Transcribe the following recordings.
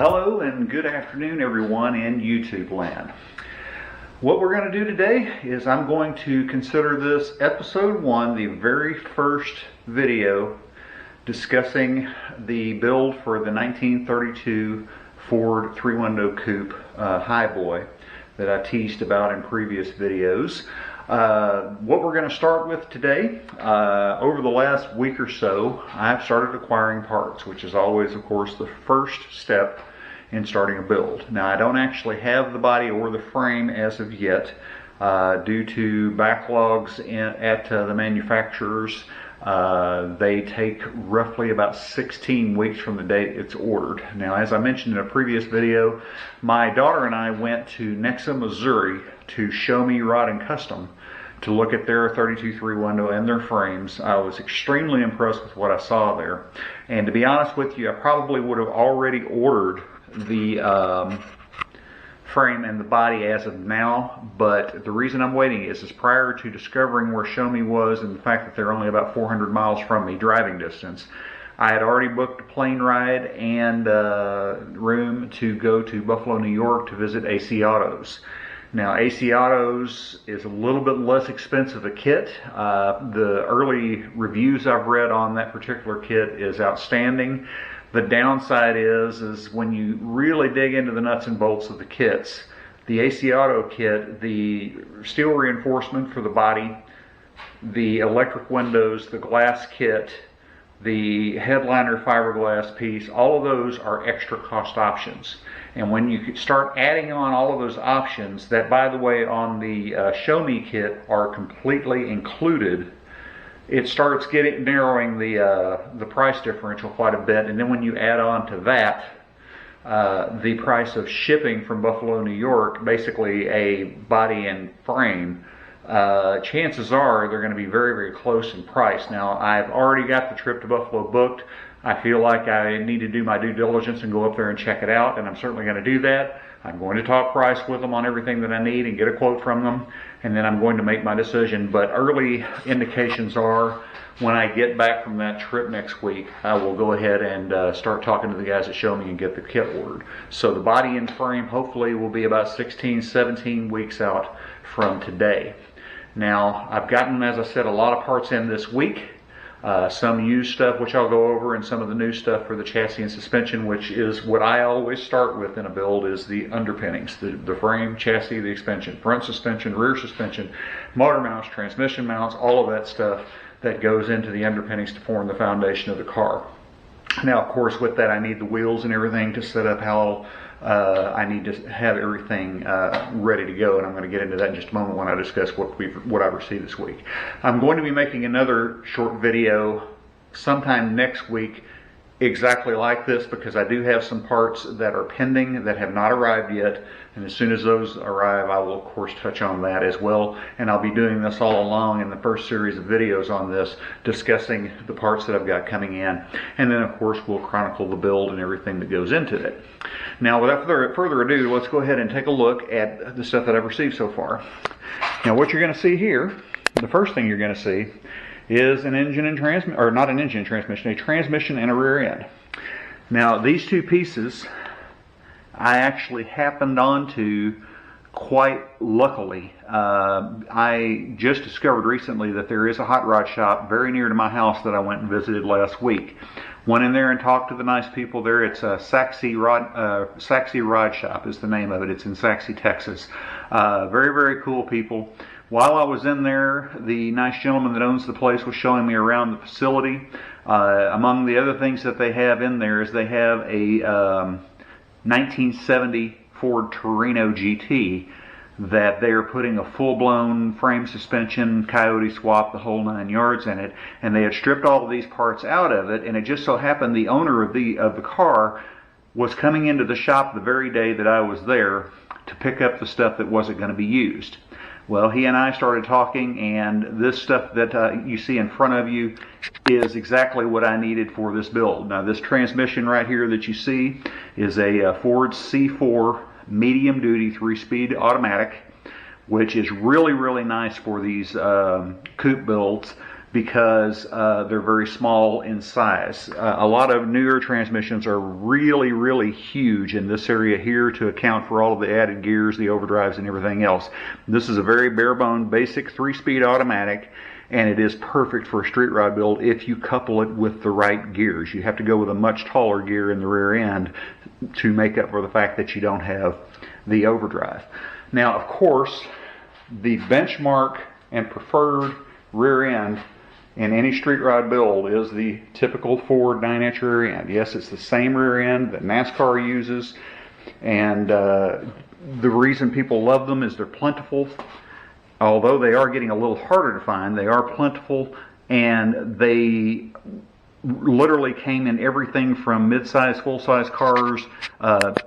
Hello and good afternoon everyone in YouTube land. What we're going to do today is I'm going to consider this episode 1, the very first video discussing the build for the 1932 Ford 3-window coupe Highboy that I teased about in previous videos. What we're going to start with today, over the last week or so, I've started acquiring parts, which is always, of course, the first step in starting a build. Now, I don't actually have the body or the frame as of yet, due to backlogs at the manufacturers. They take roughly about 16 weeks from the date it's ordered. Now, as I mentioned in a previous video, my daughter and I went to Nexa, Missouri to Show Me Rod and Custom to look at their 32 3-window and their frames. I was extremely impressed with what I saw there. And to be honest with you, I probably would have already ordered the frame and the body as of now, but the reason I'm waiting is prior to discovering where Show Me was and the fact that they're only about 400 miles from me driving distance, I had already booked a plane ride and room to go to Buffalo, New York to visit AC Autos. Now, AC Autos is a little bit less expensive a kit. The early reviews I've read on that particular kit is outstanding. The downside is when you really dig into the nuts and bolts of the kits, the AC Auto kit, the steel reinforcement for the body, the electric windows, the glass kit, the headliner fiberglass piece, all of those are extra cost options. And when you start adding on all of those options, that, by the way, on the Show Me kit are completely included, it starts narrowing the price differential quite a bit. And then when you add on to that the price of shipping from Buffalo, New York, basically a body and frame, chances are they're going to be very, very close in price. Now, I've already got the trip to Buffalo booked. I feel like I need to do my due diligence and go up there and check it out, and I'm certainly going to do that. I'm going to talk price with them on everything that I need and get a quote from them, and then I'm going to make my decision. But early indications are when I get back from that trip next week, I will go ahead and start talking to the guys at Show Me and get the kit ordered. So the body and frame hopefully will be about 16, 17 weeks out from today. Now, I've gotten, as I said, a lot of parts in this week. Some used stuff, which I'll go over, and some of the new stuff for the chassis and suspension, which is what I always start with in a build, is the underpinnings, the frame, chassis, the suspension, front suspension, rear suspension, motor mounts, transmission mounts, all of that stuff that goes into the underpinnings to form the foundation of the car. Now, of course, with that, I need the wheels and everything to set up how I need to have everything ready to go, and I'm going to get into that in just a moment when I discuss what I received this week. I'm going to be making another short video sometime next week exactly like this, because I do have some parts that are pending that have not arrived yet, and as soon as those arrive, I will of course touch on that as well. And I'll be doing this all along in the first series of videos on this, discussing the parts that I've got coming in, and then of course we'll chronicle the build and everything that goes into it. Now, without further ado, let's go ahead and take a look at the stuff that I've received so far. Now, what you're going to see here, the first thing you're going to see is an engine and transmission, or not an engine and transmission, a transmission and a rear end. Now, these two pieces I actually happened onto quite luckily. I just discovered recently that there is a hot rod shop very near to my house that I went and visited last week. Went in there and talked to the nice people there. It's a Saxy Rod Shop is the name of it. It's in Saxy, Texas. Very, very cool people. While I was in there, the nice gentleman that owns the place was showing me around the facility. Among the other things that they have in there is they have a 1970 Ford Torino GT that they are putting a full-blown frame suspension, coyote swap, the whole 9 yards in it, and they had stripped all of these parts out of it, and it just so happened the owner of the car was coming into the shop the very day that I was there to pick up the stuff that wasn't going to be used. Well, he and I started talking, and this stuff that you see in front of you is exactly what I needed for this build. Now, this transmission right here that you see is a Ford C4 medium-duty 3-speed automatic, which is really, really nice for these coupe builds. because they're very small in size. A lot of newer transmissions are really huge in this area here to account for all of the added gears, the overdrives, and everything else. This is a very bare bone, basic 3-speed automatic, and it is perfect for a street rod build if you couple it with the right gears. You have to go with a much taller gear in the rear end to make up for the fact that you don't have the overdrive. Now, of course, the benchmark and preferred rear end in any street rod build is the typical Ford 9-inch rear end. Yes, it's the same rear end that NASCAR uses, and the reason people love them is they're plentiful. Although they are getting a little harder to find, they are plentiful, and they literally came in everything from mid-size, full-size cars,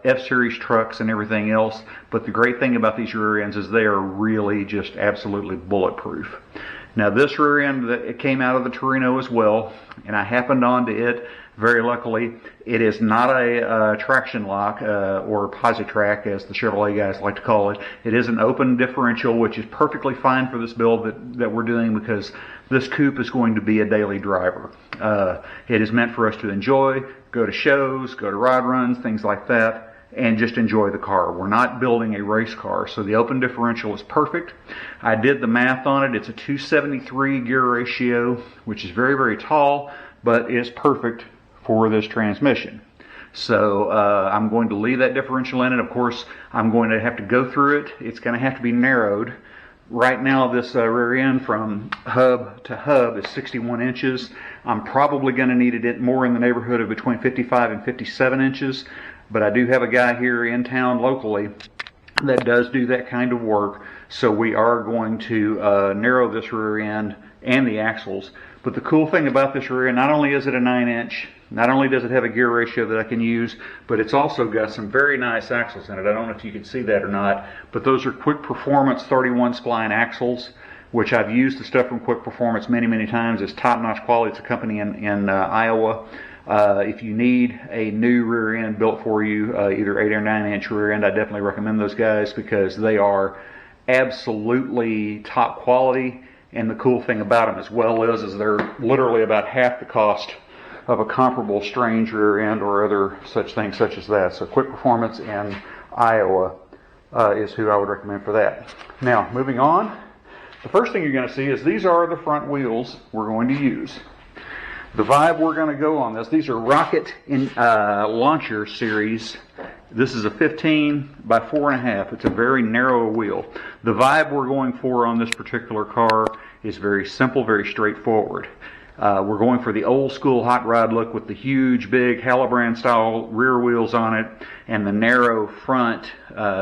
F-Series trucks, and everything else. But the great thing about these rear ends is they are really just absolutely bulletproof. Now, this rear end, it came out of the Torino as well, and I happened onto it very luckily. It is not a traction lock or Positrack, as the Chevrolet guys like to call it. It is an open differential, which is perfectly fine for this build that we're doing, because this coupe is going to be a daily driver. It is meant for us to enjoy, go to shows, go to rod runs, things like that, and just enjoy the car. We're not building a race car, so the open differential is perfect. I did the math on it. It's a 273 gear ratio, which is very tall, but is perfect for this transmission. So I'm going to leave that differential in it. Of course, I'm going to have to go through it. It's going to have to be narrowed. Right now, this rear end from hub to hub is 61 inches. I'm probably going to need it more in the neighborhood of between 55 and 57 inches. But I do have a guy here in town locally that does do that kind of work. So we are going to narrow this rear end and the axles. But the cool thing about this rear end, not only is it a 9-inch, not only does it have a gear ratio that I can use, but it's also got some very nice axles in it. I don't know if you can see that or not, but those are Quick Performance 31 spline axles, which I've used the stuff from Quick Performance many times. It's top-notch quality. It's a company in Iowa. If you need a new rear end built for you, either 8 or 9-inch rear end, I definitely recommend those guys, because they are absolutely top quality. And the cool thing about them as well is they're literally about half the cost of a comparable Strange rear end or other such things such as that. So Quick Performance in Iowa is who I would recommend for that. Now, moving on, the first thing you're going to see is these are the front wheels we're going to use. The vibe we're going to go on this, these are Rocket Launcher series. This is a 15 by 4.5. It's a very narrow wheel. The vibe we're going for on this particular car is very simple, very straightforward. We're going for the old school hot rod look with the huge, big Halabrand style rear wheels on it and the narrow front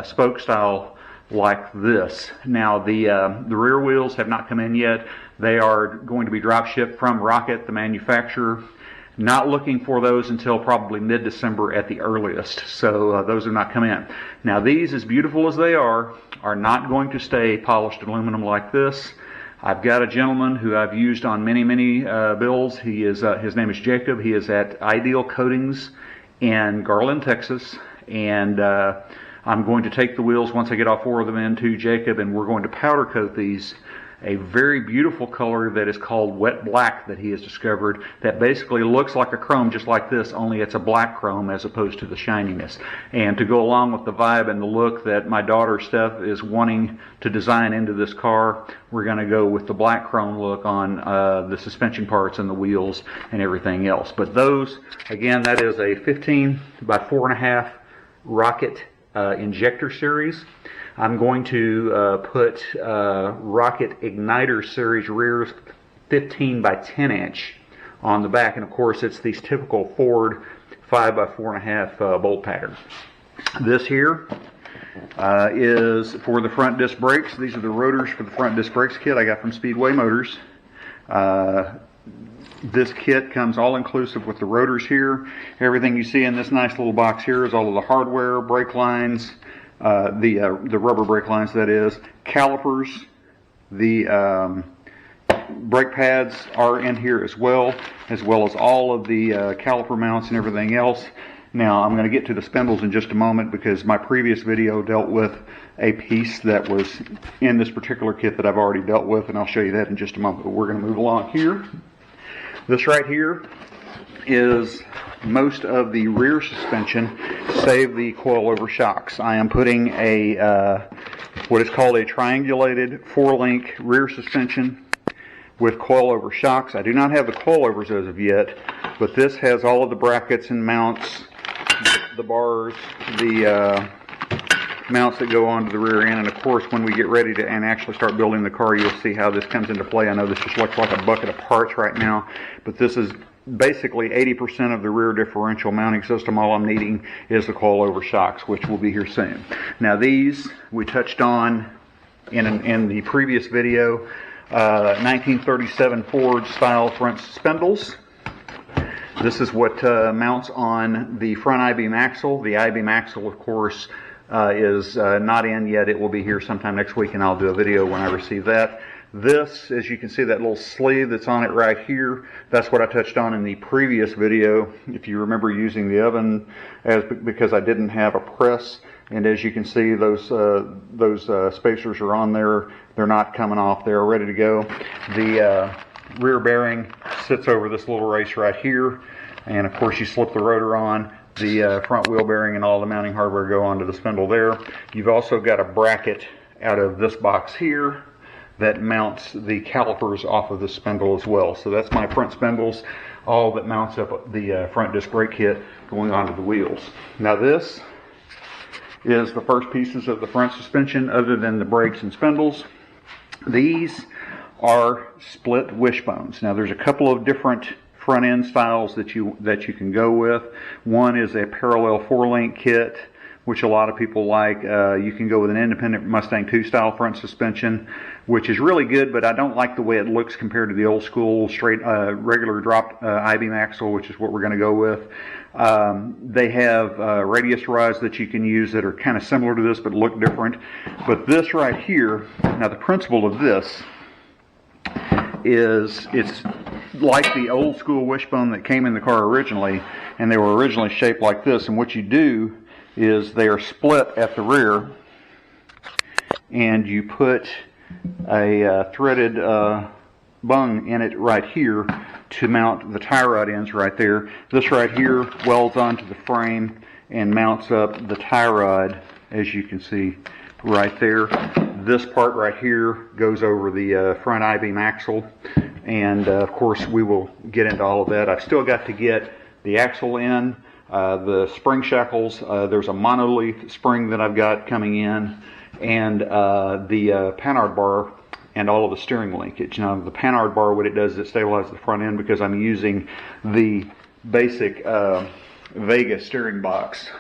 spoke style like this. Now, the rear wheels have not come in yet. They are going to be drop shipped from Rocket, the manufacturer. Not looking for those until probably mid-December at the earliest. So those have not come in. Now, these, as beautiful as they are not going to stay polished aluminum like this. I've got a gentleman who I've used on many builds. He is his name is Jacob. He is at Ideal Coatings in Garland, Texas, and I'm going to take the wheels once I get all 4 of them into Jacob, and we're going to powder coat these a very beautiful color that is called wet black that he has discovered, that basically looks like a chrome just like this, only it's a black chrome as opposed to the shininess. And to go along with the vibe and the look that my daughter Steph is wanting to design into this car, we're going to go with the black chrome look on the suspension parts and the wheels and everything else. But those, again, that is a 15 by 4.5 Rocket injector series. I'm going to put Rocket Igniter Series rears 15 by 10 inch on the back, and of course it's these typical Ford 5 by 4.5 bolt pattern. This here is for the front disc brakes. These are the rotors for the front disc brakes kit I got from Speedway Motors. This kit comes all inclusive with the rotors here. Everything you see in this nice little box here is all of the hardware, brake lines, the rubber brake lines, that is, calipers, the brake pads are in here as well as all of the caliper mounts and everything else. Now I'm going to get to the spindles in just a moment because my previous video dealt with a piece that was in this particular kit that I've already dealt with, and I'll show you that in just a moment. But we're going to move along here. This right here is most of the rear suspension, save the coilover shocks. I am putting a what is called a triangulated 4-link rear suspension with coilover shocks. I do not have the coilovers as of yet, but this has all of the brackets and mounts, the bars, the mounts that go onto the rear end, and of course when we get ready to and actually start building the car, you'll see how this comes into play. I know this just looks like a bucket of parts right now, but this is basically 80% of the rear differential mounting system. All I'm needing is the coilover shocks, which will be here soon. Now these we touched on in the previous video, 1937 Ford style front spindles. This is what mounts on the front I-beam axle. The I-beam axle, of course, is not in yet. It will be here sometime next week, and I'll do a video when I receive that. This, as you can see, that little sleeve that's on it right here, that's what I touched on in the previous video. If you remember using the oven because I didn't have a press, and as you can see, those spacers are on there. They're not coming off. They're ready to go. The rear bearing sits over this little race right here, and of course you slip the rotor on. The front wheel bearing and all the mounting hardware go onto the spindle there. You've also got a bracket out of this box here that mounts the calipers off of the spindle as well. So that's my front spindles, all that mounts up the front disc brake kit going onto the wheels. Now this is the first pieces of the front suspension other than the brakes and spindles. These are split wishbones. Now there's a couple of different front end styles that you can go with. One is a parallel 4-link kit, which a lot of people like. You can go with an independent Mustang 2 style front suspension, which is really good, but I don't like the way it looks compared to the old school straight regular dropped I-beam axle, which is what we're going to go with. They have radius rods that you can use that are kind of similar to this but look different. But this right here, now the principle of this is it's like the old school wishbone that came in the car originally, and they were originally shaped like this. And what you do is they are split at the rear, and you put a threaded bung in it right here to mount the tie rod ends right there. This right here welds onto the frame and mounts up the tie rod, as you can see right there. This part right here goes over the front I-beam axle, and of course we will get into all of that. I've still got to get the axle in, the spring shackles. There's a monolith spring that I've got coming in, and the Panhard bar and all of the steering linkage. Now the Panhard bar, what it does is it stabilizes the front end because I'm using the basic Vega steering box,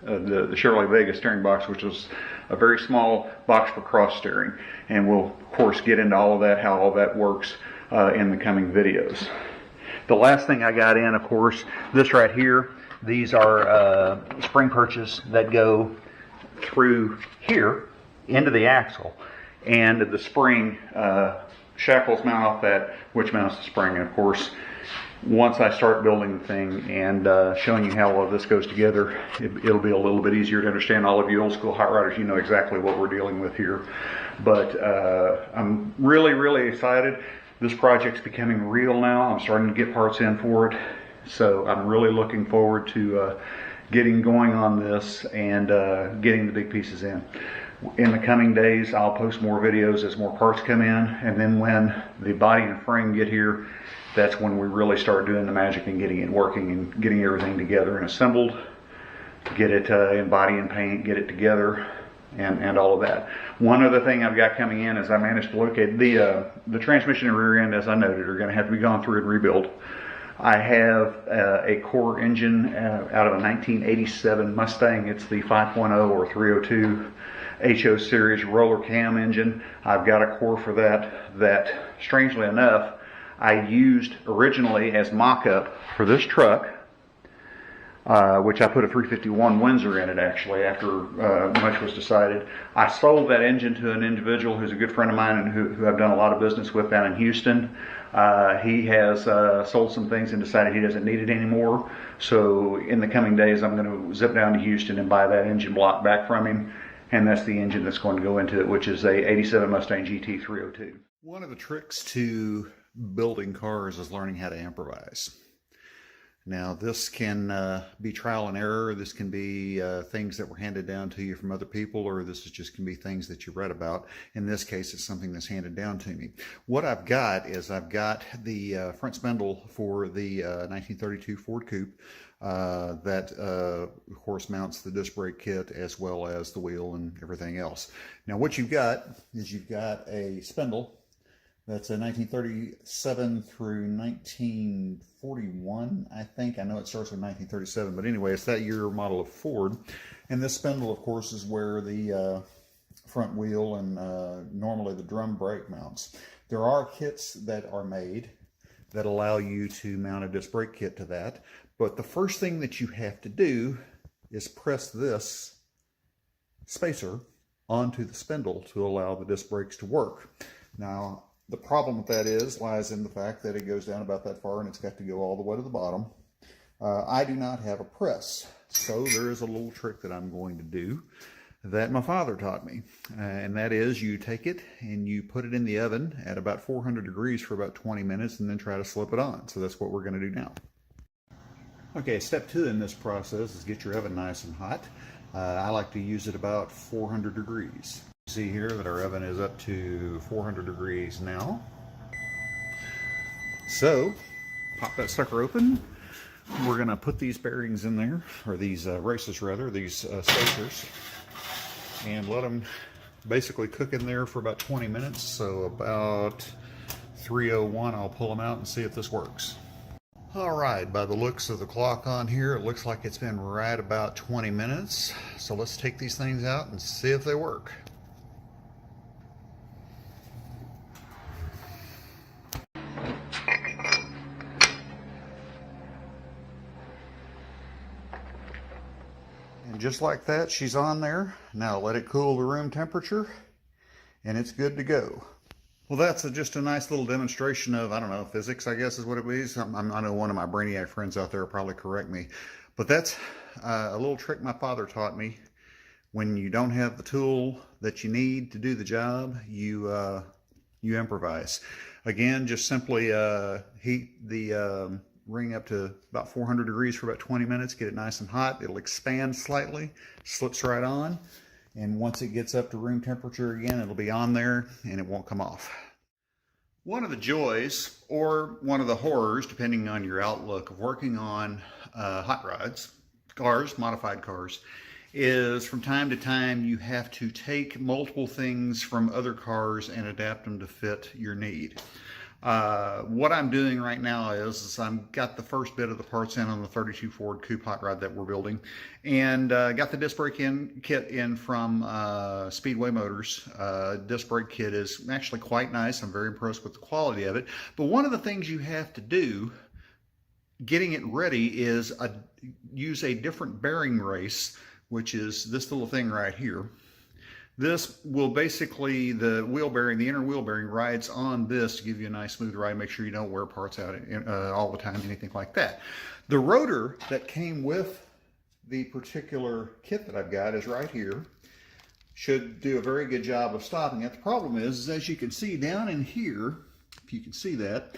the Chevrolet Vega steering box, which is a very small box for cross steering. And we'll of course get into all of that, how all that works in the coming videos. The last thing I got in, of course, this right here. These are spring perches that go through here into the axle, and the spring shackles mount off that, which mounts the spring. And of course, once I start building the thing and showing you how all of this goes together, it'll be a little bit easier to understand. All of you old school hot rodders, you know exactly what we're dealing with here. But I'm really excited. This project's becoming real now. I'm starting to get parts in for it. So I'm really looking forward to getting going on this and getting the big pieces in. In the coming days, I'll post more videos as more parts come in, and then when the body and frame get here, that's when we really start doing the magic and getting it working and getting everything together and assembled, get it in body and paint, get it together, and all of that. One other thing I've got coming in is I managed to locate the transmission and rear end, as I noted, are going to have to be gone through and rebuilt. I have a core engine out of a 1987 Mustang. It's the 5.0 or 302 HO series roller cam engine. I've got a core for that strangely enough I used originally as mock-up for this truck. which I put a 351 Windsor in it actually after much was decided. I sold that engine to an individual who's a good friend of mine and who I've done a lot of business with down in Houston. He has sold some things and decided he doesn't need it anymore. So in the coming days, I'm going to zip down to Houston and buy that engine block back from him. And that's the engine that's going to go into it, which is a 87 Mustang GT 302. One of the tricks to building cars is learning how to improvise. Now, this can be trial and error. This can be things that were handed down to you from other people, or this is just can be things that you read about. In this case, it's something that's handed down to me. What I've got is I've got the front spindle for the 1932 Ford Coupe that, of course, mounts the disc brake kit as well as the wheel and everything else. Now, what you've got is you've got a spindle that's a 1937 through 1941, I think. I know it starts with 1937, but anyway, it's that year model of Ford. And this spindle, of course, is where the front wheel and normally the drum brake mounts. There are kits that are made that allow you to mount a disc brake kit to that. But the first thing that you have to do is press this spacer onto the spindle to allow the disc brakes to work. Now, the problem with that lies in the fact that it goes down about that far and it's got to go all the way to the bottom. I do not have a press, so there is a little trick that I'm going to do that my father taught me. And that is you take it and you put it in the oven at about 400 degrees for about 20 minutes and then try to slip it on. So that's what we're going to do now. Okay, step 2 in this process is get your oven nice and hot. I like to use it about 400 degrees. See here that our oven is up to 400 degrees now. So, pop that sucker open. We're going to put these bearings in there, or these races rather, these spacers, and let them basically cook in there for about 20 minutes. So about 3:01, I'll pull them out and see if this works. All right, by the looks of the clock on here, it looks like it's been right about 20 minutes. So let's take these things out and see if they work. And just like that, she's on there. Now let it cool to room temperature, and it's good to go. Well, that's just a nice little demonstration of, I don't know, physics, I guess is what it is. I know one of my brainiac friends out there will probably correct me. But that's a little trick my father taught me. When you don't have the tool that you need to do the job, you improvise. Again, just simply heat the ring up to about 400 degrees for about 20 minutes, get it nice and hot. It'll expand slightly, slips right on. And once it gets up to room temperature again, it'll be on there and it won't come off. One of the joys, or one of the horrors, depending on your outlook, of working on hot rods, cars, modified cars, is from time to time you have to take multiple things from other cars and adapt them to fit your need. What I'm doing right now is I've got the first bit of the parts in on the 32 Ford Coupe hot rod that we're building, and got the disc brake kit in from Speedway Motors. Disc brake kit is actually quite nice. I'm very impressed with the quality of it. But one of the things you have to do getting it ready is use a different bearing race, which is this little thing right here. This will basically, the wheel bearing, the inner wheel bearing rides on this to give you a nice smooth ride, make sure you don't wear parts out all the time, anything like that. The rotor that came with the particular kit that I've got is right here. Should do a very good job of stopping it. The problem is as you can see down in here, if you can see that,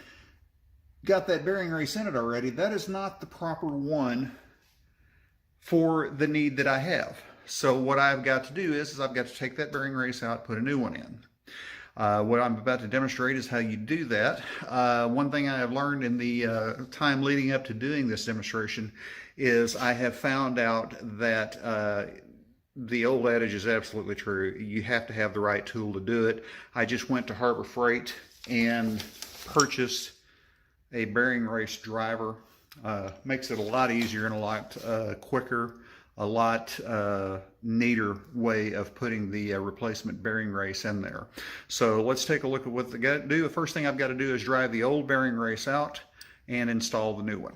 got that bearing race in it already. That is not the proper one for the need that I have. So what I've got to do is I've got to take that bearing race out, put a new one in. What I'm about to demonstrate is how you do that. One thing I have learned in the time leading up to doing this demonstration is I have found out that the old adage is absolutely true. You have to have the right tool to do it. I just went to Harbor Freight and purchased a bearing race driver. Makes it a lot easier and a lot quicker, a lot neater way of putting the replacement bearing race in there. So let's take a look at what they got to do. The first thing I've got to do is drive the old bearing race out and install the new one.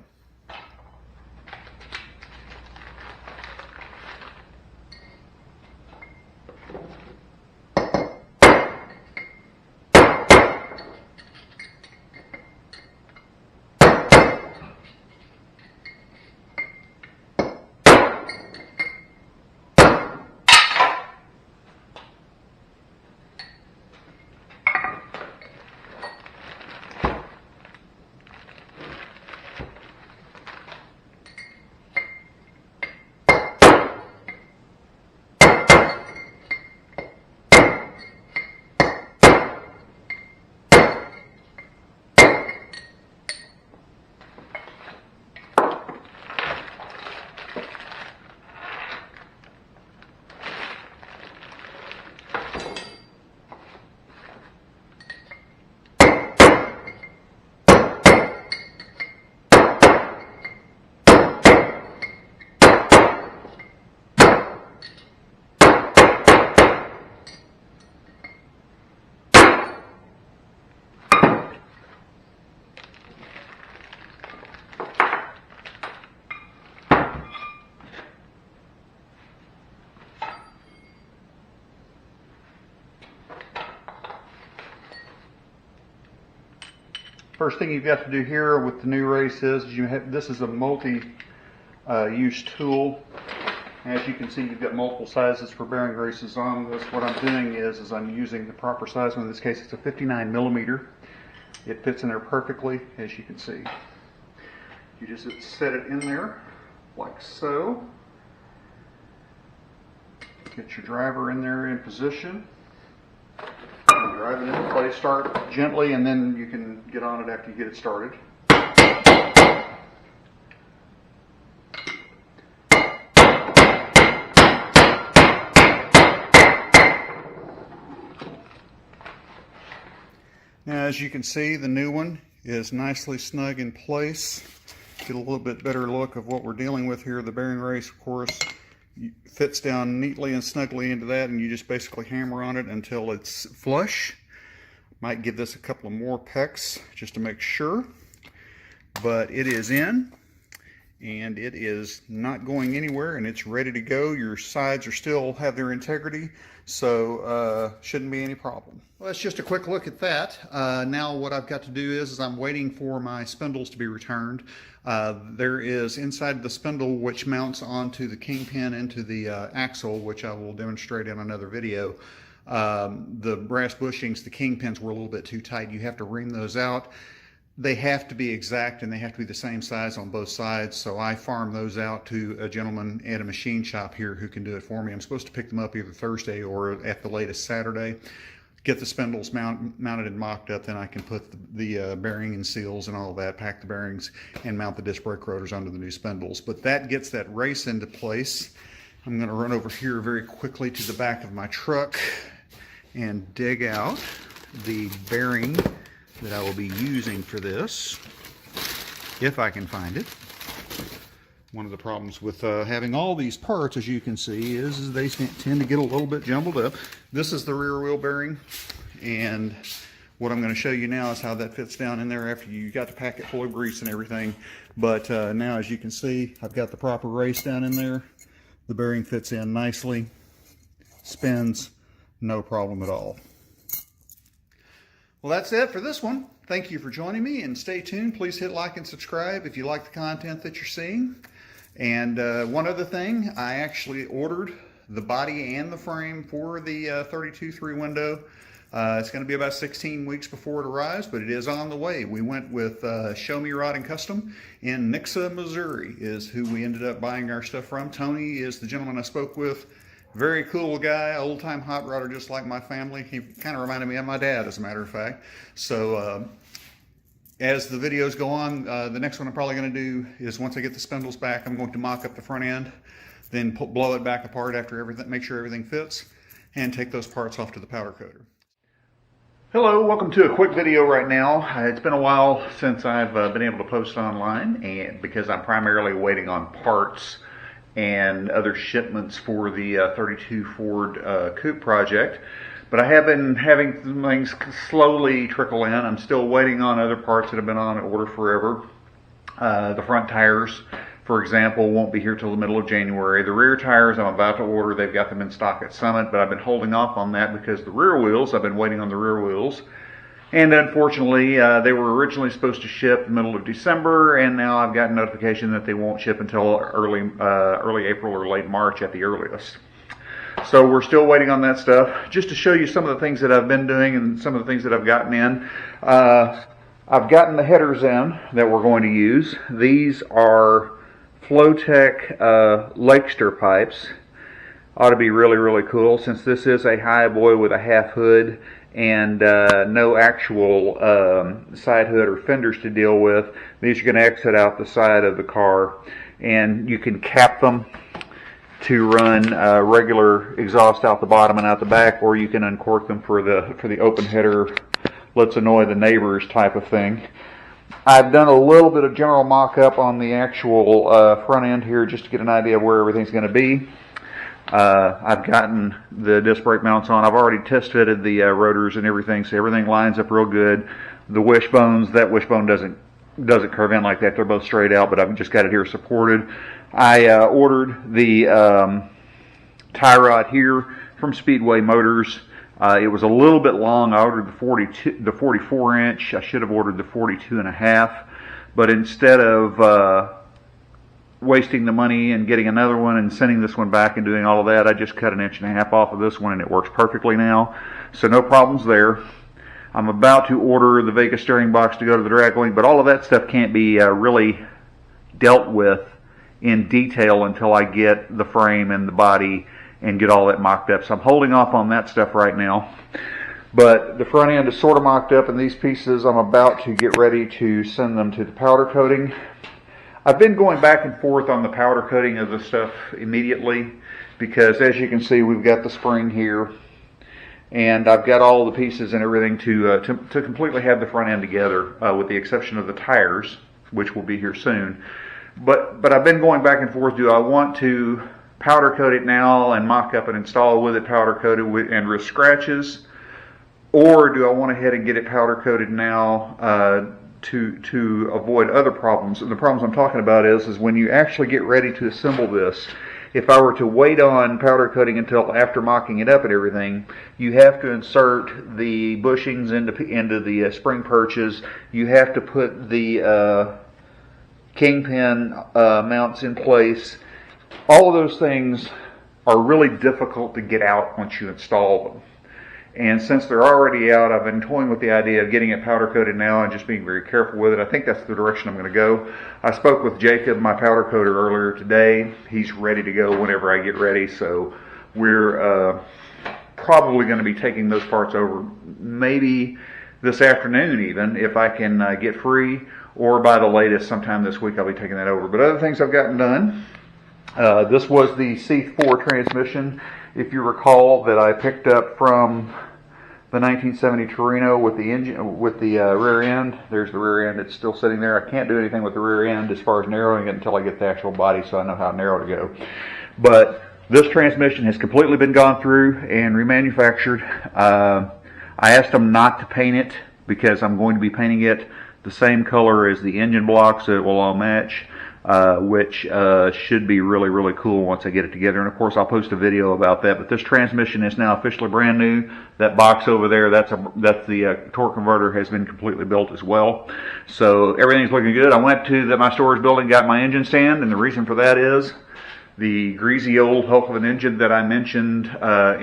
First thing you've got to do here with the new race is this is a multi-use tool. As you can see, you've got multiple sizes for bearing races on this. What I'm doing is I'm using the proper size one. In this case, it's a 59 millimeter. It fits in there perfectly, as you can see. You just set it in there like so. Get your driver in there in position. Drive it into place. Start gently, and then you can get on it after you get it started. Now, as you can see, the new one is nicely snug in place. Get a little bit better look of what we're dealing with here. The bearing race, of course, fits down neatly and snugly into that, and you just basically hammer on it until it's flush. Might give this a couple of more pecks just to make sure, but it is in, and it is not going anywhere, and it's ready to go. Your sides are still have their integrity, so shouldn't be any problem. Well, that's just a quick look at that. Now what I've got to do is I'm waiting for my spindles to be returned. There is inside the spindle, which mounts onto the kingpin into the axle, which I will demonstrate in another video. The brass bushings, the kingpins were a little bit too tight. You have to ream those out. They have to be exact, and they have to be the same size on both sides, so I farm those out to a gentleman at a machine shop here who can do it for me. I'm supposed to pick them up either Thursday or at the latest Saturday. Get the spindles mounted and mocked up, then I can put the bearing and seals and all that, pack the bearings, and mount the disc brake rotors onto the new spindles. But that gets that race into place. I'm going to run over here very quickly to the back of my truck and dig out the bearing that I will be using for this, if I can find it. One of the problems with having all these parts, as you can see, is they tend to get a little bit jumbled up. This is the rear wheel bearing, and what I'm going to show you now is how that fits down in there after you got the packet full of grease and everything. But now, as you can see, I've got the proper race down in there. The bearing fits in nicely, spins, no problem at all. Well, that's it for this one. Thank you for joining me, and stay tuned. Please hit like and subscribe if you like the content that you're seeing. And one other thing, I actually ordered the body and the frame for the 32.3 window. It's going to be about 16 weeks before it arrives, but it is on the way. We went with Show Me Rod and Custom in Nixa, Missouri is who we ended up buying our stuff from. Tony is the gentleman I spoke with. Very cool guy, old-time hot rodder just like my family. He kind of reminded me of my dad, as a matter of fact. So as the videos go on, the next one I'm probably going to do is, once I get the spindles back, I'm going to mock up the front end, then blow it back apart after everything, make sure everything fits, and take those parts off to the powder coater. Hello, welcome to a quick video right now. It's been a while since I've been able to post online, and because I'm primarily waiting on parts and other shipments for the 32 Ford Coupe project. But I have been having some things slowly trickle in. I'm still waiting on other parts that have been on order forever. The front tires, for example, won't be here till the middle of January. The rear tires I'm about to order. They've got them in stock at Summit, but I've been holding off on that because the rear wheels, I've been waiting on the rear wheels. And unfortunately, they were originally supposed to ship the middle of December, and now I've gotten notification that they won't ship until early April or late March at the earliest. So we're still waiting on that stuff. Just to show you some of the things that I've been doing and some of the things that I've gotten in. I've gotten the headers in that we're going to use. These are Flowtech Lakester pipes. Ought to be really, really cool, since this is a highboy with a half hood and no actual side hood or fenders to deal with. These are going to exit out the side of the car, and you can cap them to run regular exhaust out the bottom and out the back, or you can uncork them for the open header, let's annoy the neighbors type of thing. I've done a little bit of general mock-up on the actual front end here just to get an idea of where everything's going to be. I've gotten the disc brake mounts on. I've already test fitted the rotors and everything, so everything lines up real good. The wishbones, that wishbone doesn't curve in like that. They're both straight out, but I've just got it here supported. I ordered the tie rod here from Speedway Motors. It was a little bit long. I ordered the 44 inch. I should have ordered the 42.5, but instead of wasting the money and getting another one and sending this one back and doing all of that, I just cut 1.5 inches off of this one, and it works perfectly now. So no problems there. I'm about to order the Vega steering box to go to the Draglink, but all of that stuff can't be really dealt with in detail until I get the frame and the body and get all that mocked up. So I'm holding off on that stuff right now. But the front end is sort of mocked up, and these pieces I'm about to get ready to send them to the powder coating. I've been going back and forth on the powder coating of the stuff immediately because, as you can see, we've got the spring here, and I've got all the pieces and everything to completely have the front end together, with the exception of the tires, which will be here soon. But I've been going back and forth. Do I want to powder coat it now and mock up and install with it powder coated and risk scratches, or do I want to head and get it powder coated now to avoid other problems? And the problems I'm talking about is when you actually get ready to assemble this, if I were to wait on powder coating until after mocking it up and everything, you have to insert the bushings into the spring perches. You have to put the kingpin mounts in place. All of those things are really difficult to get out once you install them. And since they're already out, I've been toying with the idea of getting it powder coated now and just being very careful with it. I think that's the direction I'm going to go. I spoke with Jacob, my powder coater, earlier today. He's ready to go whenever I get ready, so we're probably going to be taking those parts over maybe this afternoon even, if I can get free, or by the latest sometime this week I'll be taking that over. But other things I've gotten done, this was the C4 transmission, if you recall, that I picked up from the 1970 Torino with the engine, with the rear end. There's the rear end. It's still sitting there. I can't do anything with the rear end as far as narrowing it until I get the actual body, so I know how narrow to go. But this transmission has completely been gone through and remanufactured. I asked them not to paint it because I'm going to be painting it the same color as the engine block, so it will all match. Which should be really, really cool once I get it together. And of course, I'll post a video about that. But this transmission is now officially brand new. That box over there, that's the torque converter, has been completely built as well. So everything's looking good. I went to my storage building, got my engine stand, and the reason for that is the greasy old hulk of an engine that I mentioned in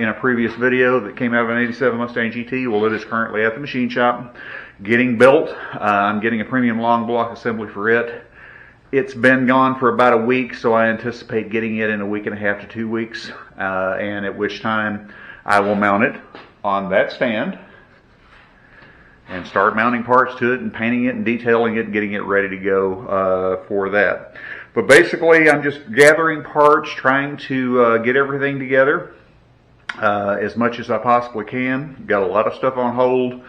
a previous video that came out of an 87 Mustang GT. Well, it is currently at the machine shop getting built. I'm getting a premium long block assembly for it. It's been gone for about a week, so I anticipate getting it in a week and a half to 2 weeks, and at which time I will mount it on that stand and start mounting parts to it and painting it and detailing it and getting it ready to go for that. But basically, I'm just gathering parts, trying to get everything together as much as I possibly can. Got a lot of stuff on hold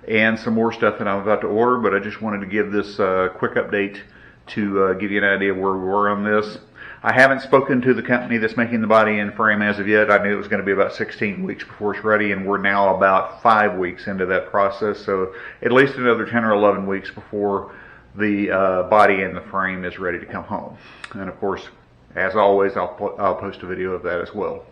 and some more stuff that I'm about to order, but I just wanted to give this quick update to give you an idea of where we were on this. I haven't spoken to the company that's making the body and frame as of yet. I knew it was going to be about 16 weeks before it's ready, and we're now about 5 weeks into that process, so at least another 10 or 11 weeks before the body and the frame is ready to come home. And of course, as always, I'll post a video of that as well.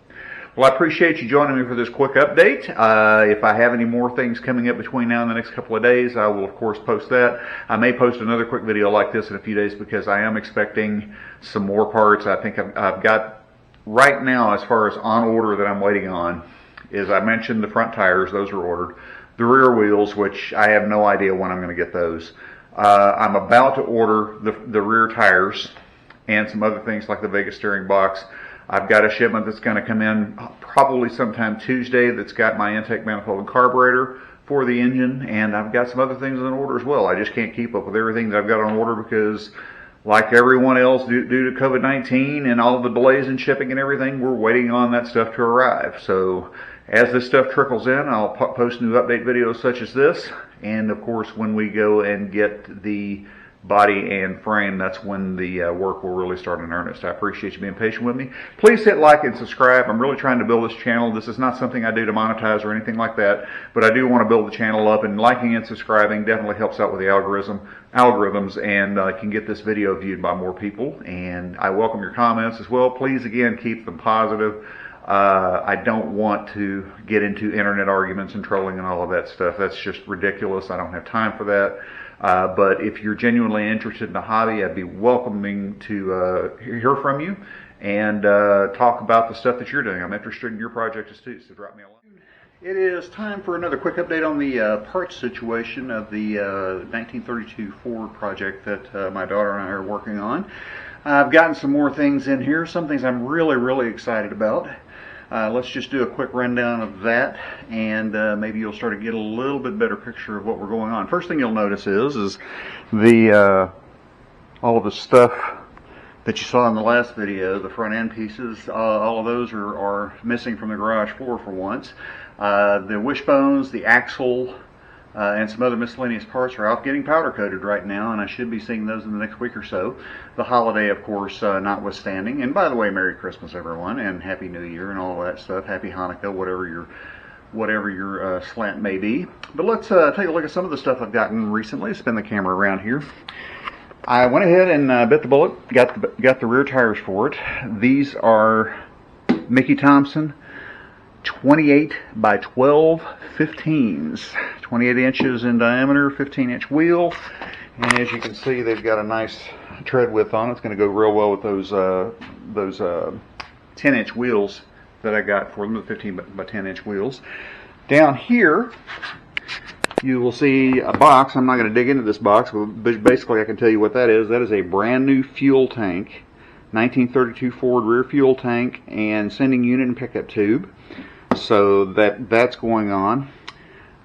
Well, I appreciate you joining me for this quick update. If I have any more things coming up between now and the next couple of days, I will, of course, post that. I may post another quick video like this in a few days because I am expecting some more parts. I think I've got, right now, as far as on order that I'm waiting on, is I mentioned the front tires. Those are ordered. The rear wheels, which I have no idea when I'm going to get those. I'm about to order the rear tires and some other things like the Vega steering box. I've got a shipment that's going to come in probably sometime Tuesday that's got my intake manifold and carburetor for the engine, and I've got some other things on order as well. I just can't keep up with everything that I've got on order because, like everyone else, due to COVID-19 and all the delays in shipping and everything, we're waiting on that stuff to arrive. So as this stuff trickles in, I'll post new update videos such as this, and of course when we go and get the body and frame, that's when the work will really start in earnest. I appreciate you being patient with me. Please hit like and subscribe. I'm really trying to build this channel. This is not something I do to monetize or anything like that, but I do want to build the channel up, and liking and subscribing definitely helps out with the algorithms, and can get this video viewed by more people. And I welcome your comments as well. Please, again, keep them positive. I don't want to get into internet arguments and trolling and all of that stuff. That's just ridiculous. I don't have time for that. But if you're genuinely interested in the hobby, I'd be welcoming to hear from you and talk about the stuff that you're doing. I'm interested in your projects too, so drop me a line. It is time for another quick update on the parts situation of the 1932 Ford project that my daughter and I are working on. I've gotten some more things in here, some things I'm really excited about. Let's just do a quick rundown of that, and maybe you'll start to get a little bit better picture of what we're going on. First thing you'll notice is the all of the stuff that you saw in the last video, the front end pieces, all of those are missing from the garage floor for once. The wishbones, the axle, and some other miscellaneous parts are out getting powder coated right now, and I should be seeing those in the next week or so. The holiday, of course, notwithstanding. And by the way, Merry Christmas, everyone, and Happy New Year and all that stuff. Happy Hanukkah, whatever your slant may be. But let's take a look at some of the stuff I've gotten recently. Spin the camera around here. I went ahead and bit the bullet, got the rear tires for it. These are Mickey Thompson 28 by 12 15s, 28 inches in diameter, 15-inch wheel, and as you can see, they've got a nice tread width on it. It's going to go real well with those 10-inch wheels that I got for them, the 15 by 10-inch wheels. Down here, you will see a box. I'm not going to dig into this box, but basically I can tell you what that is. That is a brand new fuel tank, 1932 Ford rear fuel tank and sending unit and pickup tube. So that's going on,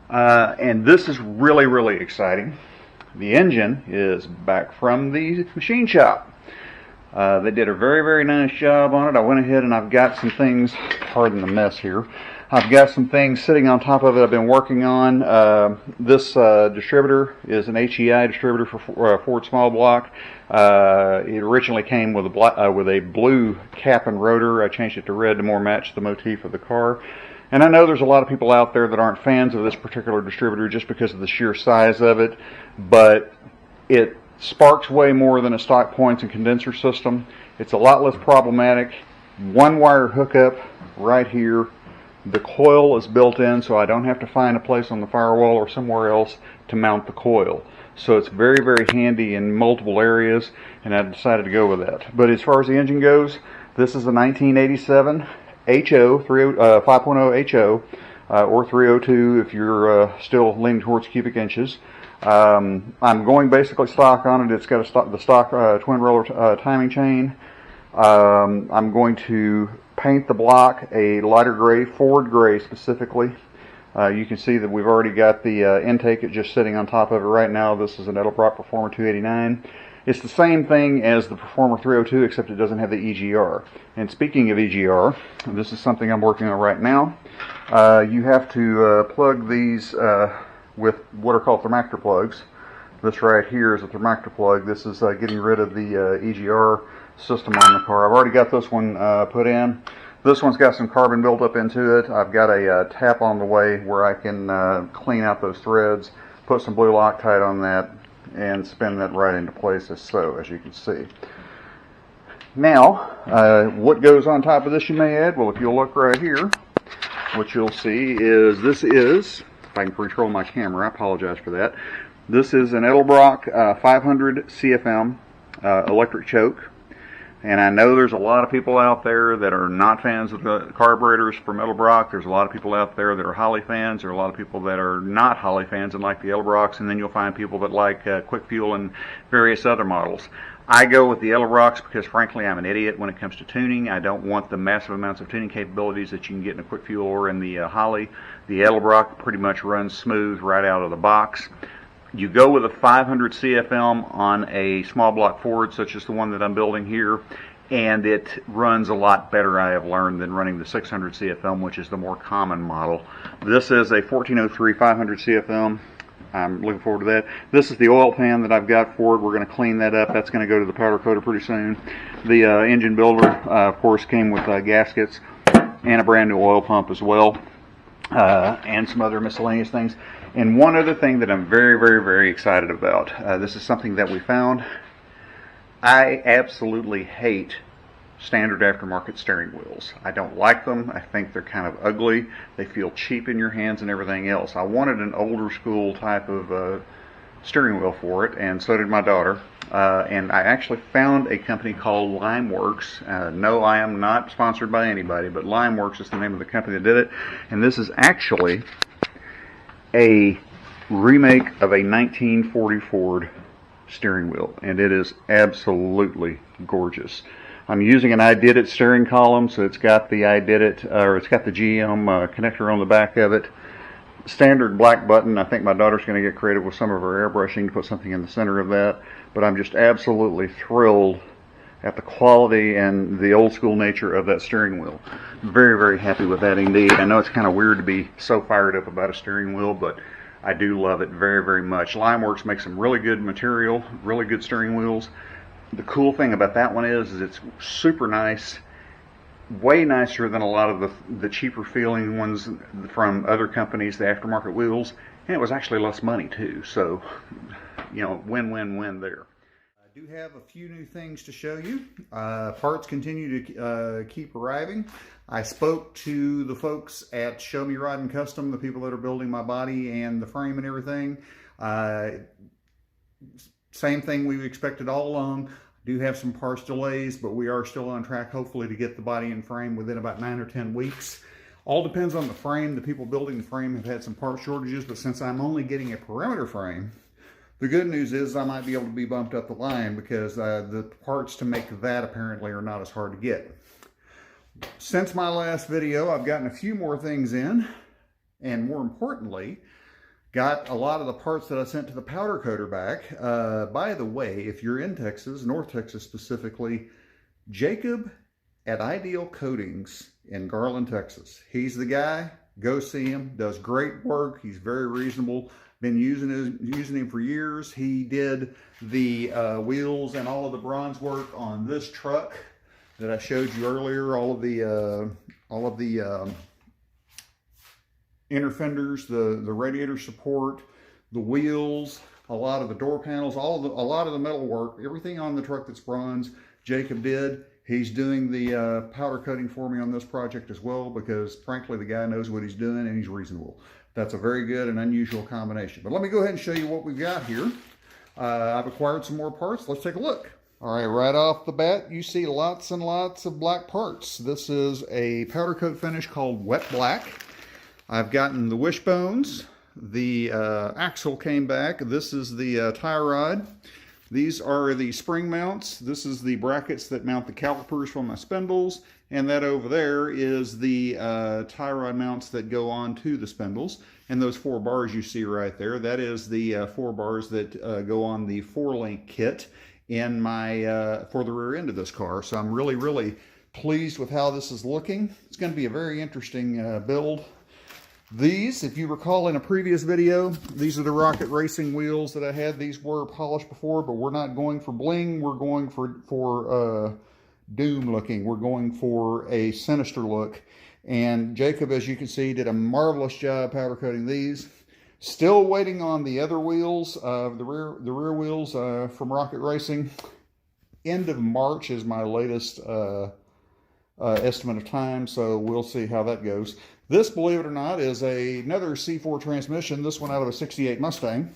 and this is really exciting. The engine is back from the machine shop. They did a very nice job on it. I went ahead and I've got some things, pardon the mess here, I've got some things sitting on top of it I've been working on. This distributor is an HEI distributor for Ford small block. It originally came with a blue cap and rotor. I changed it to red to more match the motif of the car. And I know there's a lot of people out there that aren't fans of this particular distributor just because of the sheer size of it, but it sparks way more than a stock points and condenser system. It's a lot less problematic. One wire hookup right here. The coil is built in, so I don't have to find a place on the firewall or somewhere else to mount the coil. So it's very handy in multiple areas, and I decided to go with that. But as far as the engine goes, this is a 1987 HO, 5.0 HO, or 302 if you're still leaning towards cubic inches. I'm going basically stock on it. It's got the stock twin roller timing chain. I'm going to paint the block a lighter gray, Ford gray specifically. You can see that we've already got the intake just sitting on top of it right now. This is an Edelbrock Performer 289. It's the same thing as the Performer 302, except it doesn't have the EGR. And speaking of EGR, this is something I'm working on right now. You have to plug these with what are called thermactor plugs. This right here is a thermactor plug. This is getting rid of the EGR system on the car. I've already got this one put in. This one's got some carbon built up into it. I've got a tap on the way where I can clean out those threads, put some blue Loctite on that, and spin that right into place as you can see. Now, what goes on top of this, you may add? Well, if you'll look right here, what you'll see is this is, if I can control my camera, I apologize for that. This is an Edelbrock 500 CFM electric choke. And I know there's a lot of people out there that are not fans of the carburetors from Edelbrock. There's a lot of people out there that are Holley fans. There are a lot of people that are not Holley fans and like the Edelbrocks. And then you'll find people that like Quick Fuel and various other models. I go with the Edelbrocks because, frankly, I'm an idiot when it comes to tuning. I don't want the massive amounts of tuning capabilities that you can get in a Quick Fuel or in the Holley. The Edelbrock pretty much runs smooth right out of the box. You go with a 500 CFM on a small block Ford, such as the one that I'm building here, and it runs a lot better, I have learned, than running the 600 CFM, which is the more common model. This is a 1403 500 CFM. I'm looking forward to that. This is the oil pan that I've got for it. We're going to clean that up. That's going to go to the powder coater pretty soon. The engine builder, of course, came with gaskets and a brand new oil pump as well, and some other miscellaneous things. And one other thing that I'm very excited about. This is something that we found. I absolutely hate standard aftermarket steering wheels. I don't like them. I think they're kind of ugly. They feel cheap in your hands and everything else. I wanted an older school type of steering wheel for it, and so did my daughter. And I actually found a company called Limeworks. No, I am not sponsored by anybody, but Limeworks is the name of the company that did it. And this is actually a remake of a 1940 Ford steering wheel, and it is absolutely gorgeous. I'm using an I Did It steering column, so it's got the I Did It, or it's got the GM connector on the back of it. Standard black button. I think my daughter's going to get creative with some of her airbrushing to put something in the center of that. But I'm just absolutely thrilled at the quality and the old school nature of that steering wheel. Very, very happy with that indeed. I know it's kind of weird to be so fired up about a steering wheel, but I do love it very, very much. Limeworks makes some really good material, really good steering wheels. The cool thing about that one is it's super nice, way nicer than a lot of the cheaper feeling ones from other companies, the aftermarket wheels, and it was actually less money too. So, you know, win-win-win there. I do have a few new things to show you. Parts continue to keep arriving. I spoke to the folks at Show Me Rod and Custom, the people that are building my body and the frame and everything. Same thing we expected all along. Do have some parts delays, but we are still on track, hopefully, to get the body and frame within about 9 or 10 weeks. All depends on the frame. The people building the frame have had some part shortages, but since I'm only getting a perimeter frame, the good news is I might be able to be bumped up the line because the parts to make that apparently are not as hard to get. Since my last video, I've gotten a few more things in, and more importantly, got a lot of the parts that I sent to the powder coater back. By the way, if you're in Texas, North Texas specifically, Jacob at Ideal Coatings in Garland, Texas. He's the guy. Go see him. Does great work. He's very reasonable. Been using him for years. He did the wheels and all of the bronze work on this truck that I showed you earlier. All of the inner fenders, the radiator support, the wheels, a lot of the door panels, a lot of the metal work, everything on the truck that's bronze, Jacob did. He's doing the powder coating for me on this project as well because, frankly, the guy knows what he's doing and he's reasonable. That's a very good and unusual combination. But let me go ahead and show you what we've got here. I've acquired some more parts. Let's take a look. All right, right off the bat, you see lots and lots of black parts. This is a powder coat finish called Wet Black. I've gotten the wishbones. The axle came back. This is the tie rod. These are the spring mounts. This is the brackets that mount the calipers from my spindles. And that over there is the tie rod mounts that go on to the spindles. And those 4 bars you see right there, that is the 4 bars that go on the 4-link kit in my for the rear end of this car. So I'm really, really pleased with how this is looking. It's going to be a very interesting build. These, if you recall in a previous video, these are the Rocket Racing wheels that I had. These were polished before, but we're not going for bling. We're going for doom looking. We're going for a sinister look. And Jacob, as you can see, did a marvelous job powder coating these. Still waiting on the other wheels, the rear wheels from Rocket Racing. End of March is my latest estimate of time, so we'll see how that goes. This, believe it or not, is another C4 transmission, this one out of a 68 Mustang,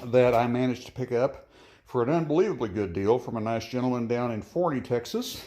that I managed to pick up for an unbelievably good deal from a nice gentleman down in Forney, Texas.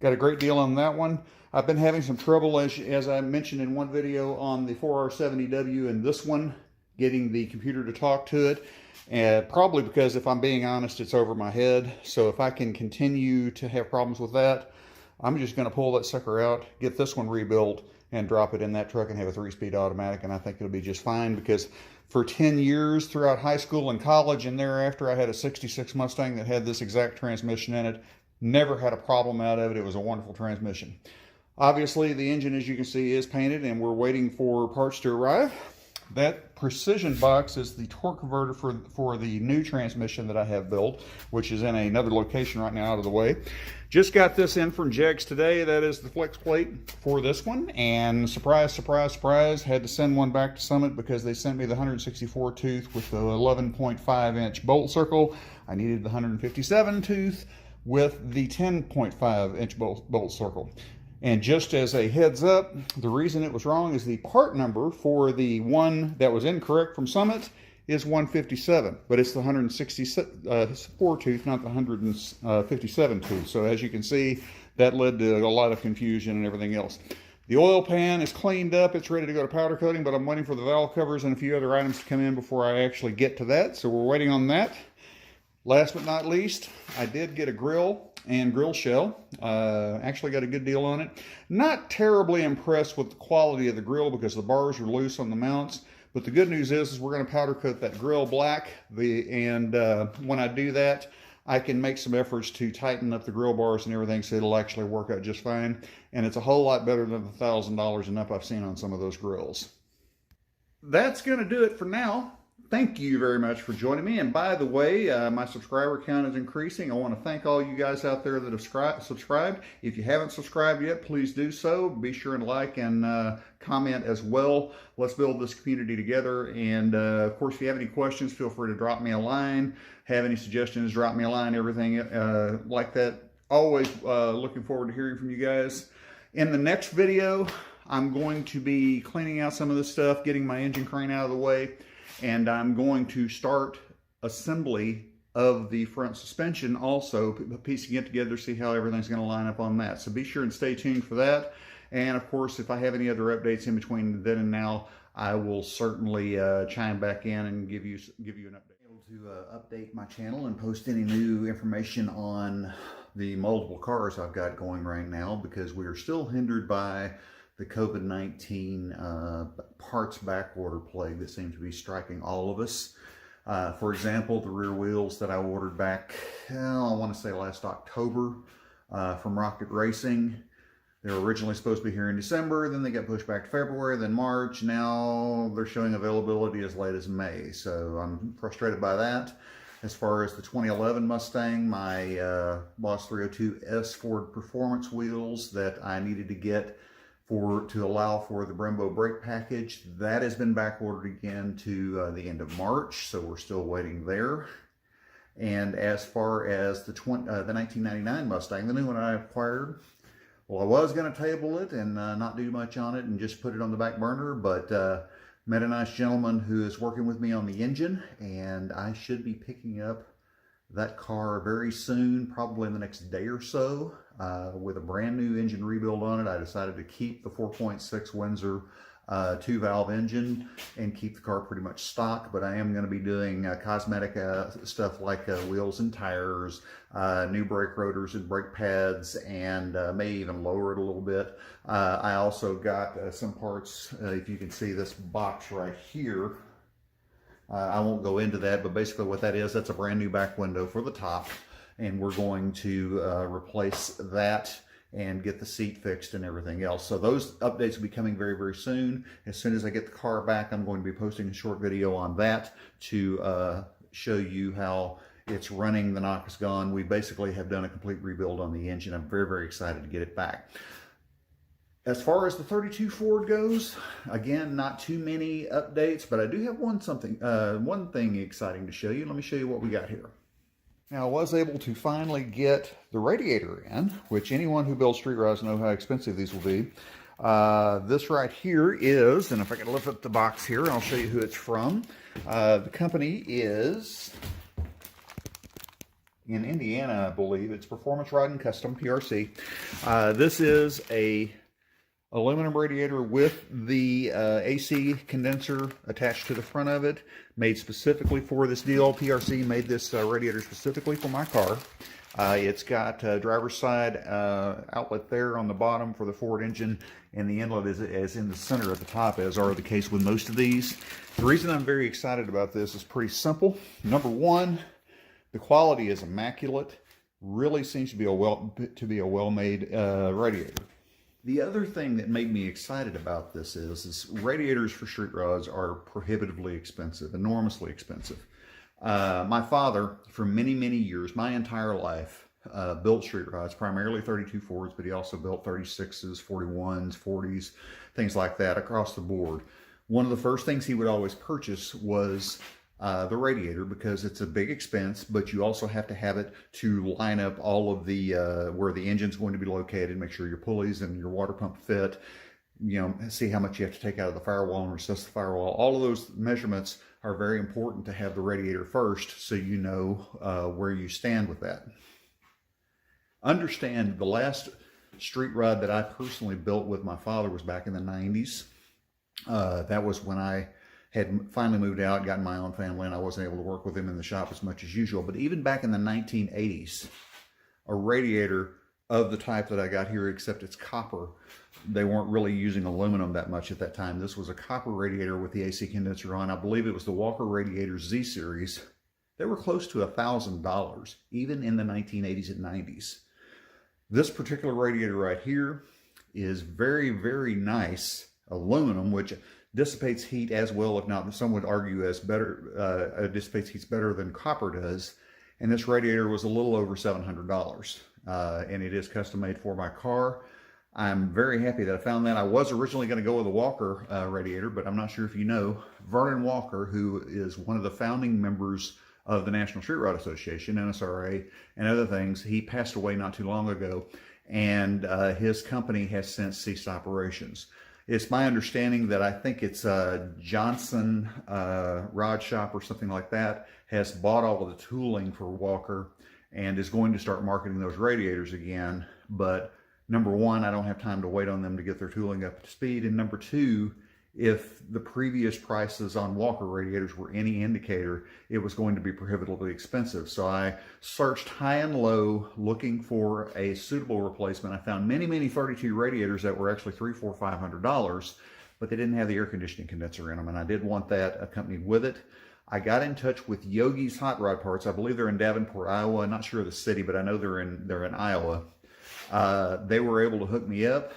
Got a great deal on that one. I've been having some trouble, as I mentioned in one video, on the 4R70W and this one, getting the computer to talk to it. And probably because, if I'm being honest, it's over my head. So if I can continue to have problems with that, I'm just going to pull that sucker out, get this one rebuilt, and drop it in that truck and have a 3-speed automatic, and I think it'll be just fine because for 10 years throughout high school and college and thereafter, I had a 66 Mustang that had this exact transmission in it. Never had a problem out of it. It was a wonderful transmission. Obviously, the engine, as you can see, is painted, and we're waiting for parts to arrive. That precision box is the torque converter for the new transmission that I have built, which is in another location right now out of the way. Just got this in from Jegs today. That is the flex plate for this one. And surprise, surprise, surprise, had to send one back to Summit because they sent me the 164 tooth with the 11.5 inch bolt circle. I needed the 157 tooth with the 10.5 inch bolt circle. And just as a heads up, the reason it was wrong is the part number for the one that was incorrect from Summit is 157, but it's the 164 tooth, not the 157 tooth. So as you can see, that led to a lot of confusion and everything else. The oil pan is cleaned up, it's ready to go to powder coating, but I'm waiting for the valve covers and a few other items to come in before I actually get to that. So we're waiting on that. Last but not least, I did get a grill and grill shell. Actually got a good deal on it. Not terribly impressed with the quality of the grill because the bars are loose on the mounts. But the good news is we're going to powder coat that grill black. And when I do that, I can make some efforts to tighten up the grill bars and everything so it'll actually work out just fine. And it's a whole lot better than the $1,000 and up I've seen on some of those grills. That's going to do it for now. Thank you very much for joining me. And by the way, my subscriber count is increasing. I want to thank all you guys out there that have subscribed. If you haven't subscribed yet, please do so. Be sure and like and comment as well. Let's build this community together. And of course, if you have any questions, feel free to drop me a line. Have any suggestions, drop me a line, everything like that. Always looking forward to hearing from you guys. In the next video, I'm going to be cleaning out some of this stuff, getting my engine crane out of the way. And I'm going to start assembly of the front suspension also, piecing it together, see how everything's going to line up on that. So be sure and stay tuned for that. And of course, if I have any other updates in between then and now, I will certainly chime back in and give you an update. Able to update my channel and post any new information on the multiple cars I've got going right now, because we are still hindered by the COVID-19 parts backorder plague that seems to be striking all of us. For example, the rear wheels that I ordered back, I want to say last October from Rocket Racing. They were originally supposed to be here in December, then they got pushed back to February, then March. Now they're showing availability as late as May, so I'm frustrated by that. As far as the 2011 Mustang, my Boss 302S Ford Performance wheels that I needed to get to allow for the Brembo brake package, that has been back ordered again to the end of March, so we're still waiting there. And as far as the 1999 Mustang, the new one I acquired, well, I was going to table it and not do much on it and just put it on the back burner, but met a nice gentleman who is working with me on the engine, and I should be picking up that car very soon, probably in the next day or so, with a brand new engine rebuild on it. I decided to keep the 4.6 Windsor 2-valve engine and keep the car pretty much stock, but I am going to be doing cosmetic stuff like wheels and tires, new brake rotors and brake pads, and may even lower it a little bit. I also got some parts, if you can see this box right here. I won't go into that, but basically what that is, that's a brand new back window for the top, and we're going to replace that and get the seat fixed and everything else. So those updates will be coming very, very soon. As soon as I get the car back, I'm going to be posting a short video on that to show you how it's running. The knock is gone. We basically have done a complete rebuild on the engine. I'm very, very excited to get it back. As far as the 32 Ford goes, again, not too many updates, but I do have one thing exciting to show you. Let me show you what we got here. Now, I was able to finally get the radiator in, which anyone who builds street rods know how expensive these will be. This right here is, and if I can lift up the box here, I'll show you who it's from. The company is in Indiana, I believe. It's Performance Rod and Custom, PRC. This is a aluminum radiator with the AC condenser attached to the front of it, made specifically for this deal. PRC made this radiator specifically for my car. It's got a driver's side outlet there on the bottom for the Ford engine, and the inlet is in the center at the top, as are the case with most of these. The reason I'm very excited about this is pretty simple. Number one, the quality is immaculate. Really seems to be a well-made radiator. The other thing that made me excited about this is radiators for street rods are prohibitively expensive, enormously expensive. My father, for many, many years, my entire life, built street rods, primarily 32 Fords, but he also built 36s, 41s, 40s, things like that across the board. One of the first things he would always purchase was the radiator, because it's a big expense, but you also have to have it to line up all of the where the engine's going to be located, make sure your pulleys and your water pump fit, see how much you have to take out of the firewall and recess the firewall. All of those measurements are very important to have the radiator first, so you know where you stand with that. Understand, the last street rod that I personally built with my father was back in the 90s. That was when I had finally moved out, gotten my own family, and I wasn't able to work with him in the shop as much as usual. But even back in the 1980s, a radiator of the type that I got here, except it's copper, they weren't really using aluminum that much at that time. This was a copper radiator with the AC condenser on. I believe it was the Walker Radiator Z Series. They were close to $1,000, even in the 1980s and 90s. This particular radiator right here is very, very nice aluminum, which dissipates heat as well, if not, some would argue as better, dissipates heat better than copper does. And this radiator was a little over $700, and it is custom made for my car. I'm very happy that I found that. I was originally going to go with a Walker radiator, but I'm not sure if you know, Vernon Walker, who is one of the founding members of the National Street Rod Association, NSRA, and other things. He passed away not too long ago, and his company has since ceased operations. It's my understanding that I think it's Johnson Rod Shop or something like that has bought all of the tooling for Walker and is going to start marketing those radiators again. But number one, I don't have time to wait on them to get their tooling up to speed. And number two, if the previous prices on Walker radiators were any indicator, it was going to be prohibitively expensive. So I searched high and low looking for a suitable replacement. I found many, many 32 radiators that were actually $300, $400, $500, but they didn't have the air conditioning condenser in them, and I did want that accompanied with it. I got in touch with Yogi's Hot Rod Parts. I believe they're in Davenport, Iowa. I'm not sure of the city, but I know they're in Iowa. They were able to hook me up.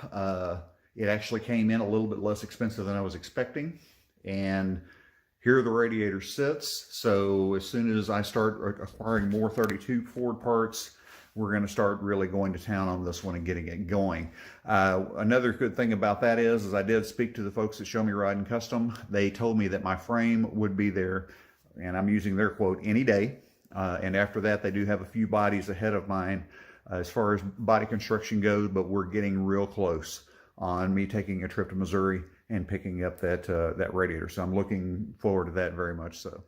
It actually came in a little bit less expensive than I was expecting. And here the radiator sits. So as soon as I start acquiring more 32 Ford parts, we're going to start really going to town on this one and getting it going. Another good thing about that is I did speak to the folks at Show Me Riding Custom. They told me that my frame would be there, and I'm using their quote, any day. And after that, they do have a few bodies ahead of mine as far as body construction goes, but we're getting real close on me taking a trip to Missouri and picking up that radiator. So I'm looking forward to that very much so.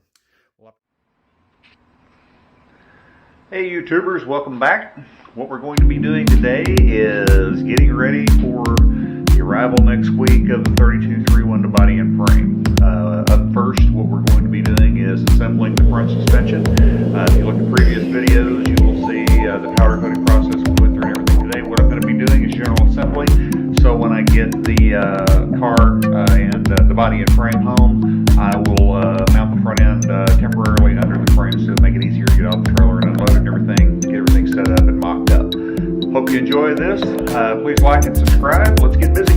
Hey YouTubers, welcome back. What we're going to be doing today is getting ready for the arrival next week of the 3231 body and frame. Up first, what we're going to be doing is assembling the front suspension. If you look at previous videos, you will see the powder coating process we went through and everything today. What I'm going to be doing is general assembly. So when I get the car and the body and frame home, I will mount the front end temporarily under the frame so make it easier to get off the trailer and unload it and everything, get everything set up and mocked up. Hope you enjoy this. Please like and subscribe. Let's get busy.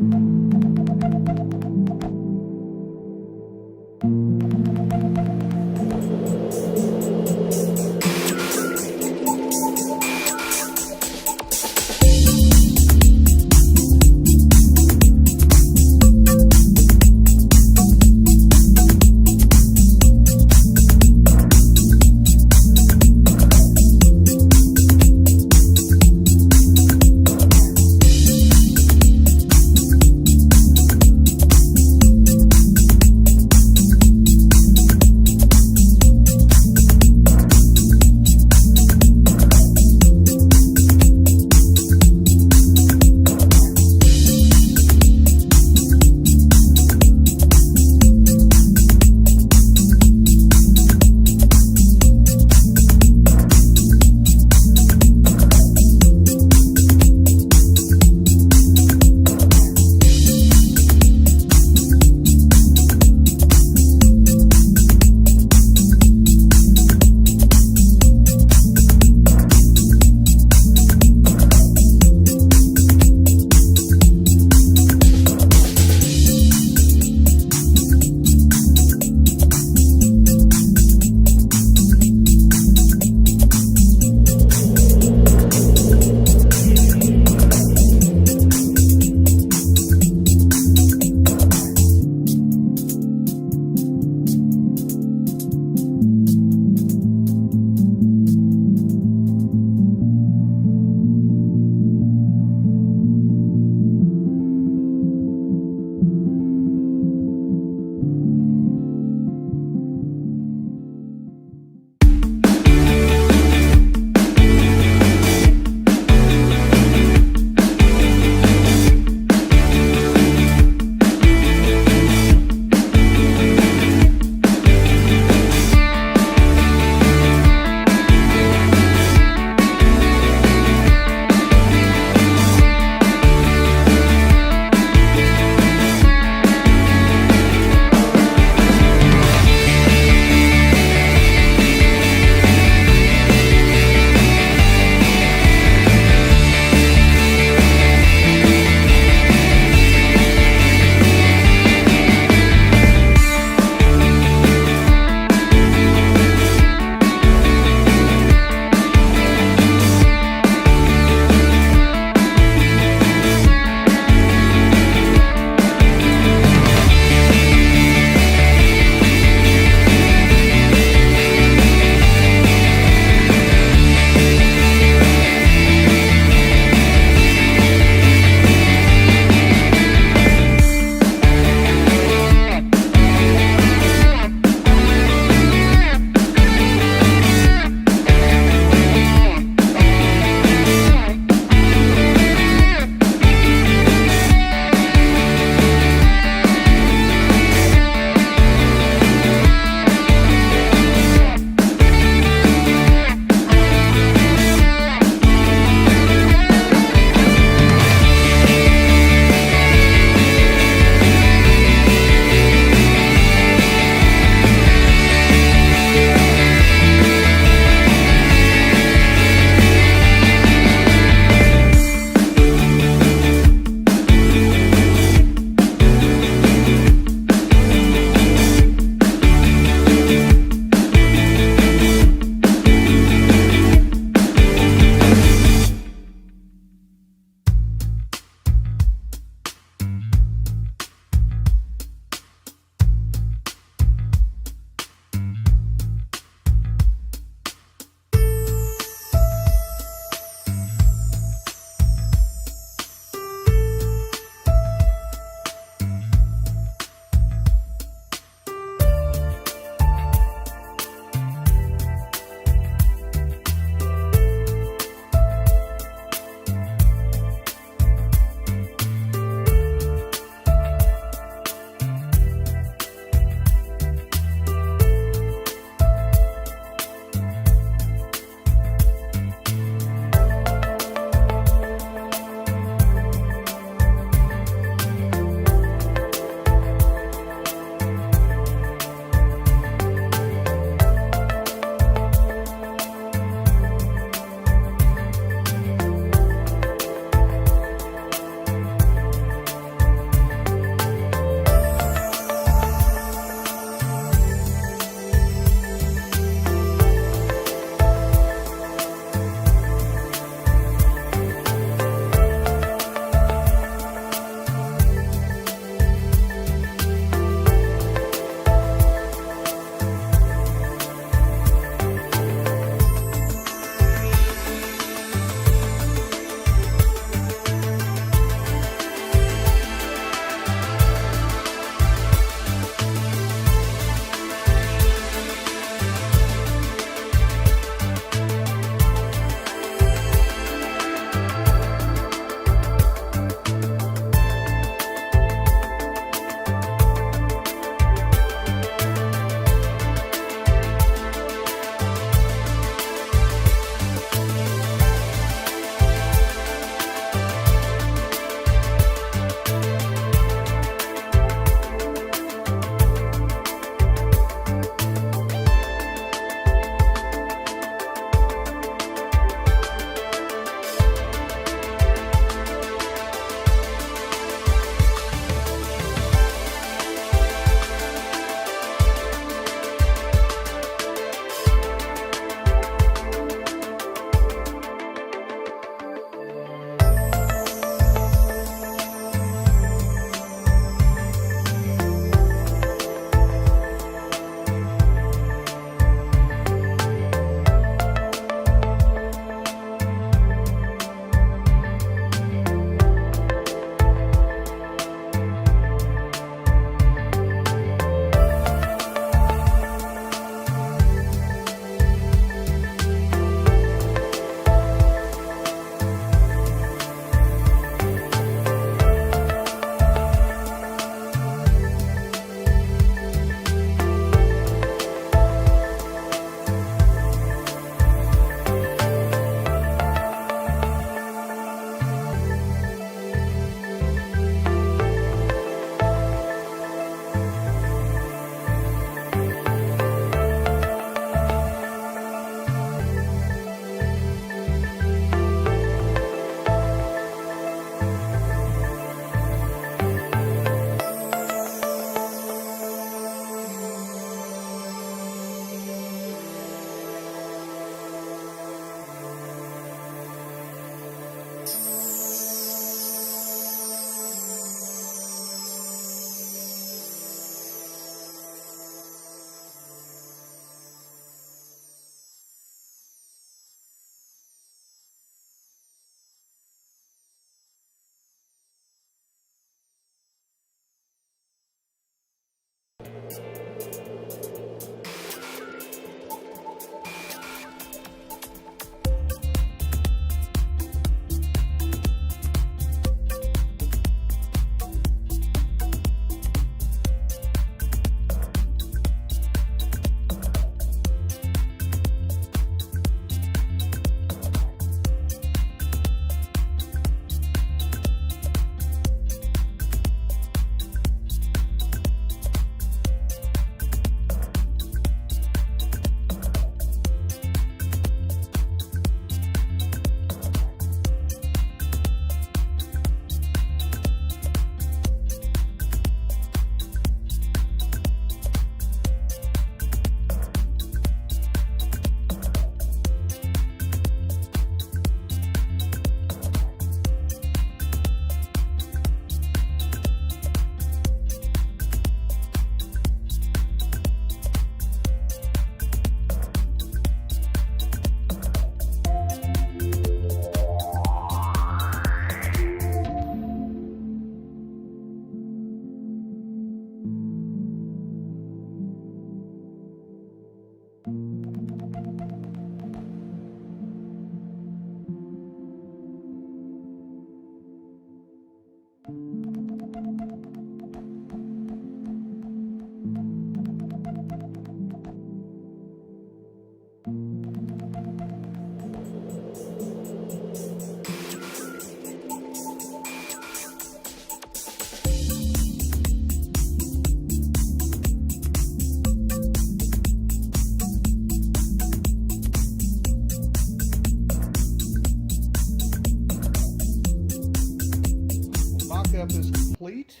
cleanup is complete.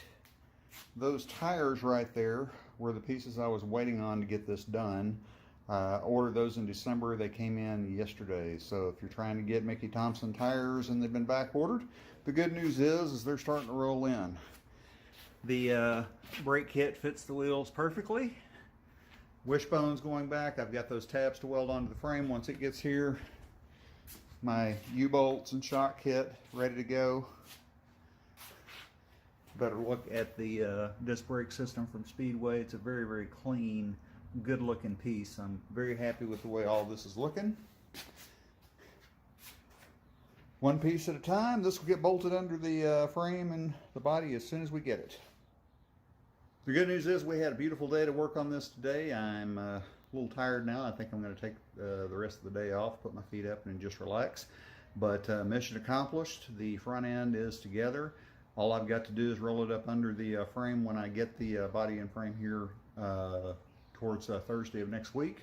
Those tires right there were the pieces I was waiting on to get this done. Ordered those in December. They came in yesterday. So if you're trying to get Mickey Thompson tires and they've been back ordered, the good news is they're starting to roll in. The brake kit fits the wheels perfectly. Wishbone's going back. I've got those tabs to weld onto the frame once it gets here. My U-bolts and shock kit ready to go. Better look at the disc brake system from Speedway. It's a very, very clean, good looking piece. I'm very happy with the way all this is looking. One piece at a time. This will get bolted under the frame and the body as soon as we get it. The good news is we had a beautiful day to work on this today. I'm a little tired now. I think I'm going to take the rest of the day off, put my feet up and just relax. But mission accomplished. The front end is together. All I've got to do is roll it up under the frame when I get the body and frame here towards Thursday of next week.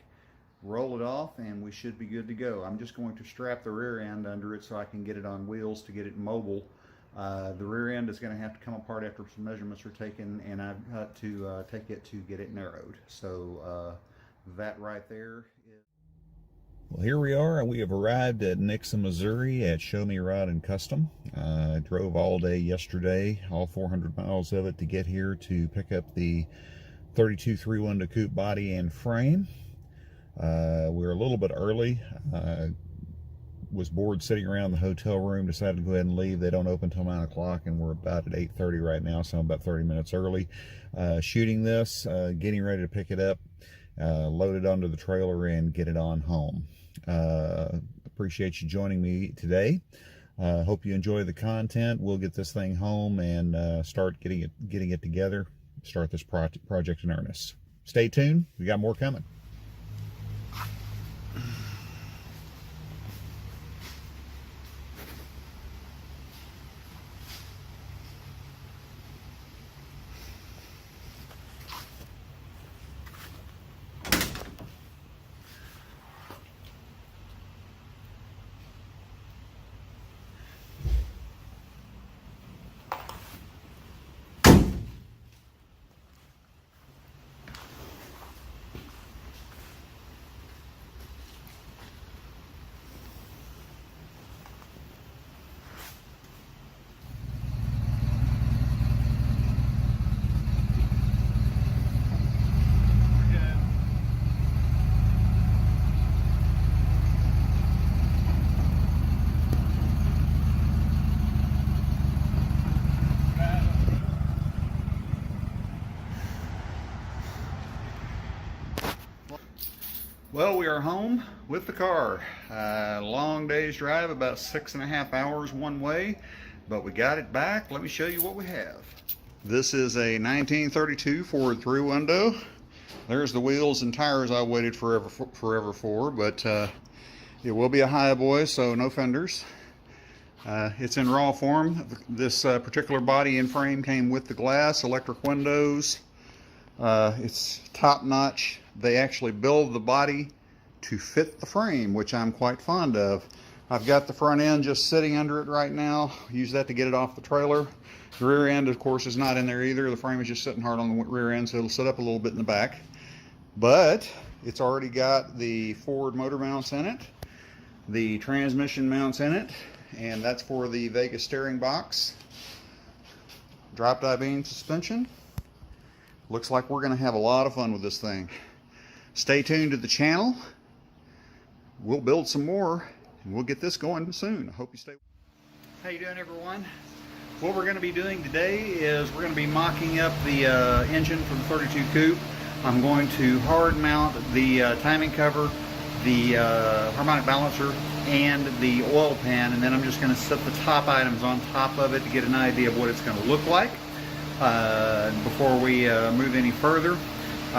Roll it off and we should be good to go. I'm just going to strap the rear end under it so I can get it on wheels to get it mobile. The rear end is going to have to come apart after some measurements are taken, and I've got to take it to get it narrowed. So that right there is... Well, here we are. We have arrived at Nixa, Missouri at Show Me Rod and Custom. I drove all day yesterday, all 400 miles of it, to get here to pick up the 32 3-window coupe body and frame. We're a little bit early. Was bored sitting around the hotel room, decided to go ahead and leave. They don't open till 9 o'clock, and we're about at 8:30 right now, so I'm about 30 minutes early. Shooting this, getting ready to pick it up, load it onto the trailer, and get it on home. Appreciate you joining me today. Hope you enjoy the content. We'll get this thing home and start getting it together, start this project in earnest. Stay tuned. We got more coming. Well, we are home with the car. Long day's drive, about 6.5 hours one way, but we got it back. Let me show you what we have. This is a 1932 Ford 3-window. There's the wheels and tires I waited forever for, but it will be a high boy, so no fenders. It's in raw form. This particular body and frame came with the glass, electric windows. It's top notch. They actually build the body to fit the frame, which I'm quite fond of. I've got the front end just sitting under it right now. Use that to get it off the trailer. The rear end, of course, is not in there either. The frame is just sitting hard on the rear end, so it'll sit up a little bit in the back. But it's already got the Ford motor mounts in it, the transmission mounts in it, and that's for the Vegas steering box. Drop die-beam suspension. Looks like we're going to have a lot of fun with this thing. Stay tuned to the channel. We'll build some more, and we'll get this going soon. I hope you stay. How you doing, everyone? What we're going to be doing today is we're going to be mocking up the engine for the 32 coupe. I'm going to hard mount the timing cover, the harmonic balancer, and the oil pan, and then I'm just going to set the top items on top of it to get an idea of what it's going to look like. Before we move any further, we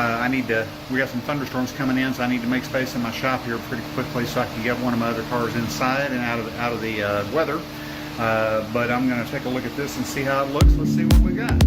got some thunderstorms coming in, so I need to make space in my shop here pretty quickly so I can get one of my other cars inside and out of the weather. But I'm going to take a look at this and see how it looks. Let's see what we got.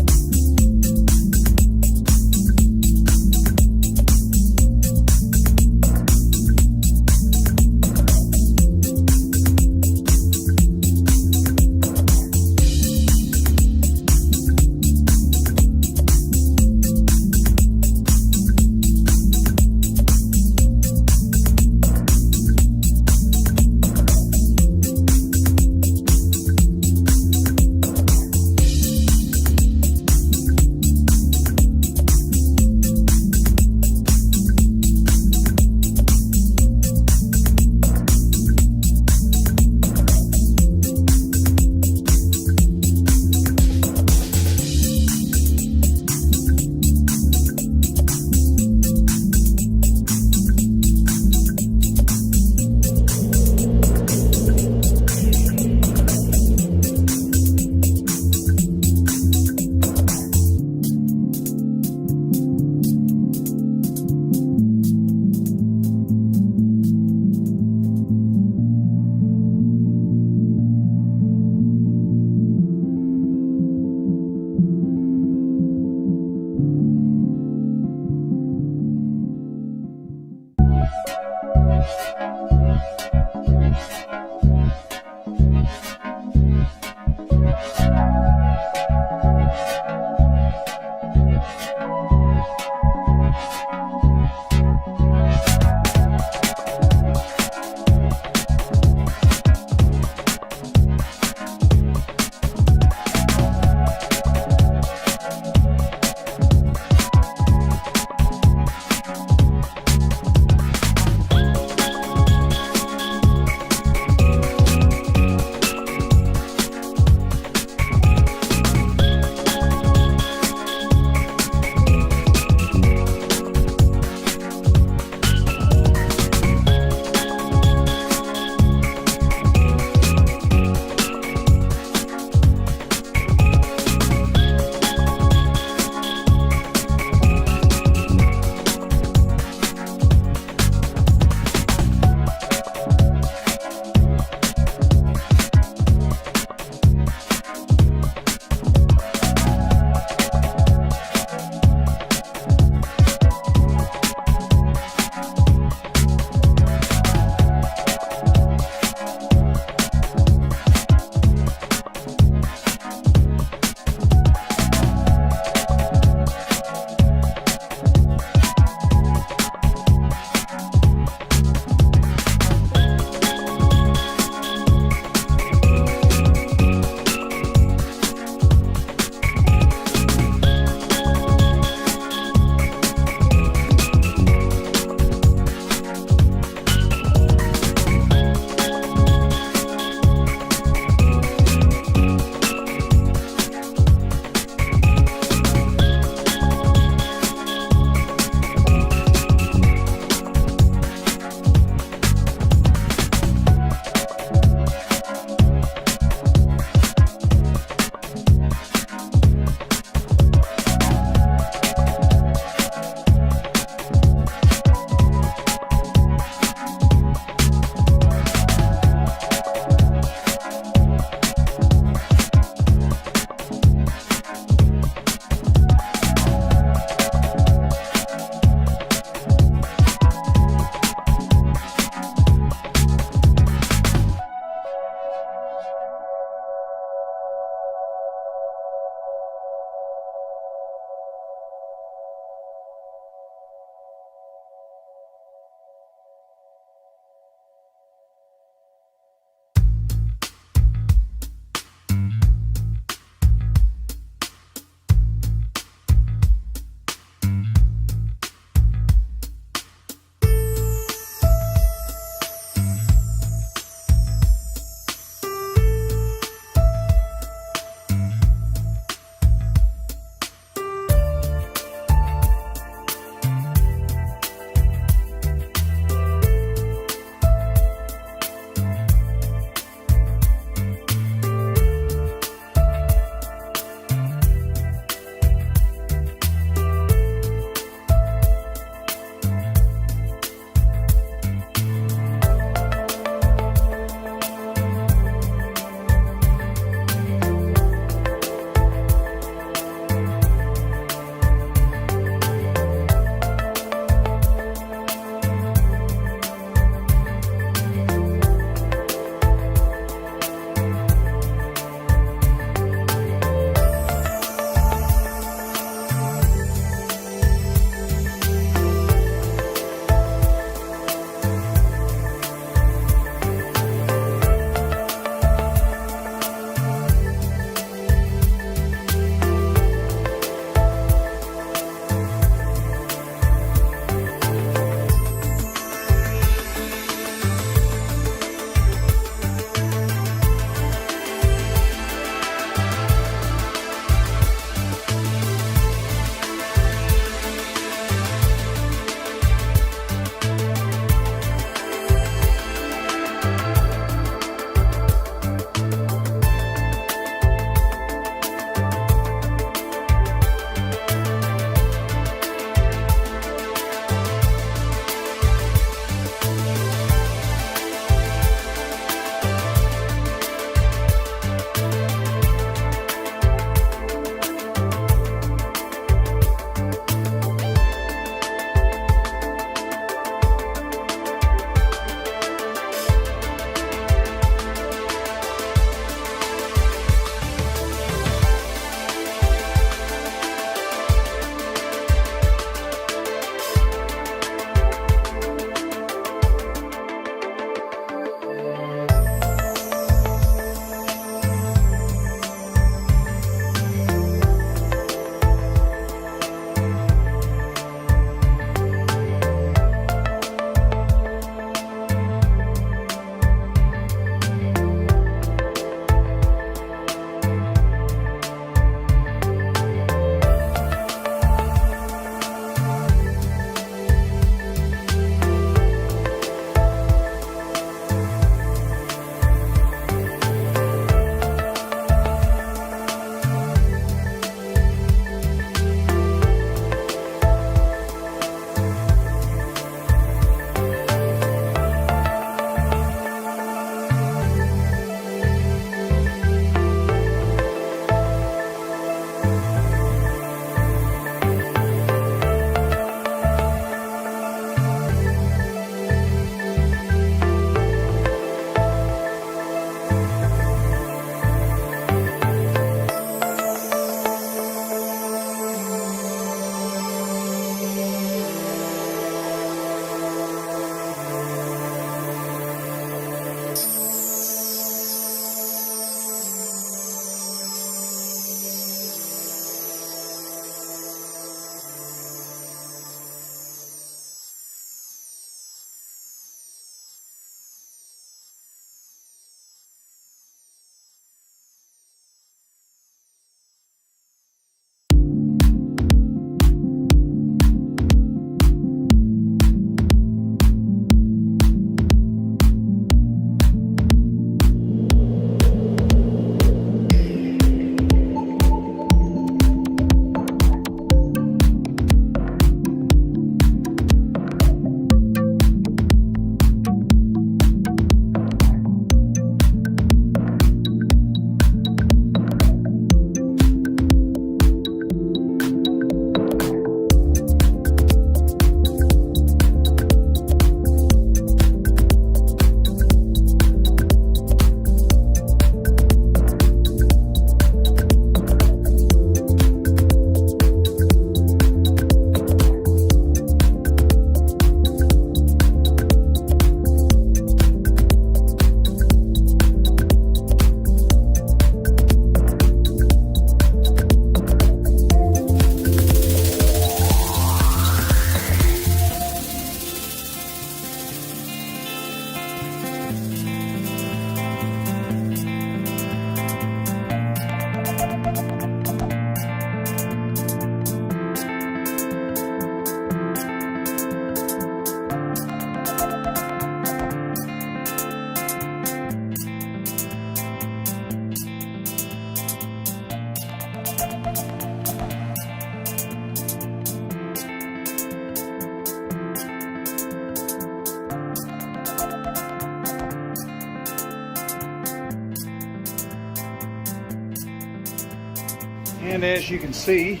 And as you can see,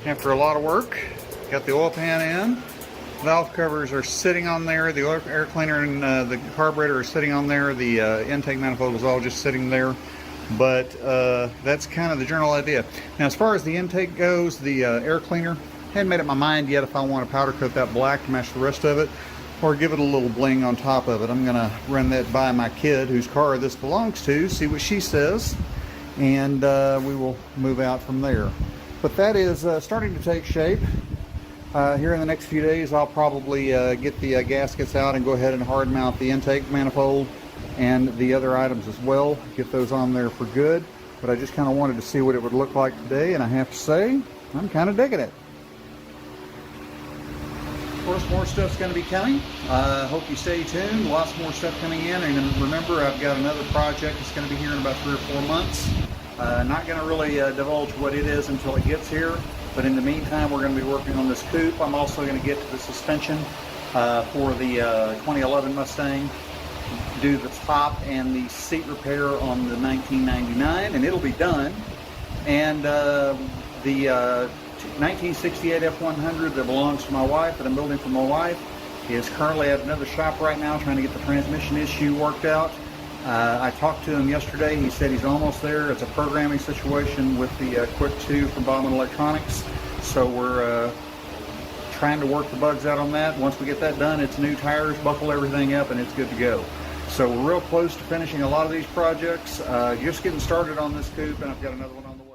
after a lot of work, got the oil pan in. Valve covers are sitting on there. The air cleaner and the carburetor are sitting on there. The intake manifold is all just sitting there. But that's kind of the general idea. Now, as far as the intake goes, the air cleaner, hadn't made up my mind yet if I want to powder coat that black to match the rest of it, or give it a little bling on top of it. I'm gonna run that by my kid whose car this belongs to, see what she says, and we will move out from there. But that is starting to take shape. Here in the next few days, I'll probably get the gaskets out and go ahead and hard mount the intake manifold and the other items as well, get those on there for good. But I just kind of wanted to see what it would look like today, and I have to say, I'm kind of digging it. Of course, more stuff's going to be coming. Hope you stay tuned. Lots more stuff coming in. And remember, I've got another project that's going to be here in about 3 or 4 months. Not going to really divulge what it is until it gets here. But in the meantime, we're going to be working on this coupe. I'm also going to get to the suspension for the 2011 Mustang. Do the top and the seat repair on the 1999, and it'll be done. And the 1968 F100 that belongs to my wife, that I'm building for my wife, is currently at another shop right now trying to get the transmission issue worked out. I talked to him yesterday. He said he's almost there. It's a programming situation with the Quick 2 from Bauman Electronics. So we're trying to work the bugs out on that. Once we get that done, it's new tires, buckle everything up, and it's good to go. So we're real close to finishing a lot of these projects. Just getting started on this coupe, and I've got another one on the way.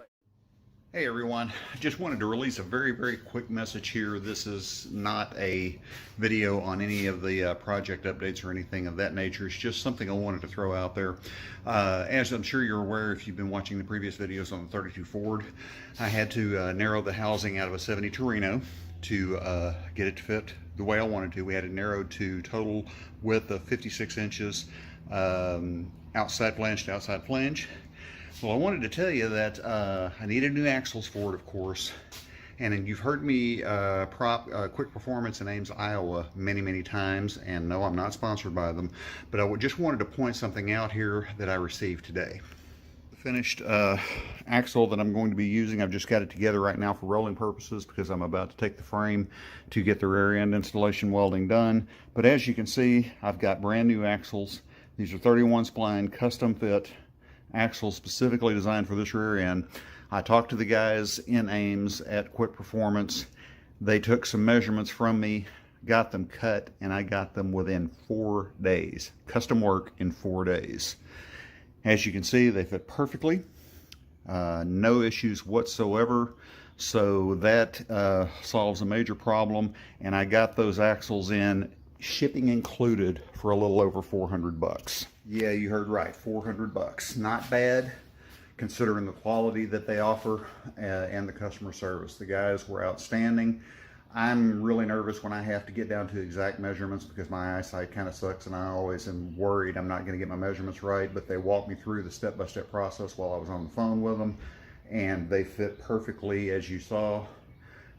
Hey everyone, just wanted to release a very quick message here. This is not a video on any of the project updates or anything of that nature. It's just something I wanted to throw out there. As I'm sure you're aware, if you've been watching the previous videos on the 32 Ford, I had to narrow the housing out of a 70 Torino to get it to fit the way I wanted to. We had it narrowed to total width of 56 inches, outside flange to outside flange. Well, I wanted to tell you that I needed new axles for it, of course. And then you've heard me prop Quick Performance in Ames, Iowa many times, and no, I'm not sponsored by them, but I just wanted to point something out here that I received today. The finished axle that I'm going to be using, I've just got it together right now for rolling purposes because I'm about to take the frame to get the rear end installation welding done. But as you can see, I've got brand new axles. These are 31 spline custom fit axles specifically designed for this rear end. I talked to the guys in Ames at Quick Performance. They took some measurements from me, got them cut, and I got them within 4 days. Custom work in 4 days. As you can see, they fit perfectly. No issues whatsoever. So that solves a major problem, and I got those axles in, shipping included, for a little over 400 bucks. Yeah, you heard right, 400 bucks. Not bad, considering the quality that they offer and the customer service. The guys were outstanding. I'm really nervous when I have to get down to exact measurements because my eyesight kind of sucks and I always am worried I'm not going to get my measurements right, but they walked me through the step-by-step process while I was on the phone with them, and they fit perfectly as you saw.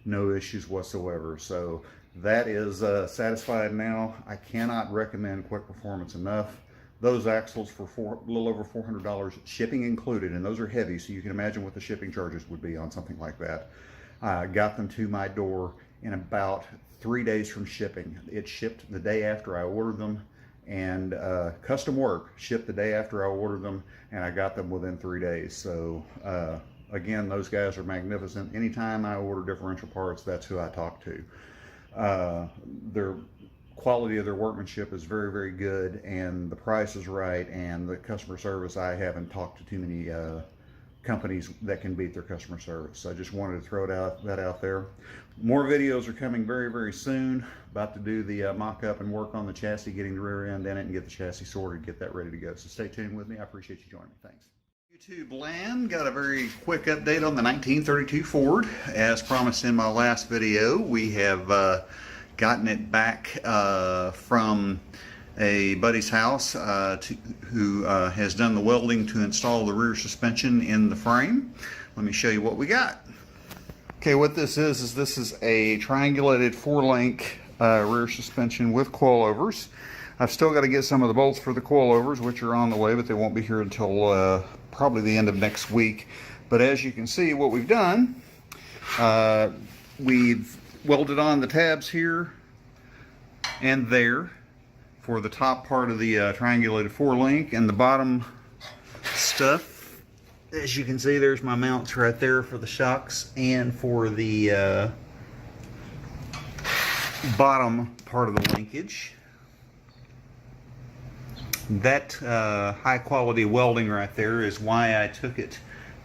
No issues whatsoever. So that is satisfied now. I cannot recommend Quick Performance enough. Those axles for a little over $400, shipping included, and those are heavy, so you can imagine what the shipping charges would be on something like that. Got them to my door in about 3 days from shipping. It shipped the day after I ordered them, and custom work shipped the day after I ordered them, and I got them within 3 days. So again, those guys are magnificent. Anytime I order differential parts, that's who I talk to. Their quality of their workmanship is very good, and the price is right, and the customer service, I haven't talked to too many companies that can beat their customer service. So I just wanted to throw that out there. More videos are coming very soon. About to do the mock-up and work on the chassis, getting the rear end in it and get the chassis sorted, get that ready to go. So stay tuned with me. I appreciate you joining me. Thanks. YouTube land, got a very quick update on the 1932 Ford. As promised in my last video, we have gotten it back from a buddy's house who has done the welding to install the rear suspension in the frame. Let me show you what we got. Okay, what this is this is a triangulated 4-link rear suspension with coilovers. I've still got to get some of the bolts for the coilovers, which are on the way, but they won't be here until probably the end of next week. But as you can see, what we've done, we've welded on the tabs here and there for the top part of the triangulated 4-link, and the bottom stuff, as you can see, there's my mounts right there for the shocks and for the bottom part of the linkage. That high quality welding right there is why I took it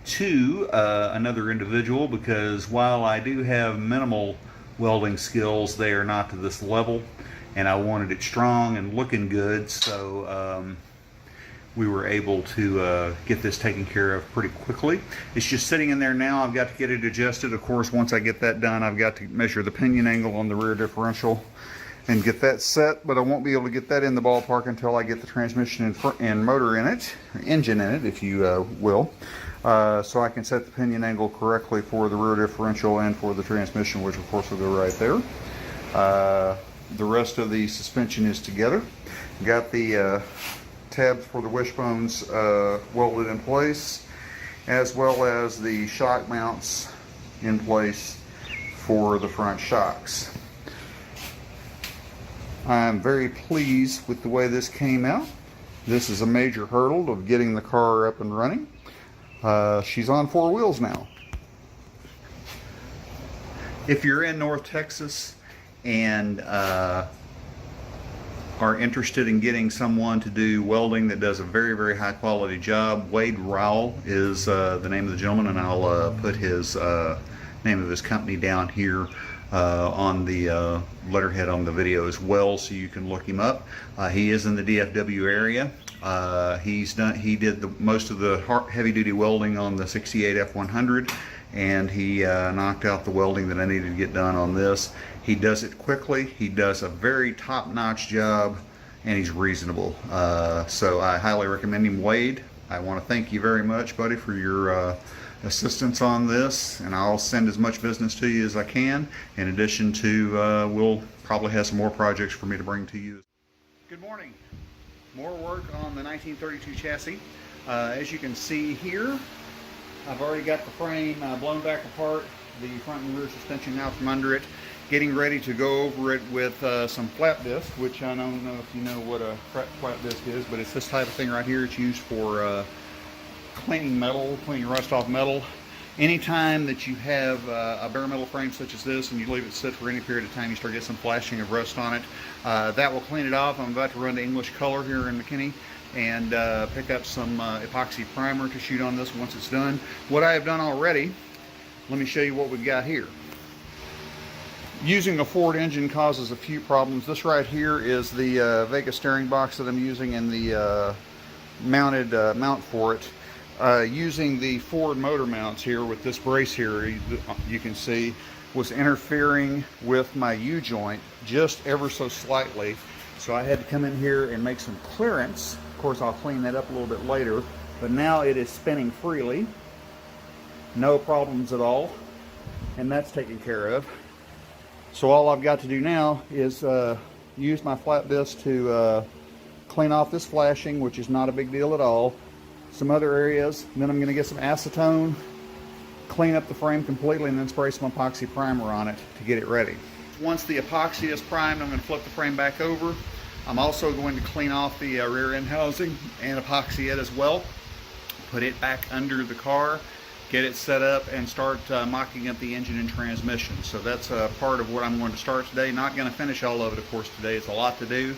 to another individual, because while I do have minimal welding skills, they are not to this level, and I wanted it strong and looking good, so we were able to get this taken care of pretty quickly. It's just sitting in there now. I've got to get it adjusted. Of course, once I get that done, I've got to measure the pinion angle on the rear differential and get that set, but I won't be able to get that in the ballpark until I get the transmission and motor in it, or engine in it, if you will, so I can set the pinion angle correctly for the rear differential and for the transmission, which of course will go right there. The rest of the suspension is together. Got the tabs for the wishbones welded in place, as well as the shock mounts in place for the front shocks. I'm very pleased with the way this came out. This is a major hurdle of getting the car up and running. She's on 4 wheels now. If you're in North Texas and are interested in getting someone to do welding that does a very, very high quality job, Wade Rowell is the name of the gentleman, and I'll put his name of his company down here on the letterhead on the video as well, so you can look him up. He is in the DFW area. He did most of the heavy duty welding on the 68 F100, and he knocked out the welding that I needed to get done on this. He does it quickly. He does a very top-notch job, and he's reasonable. So I highly recommend him. Wade, I want to thank you very much, buddy, for your assistance on this, and I'll send as much business to you as I can. In addition to, we'll probably have some more projects for me to bring to you. Good morning. More work on the 1932 chassis. As you can see here, I've already got the frame blown back apart, the front and rear suspension out from under it, getting ready to go over it with some flap disc, which I don't know if you know what a flap disc is, but it's this type of thing right here. It's used for cleaning metal, cleaning rust off metal. Anytime that you have a bare metal frame such as this and you leave it sit for any period of time, you start getting some flashing of rust on it. That will clean it off. I'm about to run to English Color here in McKinney and pick up some epoxy primer to shoot on this once it's done. What I have done already, let me show you what we've got here. Using a Ford engine causes a few problems. This right here is the Vega steering box that I'm using in the mounted mount for it. Using the Ford motor mounts here with this brace here, you can see, was interfering with my U-joint just ever so slightly. So I had to come in here and make some clearance. Of course, I'll clean that up a little bit later, but now it is spinning freely. No problems at all, and that's taken care of. So all I've got to do now is use my flap disc to clean off this flashing, which is not a big deal at all. Some other areas, and then I'm going to get some acetone, clean up the frame completely, and then spray some epoxy primer on it to get it ready. Once the epoxy is primed, I'm going to flip the frame back over. I'm also going to clean off the rear end housing and epoxy it as well. Put it back under the car, get it set up, and start mocking up the engine and transmission. So that's part of what I'm going to start today. Not going to finish all of it, of course, today. It's a lot to do,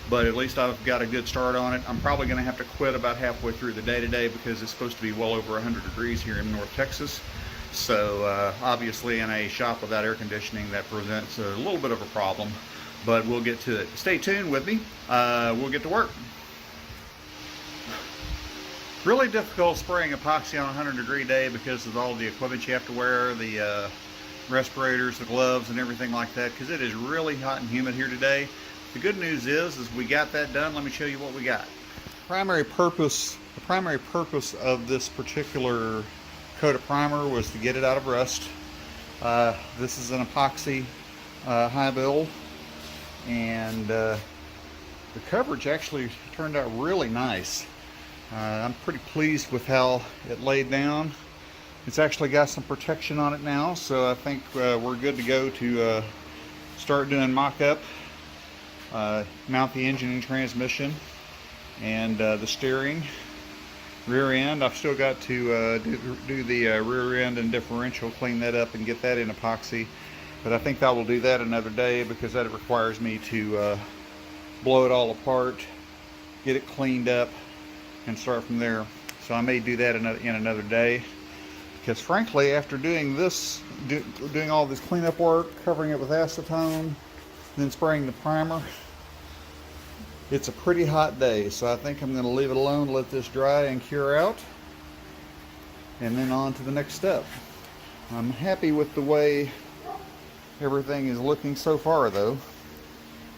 but at least I've got a good start on it. I'm probably going to have to quit about halfway through the day today because it's supposed to be well over 100 degrees here in North Texas. So obviously in a shop without air conditioning, that presents a little bit of a problem, but we'll get to it. Stay tuned with me. We'll get to work. Really difficult spraying epoxy on a 100-degree day because of all the equipment you have to wear, the respirators, the gloves, and everything like that, because it is really hot and humid here today. The good news is we got that done. Let me show you what we got. The primary purpose of this particular coat of primer was to get it out of rust. This is an epoxy high build, and the coverage actually turned out really nice. I'm pretty pleased with how it laid down. It's actually got some protection on it now, so I think we're good to go to start doing mock-up, mount the engine and transmission, and the steering. Rear end, I've still got to do the rear end and differential, clean that up and get that in epoxy. But I think I will do that another day because that requires me to blow it all apart, get it cleaned up, and start from there. So I may do that in another day. Because frankly, after doing this, doing all this cleanup work, covering it with acetone, then spraying the primer, it's a pretty hot day, so I think I'm going to leave it alone, let this dry and cure out, and then on to the next step. I'm happy with the way everything is looking so far though,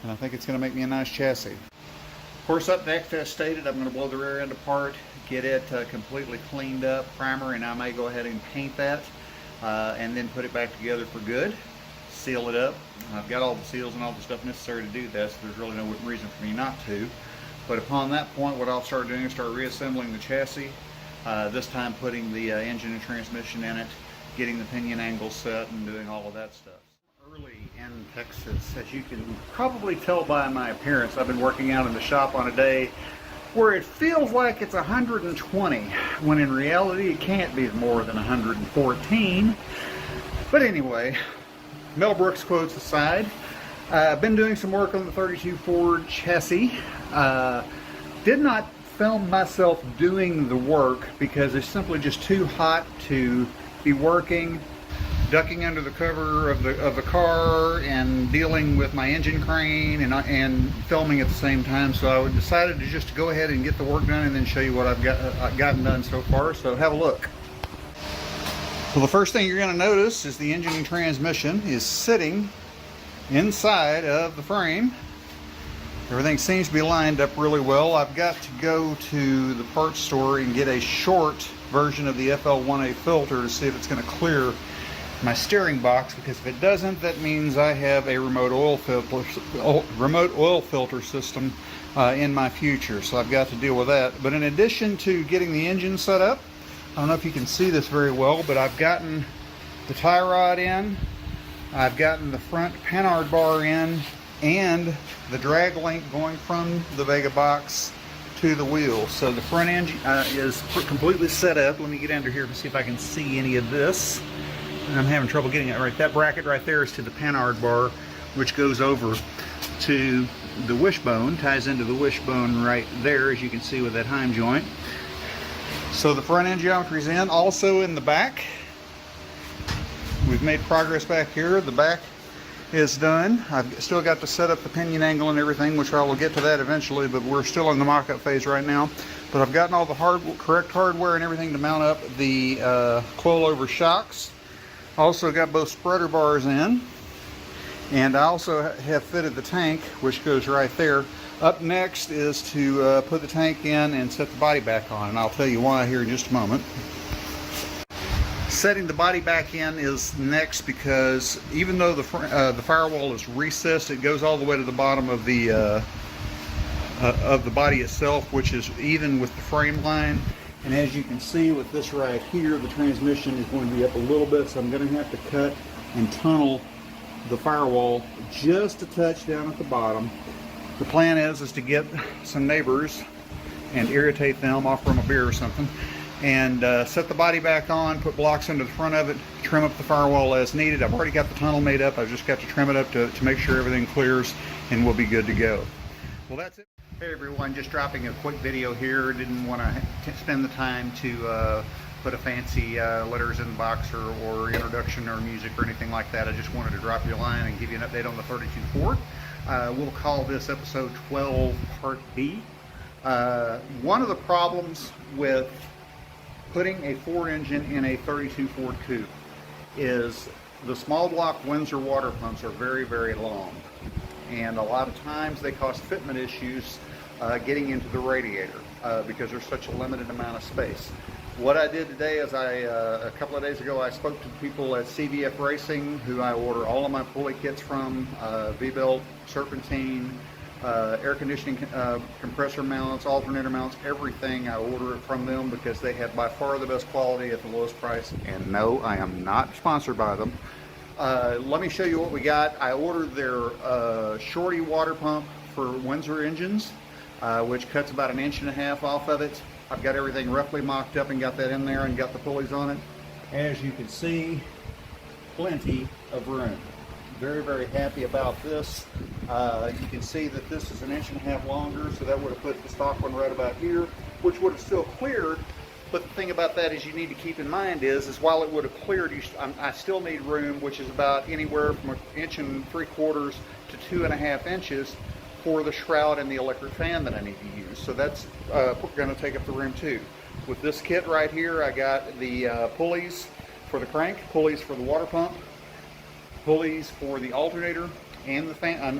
and I think it's going to make me a nice chassis. Of course, up next, as stated, I'm going to blow the rear end apart, get it completely cleaned up, primer, and I may go ahead and paint that, and then put it back together for good. Seal it up. I've got all the seals and all the stuff necessary to do that, so there's really no reason for me not to. But upon that point, what I'll start doing is start reassembling the chassis, this time putting the engine and transmission in it, getting the pinion angle set, and doing all of that stuff. Early in Texas, as you can probably tell by my appearance, I've been working out in the shop on a day where it feels like it's 120, when in reality it can't be more than 114. But anyway, Mel Brooks quotes aside, I've been doing some work on the 32 Ford chassis. Did not film myself doing the work because it's simply just too hot to be working, ducking under the cover of the car and dealing with my engine crane and filming at the same time. So I decided to just go ahead and get the work done and then show you what I've gotten done so far. So have a look. Well, the first thing you're going to notice is the engine and transmission is sitting inside of the frame. Everything seems to be lined up really well. I've got to go to the parts store and get a short version of the FL1A filter to see if it's going to clear my steering box, because if it doesn't, that means I have a remote oil filter system in my future. So I've got to deal with that. But in addition to getting the engine set up, I don't know if you can see this very well, but I've gotten the tie rod in, I've gotten the front Panhard bar in, and the drag link going from the Vega box to the wheel. So the front end is completely set up. Let me get under here and see if I can see any of this. I'm having trouble getting it right. That bracket right there is to the Panhard bar, which goes over to the wishbone, ties into the wishbone right there, as you can see with that heim joint. So the front end geometry is in. Also in the back, we've made progress back here. The back is done. I've still got to set up the pinion angle and everything, which I will get to that eventually, but we're still in the mock-up phase right now. But I've gotten all the correct hardware and everything to mount up the coilover shocks. Also got both spreader bars in, and I also have fitted the tank, which goes right there. Up next is to put the tank in and set the body back on, and I'll tell you why here in just a moment. Setting the body back in is next, because even though the firewall is recessed, it goes all the way to the bottom of the body itself, which is even with the frame line. And as you can see with this right here, the transmission is going to be up a little bit, so I'm going to have to cut and tunnel the firewall just a touch down at the bottom. The plan is to get some neighbors and irritate them, offer them a beer or something, and set the body back on, put blocks into the front of it, trim up the firewall as needed. I've already got the tunnel made up. I've just got to trim it up to make sure everything clears, and we'll be good to go. Well, that's it. Hey everyone, just dropping a quick video here. Didn't want to spend the time to put a fancy letters in the box or introduction or music or anything like that. I just wanted to drop you a line and give you an update on the 32 Ford. We'll call this episode 12 part B. One of the problems with putting a Ford engine in a 32 Ford Coupe is the small block Windsor water pumps are very, very long. And a lot of times they cause fitment issues getting into the radiator because there's such a limited amount of space. What I did today is a couple of days ago, I spoke to people at CVF Racing, who I order all of my pulley kits from, V-Belt, Serpentine, air conditioning compressor mounts, alternator mounts, everything. I order it from them because they have by far the best quality at the lowest price. And no, I am not sponsored by them. Let me show you what we got. I ordered their Shorty water pump for Windsor engines, which cuts about 1.5 inches off of it. I've got everything roughly mocked up and got that in there and got the pulleys on it. As you can see, plenty of room. Very, very happy about this. You can see that this is 1.5 inches longer, so that would have put the stock one right about here, which would have still cleared. But the thing about that is you need to keep in mind is while it would have cleared, I still need room, which is about anywhere from 1 3/4 to 2.5 inches for the shroud and the electric fan that I need to use. So that's going to take up the room too. With this kit right here, I got the pulleys for the crank, pulleys for the water pump, pulleys for the alternator, and the fan,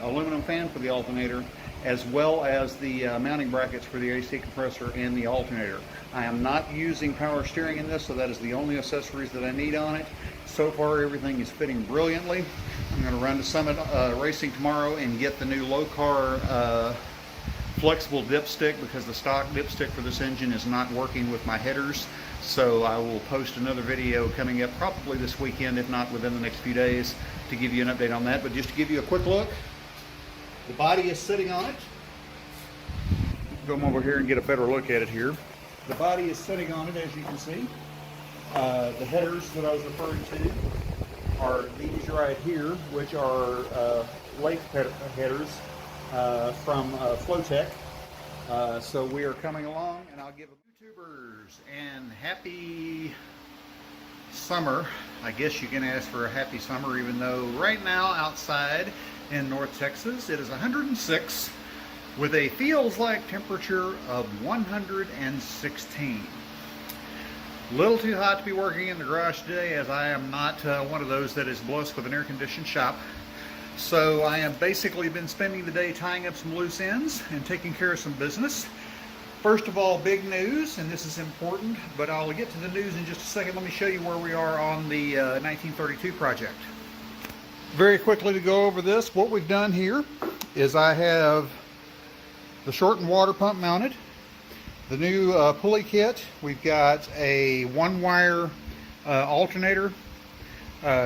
aluminum fan for the alternator, as well as the mounting brackets for the AC compressor and the alternator. I am not using power steering in this, so that is the only accessories that I need on it. So far, everything is fitting brilliantly. I'm going to run to Summit Racing tomorrow and get the new Lokar flexible dipstick, because the stock dipstick for this engine is not working with my headers. So I will post another video coming up probably this weekend, if not within the next few days, to give you an update on that. But just to give you a quick look, the body is sitting on it. Come over here and get a better look at it here. The body is sitting on it, as you can see. The headers that I was referring to are these right here, which are lake headers from Flowtech. So we are coming along, and I'll give YouTubers and happy summer. I guess you can ask for a happy summer, even though right now outside in North Texas it is 106 with a feels like temperature of 116. A little too hot to be working in the garage today, as I am not one of those that is blessed with an air-conditioned shop. So I have basically been spending the day tying up some loose ends and taking care of some business. First of all, big news, and this is important, but I'll get to the news in just a second. Let me show you where we are on the 1932 project. Very quickly to go over this, what we've done here is I have the shortened water pump mounted, the new pulley kit. We've got a 1-wire alternator,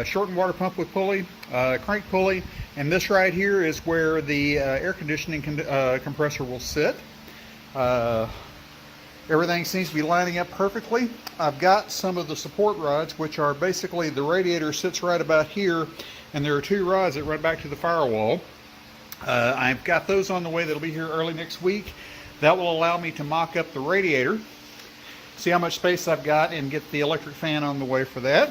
shortened water pump with pulley, crank pulley, and this right here is where the air conditioning compressor will sit. Everything seems to be lining up perfectly. I've got some of the support rods, which are basically the radiator sits right about here, and there are 2 rods that run back to the firewall. I've got those on the way. That'll be here early next week. That will allow me to mock up the radiator, see how much space I've got, and get the electric fan on the way for that.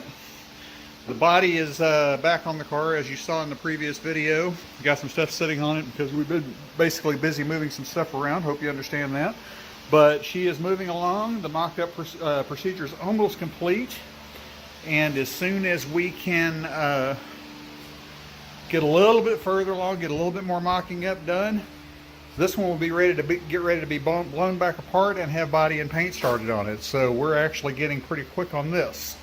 The body is back on the car, as you saw in the previous video. Got some stuff sitting on it because we've been basically busy moving some stuff around. Hope you understand that. But she is moving along. The mock-up procedure is almost complete. And as soon as we can get a little bit further along, get a little bit more mocking up done, this one will be ready to get ready to be blown back apart and have body and paint started on it. So we're actually getting pretty quick on this.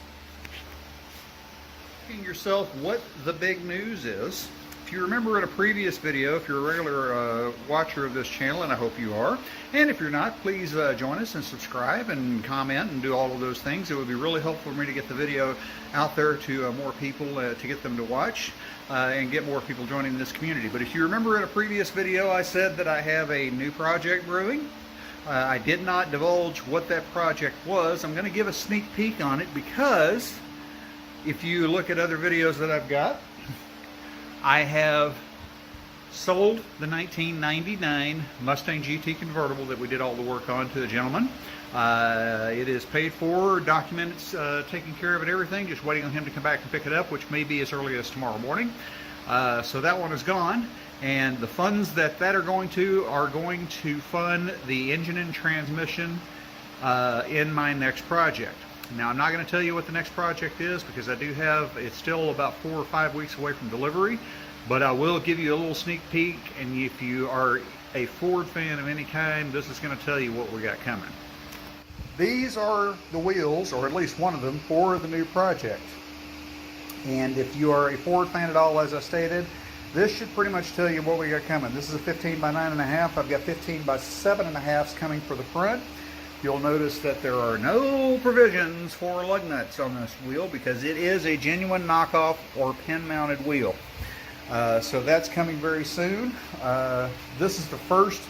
Asking yourself what the big news is. If you remember in a previous video, if you're a regular watcher of this channel, and I hope you are, and if you're not, please join us and subscribe and comment and do all of those things. It would be really helpful for me to get the video out there to more people, to get them to watch and get more people joining this community. But if you remember in a previous video, I said that I have a new project brewing. I did not divulge what that project was. I'm going to give a sneak peek on it because if you look at other videos that I've got, I have sold the 1999 Mustang GT convertible that we did all the work on to the gentleman. It is paid for, documents taken care of and everything, just waiting on him to come back and pick it up, which may be as early as tomorrow morning. So that one is gone, and the funds that are going to fund the engine and transmission in my next project. Now, I'm not going to tell you what the next project is because it's still about 4 or 5 weeks away from delivery, but I will give you a little sneak peek, and if you are a Ford fan of any kind, this is going to tell you what we got coming. These are the wheels, or at least one of them, for the new project. And if you are a Ford fan at all, as I stated, this should pretty much tell you what we got coming. This is a 15 by 9.5. I've got 15 by 7.5s coming for the front. You'll notice that there are no provisions for lug nuts on this wheel because it is a genuine knockoff or pin-mounted wheel. So that's coming very soon. This is the first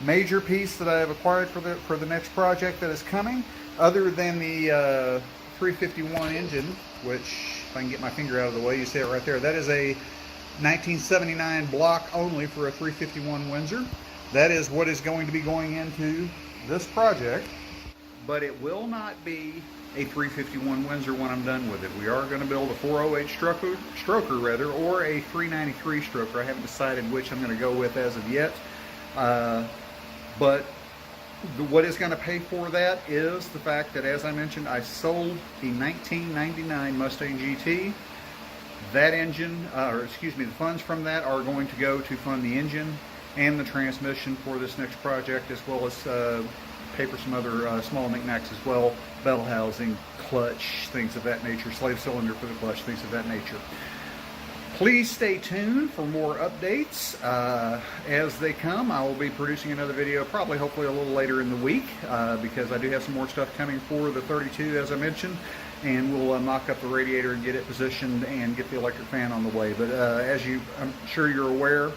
major piece that I have acquired for the next project that is coming, other than the 351 engine, which, if I can get my finger out of the way, you see it right there. That is a 1979 block only for a 351 Windsor. That is what is going to be going into this project, but it will not be a 351 Windsor when I'm done with it. We are going to build a 408 stroker rather, or a 393 stroker. I haven't decided which I'm going to go with as of yet. But what is going to pay for that is the fact that, as I mentioned, I sold the 1999 Mustang GT. That engine, or excuse me, the funds from that are going to go to fund the engine and the transmission for this next project, as well as pay for some other small knickknacks as well, bell housing, clutch, things of that nature, slave cylinder for the clutch, things of that nature. Please stay tuned for more updates as they come. I will be producing another video probably hopefully a little later in the week because I do have some more stuff coming for the 32, as I mentioned, and we'll mock up the radiator and get it positioned and get the electric fan on the way. But I'm sure you're aware,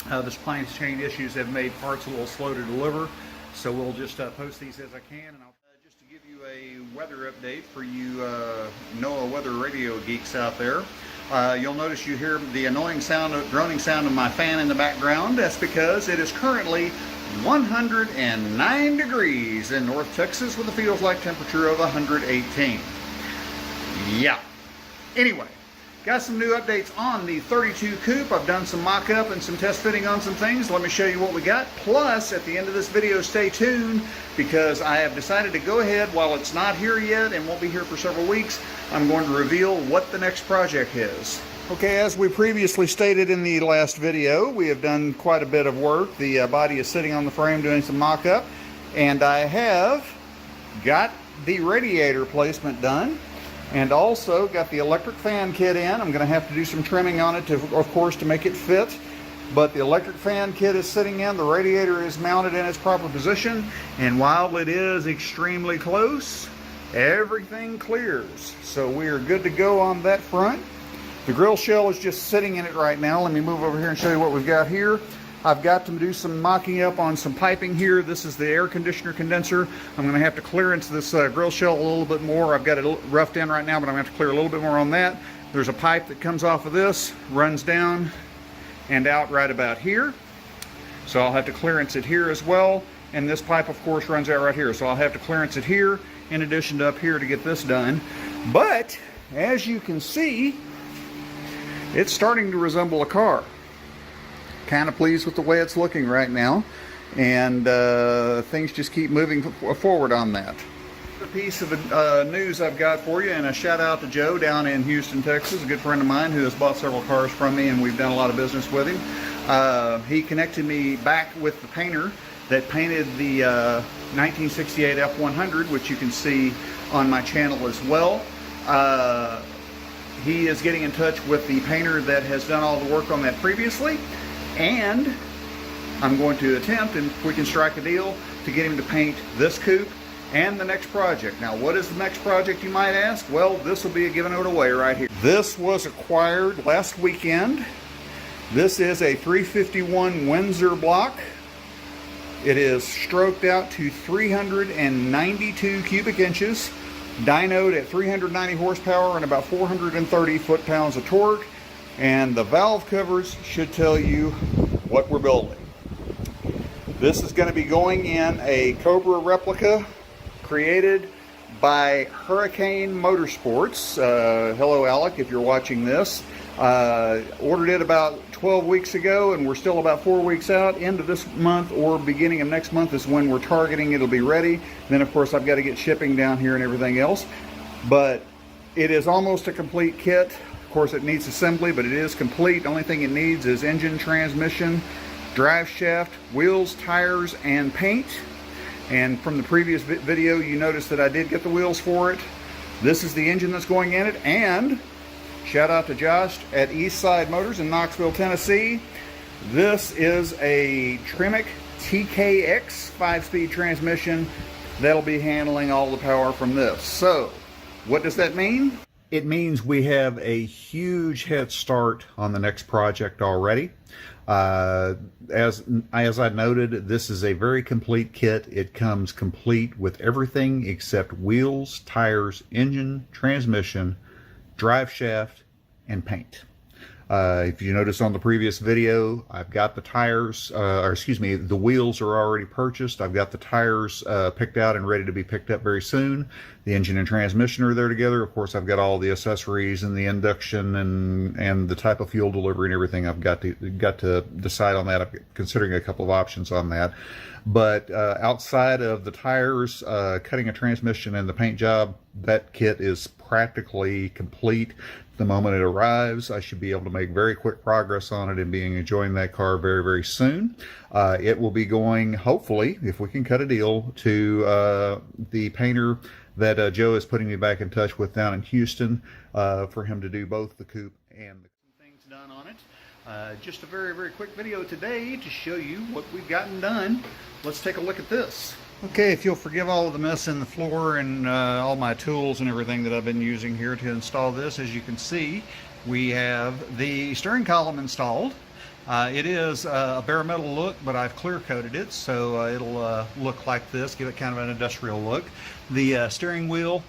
the supply chain issues have made parts a little slow to deliver, so we'll just post these as I can. And I'll just to give you a weather update for you NOAA weather radio geeks out there. You'll notice you hear the annoying sound, droning sound of my fan in the background. That's because it is currently 109 degrees in North Texas with a feels like temperature of 118. Yeah. Anyway, got some new updates on the 32 Coupe. I've done some mock-up and some test fitting on some things. Let me show you what we got. Plus, at the end of this video, stay tuned because I have decided to go ahead, while it's not here yet and won't be here for several weeks, I'm going to reveal what the next project is. Okay, as we previously stated in the last video, we have done quite a bit of work. The body is sitting on the frame doing some mock-up, and I have got the radiator placement done. And also got the electric fan kit in. I'm going to have to do some trimming on it, of course, to make it fit. But the electric fan kit is sitting in. The radiator is mounted in its proper position. And while it is extremely close, everything clears. So we are good to go on that front. The grill shell is just sitting in it right now. Let me move over here and show you what we've got here. I've got to do some mocking up on some piping here. This is the air conditioner condenser. I'm going to have to clearance this grill shell a little bit more. I've got it roughed in right now, but I'm going to have to clear a little bit more on that. There's a pipe that comes off of this, runs down and out right about here. So I'll have to clearance it here as well. And this pipe, of course, runs out right here. So I'll have to clearance it here in addition to up here to get this done. But as you can see, it's starting to resemble a car. Kind of pleased with the way it's looking right now, and things just keep moving forward on that. A piece of news I've got for you, and a shout out to Joe down in Houston, Texas, a good friend of mine who has bought several cars from me, and we've done a lot of business with him. He connected me back with the painter that painted the 1968 F100, which you can see on my channel as well. He is getting in touch with the painter that has done all the work on that previously. And I'm going to attempt, and if we can strike a deal, to get him to paint this coupe and the next project. Now, what is the next project, you might ask? Well, this will be giving it away right here. This was acquired last weekend. This is a 351 Windsor block. It is stroked out to 392 cubic inches, dynoed at 390 horsepower and about 430 foot-pounds of torque. And the valve covers should tell you what we're building. This is going to be going in a Cobra replica created by Hurricane Motorsports. Hello, Alec, if you're watching this. Ordered it about 12 weeks ago, and we're still about 4 weeks out. End of this month or beginning of next month is when we're targeting it'll be ready. Then, of course, I've got to get shipping down here and everything else. But it is almost a complete kit. Of course, it needs assembly, but it is complete. The only thing it needs is engine, transmission, drive shaft, wheels, tires, and paint. And from the previous video, you noticed that I did get the wheels for it. This is the engine that's going in it, and Shout out to Josh at Eastside Motors in Knoxville, Tennessee. This is a Tremec TKX 5-speed transmission that'll be handling all the power from this. So, what does that mean? It means we have a huge head start on the next project already. As I noted, this is a very complete kit. It comes complete with everything except wheels, tires, engine, transmission, drive shaft, and paint. If you notice on the previous video, I've got the tires, the wheels are already purchased. I've got the tires picked out and ready to be picked up very soon. The engine and transmission are there together. Of course, I've got all the accessories and the induction and the type of fuel delivery and everything. I've got to decide on that. I'm considering a couple of options on that. But outside of the tires, cutting a transmission, and the paint job, that kit is practically complete. The moment it arrives, I should be able to make very quick progress on it and be enjoying that car very, very soon. It will be going, hopefully, if we can cut a deal, to the painter that Joe is putting me back in touch with down in Houston for him to do both the coupe and the things done on it. Just a very, very quick video today to show you what we've gotten done. Let's take a look at this. Okay, if you'll forgive all of the mess in the floor and all my tools and everything that I've been using here to install this, as you can see, we have the steering column installed. It is a bare metal look, but I've clear coated it, so it'll look like this, give it kind of an industrial look. The steering wheel,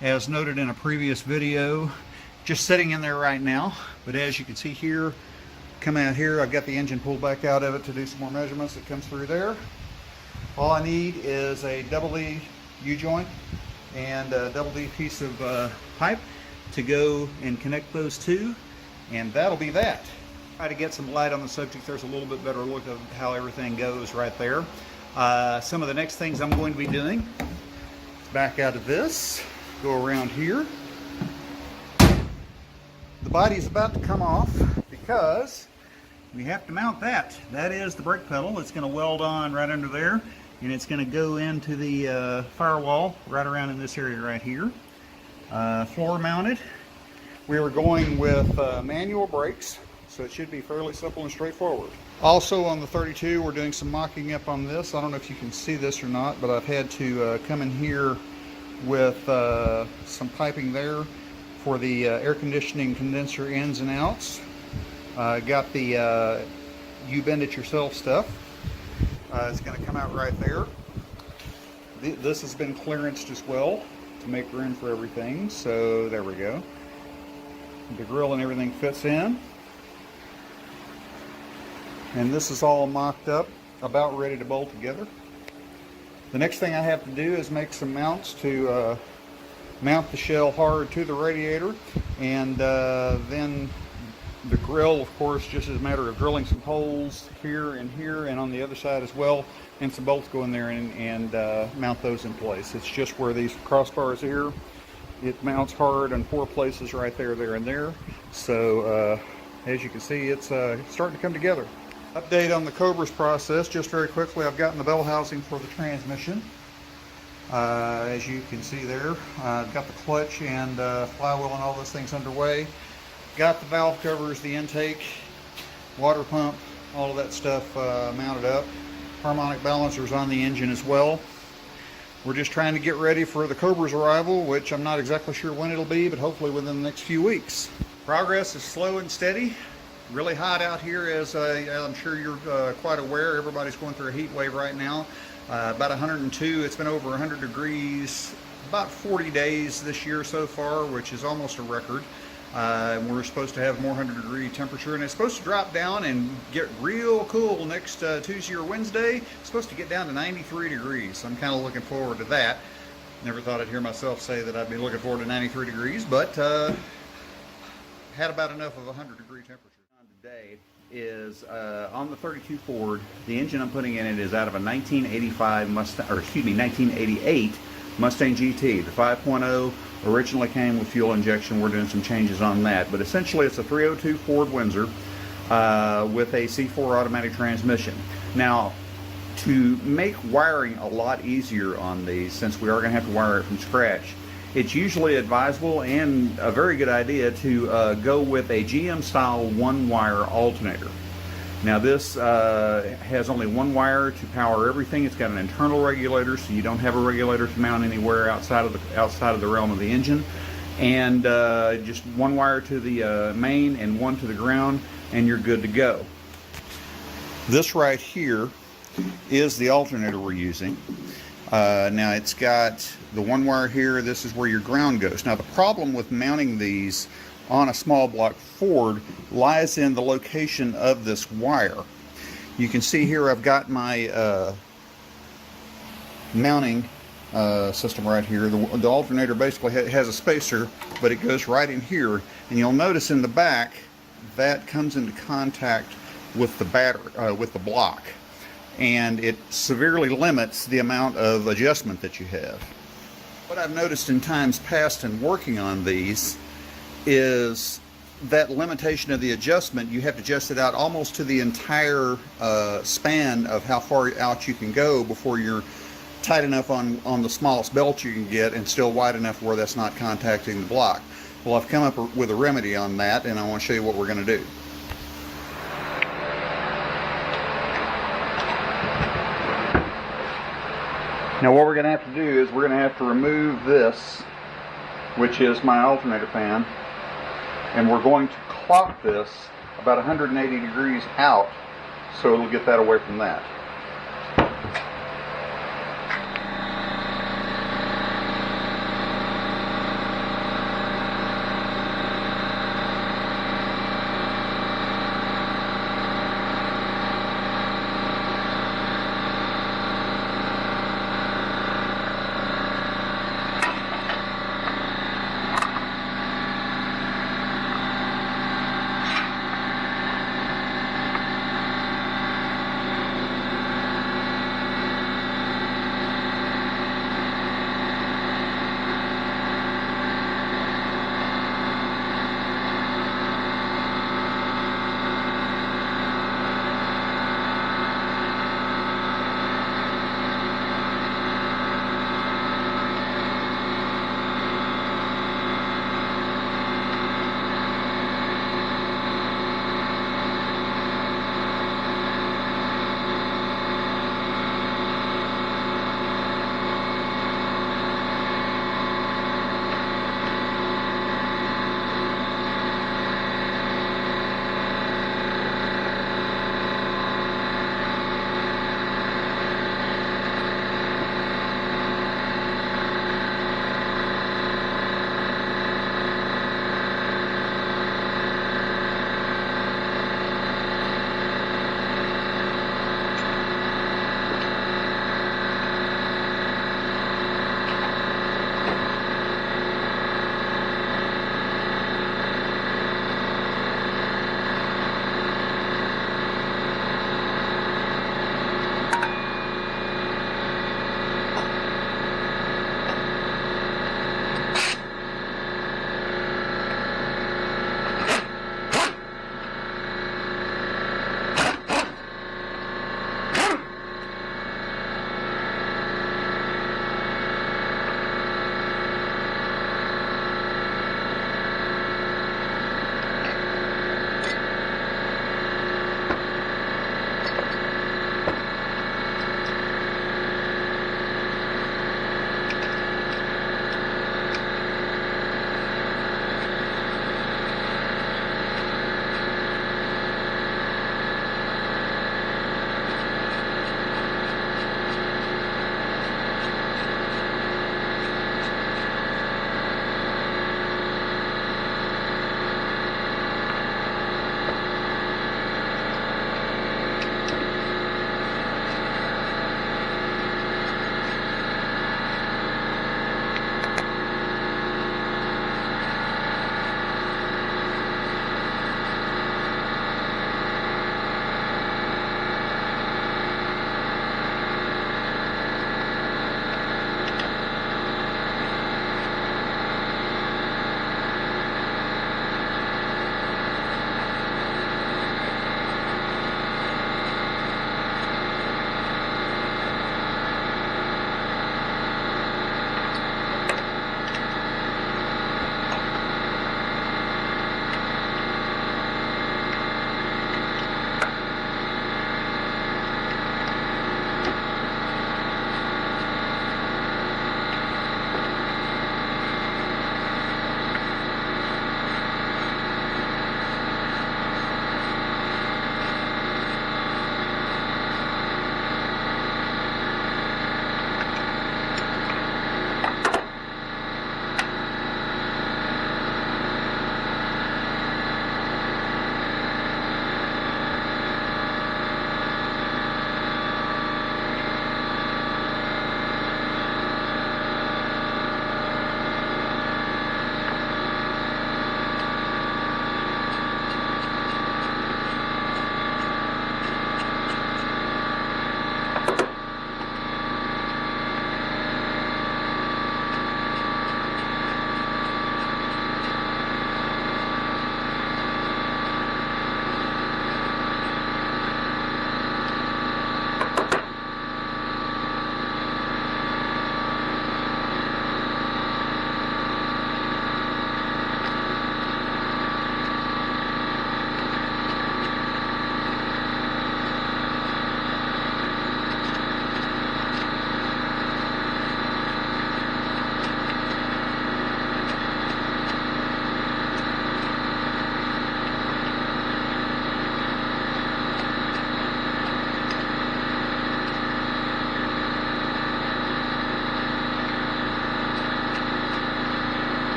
as noted in a previous video, just sitting in there right now, but as you can see here, come out here, I've got the engine pulled back out of it to do some more measurements that comes through there. All I need is a double E U-joint and a double E piece of pipe to go and connect those two, and that'll be that. Try to get some light on the subject. There's a little bit better look of how everything goes right there. Some of the next things I'm going to be doing, back out of this, go around here. The body's about to come off because we have to mount that. That is the brake pedal. It's going to weld on right under there, and it's going to go into the firewall right around in this area right here. Floor mounted. We were going with manual brakes, so it should be fairly simple and straightforward. Also on the 32, we're doing some mocking up on this. I don't know if you can see this or not, but I've had to come in here with some piping there for the air conditioning condenser ins and outs. Got the you bend it yourself stuff. It's going to come out right there. This has been clearanced as well to make room for everything, so there we go. The grill and everything fits in, and this is all mocked up, about ready to bolt together. The next thing I have to do is make some mounts to mount the shell hard to the radiator, and then the grill, of course, just as a matter of drilling some holes here and on the other side as well, and some bolts go in there and mount those in place. It's just where these crossbars here, it mounts hard in 4 places right there, there, and there. So as you can see, it's starting to come together. Update on the Cobras process, just very quickly. I've gotten the bell housing for the transmission. As you can see there, I've got the clutch and flywheel and all those things underway. Got the valve covers, the intake, water pump, all of that stuff mounted up. Harmonic balancers on the engine as well. We're just trying to get ready for the Cobra's arrival, which I'm not exactly sure when it'll be, but hopefully within the next few weeks. Progress is slow and steady. Really hot out here, as I'm sure you're quite aware. Everybody's going through a heat wave right now. About 102, it's been over 100 degrees, about 40 days this year so far, which is almost a record. We're supposed to have more 100-degree temperature, and it's supposed to drop down and get real cool next Tuesday or Wednesday. It's supposed to get down to 93 degrees. So I'm kind of looking forward to that. Never thought I'd hear myself say that I'd be looking forward to 93 degrees, but had about enough of a 100-degree temperature. Today is on the 32 Ford. The engine I'm putting in it is out of a 1988 Mustang GT. The 5.0 originally came with fuel injection. We're doing some changes on that, but essentially it's a 302 Ford Windsor with a C4 automatic transmission. Now, to make wiring a lot easier on these, since we are going to have to wire it from scratch, it's usually advisable and a very good idea to go with a GM style one-wire alternator. Now this has only one wire to power everything. It's got an internal regulator, so you don't have a regulator to mount anywhere outside of the realm of the engine. And just one wire to the main and one to the ground, and you're good to go. This right here is the alternator we're using. Now it's got the one wire here. This is where your ground goes. Now the problem with mounting these on a small block Ford lies in the location of this wire. You can see here I've got my mounting system right here. The alternator basically has a spacer, but it goes right in here, and you'll notice in the back that comes into contact with the battery, with the block, and it severely limits the amount of adjustment that you have. What I've noticed in times past in working on these is that limitation of the adjustment. You have to adjust it out almost to the entire span of how far out you can go before you're tight enough on the smallest belt you can get and still wide enough where that's not contacting the block. Well, I've come up with a remedy on that, and I want to show you what we're going to do. Now what we're going to have to do is we're going to have to remove this, which is my alternator fan, and we're going to clock this about 180 degrees out so it'll get that away from that.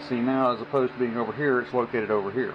See, now as opposed to being over here, it's located over here.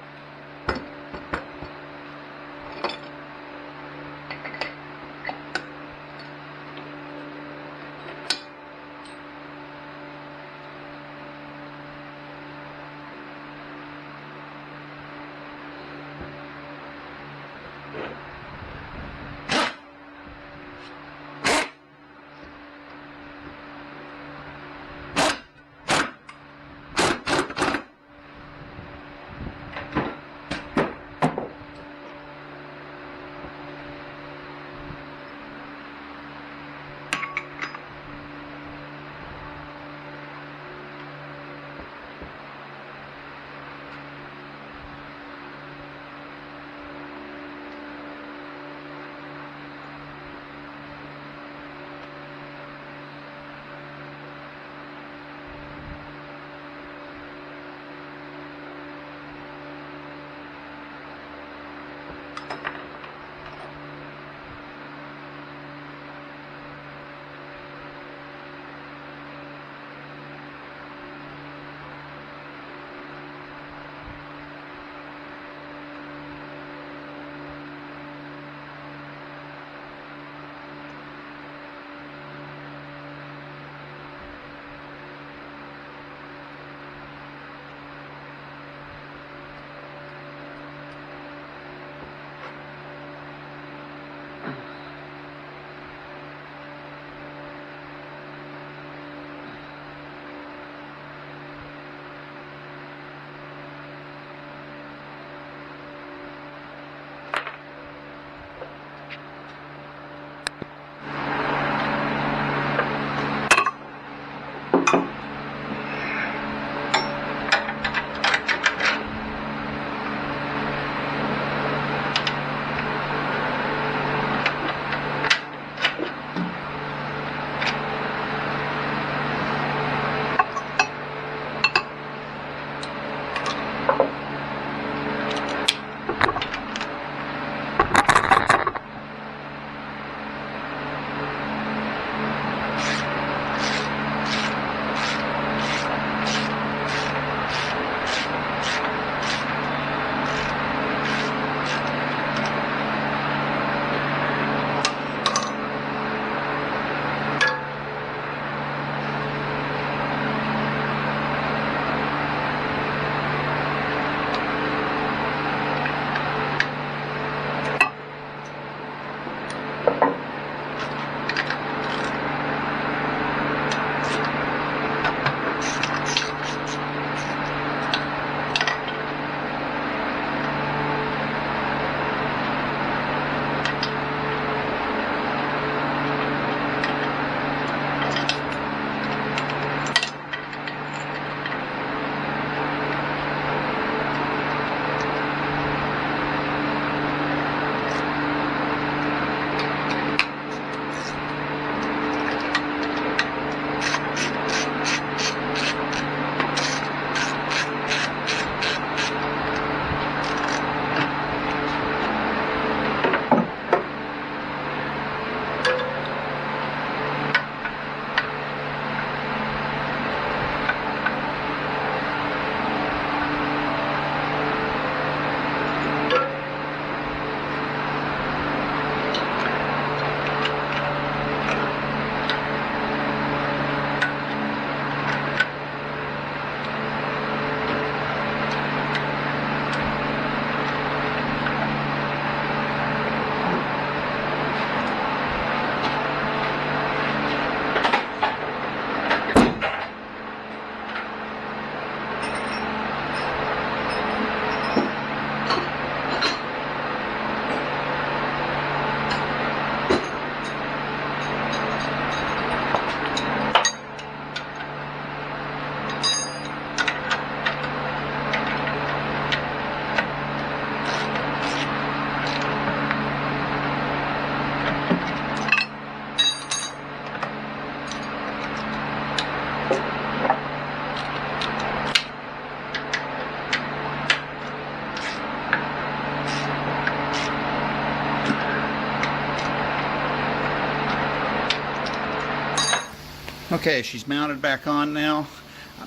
Okay, she's mounted back on now.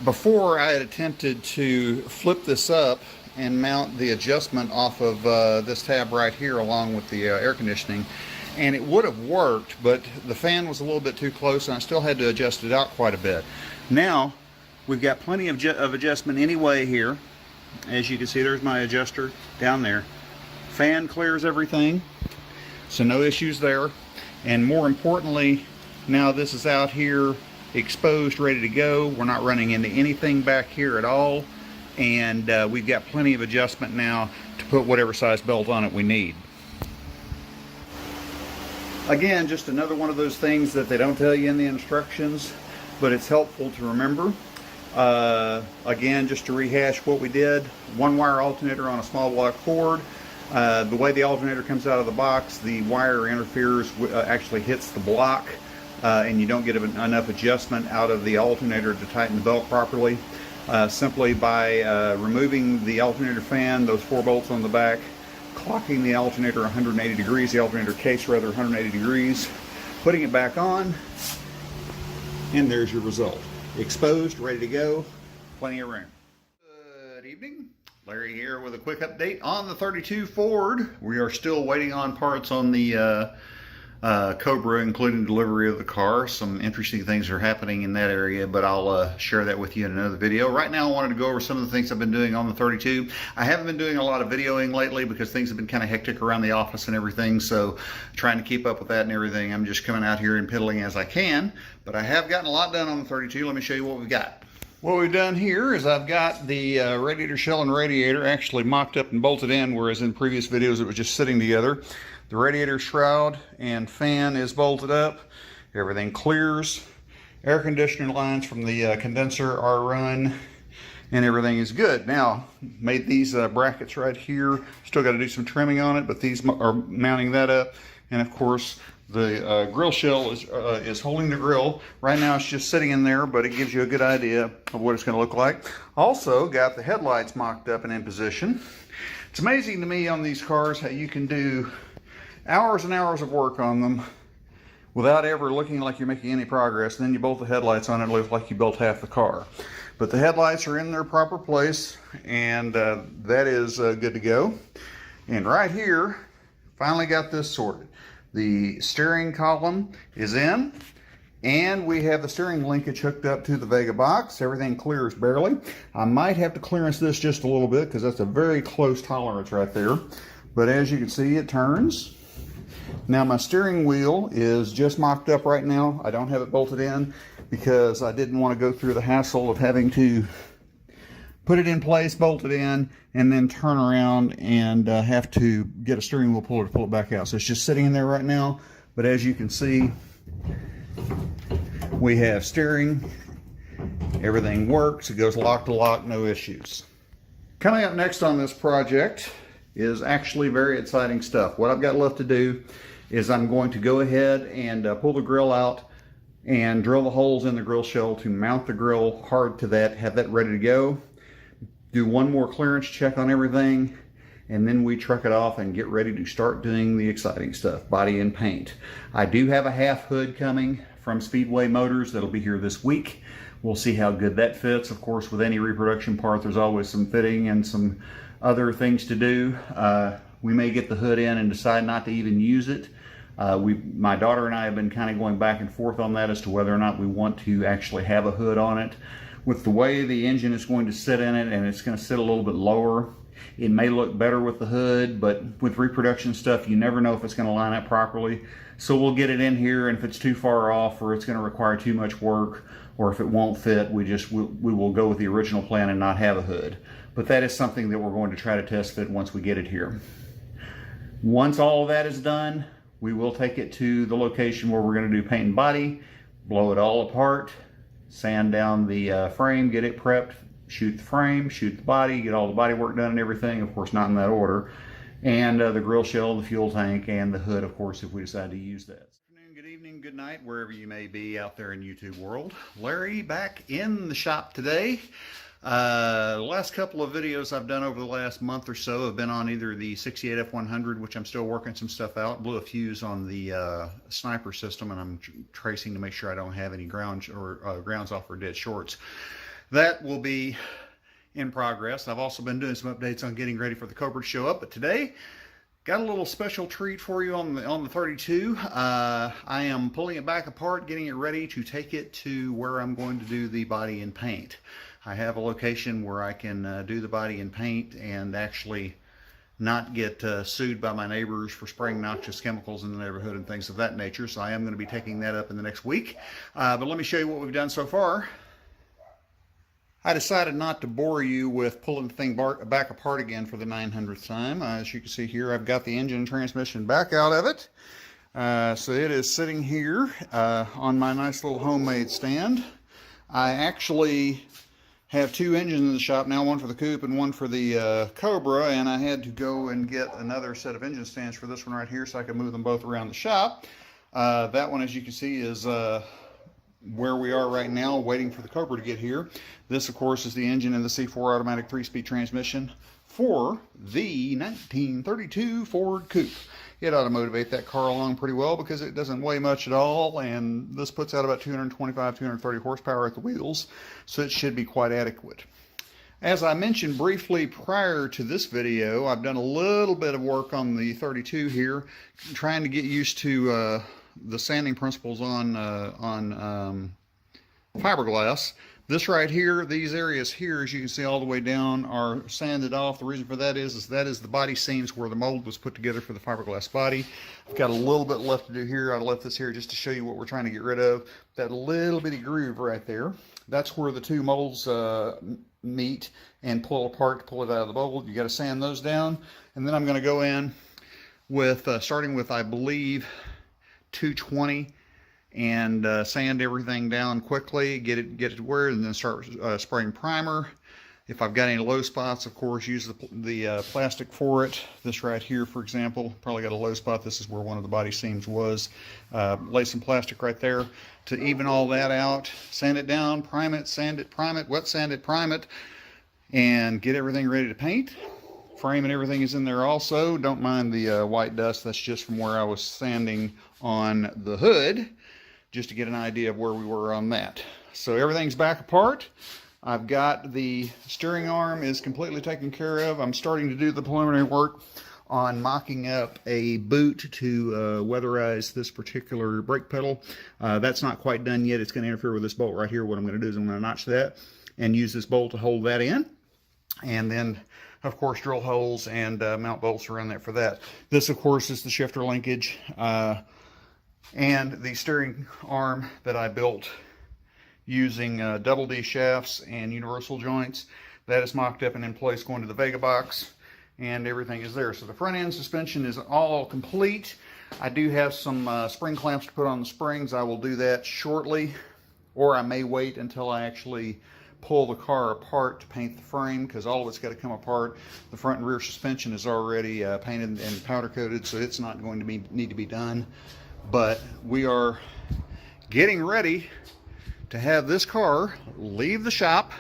Before, I had attempted to flip this up and mount the adjustment off of this tab right here along with the air conditioning, and it would have worked, but the fan was a little bit too close and I still had to adjust it out quite a bit. Now we've got plenty of adjustment anyway here. As you can see, there's my adjuster down there. Fan clears everything, so no issues there. And more importantly, now this is out here exposed, ready to go. We're not running into anything back here at all, and we've got plenty of adjustment now to put whatever size belt on it we need. Again, just another one of those things that they don't tell you in the instructions, but it's helpful to remember. Again, just to rehash what we did: one wire alternator on a small block cord. The way the alternator comes out of the box, the wire interferes, actually hits the block, and you don't get enough adjustment out of the alternator to tighten the belt properly. Simply by removing the alternator fan, those 4 bolts on the back, clocking the alternator 180 degrees, the alternator case rather 180 degrees, putting it back on, and there's your result. Exposed, ready to go, plenty of room. Good evening. Larry here with a quick update on the 32 Ford. We are still waiting on parts on the Cobra, including delivery of the car. Some interesting things are happening in that area, but I'll share that with you in another video. Right now I wanted to go over some of the things I've been doing on the 32. I haven't been doing a lot of videoing lately because things have been kind of hectic around the office and everything, so trying to keep up with that and everything, I'm just coming out here and piddling as I can. But I have gotten a lot done on the 32. Let me show you what we've got. What we've done here is I've got the radiator shell and radiator actually mocked up and bolted in, whereas in previous videos it was just sitting together. The radiator shroud and fan is bolted up. Everything clears. Air conditioner lines from the condenser are run, and everything is good. Now, made these brackets right here. Still got to do some trimming on it, but these are mounting that up. And of course, the grill shell is holding the grill. Right now it's just sitting in there, but it gives you a good idea of what it's going to look like. Also got the headlights mocked up and in position. It's amazing to me on these cars how you can do hours and hours of work on them without ever looking like you're making any progress. And then you bolt the headlights on it, it looks like you built half the car. But the headlights are in their proper place, and that is good to go. And right here, finally got this sorted. The steering column is in, and we have the steering linkage hooked up to the Vega box. Everything clears barely. I might have to clearance this just a little bit because that's a very close tolerance right there. But as you can see, it turns. Now my steering wheel is just mocked up right now. I don't have it bolted in because I didn't want to go through the hassle of having to put it in place, bolt it in, and then turn around and have to get a steering wheel puller to pull it back out. So it's just sitting in there right now. But as you can see, we have steering. Everything works. It goes lock to lock, no issues. Coming up next on this project is actually very exciting stuff. What I've got left to do is I'm going to go ahead and pull the grill out and drill the holes in the grill shell to mount the grill hard to that, have that ready to go. Do one more clearance check on everything, and then we truck it off and get ready to start doing the exciting stuff, body and paint. I do have a half hood coming from Speedway Motors that'll be here this week. We'll see how good that fits. Of course, with any reproduction part, there's always some fitting and some other things to do. We may get the hood in and decide not to even use it. My daughter and I have been kind of going back and forth on that as to whether or not we want to actually have a hood on it. With the way the engine is going to sit in it, and it's going to sit a little bit lower, it may look better with the hood, but with reproduction stuff, you never know if it's going to line up properly. So we'll get it in here, and if it's too far off or it's going to require too much work, or if it won't fit, we will go with the original plan and not have a hood. But that is something that we're going to try to test fit once we get it here. Once all of that is done, we will take it to the location where we're going to do paint and body, blow it all apart, sand down the frame, get it prepped, shoot the frame, shoot the body, get all the body work done and everything, of course not in that order, and the grill shell, the fuel tank, and the hood, of course, if we decide to use that. Good evening, good night, wherever you may be out there in YouTube world. Larry back in the shop today. The last couple of videos I've done over the last month or so have been on either the 68 F100, which I'm still working some stuff out, blew a fuse on the sniper system, and I'm tracing to make sure I don't have any grounds off or dead shorts. that will be in progress. I've also been doing some updates on getting ready for the Cobra to show up, but today got a little special treat for you on the 32. I am pulling it back apart, getting it ready to take it to where I'm going to do the body and paint. I have a location where I can do the body and paint and actually not get sued by my neighbors for spraying noxious chemicals in the neighborhood and things of that nature. So I am going to be taking that up in the next week. But let me show you what we've done so far. I decided not to bore you with pulling the thing back apart again for the 900th time. As you can see here, I've got the engine and transmission back out of it. So it is sitting here on my nice little homemade stand. I actually have two engines in the shop now, one for the Coupe and one for the Cobra, and I had to go and get another set of engine stands for this one right here so I could move them both around the shop. That one, as you can see, is where we are right now, waiting for the Cobra to get here. This, of course, is the engine in the C4 automatic 3-speed transmission for the 1932 Ford Coupe. It ought to motivate that car along pretty well because it doesn't weigh much at all, and this puts out about 225, 230 horsepower at the wheels, so it should be quite adequate. As I mentioned briefly prior to this video, I've done a little bit of work on the 32 here, trying to get used to the sanding principles on fiberglass. This right here, these areas here, as you can see all the way down, are sanded off. The reason for that is the body seams where the mold was put together for the fiberglass body. I've got a little bit left to do here. I left this here just to show you what we're trying to get rid of. That little bitty groove right there, that's where the two molds meet and pull apart to pull it out of the mold. You got to sand those down, and then I'm going to go in with starting with, I believe, 220, and sand everything down quickly, get it to where, and then start spraying primer. If I've got any low spots, of course, use the plastic for it. This right here, for example, probably got a low spot. This is where one of the body seams was. Lay some plastic right there to even all that out. Sand it down, prime it, sand it, prime it, wet sand it, prime it, and get everything ready to paint. Frame and everything is in there also. Don't mind the white dust. That's just from where I was sanding on the hood, just to get an idea of where we were on that. So everything's back apart. I've got the steering arm is completely taken care of. I'm starting to do the preliminary work on mocking up a boot to weatherize this particular brake pedal. That's not quite done yet. It's going to interfere with this bolt right here. What I'm going to do is I'm going to notch that and use this bolt to hold that in. And then, of course, drill holes and mount bolts around there for that. This, of course, is the shifter linkage. And the steering arm that I built using double D shafts and universal joints. That is mocked up and in place going to the Vega box, and everything is there. So the front end suspension is all complete. I do have some spring clamps to put on the springs. I will do that shortly, or I may wait until I actually pull the car apart to paint the frame, because all of it's got to come apart. The front and rear suspension is already painted and powder coated, so it's not going to need to be done. But we are getting ready to have this car leave the shop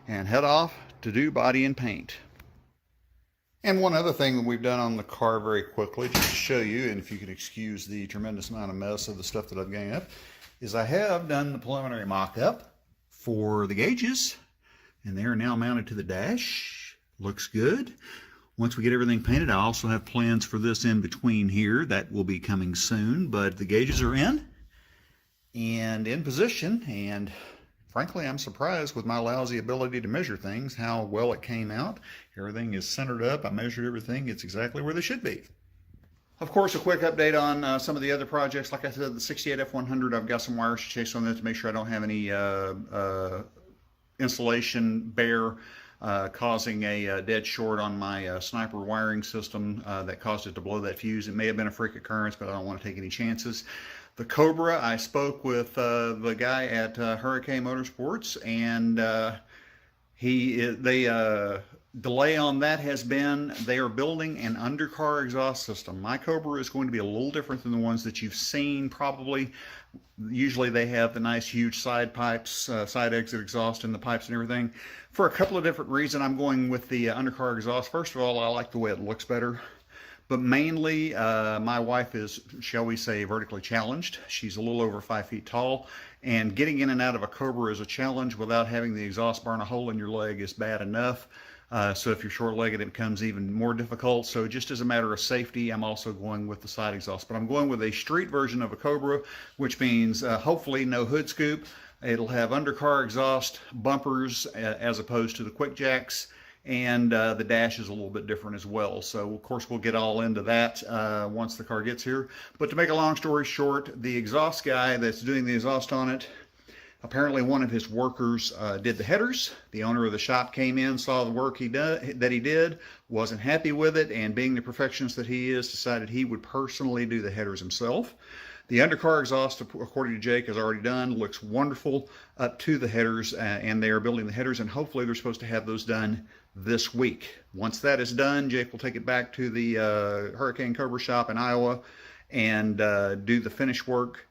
and head off to do body and paint. And one other thing that we've done on the car very quickly, just to show you, and if you could excuse the tremendous amount of mess of the stuff that I've gained up, is I have done the preliminary mock-up for the gauges, and they are now mounted to the dash. Looks good. Once we get everything painted, I also have plans for this in between here. That will be coming soon, but the gauges are in and in position, and frankly, I'm surprised with my lousy ability to measure things, how well it came out. Everything is centered up. I measured everything. It's exactly where they should be. Of course, a quick update on some of the other projects. Like I said, the 68 F100, I've got some wires to chase on that to make sure I don't have any insulation bare, causing a dead short on my Sniper wiring system that caused it to blow that fuse. It may have been a freak occurrence, but I don't want to take any chances. The Cobra, I spoke with the guy at Hurricane Motorsports, and delay on that has been they are building an undercar exhaust system. My Cobra is going to be a little different than the ones that you've seen probably. Usually they have the nice huge side pipes, side exit exhaust in the pipes and everything. For a couple of different reasons, I'm going with the undercar exhaust. First of all, I like the way it looks better. But mainly, my wife is, shall we say, vertically challenged. She's a little over 5 feet tall, And getting in and out of a Cobra is a challenge without having the exhaust burn a hole in your leg is bad enough. So if you're short-legged, it becomes even more difficult. So just as a matter of safety, I'm also going with the side exhaust. But I'm going with a street version of a Cobra, which means hopefully no hood scoop. It'll have undercar exhaust bumpers as opposed to the quick jacks. And the dash is a little bit different as well. So of course we'll get all into that once the car gets here. But to make a long story short, the exhaust guy that's doing the exhaust on it, apparently one of his workers did the headers. The owner of the shop came in, saw the work that he did, wasn't happy with it, and being the perfectionist that he is, decided he would personally do the headers himself. The undercar exhaust, according to Jake, is already done. Looks wonderful up to the headers, and they are building the headers, and hopefully they're supposed to have those done this week. Once that is done, Jake will take it back to the Hurricane Cobra shop in Iowa and do the finish work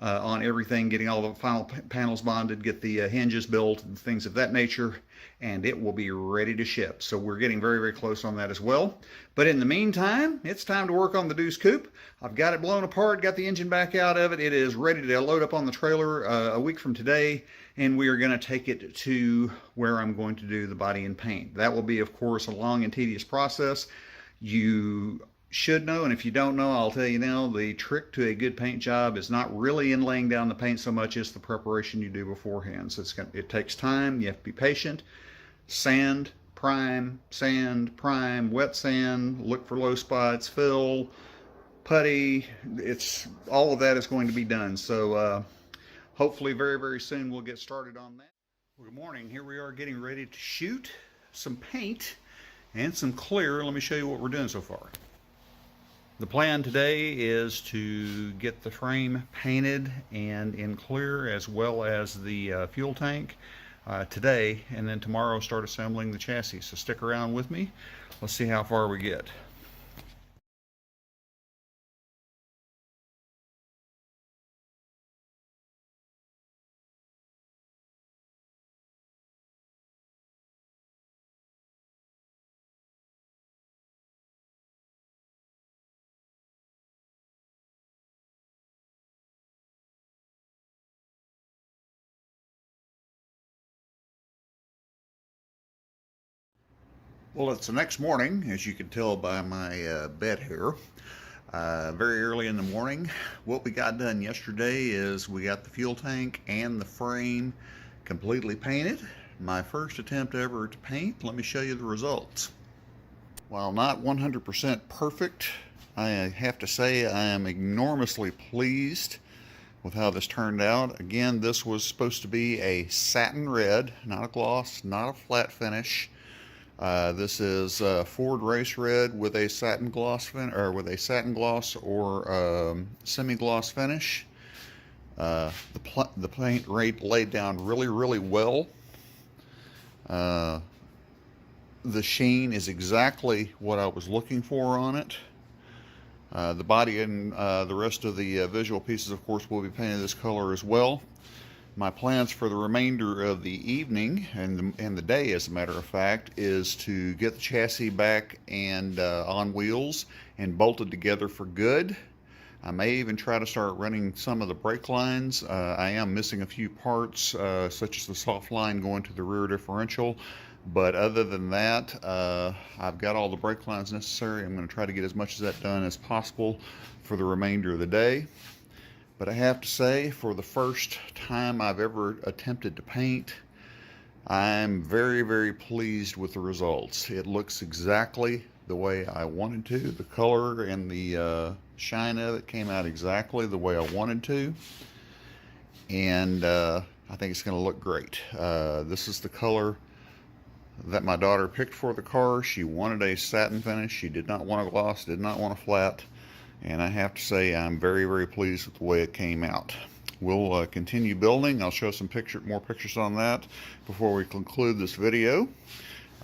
on everything, getting all the final panels bonded, get the hinges built and things of that nature, and it will be ready to ship. So we're getting very, very close on that as well. But in the meantime, it's time to work on the Deuce Coupe. I've got it blown apart, got the engine back out of it. It is ready to load up on the trailer a week from today, and we are going to take it to where I'm going to do the body and paint. That will be, of course, a long and tedious process. You should know, and if you don't know, I'll tell you now, the trick to a good paint job is not really in laying down the paint so much as the preparation you do beforehand. So it takes time, you have to be patient. Sand, prime, wet sand, look for low spots, fill, putty, all of that is going to be done. So hopefully very, very soon we'll get started on that. Well, good morning. Here we are getting ready to shoot some paint and some clear. Let me show you what we're doing so far. The plan today is to get the frame painted and in clear, as well as the fuel tank today, and then tomorrow start assembling the chassis. So stick around with me. Let's see how far we get. Well, it's the next morning, as you can tell by my bed here. Very early in the morning. What we got done yesterday is we got the fuel tank and the frame completely painted. My first attempt ever to paint. Let me show you the results. While not 100% perfect, I have to say I am enormously pleased with how this turned out. Again, this was supposed to be a satin red, not a gloss, not a flat finish. This is Ford Race Red with a satin gloss or semi-gloss finish. The paint laid down really, really well. The sheen is exactly what I was looking for on it. The body and the rest of the visual pieces, of course, will be painted this color as well. My plans for the remainder of the evening and the day, as a matter of fact, is to get the chassis back and on wheels and bolted together for good. I may even try to start running some of the brake lines. I am missing a few parts, such as the soft line going to the rear differential. But other than that, I've got all the brake lines necessary. I'm going to try to get as much of that done as possible for the remainder of the day. But I have to say, for the first time I've ever attempted to paint, I'm very, very pleased with the results. It looks exactly the way I wanted to. The color and the shine of it came out exactly the way I wanted to. And I think it's going to look great. This is the color that my daughter picked for the car. She wanted a satin finish. She did not want a gloss, did not want a flat. And I have to say I'm very, very pleased with the way it came out. We'll continue building. I'll show some more pictures on that before we conclude this video.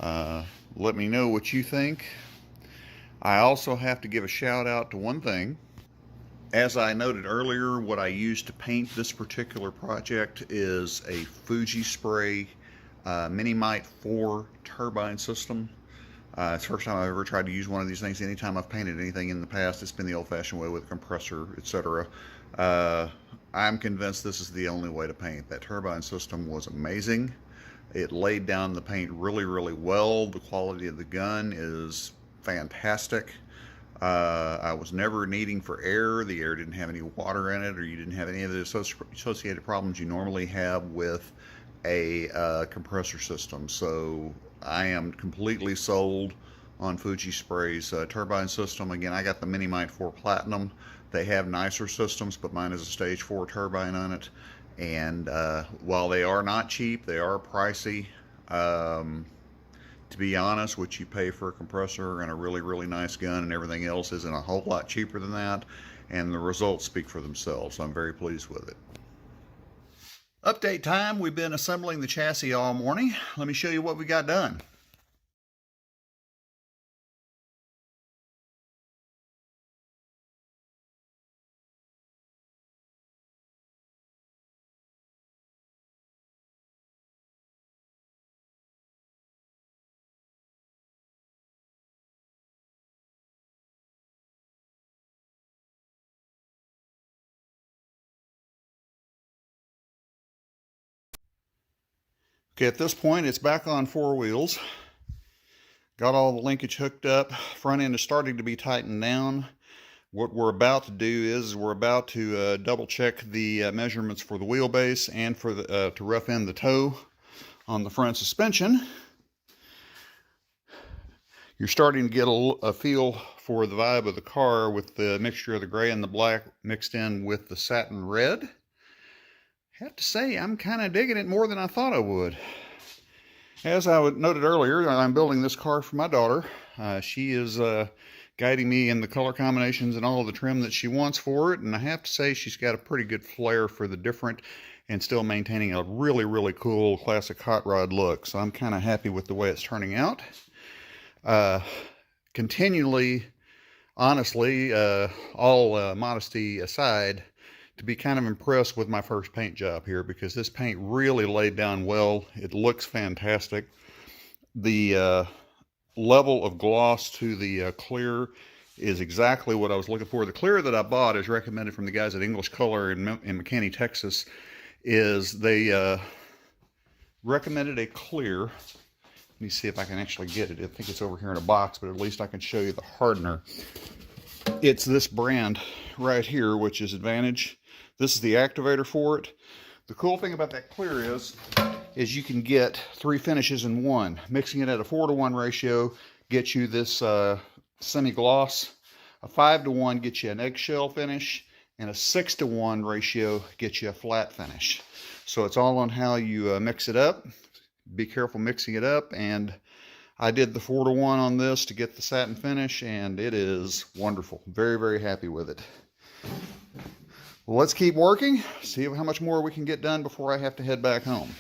Let me know what you think. I also have to give a shout out to one thing. As I noted earlier, what I used to paint this particular project is a Fuji Spray Minimite 4 turbine system. It's the first time I've ever tried to use one of these things. Anytime I've painted anything in the past, it's been the old-fashioned way with a compressor, etc. I'm convinced this is the only way to paint. That turbine system was amazing. It laid down the paint really, really well. The quality of the gun is fantastic. I was never needing for air. The air didn't have any water in it, or you didn't have any of the associated problems you normally have with a compressor system. So I am completely sold on Fuji Spray's turbine system. Again, I got the Minimite 4 Platinum. They have nicer systems, but mine is a stage 4 turbine on it. And while they are not cheap, they are pricey. To be honest, what you pay for a compressor and a really, really nice gun and everything else isn't a whole lot cheaper than that. And the results speak for themselves. I'm very pleased with it. Update time. We've been assembling the chassis all morning. Let me show you what we got done. Okay, at this point, it's back on 4 wheels. Got all the linkage hooked up. Front end is starting to be tightened down. What we're about to do is we're about to double check the measurements for the wheelbase and for the to rough in the toe on the front suspension. You're starting to get a feel for the vibe of the car with the mixture of the gray and the black mixed in with the satin red. I have to say, I'm kind of digging it more than I thought I would. As I noted earlier, I'm building this car for my daughter. She is guiding me in the color combinations and all of the trim that she wants for it, and I have to say she's got a pretty good flair for the different and still maintaining a really, really cool classic hot rod look. So I'm kind of happy with the way it's turning out. Continually, honestly, all modesty aside, to be kind of impressed with my first paint job here, because this paint really laid down well. It looks fantastic. The level of gloss to the clear is exactly what I was looking for. The clear that I bought is recommended from the guys at English Color in McKinney, Texas. They recommended a clear. Let me see if I can actually get it. I think it's over here in a box, but at least I can show you the hardener. It's this brand right here, which is Advantage. This is the activator for it. The cool thing about that clear is you can get 3 finishes in one. Mixing it at a 4-to-1 ratio gets you this semi-gloss. A 5-to-1 gets you an eggshell finish, and a 6-to-1 ratio gets you a flat finish. So it's all on how you mix it up. Be careful mixing it up, and I did the 4-to-1 on this to get the satin finish, and it is wonderful. Very, very happy with it. Well, let's keep working, see how much more we can get done before I have to head back home.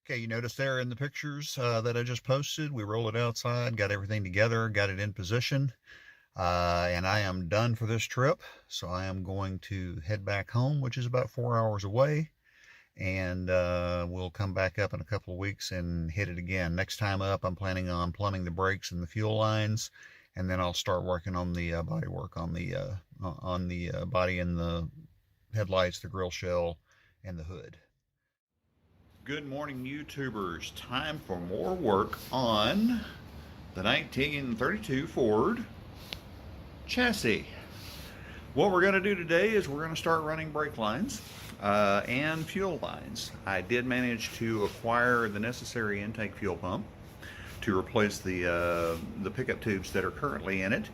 Okay, you notice there in the pictures that I just posted, we rolled it outside, got everything together, got it in position, and I am done for this trip. So I am going to head back home, which is about 4 hours away, and we'll come back up in a couple of weeks and hit it again. Next time up, I'm planning on plumbing the brakes and the fuel lines, and then I'll start working on the body work on the body and the headlights, the grill shell, and the hood. Good morning, YouTubers. Time for more work on the 1932 Ford chassis. What we're going to do today is we're going to start running brake lines and fuel lines. I did manage to acquire the necessary intake fuel pump to replace the pickup tubes that are currently in it.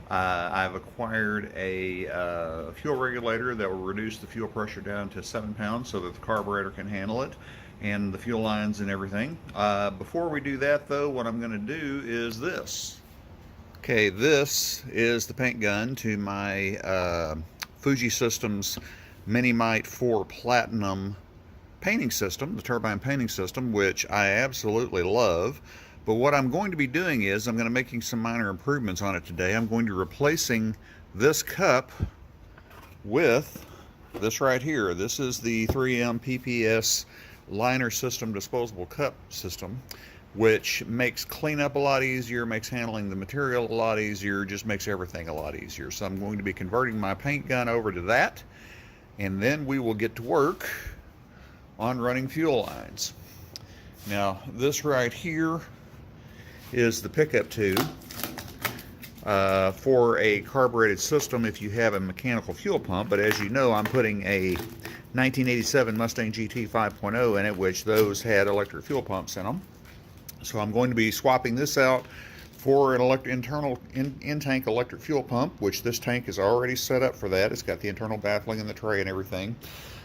I've acquired a fuel regulator that will reduce the fuel pressure down to 7 pounds so that the carburetor can handle it, and the fuel lines and everything. Before we do that though, what I'm going to do is this. Okay, this is the paint gun to my Fuji Systems Minimite 4 Platinum painting system, the turbine painting system, which I absolutely love. But what I'm going to be doing is I'm going to be making some minor improvements on it today. I'm going to be replacing this cup with this right here. This is the 3M PPS liner system disposable cup system, which makes cleanup a lot easier, makes handling the material a lot easier, just makes everything a lot easier. So I'm going to be converting my paint gun over to that, and then we will get to work on running fuel lines. Now, this right here is the pickup tube for a carbureted system if you have a mechanical fuel pump, but as you know, I'm putting a 1987 Mustang GT 5.0 in it, which those had electric fuel pumps in them. So I'm going to be swapping this out for an internal in-tank electric fuel pump, which this tank is already set up for that. It's got the internal baffling and the tray and everything.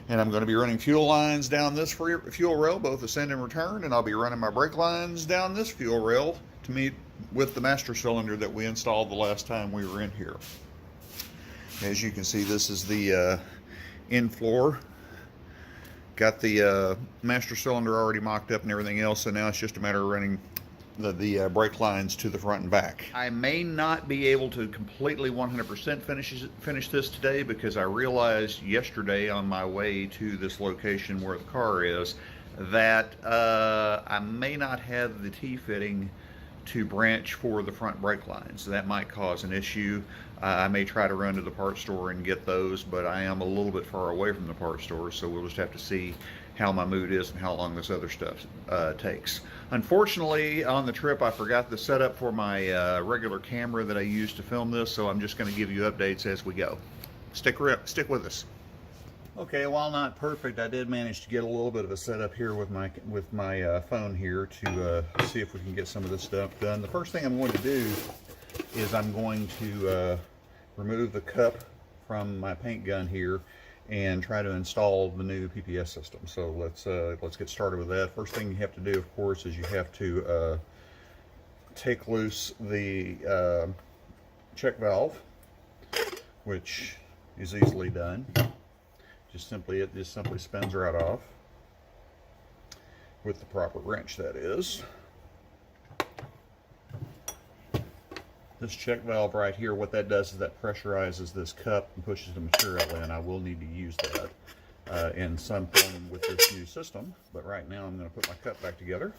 And I'm going to be running fuel lines down this fuel rail, both ascend and return, and I'll be running my brake lines down this fuel rail to meet with the master cylinder that we installed the last time we were in here. As you can see, this is the in-floor. Got the master cylinder already mocked up and everything else, so now it's just a matter of running the brake lines to the front and back. I may not be able to completely 100% finish this today, because I realized yesterday on my way to this location where the car is that I may not have the T-fitting to branch for the front brake lines. That might cause an issue. I may try to run to the parts store and get those, but I am a little bit far away from the parts store, so we'll just have to see how my mood is and how long this other stuff takes. Unfortunately, on the trip, I forgot the setup for my regular camera that I use to film this, so I'm just going to give you updates as we go. Stick with us. Okay, while not perfect, I did manage to get a little bit of a setup here with my phone here to see if we can get some of this stuff done. The first thing I'm going to do is I'm going to remove the cup from my paint gun here and try to install the new PPS system. So let's get started with that. First thing you have to do, of course, is you have to take loose the check valve, which is easily done. It just simply spins right off with the proper wrench, that is. This check valve right here, what that does is that pressurizes this cup and pushes the material in. I will need to use that in some form with this new system, but right now I'm going to put my cup back together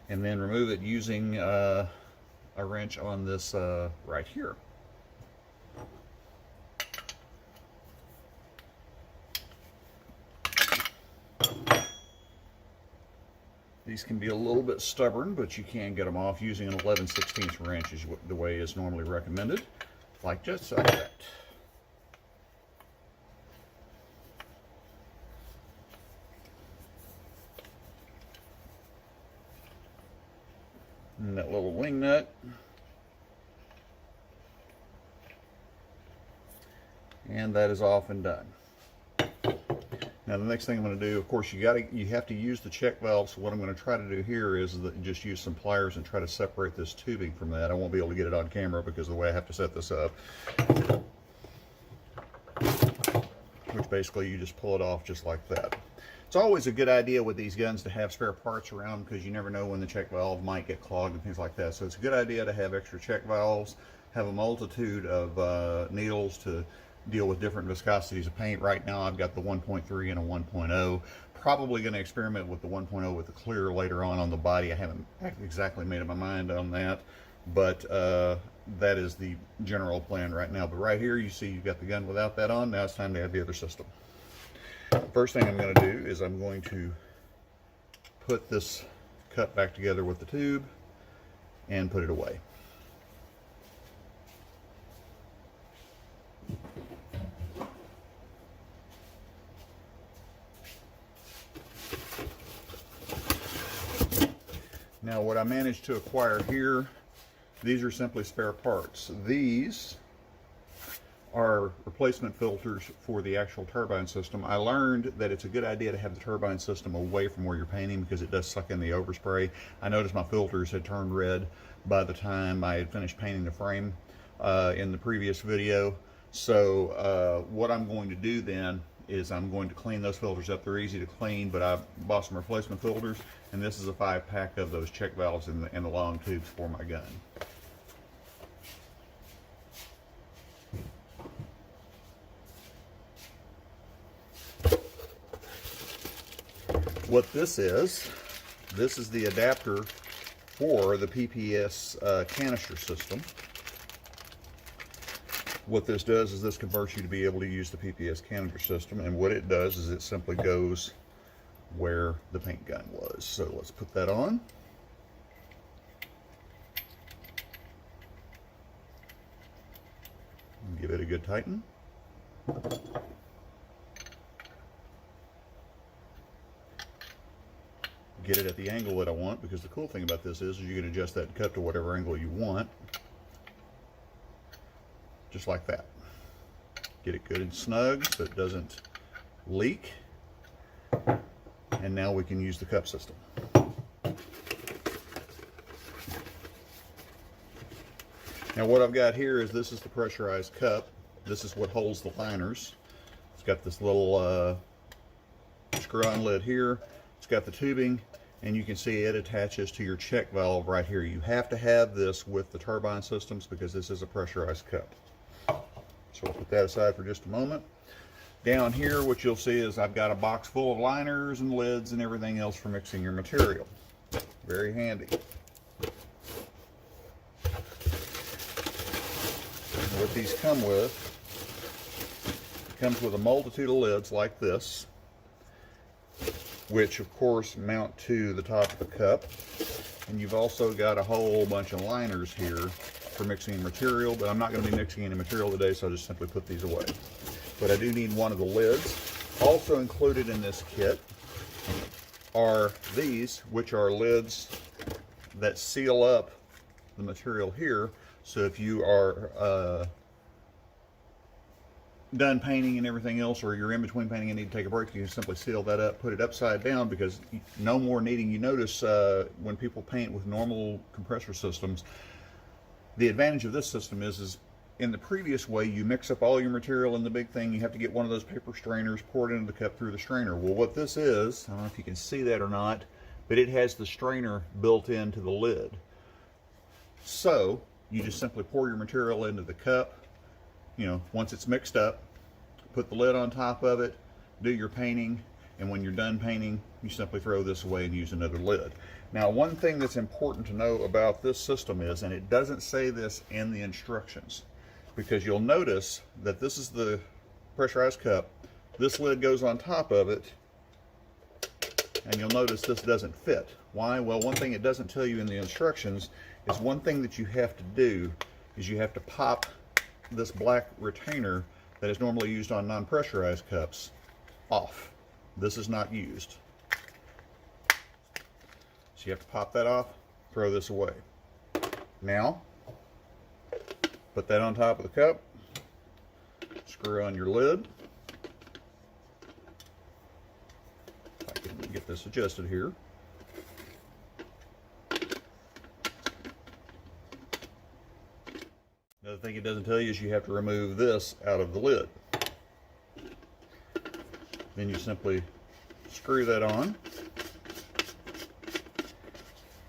and then remove it using a wrench on this right here. These can be a little bit stubborn, but you can get them off using an 11/16 wrench is the way is normally recommended, like just like that. And that little wing nut. And that is off and done. Now the next thing I'm going to do, of course, you have to use the check valve. So what I'm going to try to do here is just use some pliers and try to separate this tubing from that. I won't be able to get it on camera because of the way I have to set this up. Which basically you just pull it off just like that. It's always a good idea with these guns to have spare parts around, because you never know when the check valve might get clogged and things like that. So it's a good idea to have extra check valves, have a multitude of needles to deal with different viscosities of paint. Right now I've got the 1.3 and a 1.0. Probably going to experiment with the 1.0 with the clear later on the body. I haven't exactly made up my mind on that, but that is the general plan right now. But right here you see you've got the gun without that on. Now it's time to add the other system. First thing I'm going to do is I'm going to put this cup back together with the tube and put it away. Now what I managed to acquire here, these are simply spare parts. These are replacement filters for the actual turbine system. I learned that it's a good idea to have the turbine system away from where you're painting because it does suck in the overspray. I noticed my filters had turned red by the time I had finished painting the frame in the previous video. So what I'm going to do then is I'm going to clean those filters up. They're easy to clean, but I bought some replacement filters, and this is a 5-pack of those check valves and the long tubes for my gun. What this is the adapter for the PPS canister system. What this does is this converts you to be able to use the PPS canister system, and what it does is it simply goes where the paint gun was. So let's put that on. Give it a good tighten. Get it at the angle that I want, because the cool thing about this is you can adjust that cup to whatever angle you want. Just like that. Get it good and snug so it doesn't leak. And now we can use the cup system. Now what I've got here is this is the pressurized cup. This is what holds the liners. It's got this little screw-on lid here. It's got the tubing, and you can see it attaches to your check valve right here. You have to have this with the turbine systems because this is a pressurized cup. So we'll put that aside for just a moment. Down here, what you'll see is I've got a box full of liners and lids and everything else for mixing your material. Very handy. And what these come with, it comes with a multitude of lids like this, which of course mount to the top of the cup. And you've also got a whole bunch of liners here for mixing material, but I'm not going to be mixing any material today, so I'll just simply put these away. But I do need one of the lids. Also included in this kit are these, which are lids that seal up the material here. So if you are done painting and everything else, or you're in between painting and need to take a break, you can simply seal that up, put it upside down, because no more needing. You notice when people paint with normal compressor systems, the advantage of this system is in the previous way, you mix up all your material in the big thing. You have to get one of those paper strainers, pour it into the cup through the strainer. Well, what this is, I don't know if you can see that or not, but it has the strainer built into the lid. So you just simply pour your material into the cup. You know, once it's mixed up, put the lid on top of it, do your painting, and when you're done painting, you simply throw this away and use another lid. Now, one thing that's important to know about this system is, and it doesn't say this in the instructions, because you'll notice that this is the pressurized cup, this lid goes on top of it, and you'll notice this doesn't fit. Why? Well, one thing it doesn't tell you in the instructions is one thing that you have to do is you have to pop this black retainer that is normally used on non-pressurized cups off. This is not used. So you have to pop that off, throw this away. Now, put that on top of the cup, screw on your lid. If I can get this adjusted here. Another thing it doesn't tell you is you have to remove this out of the lid. Then you simply screw that on.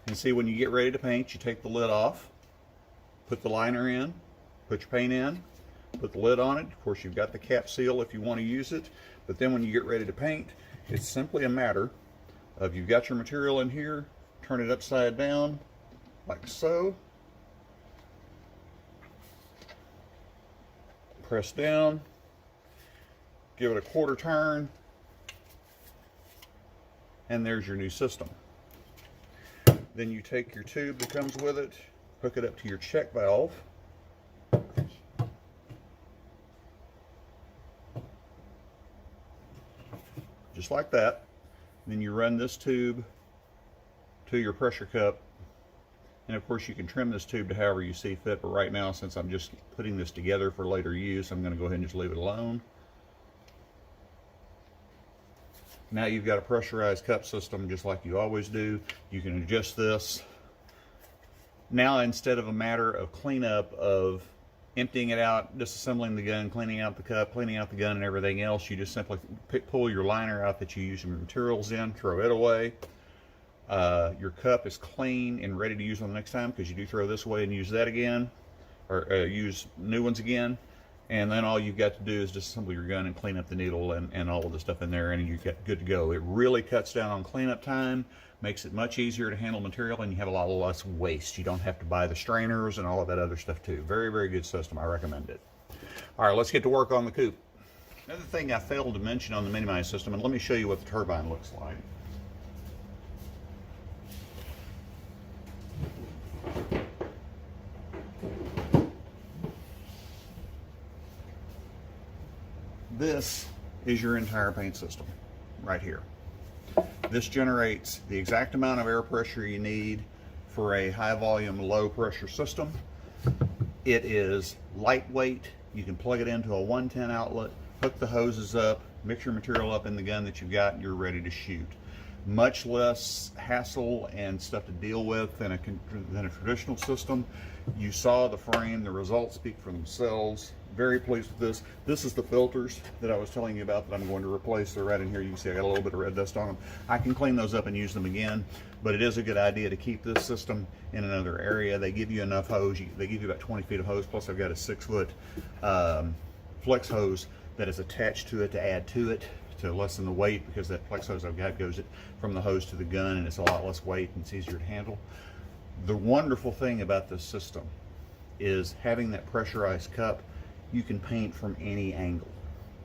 And see, when you get ready to paint, you take the lid off, put the liner in, put your paint in, put the lid on it. Of course, you've got the cap seal if you want to use it. But then when you get ready to paint, it's simply a matter of you've got your material in here, turn it upside down, like so. Press down, give it a quarter turn, and there's your new system. Then you take your tube that comes with it, hook it up to your check valve, just like that. Then you run this tube to your pressure cup, and of course you can trim this tube to however you see fit, but right now, since I'm just putting this together for later use, I'm going to go ahead and just leave it alone. Now you've got a pressurized cup system just like you always do. You can adjust this. Now, instead of a matter of cleanup of emptying it out, disassembling the gun, cleaning out the cup, cleaning out the gun and everything else. You just simply pull your liner out that you use your materials in, throw it away. Your cup is clean and ready to use on the next time, because you do throw this away and use that again, or use new ones again. And then all you've got to do is disassemble your gun and clean up the needle and all of the stuff in there, and you get good to go. It really cuts down on cleanup time, makes it much easier to handle material, and you have a lot less waste. You don't have to buy the strainers and all of that other stuff too. Very, very good system. I recommend it. All right, let's get to work on the coop. Another thing I failed to mention on the Minimize system, and let me show you what the turbine looks like. This is your entire paint system right here. This generates the exact amount of air pressure you need for a high volume, low pressure system. It is lightweight. You can plug it into a 110 outlet, hook the hoses up, mix your material up in the gun that you've got, and you're ready to shoot. Much less hassle and stuff to deal with than a traditional system. You saw the frame, the results speak for themselves. Very pleased with this. This is the filters that I was telling you about that I'm going to replace. They're right in here. You can see I got a little bit of red dust on them. I can clean those up and use them again, but it is a good idea to keep this system in another area. They give you enough hose. They give you about 20 feet of hose, plus I've got a 6-foot flex hose that is attached to it to add to it to lessen the weight, because that flex hose I've got goes from the hose to the gun, and it's a lot less weight and it's easier to handle. The wonderful thing about this system is having that pressurized cup. You can paint from any angle.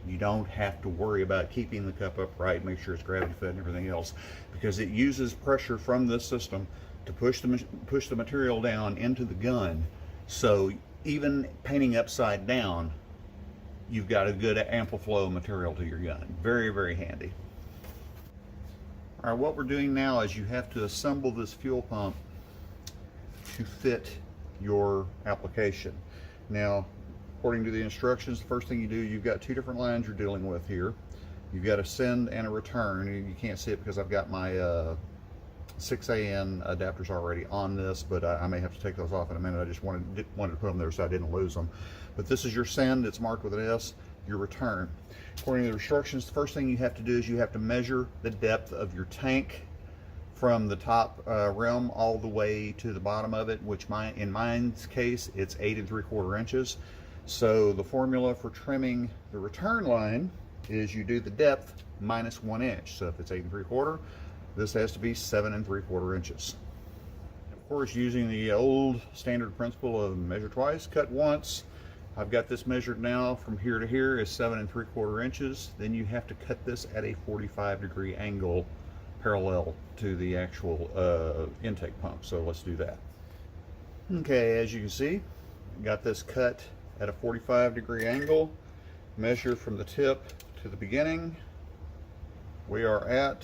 You don't have to worry about keeping the cup upright, make sure it's gravity fed and everything else, because it uses pressure from this system to push the material down into the gun. So even painting upside down, you've got a good ample flow of material to your gun. Very, very handy. All right, what we're doing now is you have to assemble this fuel pump to fit your application. Now, according to the instructions, the first thing you do, you've got 2 different lines you're dealing with here. You've got a send and a return. You can't see it because I've got my 6AN adapters already on this, but I may have to take those off in a minute. I just wanted to put them there so I didn't lose them. But this is your send, it's marked with an S, your return. According to the instructions, the first thing you have to do is you have to measure the depth of your tank from the top rim all the way to the bottom of it, which in mine's case, it's 8 3/4 inches. So the formula for trimming the return line is you do the depth minus 1 inch. So if it's 8 3/4, this has to be 7 3/4 inches. Of course, using the old standard principle of measure twice, cut once. I've got this measured now from here to here is 7 3/4 inches. Then you have to cut this at a 45-degree angle parallel to the actual intake pump. So let's do that. Okay, as you can see, got this cut at a 45-degree angle. Measure from the tip to the beginning. We are at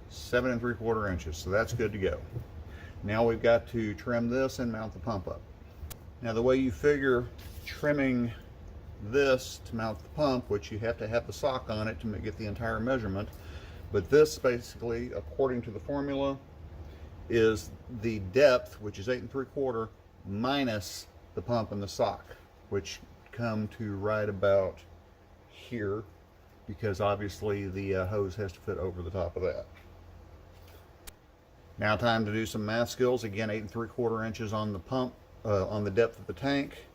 7 3/4 inches, so that's good to go. Now we've got to trim this and mount the pump up. Now the way you figure trimming this to mount the pump, which you have to have the sock on it to get the entire measurement, but this basically, according to the formula, is the depth, which is 8 3/4, minus the pump and the sock, which come to right about here, because obviously the hose has to fit over the top of that. Now time to do some math skills. Again, 8 3/4 inches on the pump, on the depth of the tank.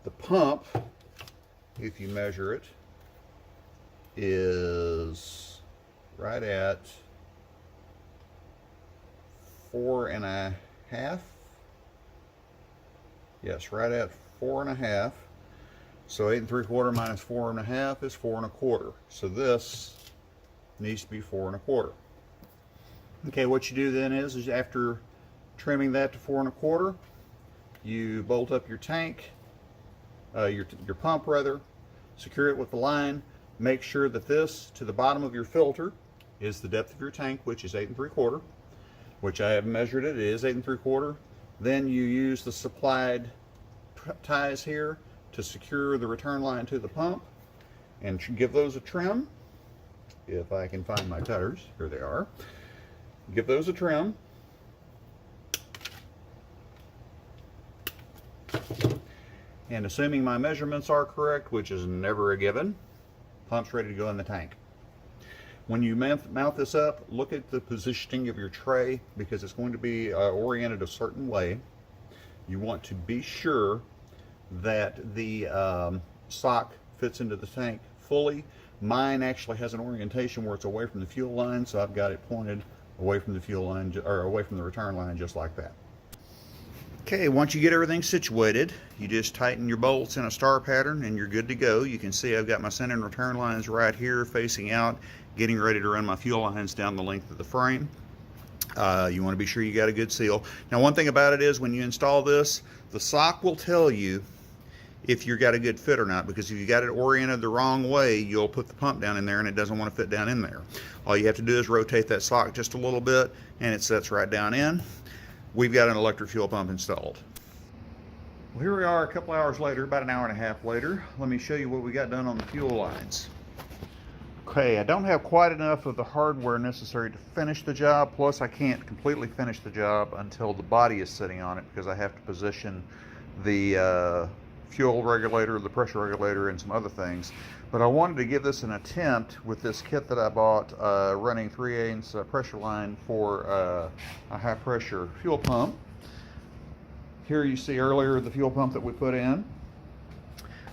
The pump, if you measure it, is right at 4.5. Yes, right at 4.5. So 8 3/4 minus 4.5 is 4 1/4. So this needs to be 4 1/4. Okay, what you do then is after trimming that to 4 1/4, you bolt up your tank, your pump rather, secure it with the line. Make sure that this to the bottom of your filter is the depth of your tank, which is 8 3/4, which I have measured it. It is 8 3/4. Then you use the supplied ties here to secure the return line to the pump and give those a trim. If I can find my cutters, here they are. Give those a trim. And assuming my measurements are correct, which is never a given, pump's ready to go in the tank. When you mount this up, look at the positioning of your tray because it's going to be oriented a certain way. You want to be sure that the sock fits into the tank fully. Mine actually has an orientation where it's away from the fuel line, so I've got it pointed away from the fuel line, or away from the return line, just like that. Okay, once you get everything situated, you just tighten your bolts in a star pattern and you're good to go. You can see I've got my center and return lines right here facing out, getting ready to run my fuel lines down the length of the frame. You want to be sure you got a good seal. Now, one thing about it is when you install this, the sock will tell you if you've got a good fit or not, because if you got it oriented the wrong way, you'll put the pump down in there and it doesn't want to fit down in there. All you have to do is rotate that sock just a little bit and it sets right down in. We've got an electric fuel pump installed. Well, here we are a couple hours later, about an hour and a half later. Let me show you what we got done on the fuel lines. Okay, I don't have quite enough of the hardware necessary to finish the job, plus I can't completely finish the job until the body is sitting on it because I have to position the fuel regulator, the pressure regulator, and some other things. But I wanted to give this an attempt with this kit that I bought, running 3/8 pressure line for a high pressure fuel pump. Here you see earlier the fuel pump that we put in.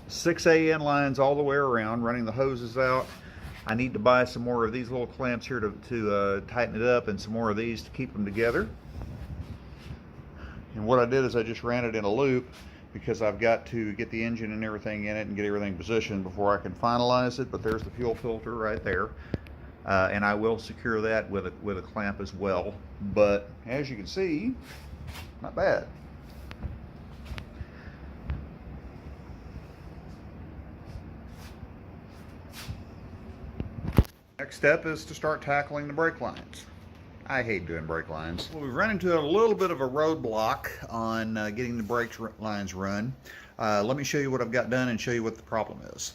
6 AN lines all the way around, running the hoses out. I need to buy some more of these little clamps here to tighten it up, and some more of these to keep them together. And what I did is I just ran it in a loop because I've got to get the engine and everything in it and get everything positioned before I can finalize it. But there's the fuel filter right there, and I will secure that with a clamp as well. But as you can see, not bad. Next step is to start tackling the brake lines. I hate doing brake lines. Well, we've run into a little bit of a roadblock on getting the brake lines run. Let me show you what I've got done and show you what the problem is.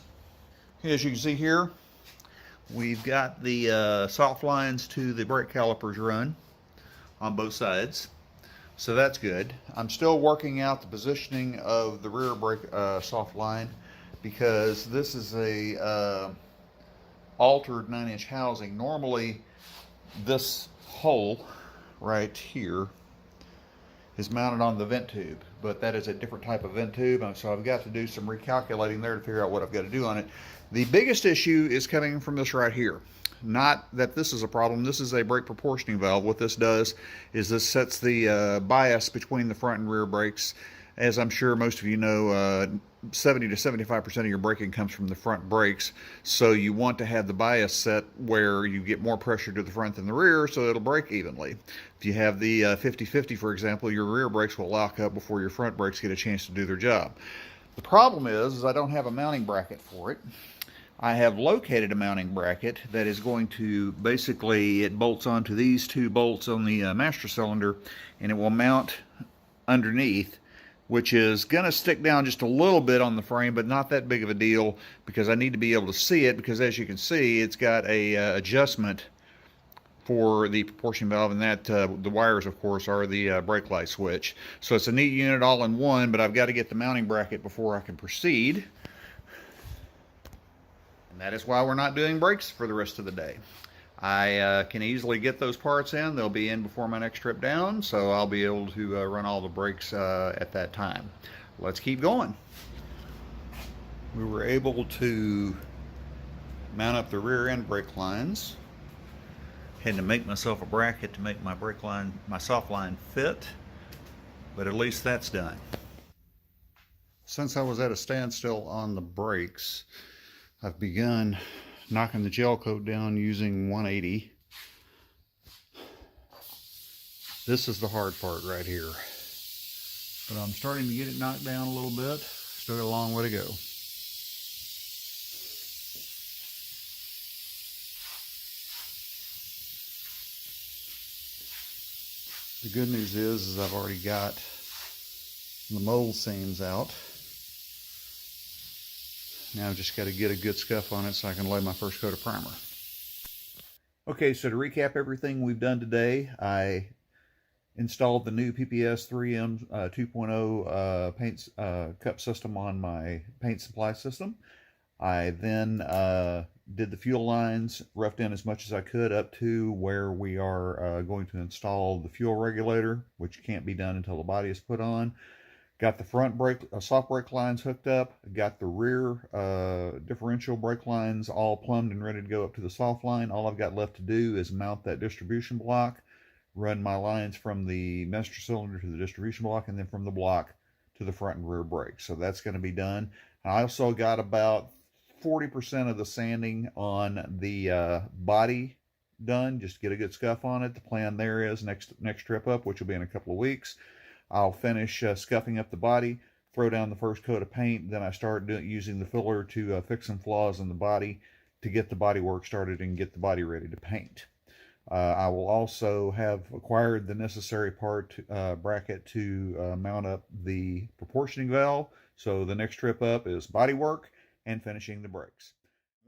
As you can see here, we've got the soft lines to the brake calipers run on both sides. So that's good. I'm still working out the positioning of the rear brake soft line because this is a altered 9-inch housing. Normally this hole right here is mounted on the vent tube, but that is a different type of vent tube, so I've got to do some recalculating there to figure out what I've got to do on it. The biggest issue is coming from this right here. Not that this is a problem, this is a brake proportioning valve. What this does is this sets the bias between the front and rear brakes. As I'm sure most of you know, 70 to 75% of your braking comes from the front brakes, so you want to have the bias set where you get more pressure to the front than the rear so it'll brake evenly. If you have the 50-50, for example, your rear brakes will lock up before your front brakes get a chance to do their job. The problem is I don't have a mounting bracket for it. I have located a mounting bracket that is going to basically, it bolts onto these two bolts on the master cylinder, and it will mount underneath, which is going to stick down just a little bit on the frame, but not that big of a deal because I need to be able to see it, because as you can see, it's got a adjustment for the proportion valve, and that the wires, of course, are the brake light switch. So it's a neat unit all in one, but I've got to get the mounting bracket before I can proceed. And that is why we're not doing brakes for the rest of the day. I can easily get those parts in. They'll be in before my next trip down, so I'll be able to run all the brakes at that time. Let's keep going. We were able to mount up the rear end brake lines. Had to make myself a bracket to make my brake line, my soft line fit, but at least that's done. Since I was at a standstill on the brakes, I've begun knocking the gel coat down using 180. This is the hard part right here, but I'm starting to get it knocked down a little bit. Still got a long way to go. The good news is I've already got the mold seams out. Now I've just got to get a good scuff on it so I can lay my first coat of primer. Okay, so to recap everything we've done today, I installed the new PPS 3M 2.0 paint cup system on my paint supply system. I then did the fuel lines, roughed in as much as I could up to where we are going to install the fuel regulator, which can't be done until the body is put on. Got the front brake, soft brake lines hooked up. Got the rear differential brake lines all plumbed and ready to go up to the soft line. All I've got left to do is mount that distribution block, run my lines from the master cylinder to the distribution block, and then from the block to the front and rear brakes. So that's going to be done. I also got about 40% of the sanding on the body done, just to get a good scuff on it. The plan there is next trip up, which will be in a couple of weeks, I'll finish scuffing up the body, throw down the first coat of paint, then I start using the filler to fix some flaws in the body to get the body work started and get the body ready to paint. I will also have acquired the necessary part bracket to mount up the proportioning valve. So the next trip up is body work and finishing the brakes.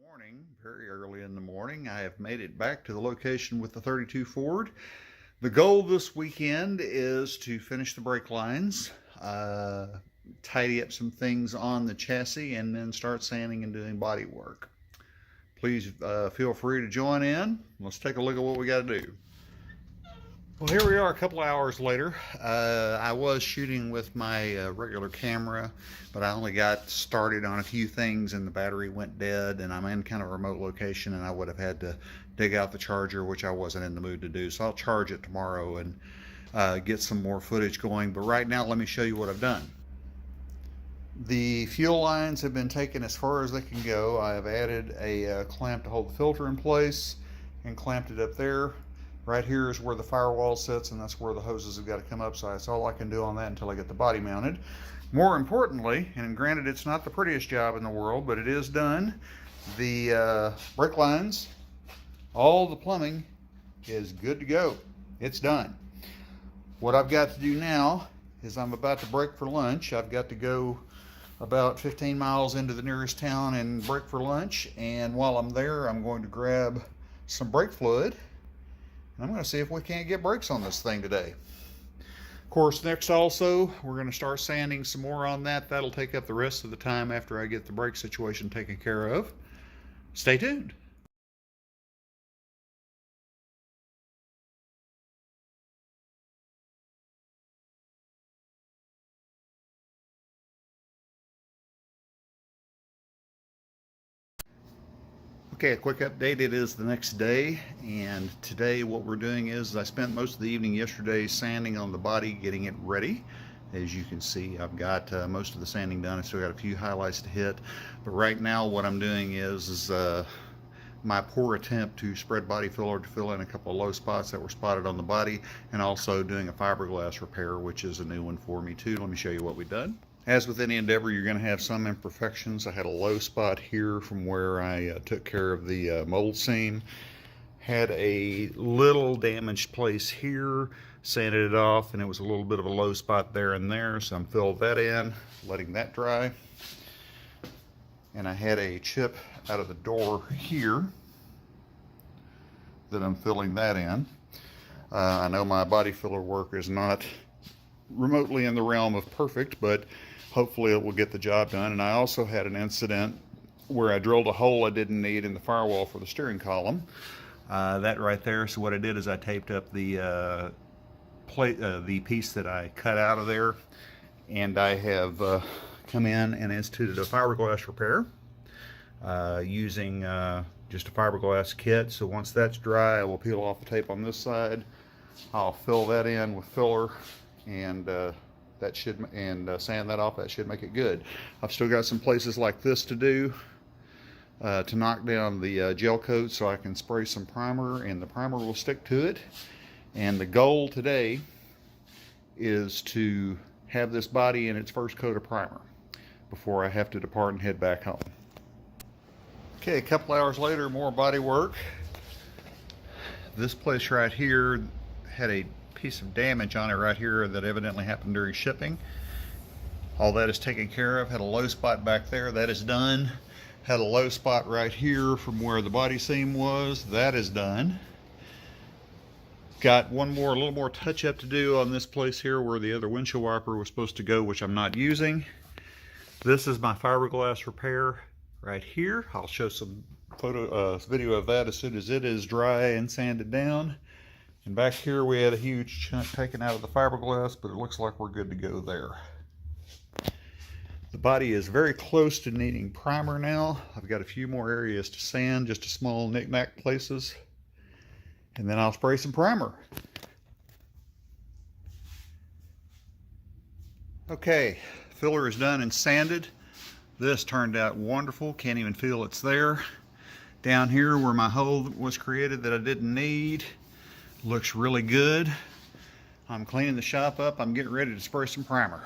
Morning, very early in the morning, I have made it back to the location with the 32 Ford. The goal this weekend is to finish the brake lines, tidy up some things on the chassis, and then start sanding and doing body work. Please feel free to join in. Let's take a look at what we got to do. Well, here we are a couple hours later. I was shooting with my regular camera, but I only got started on a few things and the battery went dead, and I'm in kind of a remote location and I would have had to dig out the charger, which I wasn't in the mood to do. So I'll charge it tomorrow and get some more footage going. But right now, let me show you what I've done. The fuel lines have been taken as far as they can go. I have added a clamp to hold the filter in place and clamped it up there. Right here is where the firewall sits, and that's where the hoses have got to come up. So that's all I can do on that until I get the body mounted. More importantly, and granted it's not the prettiest job in the world, but it is done, the brake lines, all the plumbing is good to go. It's done. What I've got to do now is I'm about to break for lunch. I've got to go about 15 miles into the nearest town and break for lunch. And while I'm there, I'm going to grab some brake fluid. I'm going to see if we can't get brakes on this thing today. Of course, next also, we're going to start sanding some more on that. That'll take up the rest of the time after I get the brake situation taken care of. Stay tuned. Okay, a quick update. It is the next day, and today what we're doing is I spent most of the evening yesterday sanding on the body, getting it ready. As you can see, I've got most of the sanding done. I still got a few highlights to hit, but right now what I'm doing is my poor attempt to spread body filler to fill in a couple of low spots that were spotted on the body, and also doing a fiberglass repair, which is a new one for me too. Let me show you what we've done. As with any endeavor, you're going to have some imperfections. I had a low spot here from where I took care of the mold seam. Had a little damaged place here, sanded it off, and it was a little bit of a low spot there and there, so I'm filled that in, letting that dry. And I had a chip out of the door here that I'm filling that in. I know my body filler work is not remotely in the realm of perfect, but hopefully it will get the job done. And I also had an incident where I drilled a hole I didn't need in the firewall for the steering column. That right there. So what I did is I taped up the the piece that I cut out of there, and I have come in and instituted a fiberglass repair using just a fiberglass kit. So once that's dry, I will peel off the tape on this side. I'll fill that in with filler, and that should, sand that off. That should make it good. I've still got some places like this to do to knock down the gel coat so I can spray some primer, and the primer will stick to it. And the goal today is to have this body in its first coat of primer before I have to depart and head back home. Okay, a couple hours later, more body work. This place right here had a piece of damage on it right here that evidently happened during shipping. All that is taken care of. Had a low spot back there, that is done. Had a low spot right here from where the body seam was, that is done. Got a little more touch up to do on this place here where the other windshield wiper was supposed to go, which I'm not using. This is my fiberglass repair right here. I'll show some video of that as soon as it is dry and sanded down. And back here we had a huge chunk taken out of the fiberglass, but it looks like we're good to go there. The body is very close to needing primer now. I've got a few more areas to sand, just a small knick-knack places. And then I'll spray some primer. Okay, filler is done and sanded. This turned out wonderful. Can't even feel it's there. Down here where my hole was created that I didn't need, looks really good. I'm cleaning the shop up. I'm getting ready to spray some primer.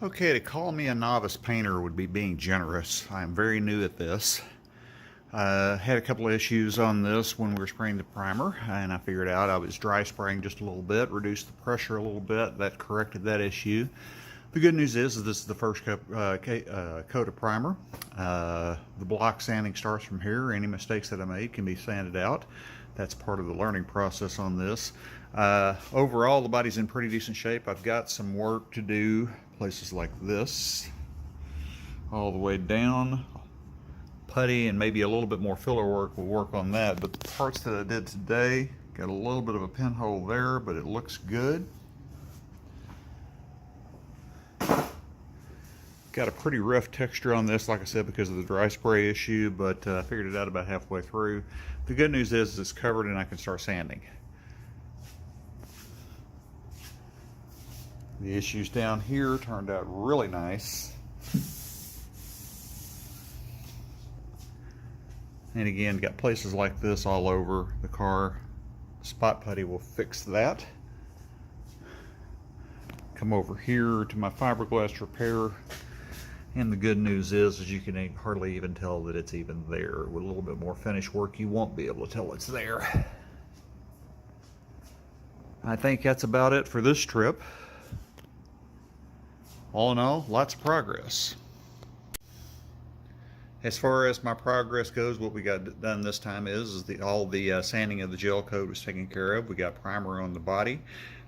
Okay, to call me a novice painter would be being generous. I'm very new at this. Had a couple of issues on this when we were spraying the primer, and I figured out I was dry spraying just a little bit, reduced the pressure a little bit. That corrected that issue. The good news is this is the first coat of primer. The block sanding starts from here. Any mistakes that I made can be sanded out. That's part of the learning process on this. Overall, the body's in pretty decent shape. I've got some work to do, places like this, all the way down. Putty and maybe a little bit more filler work will work on that. But the parts that I did today, got a little bit of a pinhole there, but it looks good. Got a pretty rough texture on this, like I said, because of the dry spray issue, but I figured it out about halfway through. The good news is it's covered and I can start sanding. The issues down here turned out really nice. And again, got places like this all over the car. Spot putty will fix that. Come over here to my fiberglass repair. And the good news is you can hardly even tell that it's even there. With a little bit more finish work, you won't be able to tell it's there. I think that's about it for this trip. All in all, lots of progress. As far as my progress goes, what we got done this time is all the sanding of the gel coat was taken care of. We got primer on the body.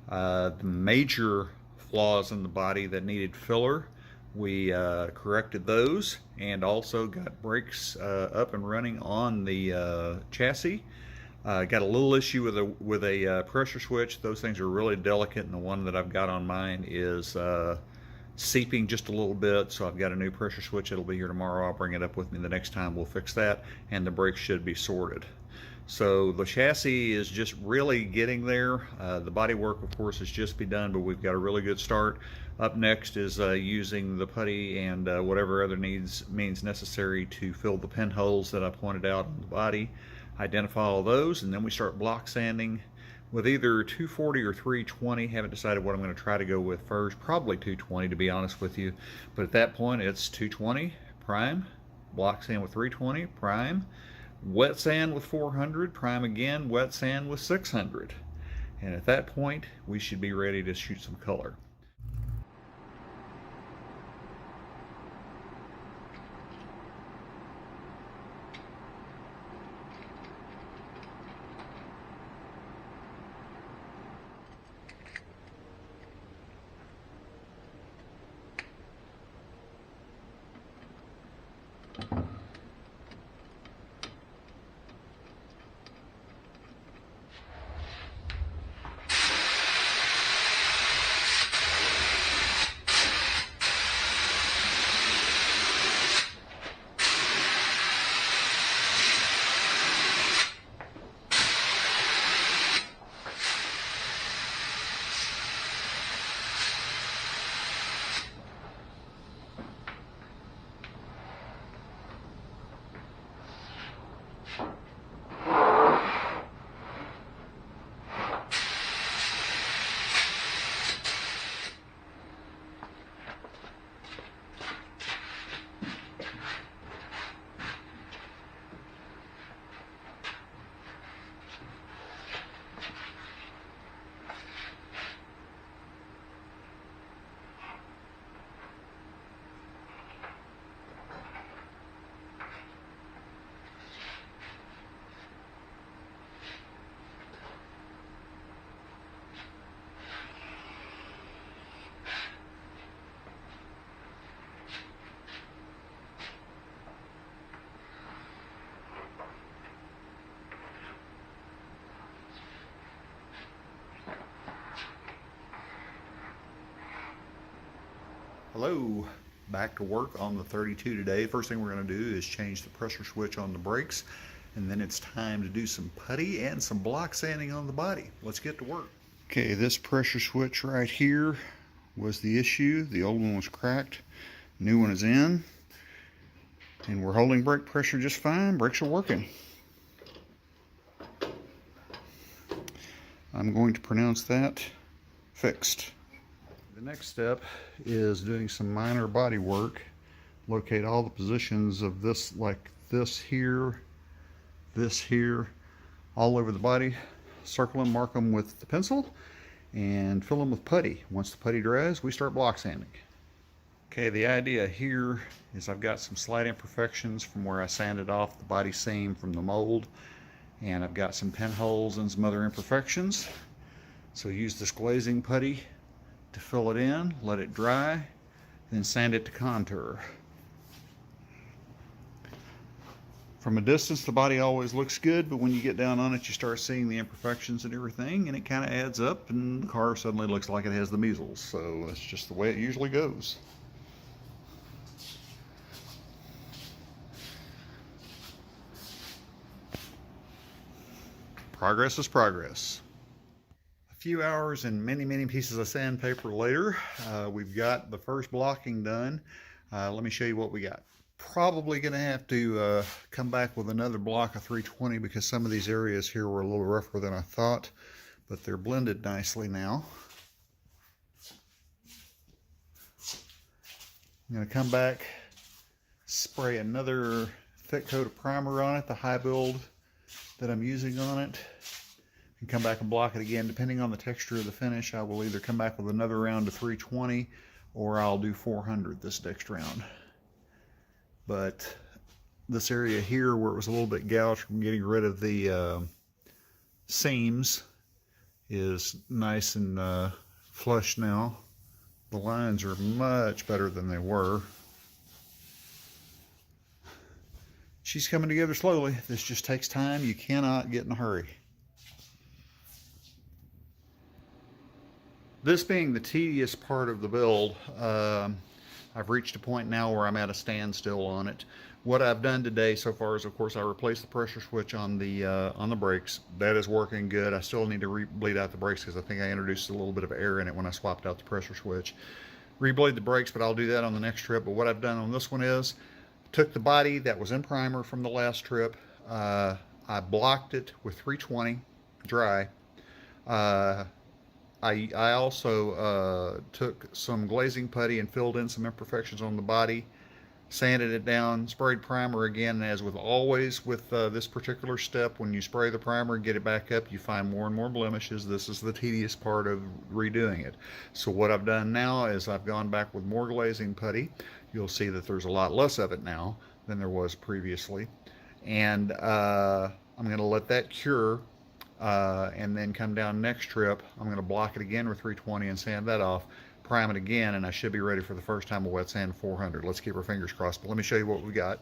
The major flaws in the body that needed filler, we corrected those, and also got brakes up and running on the chassis. Got a little issue with a pressure switch. Those things are really delicate, and the one that I've got on mine is seeping just a little bit, so I've got a new pressure switch. It'll be here tomorrow. I'll bring it up with me the next time. We'll fix that, and the brakes should be sorted. So the chassis is just really getting there. The body work, of course, has just been done, but we've got a really good start. Up next is using the putty and whatever other means necessary to fill the pinholes that I pointed out on the body. Identify all those, and then we start block sanding with either 240 or 320. Haven't decided what I'm going to try to go with first. Probably 220, to be honest with you. But at that point, it's 220, prime, block sand with 320, prime, wet sand with 400, prime again, wet sand with 600. And at that point, we should be ready to shoot some color. Hello, back to work on the 32 today. First thing we're going to do is change the pressure switch on the brakes, and then it's time to do some putty and some block sanding on the body. Let's get to work. Okay, this pressure switch right here was the issue. The old one was cracked, new one is in, and we're holding brake pressure just fine. Brakes are working. I'm going to pronounce that fixed. The next step is doing some minor body work. Locate all the positions of this, like this here, all over the body. Circle them, mark them with the pencil, and fill them with putty. Once the putty dries, we start block sanding. Okay, the idea here is I've got some slight imperfections from where I sanded off the body seam from the mold, and I've got some pinholes and some other imperfections. So use this glazing putty to fill it in, let it dry, then sand it to contour. From a distance, the body always looks good, but when you get down on it, you start seeing the imperfections and everything, and it kind of adds up, and the car suddenly looks like it has the measles. So that's just the way it usually goes. Progress is progress. Few hours and many pieces of sandpaper later, we've got the first blocking done. Let me show you what we got. Probably gonna have to come back with another block of 320 because some of these areas here were a little rougher than I thought, but they're blended nicely now. I'm gonna come back, spray another thick coat of primer on it, the high build that I'm using on it, and come back and block it again. Depending on the texture of the finish, I will either come back with another round of 320 or I'll do 400 this next round. But this area here where it was a little bit gouged from getting rid of the seams is nice and flush now. The lines are much better than they were. She's coming together slowly. This just takes time. You cannot get in a hurry. This being the tedious part of the build, I've reached a point now where I'm at a standstill on it. What I've done today so far is, of course, I replaced the pressure switch on the brakes. That is working good. I still need to bleed out the brakes because I think I introduced a little bit of air in it when I swapped out the pressure switch. Rebleed the brakes, but I'll do that on the next trip. But what I've done on this one is, took the body that was in primer from the last trip. I blocked it with 320 dry. I also took some glazing putty and filled in some imperfections on the body, sanded it down, sprayed primer again, and as with always with this particular step, when you spray the primer and get it back up, you find more and more blemishes. This is the tedious part of redoing it. So what I've done now is I've gone back with more glazing putty. You'll see that there's a lot less of it now than there was previously. And I'm going to let that cure. And then come down next trip, I'm going to block it again with 320 and sand that off, prime it again, and I should be ready for the first time of wet sand 400. Let's keep our fingers crossed, but let me show you what we got.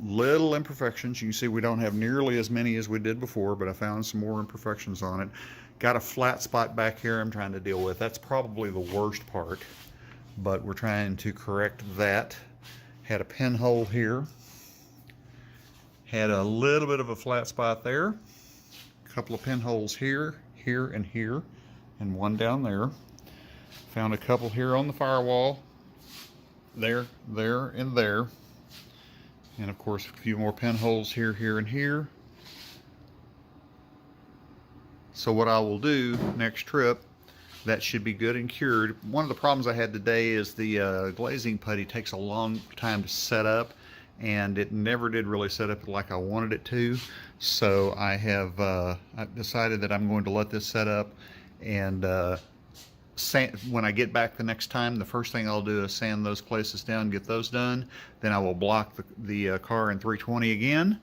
Little imperfections. You can see we don't have nearly as many as we did before, but I found some more imperfections on it. Got a flat spot back here I'm trying to deal with. That's probably the worst part, but we're trying to correct that. Had a pinhole here. Had a little bit of a flat spot there. Couple of pinholes here, and here, and one down there. Found a couple here on the firewall, there, and there. And of course, a few more pinholes here, and here. So what I will do next trip, that should be good and cured. One of the problems I had today is the glazing putty takes a long time to set up, and it never did really set up like I wanted it to. So I have I've decided that I'm going to let this set up, and when I get back the next time, the first thing I'll do is sand those places down, get those done. Then I will block the car in 320 again,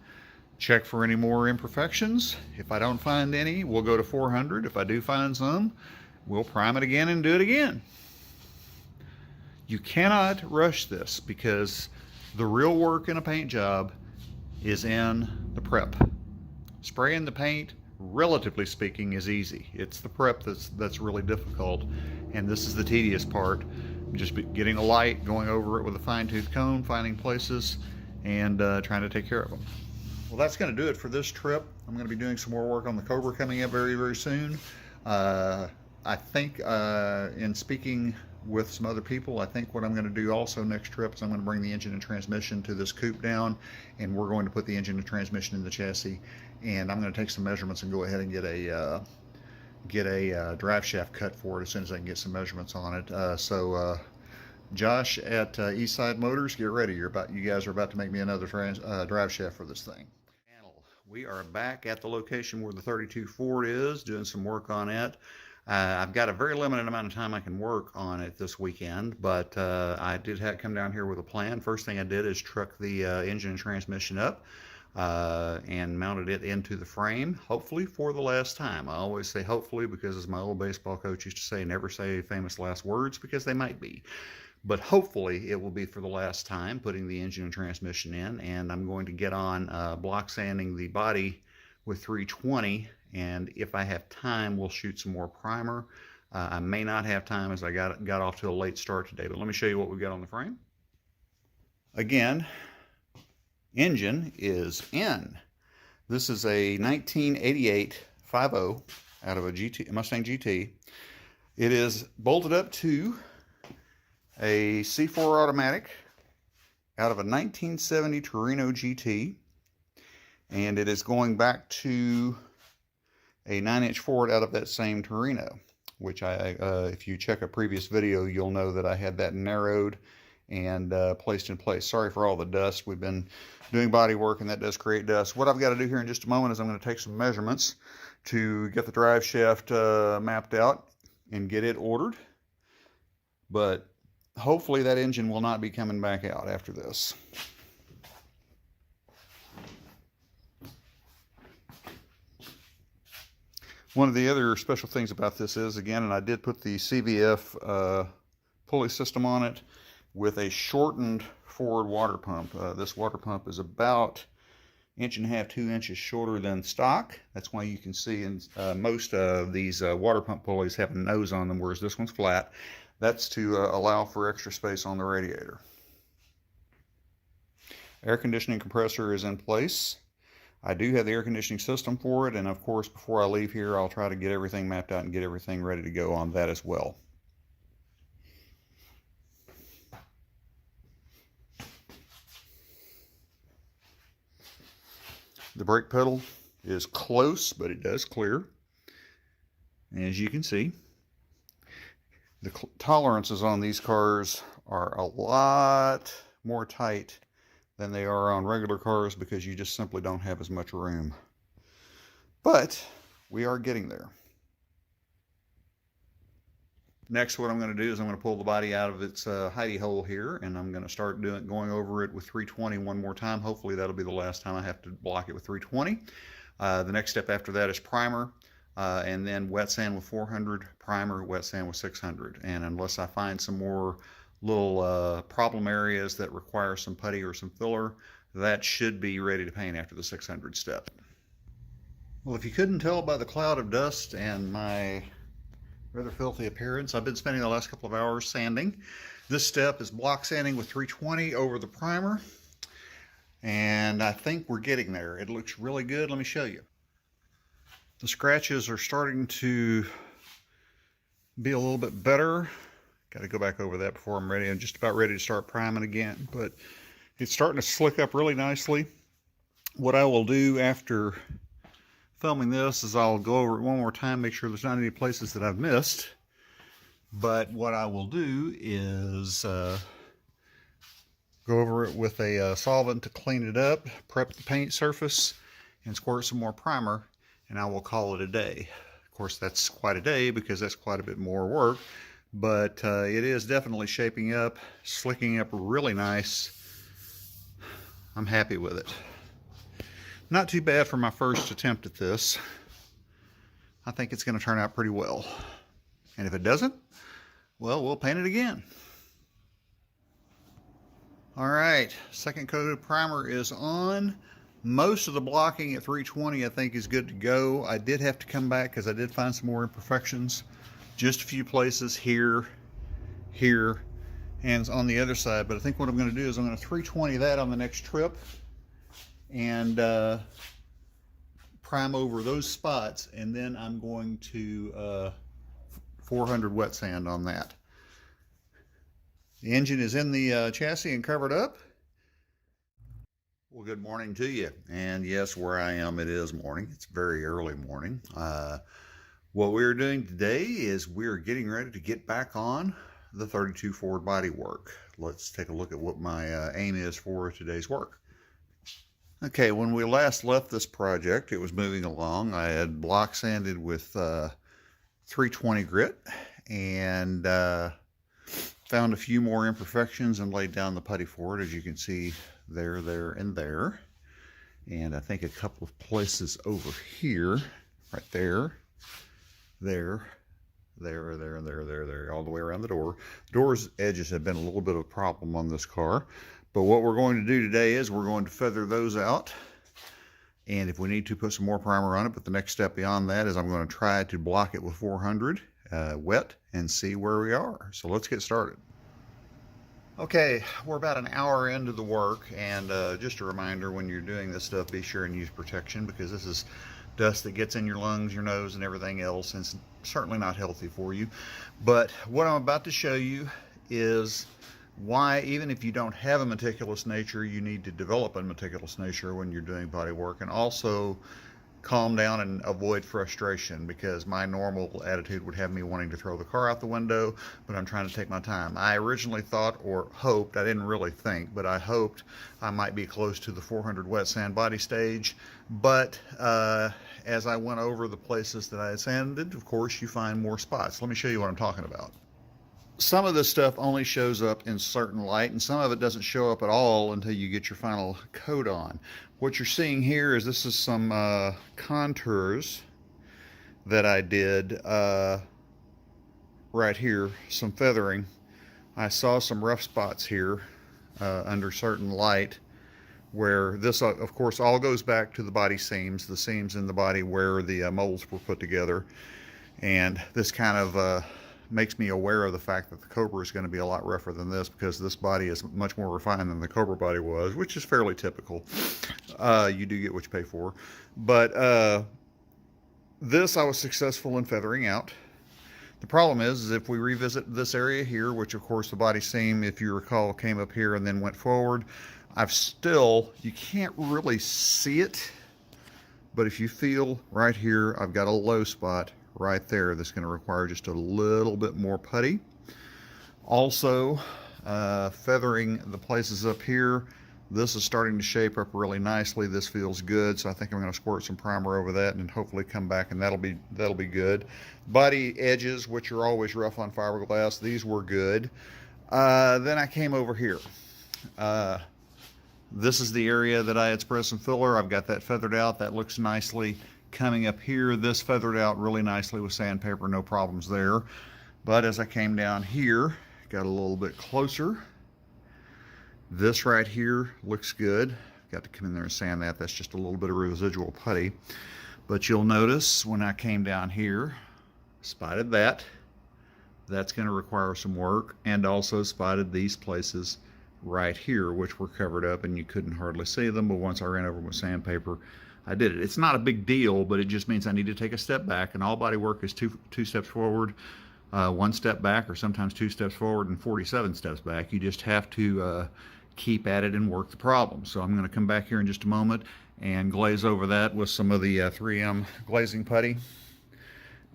check for any more imperfections. If I don't find any, we'll go to 400. If I do find some, we'll prime it again and do it again. You cannot rush this because the real work in a paint job is in the prep. Spraying the paint, relatively speaking, is easy. It's the prep that's really difficult, and this is the tedious part. just getting a light, going over it with a fine-tooth comb, finding places, and trying to take care of them. Well, that's going to do it for this trip. I'm going to be doing some more work on the Cobra coming up very, very soon. I think in speaking with some other people, I think what I'm going to do also next trip is I'm going to bring the engine and transmission to this coupe down, and we're going to put the engine and transmission in the chassis, and I'm going to take some measurements and go ahead and get a drive shaft cut for it as soon as I can get some measurements on it. Josh at Eastside Motors, get ready. You guys are about to make me another drive shaft for this thing. We are back at the location where the 32 Ford is, doing some work on it. I've got a very limited amount of time I can work on it this weekend, but I did come down here with a plan. First thing I did is truck the engine and transmission up and mounted it into the frame, hopefully for the last time. I always say hopefully because, as my old baseball coach used to say, never say famous last words, because they might be. But hopefully it will be for the last time putting the engine and transmission in, and I'm going to get on block sanding the body with 320, and if I have time we'll shoot some more primer. I may not have time as I got off to a late start today, but let me show you what we've got on the frame. Again, engine is in. This is a 1988 5.0 out of a Mustang GT. It is bolted up to a C4 automatic out of a 1970 Torino GT, and it is going back to a 9-inch Ford out of that same Torino, which if you check a previous video, you'll know that I had that narrowed and placed in place. Sorry for all the dust. We've been doing body work and that does create dust. What I've got to do here in just a moment is I'm going to take some measurements to get the drive shaft mapped out and get it ordered. But hopefully that engine will not be coming back out after this. One of the other special things about this is, again, and I did put the CVF pulley system on it with a shortened forward water pump. This water pump is about 1.5 to 2 inches shorter than stock. That's why you can see in most of these water pump pulleys have a nose on them, whereas this one's flat. That's to allow for extra space on the radiator. Air conditioning compressor is in place. I do have the air conditioning system for it, and of course before I leave here I'll try to get everything mapped out and get everything ready to go on that as well. The brake pedal is close, but it does clear. As you can see, the tolerances on these cars are a lot more tight than they are on regular cars because you just simply don't have as much room. But we are getting there. Next, what I'm going to do is I'm going to pull the body out of its hidey hole here, and I'm going to start going over it with 320 one more time. Hopefully that'll be the last time I have to block it with 320. The next step after that is primer, and then wet sand with 400, primer, wet sand with 600. And unless I find some more little problem areas that require some putty or some filler, that should be ready to paint after the 600 step. Well, if you couldn't tell by the cloud of dust and my rather filthy appearance, I've been spending the last couple of hours sanding. This step is block sanding with 320 over the primer, and I think we're getting there. It looks really good. Let me show you. The scratches are starting to be a little bit better. Got to go back over that before I'm ready. I'm just about ready to start priming again, but it's starting to slick up really nicely. What I will do after filming this is I'll go over it one more time, make sure there's not any places that I've missed. But what I will do is go over it with a solvent to clean it up, prep the paint surface, and squirt some more primer, and I will call it a day. Of course, that's quite a day because that's quite a bit more work, but it is definitely shaping up, slicking up really nice. I'm happy with it. Not too bad for my first attempt at this. I think it's going to turn out pretty well. And if it doesn't, well, we'll paint it again. All right, second coat of primer is on. Most of the blocking at 320 I think is good to go. I did have to come back because I did find some more imperfections. Just a few places here, and it's on the other side. But I think what I'm going to do is I'm going to 320 that on the next trip and prime over those spots, and then I'm going to 400 wet sand on that. The engine is in the chassis and covered up. Well, good morning to you. And yes, where I am, it is morning. It's very early morning. What we're doing today is we're getting ready to get back on the 32 Ford body work. Let's take a look at what my aim is for today's work. Okay, when we last left this project, it was moving along. I had block sanded with 320 grit and found a few more imperfections and laid down the putty for it, as you can see there, and there. And I think a couple of places over here, right there, there, all the way around the door. The door's edges have been a little bit of a problem on this car. But what we're going to do today is we're going to feather those out. And if we need to, put some more primer on it. But the next step beyond that is I'm going to try to block it with 400 wet and see where we are. So let's get started. Okay, we're about an hour into the work, and just a reminder, when you're doing this stuff, be sure and use protection, because this is dust that gets in your lungs, your nose, and everything else, and it's certainly not healthy for you. But what I'm about to show you is why, even if you don't have a meticulous nature, you need to develop a meticulous nature when you're doing body work, and also calm down and avoid frustration, because my normal attitude would have me wanting to throw the car out the window, but I'm trying to take my time. I originally thought, or hoped, I didn't really think, but I hoped I might be close to the 400 wet sand body stage. But as I went over the places that I had sanded, of course you find more spots. Let me show you what I'm talking about. Some of this stuff only shows up in certain light, and some of it doesn't show up at all until you get your final coat on. What you're seeing here is this is some contours that I did right here, some feathering. I saw some rough spots here under certain light, where this of course all goes back to the body seams, the seams in the body where the molds were put together. And this kind of makes me aware of the fact that the Cobra is going to be a lot rougher than this, because this body is much more refined than the Cobra body was, which is fairly typical. You do get what you pay for. But this I was successful in feathering out. The problem is if we revisit this area here, which of course the body seam, if you recall, came up here and then went forward, you can't really see it, but if you feel right here, I've got a low spot right there that's going to require just a little bit more putty. Also, feathering the places up here, this is starting to shape up really nicely. This feels good, so I think I'm going to squirt some primer over that and hopefully come back, and that'll be good. Body edges, which are always rough on fiberglass, these were good. Then I came over here. This is the area that I had spread some filler. I've got that feathered out. That looks nicely. Coming up here, this feathered out really nicely with sandpaper, no problems there. But as I came down here, got a little bit closer, this right here looks good. Got to come in there and sand that. That's just a little bit of residual putty. But you'll notice when I came down here, spotted that. That's going to require some work, and also spotted these places right here, which were covered up and you couldn't hardly see them. But once I ran over with sandpaper, I did it. It's not a big deal, but it just means I need to take a step back, and all body work is two steps forward, 1 step back, or sometimes 2 steps forward and 47 steps back. You just have to keep at it and work the problem. So I'm going to come back here in just a moment and glaze over that with some of the 3M glazing putty.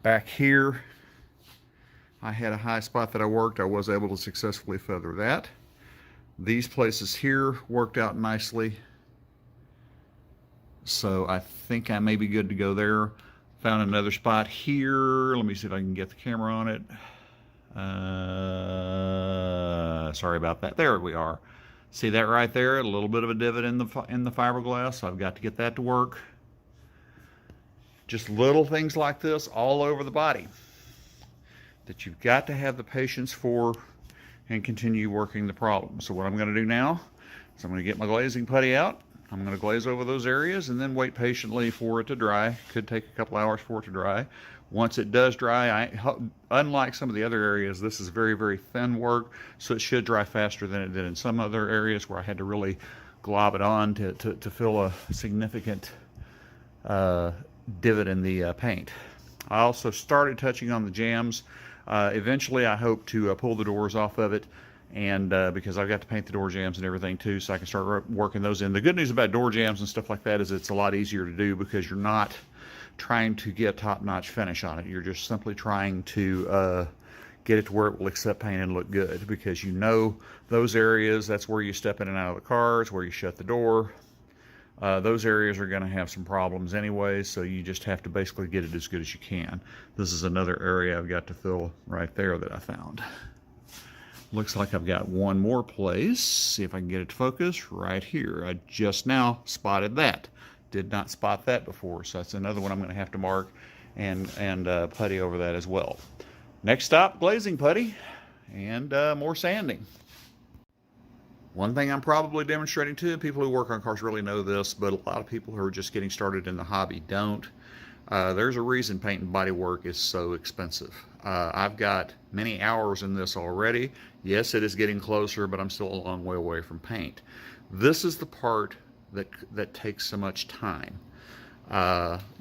Back here, I had a high spot that I worked. I was able to successfully feather that. These places here worked out nicely, so I think I may be good to go there. Found another spot here. Let me see if I can get the camera on it. Sorry about that. There we are. See that right there? A little bit of a divot in the fiberglass. So I've got to get that to work. Just little things like this all over the body that you've got to have the patience for and continue working the problem. So what I'm going to do now is I'm going to get my glazing putty out, I'm going to glaze over those areas and then wait patiently for it to dry. Could take a couple hours for it to dry. Once it does dry, unlike some of the other areas, this is very, very thin work, so it should dry faster than it did in some other areas where I had to really glob it on to fill a significant divot in the paint. I also started touching on the jambs. Eventually, I hope to pull the doors off of it, and because I've got to paint the door jambs and everything too, so I can start working those in. The good news about door jambs and stuff like that is it's a lot easier to do because you're not trying to get top-notch finish on it. You're just simply trying to get it to where it will accept paint and look good, because you know those areas, that's where you step in and out of the car, it's where you shut the door. Those areas are going to have some problems anyway, so you just have to basically get it as good as you can. This is another area I've got to fill right there that I found. Looks like I've got one more place. See if I can get it to focus right here. I just now spotted that. Did not spot that before, so that's another one I'm going to have to mark and putty over that as well. Next stop, glazing putty and more sanding. One thing I'm probably demonstrating to people who work on cars really know this, but a lot of people who are just getting started in the hobby don't. There's a reason paint and body work is so expensive. I've got many hours in this already. Yes, it is getting closer, but I'm still a long way away from paint. This is the part that takes so much time.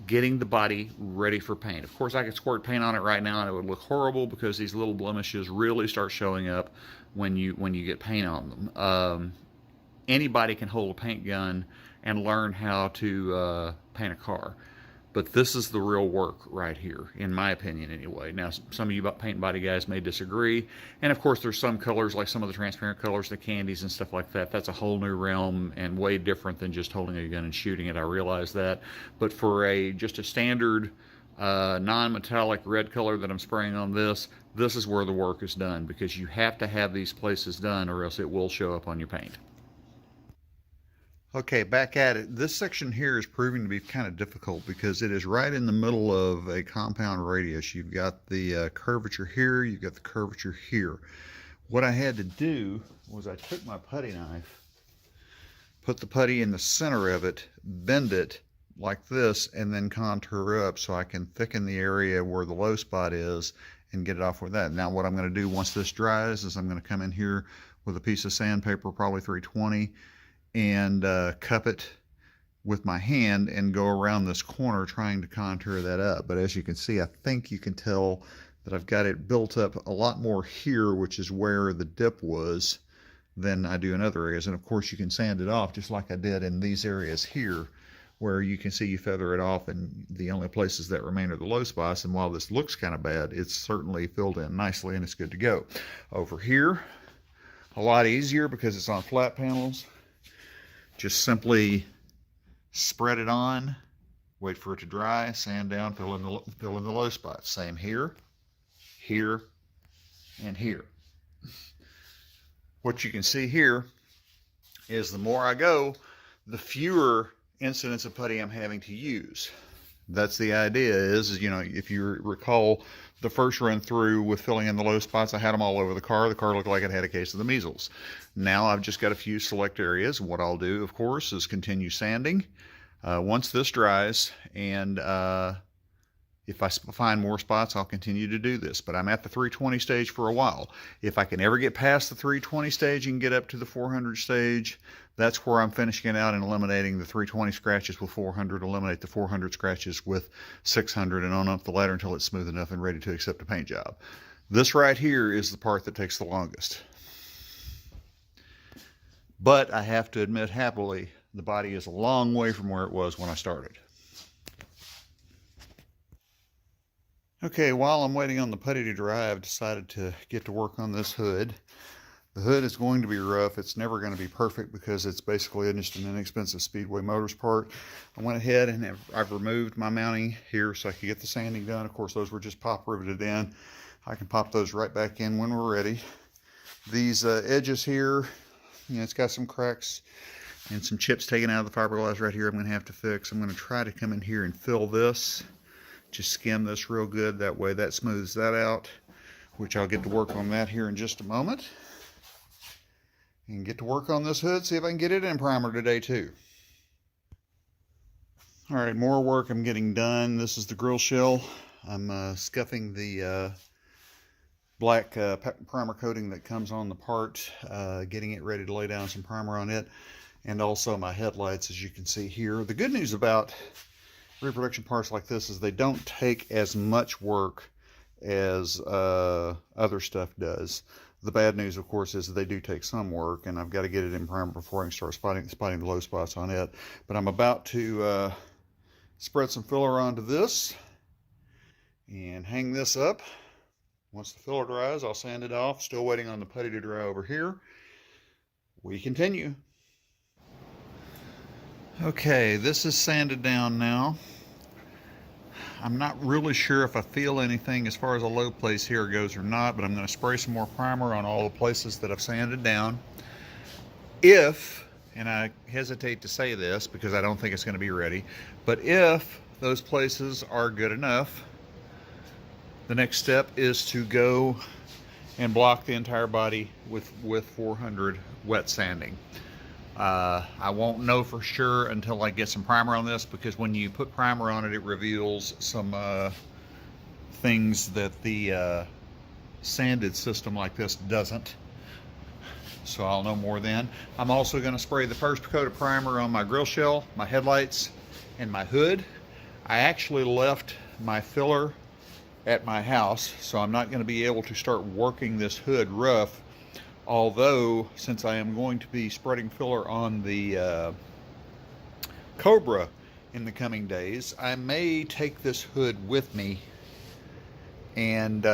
Getting the body ready for paint. Of course, I could squirt paint on it right now and it would look horrible because these little blemishes really start showing up when you get paint on them. Anybody can hold a paint gun and learn how to paint a car. But this is the real work right here, in my opinion anyway. Now, some of you paint and body guys may disagree. And of course, there's some colors, like some of the transparent colors, the candies and stuff like that. That's a whole new realm and way different than just holding a gun and shooting it. I realize that. But for just a standard non-metallic red color that I'm spraying on this is where the work is done, because you have to have these places done or else it will show up on your paint. Okay, back at it. This section here is proving to be kind of difficult because it is right in the middle of a compound radius. You've got the curvature here, you've got the curvature here. What I had to do was I took my putty knife, put the putty in the center of it, bend it like this, and then contour up so I can thicken the area where the low spot is and get it off with that. Now what I'm going to do once this dries is I'm going to come in here with a piece of sandpaper, probably 320, and cup it with my hand and go around this corner trying to contour that up. But as you can see, I think you can tell that I've got it built up a lot more here, which is where the dip was, than I do in other areas. And of course you can sand it off just like I did in these areas here, where you can see you feather it off and the only places that remain are the low spots. And while this looks kind of bad, it's certainly filled in nicely and it's good to go. Over here, a lot easier because it's on flat panels. Just simply spread it on, wait for it to dry, sand down, fill in the low spots. Same here, here, and here. What you can see here is the more I go, the fewer incidents of putty I'm having to use. That's the idea is, you know, if you recall the first run through with filling in the low spots, I had them all over the car. The car looked like it had a case of the measles. Now I've just got a few select areas. What I'll do, of course, is continue sanding. Once this dries, and if I find more spots, I'll continue to do this. But I'm at the 320 stage for a while. If I can ever get past the 320 stage and get up to the 400 stage, that's where I'm finishing it out and eliminating the 320 scratches with 400, eliminate the 400 scratches with 600, and on up the ladder until it's smooth enough and ready to accept a paint job. This right here is the part that takes the longest. But I have to admit happily, the body is a long way from where it was when I started. Okay, while I'm waiting on the putty to dry, I've decided to get to work on this hood. The hood is going to be rough. It's never going to be perfect because it's basically just an inexpensive Speedway Motors part. I went ahead and I've removed my mounting here so I could get the sanding done. Of course, those were just pop riveted in. I can pop those right back in when we're ready. These edges here, you know, it's got some cracks and some chips taken out of the fiberglass right here I'm going to have to fix. I'm going to try to come in here and fill this. Just skim this real good. That way that smooths that out, which I'll get to work on that here in just a moment. And get to work on this hood, see if I can get it in primer today too. All right, more work I'm getting done. This is the grill shell. I'm scuffing the black primer coating that comes on the part, getting it ready to lay down some primer on it, and also my headlights, as you can see here. The good news about reproduction parts like this is they don't take as much work as other stuff does. The bad news, of course, is that they do take some work, and I've got to get it in primer before I can start spotting the low spots on it. But I'm about to spread some filler onto this and hang this up. Once the filler dries, I'll sand it off. Still waiting on the putty to dry over here. We continue. Okay, this is sanded down now. I'm not really sure if I feel anything as far as a low place here goes or not, but I'm going to spray some more primer on all the places that I've sanded down. If, and I hesitate to say this because I don't think it's going to be ready, but if those places are good enough, the next step is to go and block the entire body with 400 wet sanding. I won't know for sure until I get some primer on this, because when you put primer on it, it reveals some things that the sanded system like this doesn't. So I'll know more then. I'm also going to spray the first coat of primer on my grill shell, my headlights, and my hood. I actually left my filler at my house, so I'm not going to be able to start working this hood rough. Although, since I am going to be spreading filler on the Cobra in the coming days, I may take this hood with me and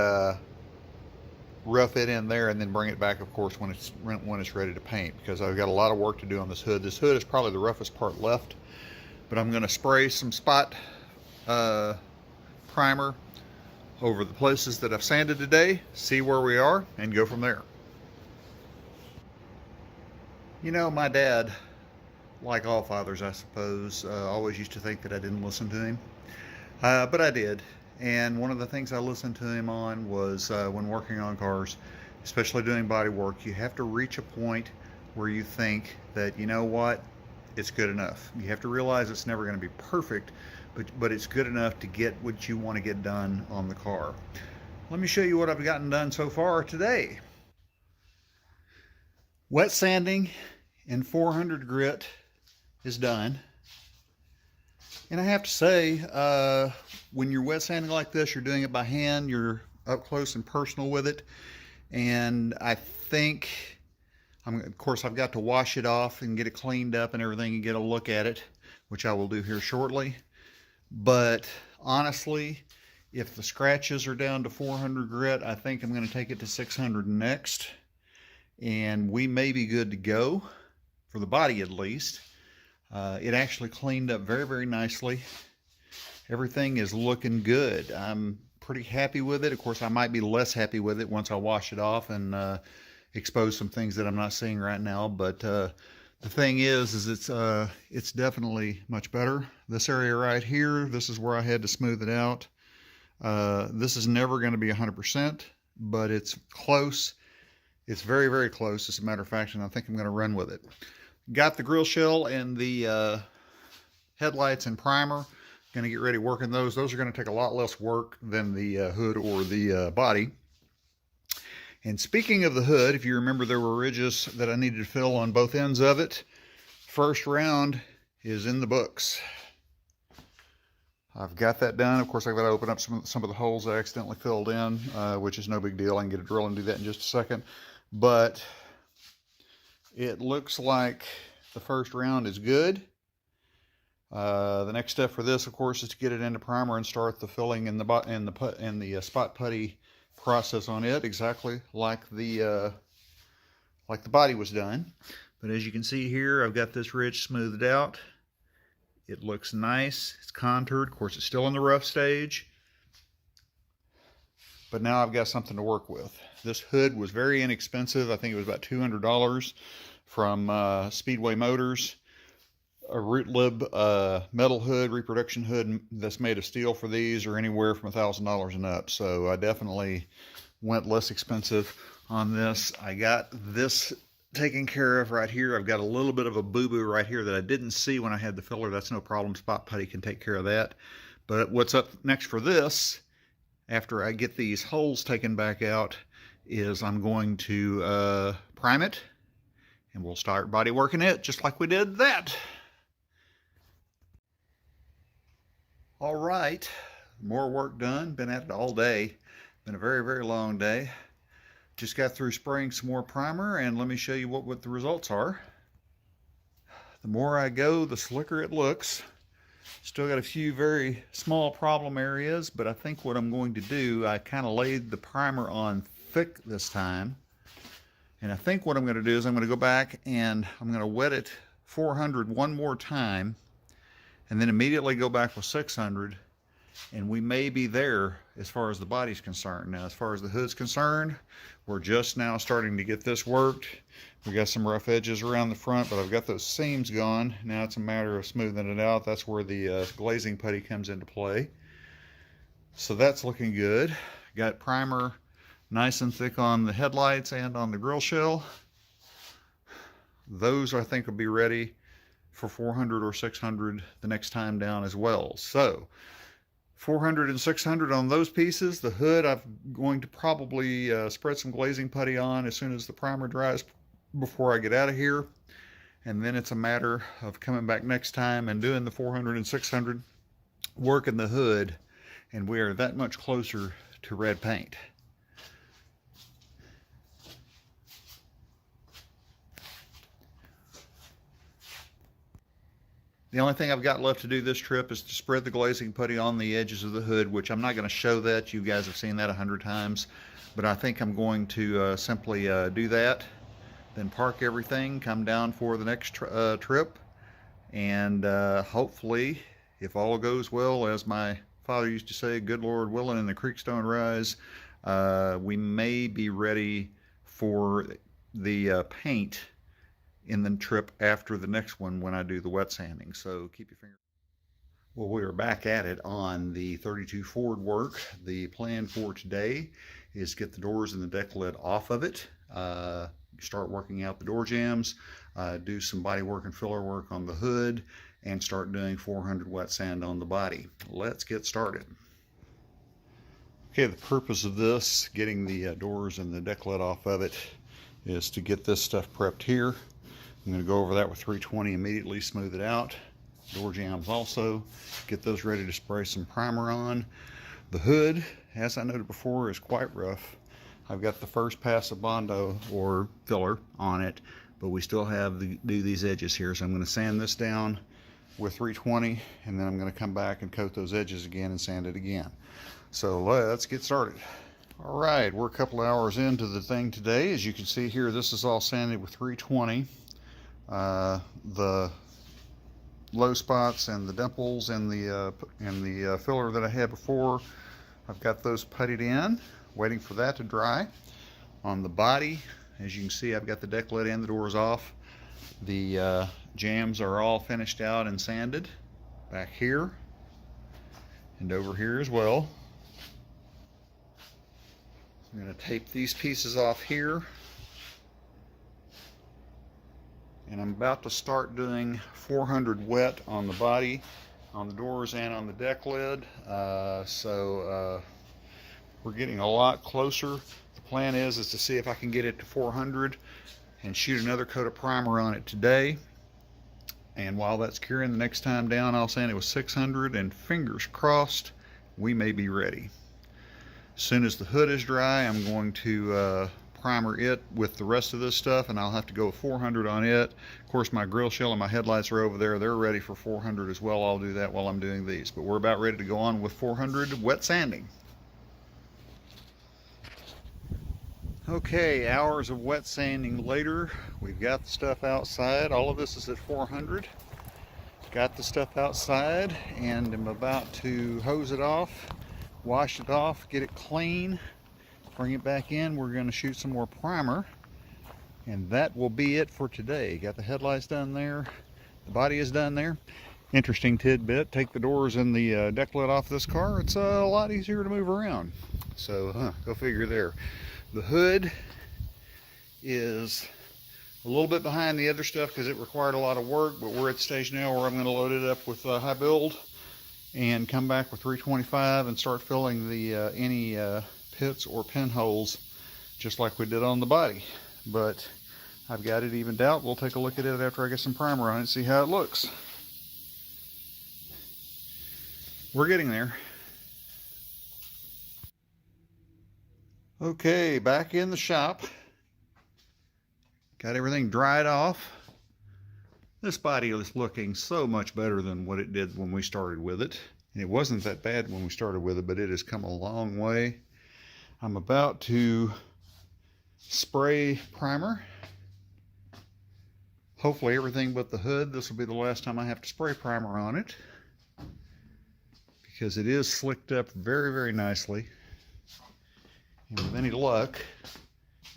rough it in there and then bring it back, of course, when it's ready to paint, because I've got a lot of work to do on this hood. This hood is probably the roughest part left, but I'm going to spray some spot primer over the places that I've sanded today, see where we are, and go from there. You know, my dad, like all fathers, I suppose, always used to think that I didn't listen to him. But I did. And one of the things I listened to him on was when working on cars, especially doing body work, you have to reach a point where you think that, you know what, it's good enough. You have to realize it's never going to be perfect, but it's good enough to get what you want to get done on the car. Let me show you what I've gotten done so far today. Wet sanding in 400 grit is done. And I have to say, when you're wet sanding like this, you're doing it by hand, you're up close and personal with it. And I think, of course, I've got to wash it off and get it cleaned up and everything and get a look at it, which I will do here shortly. But honestly, if the scratches are down to 400 grit, I think I'm going to take it to 600 next. And we may be good to go, for the body at least. It actually cleaned up very, very nicely. Everything is looking good. I'm pretty happy with it. Of course, I might be less happy with it once I wash it off and expose some things that I'm not seeing right now. But the thing is it's definitely much better. This area right here, this is where I had to smooth it out. This is never going to be 100%, but it's close. It's very, very close, as a matter of fact, and I think I'm going to run with it. Got the grill shell and the headlights and primer. Going to get ready working those. Those are going to take a lot less work than the hood or the body. And speaking of the hood, if you remember, there were ridges that I needed to fill on both ends of it. First round is in the books. I've got that done. Of course, I've got to open up some of the holes I accidentally filled in, which is no big deal. I can get a drill and do that in just a second. But it looks like the first round is good. The next step for this, of course, is to get it into primer and start the filling and the spot putty process on it, exactly like the body was done. But as you can see here, I've got this ridge smoothed out. It looks nice. It's contoured. Of course, it's still in the rough stage. But now I've got something to work with. This hood was very inexpensive. I think it was about $200 from Speedway Motors. A root lib metal hood, reproduction hood that's made of steel for these are anywhere from $1,000 and up. So I definitely went less expensive on this. I got this taken care of right here. I've got a little bit of a boo-boo right here that I didn't see when I had the filler. That's no problem. Spot putty can take care of that. But what's up next for this, after I get these holes taken back out, is I'm going to prime it, and we'll start body working it just like we did that. All right, more work done. Been at it all day. Been a very, very long day. Just got through spraying some more primer, and let me show you what the results are. The more I go, the slicker it looks. Still got a few very small problem areas, but I think what I'm going to do, I kind of laid the primer on thick this time. And I think what I'm going to do is I'm going to go back and I'm going to wet it 400 one more time, and then immediately go back with 600, and we may be there as far as the body's concerned. Now, as far as the hood's concerned, we're just now starting to get this worked. We got some rough edges around the front, but I've got those seams gone. Now it's a matter of smoothing it out. That's where the glazing putty comes into play. So that's looking good. Got primer nice and thick on the headlights and on the grill shell. Those I think will be ready for 400 or 600 the next time down as well. So 400 and 600 on those pieces. The hood I'm going to probably spread some glazing putty on as soon as the primer dries before I get out of here. And then it's a matter of coming back next time and doing the 400 and 600 work in the hood, and we are that much closer to red paint. The only thing I've got left to do this trip is to spread the glazing putty on the edges of the hood, which I'm not going to show that. You guys have seen that 100 times. But I think I'm going to simply do that, then park everything, come down for the next trip, and hopefully, if all goes well, as my father used to say, good Lord willing and the creeks don't rise, we may be ready for the paint in the trip after the next one when I do the wet sanding. So keep your finger. Well, we are back at it on the 32 Ford work. The plan for today is get the doors and the deck lid off of it, start working out the door jambs, do some body work and filler work on the hood, and start doing 400 wet sand on the body. Let's get started. Okay, the purpose of this, getting the doors and the deck lid off of it, is to get this stuff prepped here. I'm going to go over that with 320 immediately, smooth it out. Door jambs also, get those ready to spray some primer on. The hood, as I noted before, is quite rough. I've got the first pass of Bondo or filler on it, but we still have to do these edges here. So I'm going to sand this down with 320, and then I'm going to come back and coat those edges again and sand it again. So let's get started. All right, we're a couple hours into the thing today. As you can see here, this is all sanded with 320. The low spots and the dimples and the filler that I had before, I've got those puttied in, waiting for that to dry. On the body, as you can see, I've got the deck lid and the doors off. The jambs are all finished out and sanded back here and over here as well. I'm going to tape these pieces off here, and I'm about to start doing 400 wet on the body, on the doors, and on the deck lid. So we're getting a lot closer. The plan is to see if I can get it to 400 and shoot another coat of primer on it today. And while that's curing, the next time down I'll sand it with 600, and fingers crossed we may be ready. As soon as the hood is dry, I'm going to primer it with the rest of this stuff, and I'll have to go 400 on it. Of course, my grill shell and my headlights are over there. They're ready for 400 as well. I'll do that while I'm doing these. But we're about ready to go on with 400 wet sanding. Okay, hours of wet sanding later, we've got the stuff outside. All of this is at 400. Got the stuff outside, and I'm about to hose it off, wash it off, get it clean, bring it back in. We're going to shoot some more primer, and that will be it for today. Got the headlights done there, the body is done there. Interesting tidbit, take the doors and the deck lid off this car, it's a lot easier to move around. So go figure there. The hood is A little bit behind the other stuff because it required a lot of work, but we're at the stage now where I'm going to load it up with high build and come back with 325 and start filling the any pits or pinholes just like we did on the body. But I've got it evened out. We'll take a look at it after I get some primer on it and see how it looks. We're getting there. Okay, back in the shop. Got everything dried off. This body is looking so much better than what it did when we started with it. And it wasn't that bad when we started with it, but it has come a long way. I'm about to spray primer. Hopefully everything but the hood. This will be the last time I have to spray primer on it, because it is slicked up very, very nicely. And with any luck,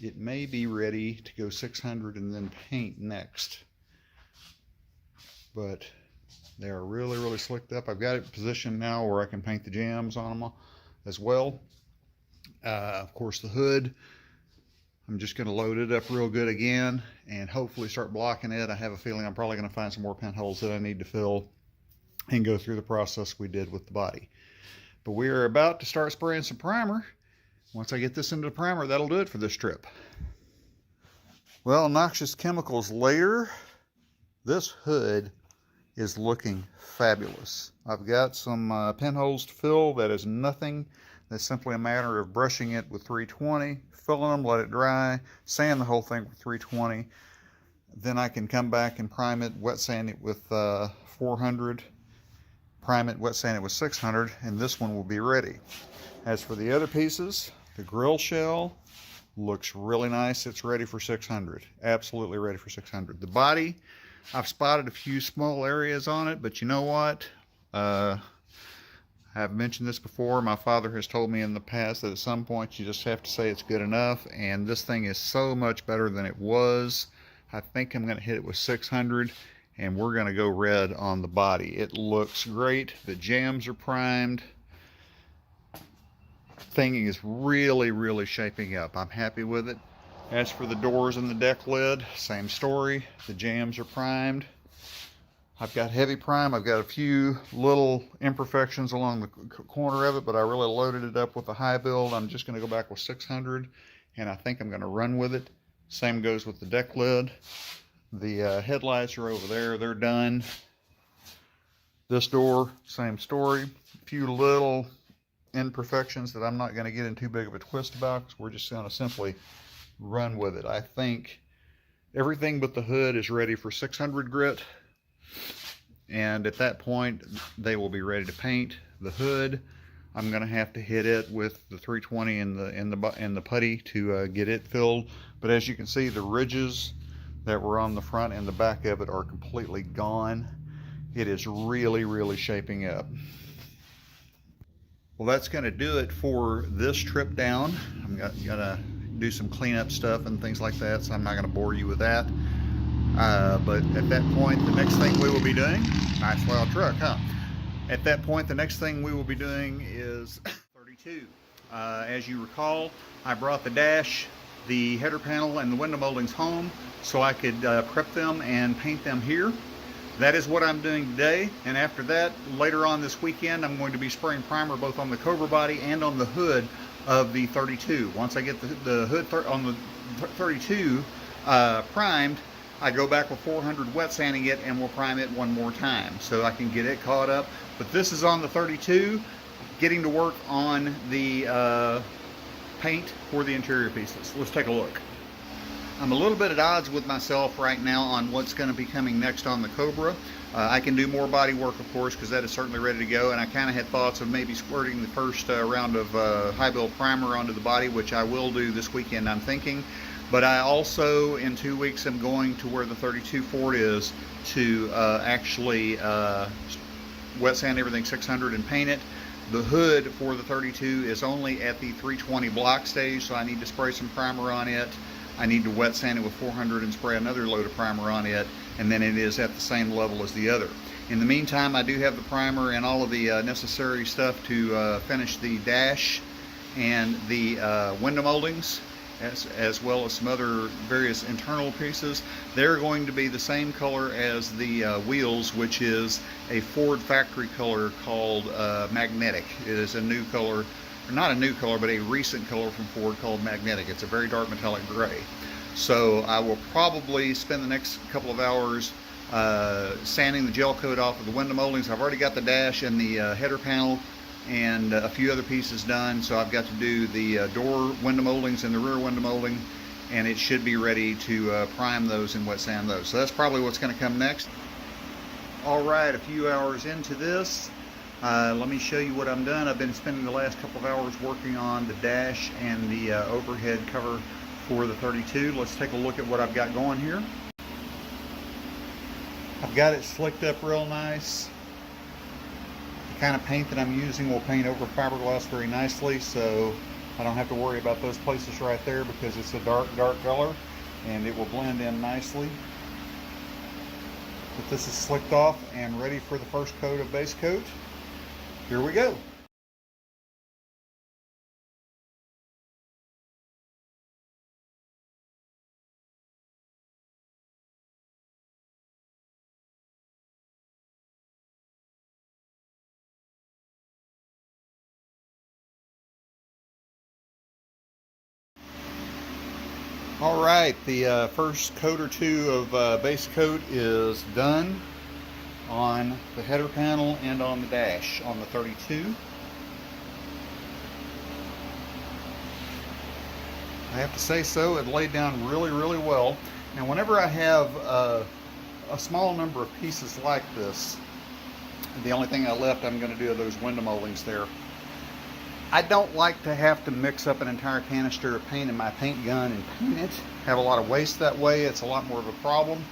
it may be ready to go 600 and then paint next. But they are really, really slicked up. I've got it positioned now where I can paint the jams on them as well. Of course, the hood, I'm just going to load it up real good again and hopefully start blocking it. I have a feeling I'm probably going to find some more pinholes that I need to fill and go through the process we did with the body. But we are about to start spraying some primer. Once I get this into the primer, that'll do it for this trip. Well, noxious chemicals later, this hood is looking fabulous. I've got some pinholes to fill. That is nothing. That's simply a matter of brushing it with 320, filling them, let it dry, sand the whole thing with 320. Then I can come back and prime it, wet sand it with 400, prime it, wet sand it with 600, and this one will be ready. As for the other pieces, the grill shell looks really nice. It's ready for 600. Absolutely ready for 600. The body, I've spotted a few small areas on it, but you know what? I've mentioned this before. My father has told me in the past that at some point you just have to say it's good enough, and this thing is so much better than it was. I think I'm going to hit it with 600, and we're going to go red on the body. It looks great. The jams are primed. Thing is really, really shaping up. I'm happy with it. As for the doors and the deck lid, same story. The jams are primed. I've got heavy prime. I've got a few little imperfections along the corner of it, but I really loaded it up with a high build. I'm just going to go back with 600, and I think I'm going to run with it. Same goes with the deck lid. The headlights are over there. They're done. This door, same story. A few little imperfections that I'm not going to get in too big of a twist about, because we're just going to simply run with it. I think everything but the hood is ready for 600 grit, and at that point they will be ready to paint. The hood, I'm going to have to hit it with the 320 and the putty to get it filled. But as you can see, the ridges that were on the front and the back of it are completely gone. It is really, really shaping up. Well, that's going to do it for this trip down. I'm going to do some cleanup stuff and things like that, so I'm not going to bore you with that. But at that point, the next thing we will be doing, nice loud truck, huh? At that point, the next thing we will be doing is 32. As you recall, I brought the dash, the header panel, and the window moldings home so I could prep them and paint them here. That is what I'm doing today, and after that, later on this weekend, I'm going to be spraying primer both on the Cobra body and on the hood of the 32. Once I get the hood on the 32 primed, I go back with 400 wet sanding it, and we'll prime it one more time so I can get it caught up. But this is on the 32, getting to work on the paint for the interior pieces. Let's take a look. I'm a little bit at odds with myself right now on what's going to be coming next on the Cobra. I can do more body work, of course, because that is certainly ready to go, and I kind of had thoughts of maybe squirting the first round of high build primer onto the body, which I will do this weekend, I'm thinking. But I also, in 2 weeks, am going to where the 32 Ford is to actually wet sand everything 600 and paint it. The hood for the 32 is only at the 320 block stage, so I need to spray some primer on it. I need to wet sand it with 400 and spray another load of primer on it, and then it is at the same level as the other. In the meantime, I do have the primer and all of the necessary stuff to finish the dash and the window moldings, as well as some other various internal pieces. They're going to be the same color as the wheels, which is a Ford factory color called Magnetic. It is a new color, or not a new color, but a recent color from Ford called Magnetic. It's a very dark metallic gray. So I will probably spend the next couple of hours sanding the gel coat off of the window moldings. I've already got the dash and the header panel and a few other pieces done, so I've got to do the door window moldings and the rear window molding, and it should be ready to prime those and wet sand those. So that's probably what's going to come next. All right, a few hours into this, let me show you what I'm done. I've been spending the last couple of hours working on the dash and the overhead cover for the 32. Let's take a look at what I've got going here. I've got it slicked up real nice. The kind of paint that I'm using will paint over fiberglass very nicely, so I don't have to worry about those places right there because it's a dark color and it will blend in nicely. But this is slicked off and ready for the first coat of base coat. Here we go. All right, the first coat or two of base coat is done on the header panel and on the dash on the 32. I have to say so, it laid down really well. Now whenever I have a small number of pieces like this, the only thing I left I'm going to do are those window moldings there. I don't like to have to mix up an entire canister of paint in my paint gun and paint it. Have a lot of waste that way. It's a lot more of a problem.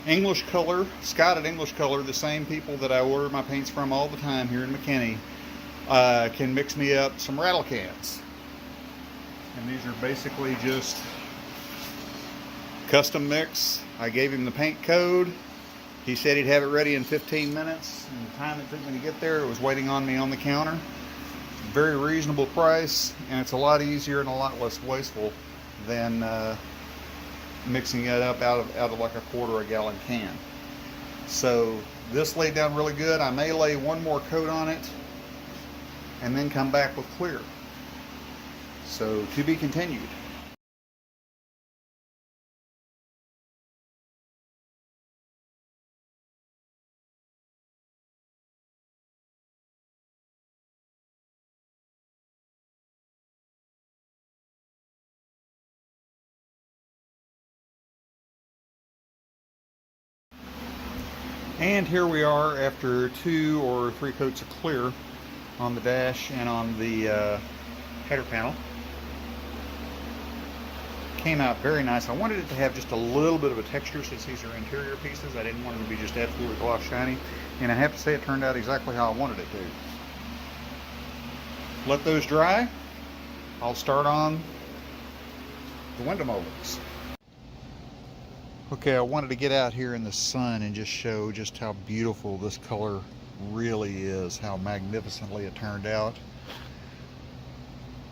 English Color, Scott at English Color, the same people that I order my paints from all the time here in McKinney, can mix me up some rattle cans. And these are basically just custom mix. I gave him the paint code. He said he'd have it ready in 15 minutes. And the time it took me to get there, it was waiting on me on the counter. Very reasonable price, and it's a lot easier and a lot less wasteful than mixing it up out of like a quarter of a gallon can. So this laid down really good. I may lay one more coat on it and then come back with clear. So to be continued. And here we are after 2 or 3 coats of clear on the dash and on the header panel. Came out very nice. I wanted it to have just a little bit of a texture since these are interior pieces. I didn't want them to be just absolutely gloss shiny. And I have to say it turned out exactly how I wanted it to. Let those dry. I'll start on the window moldings. Okay, I wanted to get out here in the sun and just show just how beautiful this color really is, how magnificently it turned out.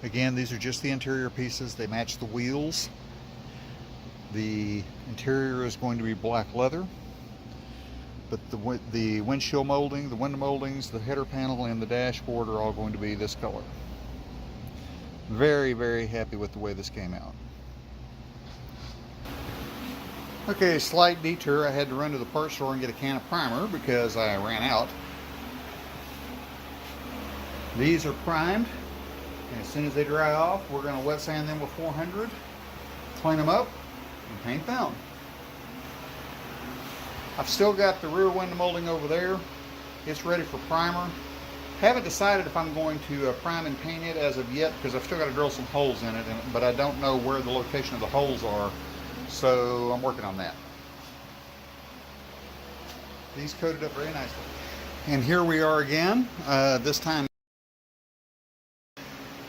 Again, these are just the interior pieces. They match the wheels. The interior is going to be black leather, but the windshield molding, the window moldings, the header panel, and the dashboard are all going to be this color. Very happy with the way this came out. Okay, slight detour. I had to run to the parts store and get a can of primer because I ran out. These are primed, and as soon as they dry off, we're going to wet sand them with 400, clean them up, and paint them. I've still got the rear window molding over there. It's ready for primer. Haven't decided if I'm going to prime and paint it as of yet because I've still got to drill some holes in it, but I don't know where the location of the holes are. So I'm working on that. These coated up very nicely. And here we are again. This time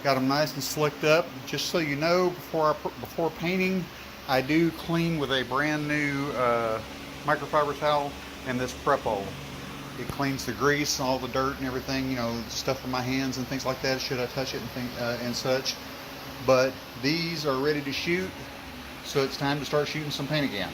got them nice and slicked up. Just so you know, before painting, I do clean with a brand new microfiber towel and this prep oil. It cleans the grease, all the dirt and everything, you know, stuff from my hands and things like that should I touch it and such. but these are ready to shoot, so it's time to start shooting some paint again.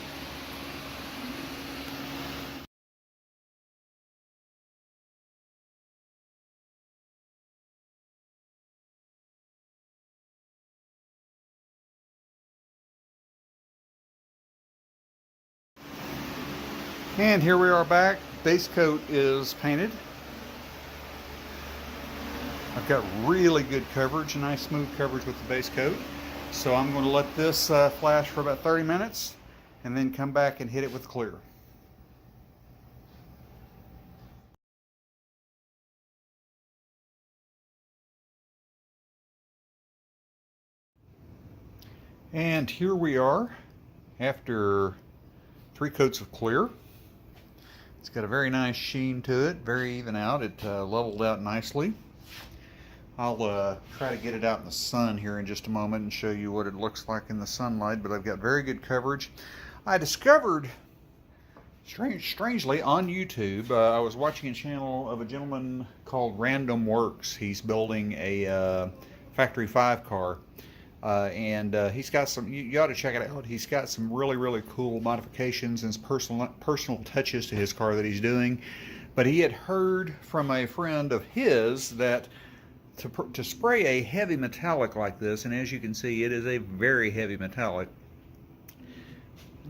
And here we are back. Base coat is painted. I've got really good coverage, nice smooth coverage with the base coat. So I'm going to let this flash for about 30 minutes and then come back and hit it with clear. And here we are after 3 coats of clear. It's got a very nice sheen to it, very even out. It leveled out nicely. I'll try to get it out in the sun here in just a moment and show you what it looks like in the sunlight, but I've got very good coverage. I discovered, strangely, on YouTube, I was watching a channel of a gentleman called Random Works. He's building a Factory 5 car, and he's got some, you ought to check it out. He's got some really, really cool modifications and personal touches to his car that he's doing. But he had heard from a friend of his that to spray a heavy metallic like this, and as you can see, it is a very heavy metallic.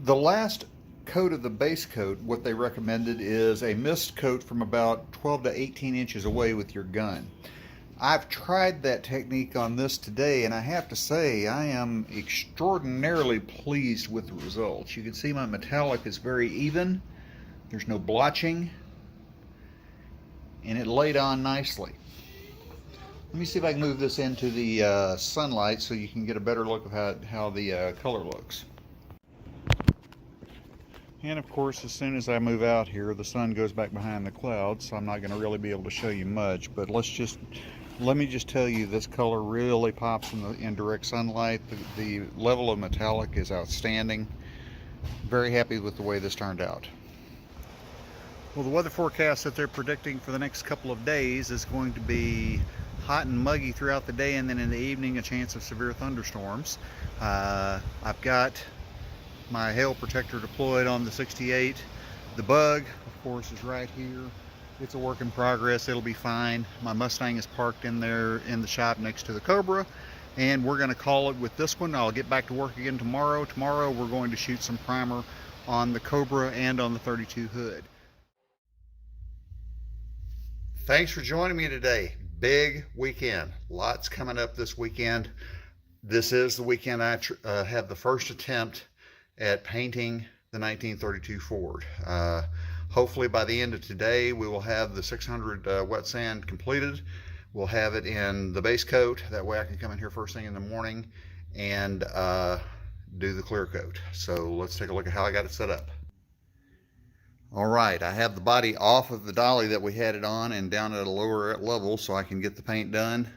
The last coat of the base coat, what they recommended is a mist coat from about 12 to 18 inches away with your gun. I've tried that technique on this today, and I have to say I am extraordinarily pleased with the results. You can see my metallic is very even. There's no blotching, and it laid on nicely. Let me see if I can move this into the sunlight so you can get a better look of how the color looks. And of course, as soon as I move out here, the sun goes back behind the clouds, so I'm not going to really be able to show you much. But let me just tell you, this color really pops in direct sunlight. The level of metallic is outstanding. Very happy with the way this turned out. Well, the weather forecast that they're predicting for the next couple of days is going to be hot and muggy throughout the day, and then in the evening a chance of severe thunderstorms. I've got my hail protector deployed on the 68. The Bug, of course, is right here. It's a work in progress. It'll be fine. My Mustang is parked in there in the shop next to the Cobra, and we're going to call it with this one. I'll get back to work again tomorrow. Tomorrow we're going to shoot some primer on the Cobra and on the 32 hood. Thanks for joining me today. Big weekend. Lots coming up this weekend. This is the weekend I have the first attempt at painting the 1932 Ford. Hopefully by the end of today we will have the 600 wet sand completed. We'll have it in the base coat. That way I can come in here first thing in the morning and do the clear coat. So let's take a look at how I got it set up. All right, I have the body off of the dolly that we had it on and down at a lower level so I can get the paint done.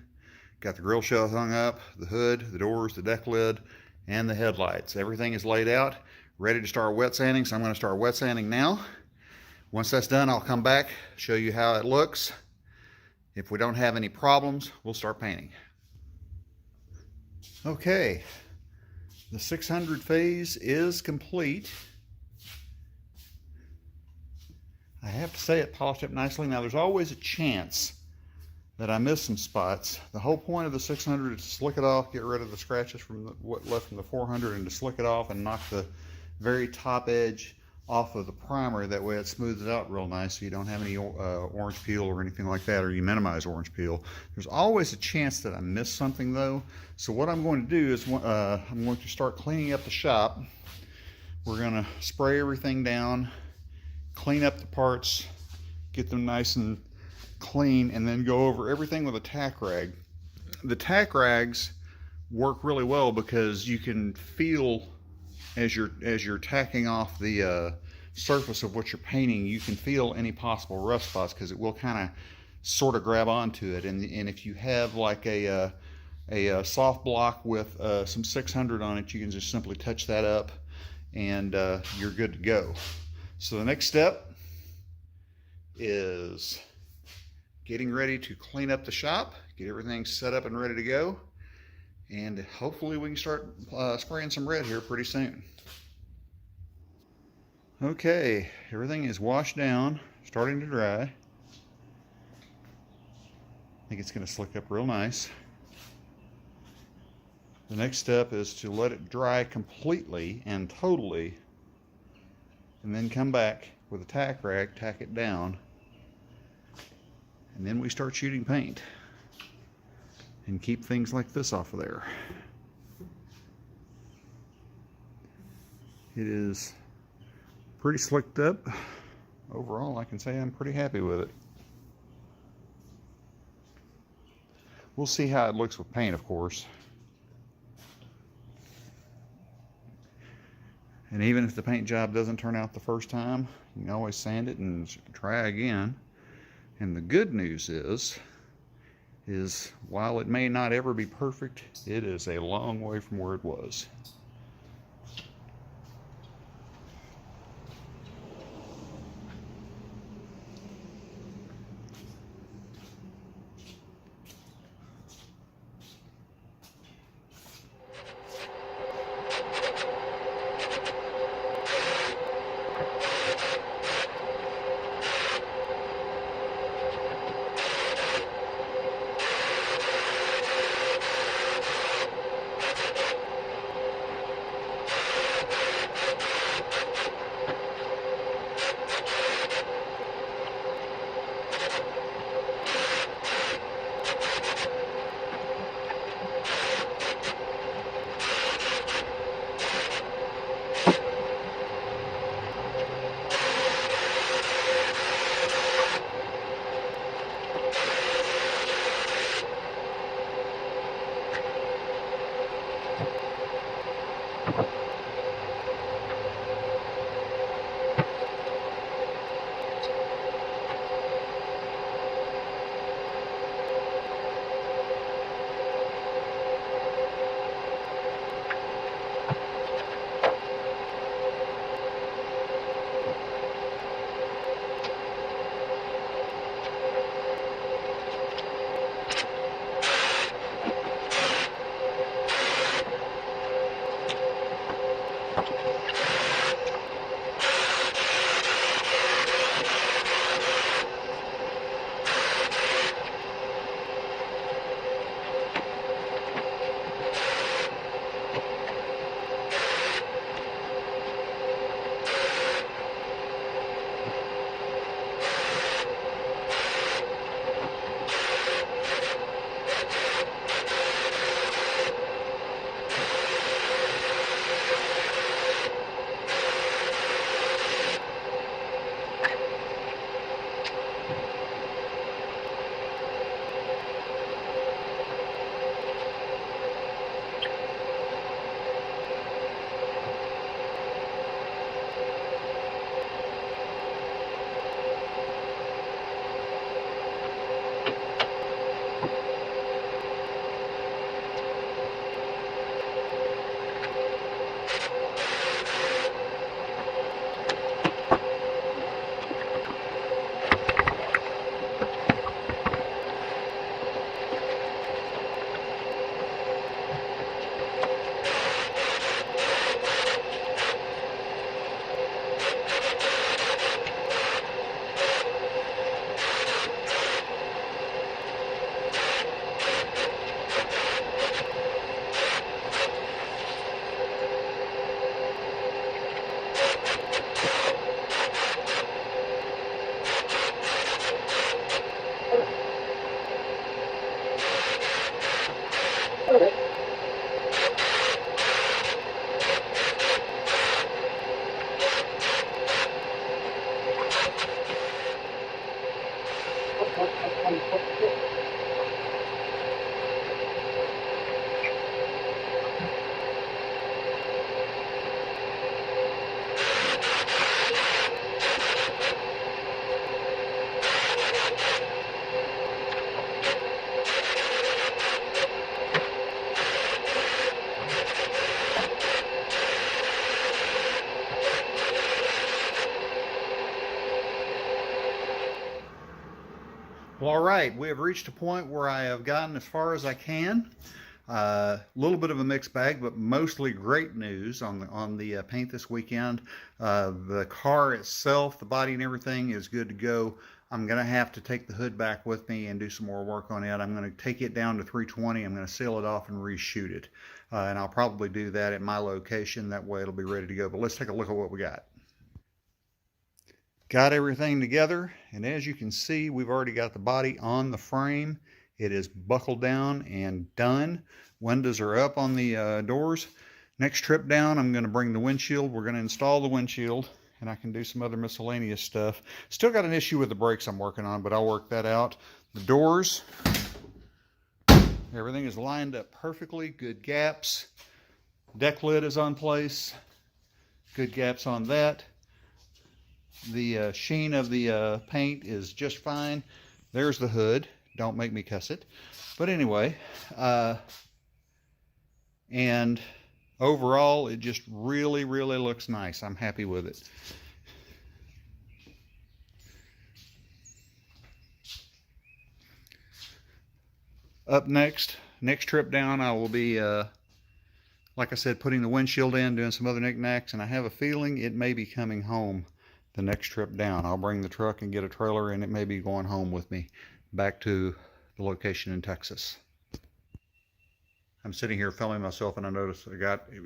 Got the grill shell hung up, the hood, the doors, the deck lid, and the headlights. Everything is laid out, ready to start wet sanding, so I'm going to start wet sanding now. Once that's done, I'll come back, show you how it looks. If we don't have any problems, we'll start painting. Okay, the 600 phase is complete. I have to say it polished up nicely. Now there's always a chance that I miss some spots. The whole point of the 600 is to slick it off, get rid of the scratches from what left from the 400, and to slick it off and knock the very top edge off of the primer. That way it smooths it out real nice so you don't have any orange peel or anything like that, or you minimize orange peel. There's always a chance that I miss something though. So what I'm going to do is I'm going to start cleaning up the shop. We're going to spray everything down, clean up the parts, get them nice and clean, and then go over everything with a tack rag. The tack rags work really well because you can feel as you're tacking off the surface of what you're painting, you can feel any possible rust spots because it will kind of sort of grab onto it. And if you have like a soft block with some 600 on it, you can just simply touch that up and you're good to go. So the next step is getting ready to clean up the shop, get everything set up and ready to go, and hopefully we can start spraying some red here pretty soon. Okay, everything is washed down, starting to dry. I think it's going to slick up real nice. The next step is to let it dry completely and totally, and then come back with a tack rack, tack it down, and then we start shooting paint and keep things like this off of there. It is pretty slicked up. Overall, I can say I'm pretty happy with it. We'll see how it looks with paint, of course. And even if the paint job doesn't turn out the first time, you can always sand it and try again. And the good news is while it may not ever be perfect, it is a long way from where it was. Well, all right, we have reached a point where I have gotten as far as I can. A little bit of a mixed bag, but mostly great news on the paint this weekend. The car itself, the body and everything is good to go. I'm going to have to take the hood back with me and do some more work on it. I'm going to take it down to 320. I'm going to seal it off and reshoot it. And I'll probably do that at my location. That way it'll be ready to go. But let's take a look at what we got. Got everything together, and as you can see, we've already got the body on the frame. It is buckled down and done. Windows are up on the doors. Next trip down, I'm going to bring the windshield. We're going to install the windshield, and I can do some other miscellaneous stuff. Still got an issue with the brakes I'm working on, but I'll work that out. The doors, everything is lined up perfectly. Good gaps. Deck lid is on place. Good gaps on that. The sheen of the paint is just fine. There's the hood. Don't make me cuss it. But anyway, and overall, it just really, really looks nice. I'm happy with it. Up next trip down, I will be, like I said, putting the windshield in, doing some other knickknacks, and I have a feeling it may be coming home the next trip down. I'll bring the truck and get a trailer, and it may be going home with me back to the location in Texas. I'm sitting here filming myself, and I noticed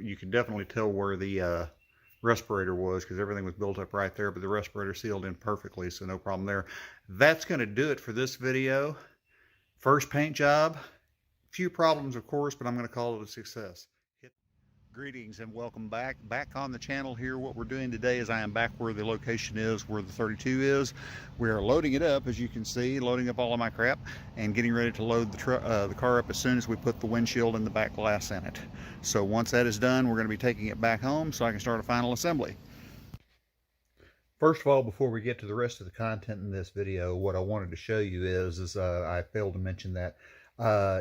you can definitely tell where the respirator was, because everything was built up right there, but the respirator sealed in perfectly, so no problem there. That's going to do it for this video. First paint job. Few problems, of course, but I'm going to call it a success. Greetings and welcome back on the channel here. What we're doing today is I am back where the location is, where the 32 is. We are loading it up, as you can see, loading up all of my crap and getting ready to load the car up as soon as we put the windshield and the back glass in it. So once that is done, we're going to be taking it back home so I can start a final assembly. First of all, before we get to the rest of the content in this video, what I wanted to show you is I failed to mention that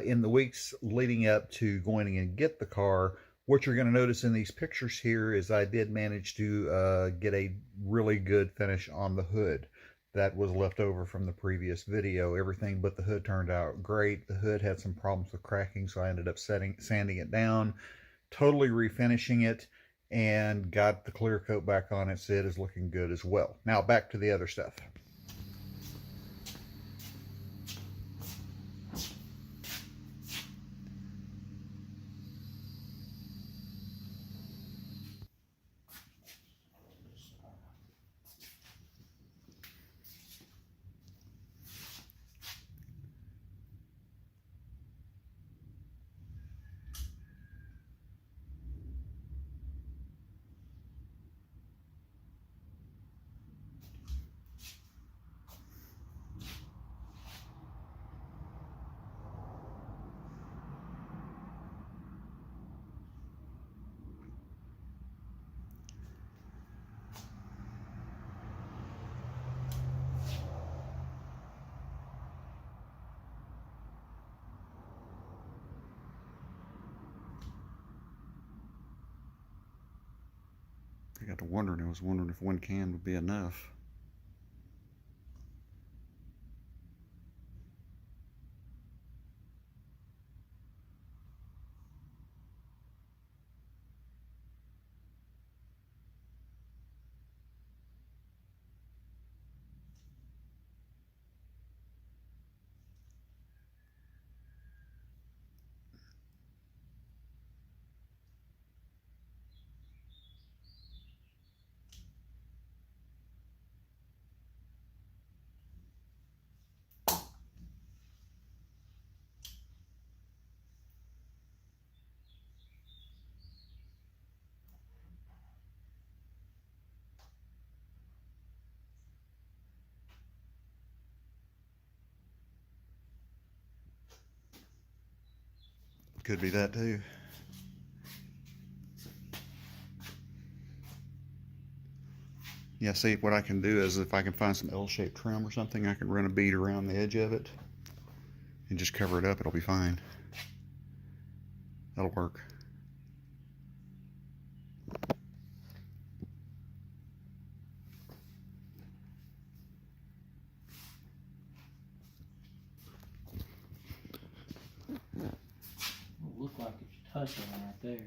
in the weeks leading up to going and get the car, what you're going to notice in these pictures here is I did manage to get a really good finish on the hood. That was left over from the previous video. Everything but the hood turned out great. The hood had some problems with cracking, so I ended up sanding it down, totally refinishing it, and got the clear coat back on it, so it is looking good as well. Now back to the other stuff. I got to wondering, I was wondering if one can would be enough. Could be that too. Yeah, see, what I can do is if I can find some L-shaped trim or something, I can run a bead around the edge of it and just cover it up. It'll be fine. That'll work. look like it's touching right there.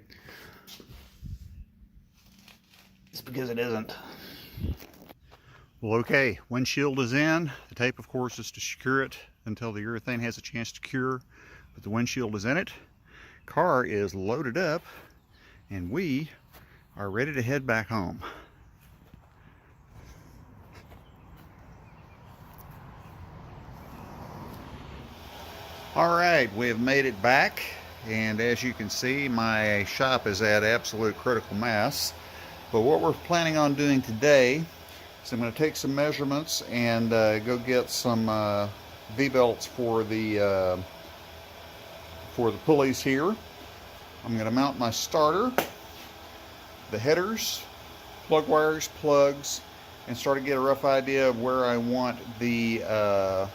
It's because it isn't. Well, okay, windshield is in. The tape, of course, is to secure it until the urethane has a chance to cure, but the windshield is in it. Car is loaded up, and we are ready to head back home. All right, we have made it back, and as you can see, my shop is at absolute critical mass. But what we're planning on doing today is I'm going to take some measurements and go get some V-belts for the pulleys here. I'm going to mount my starter, the headers, plug wires, plugs, and start to get a rough idea of where I want the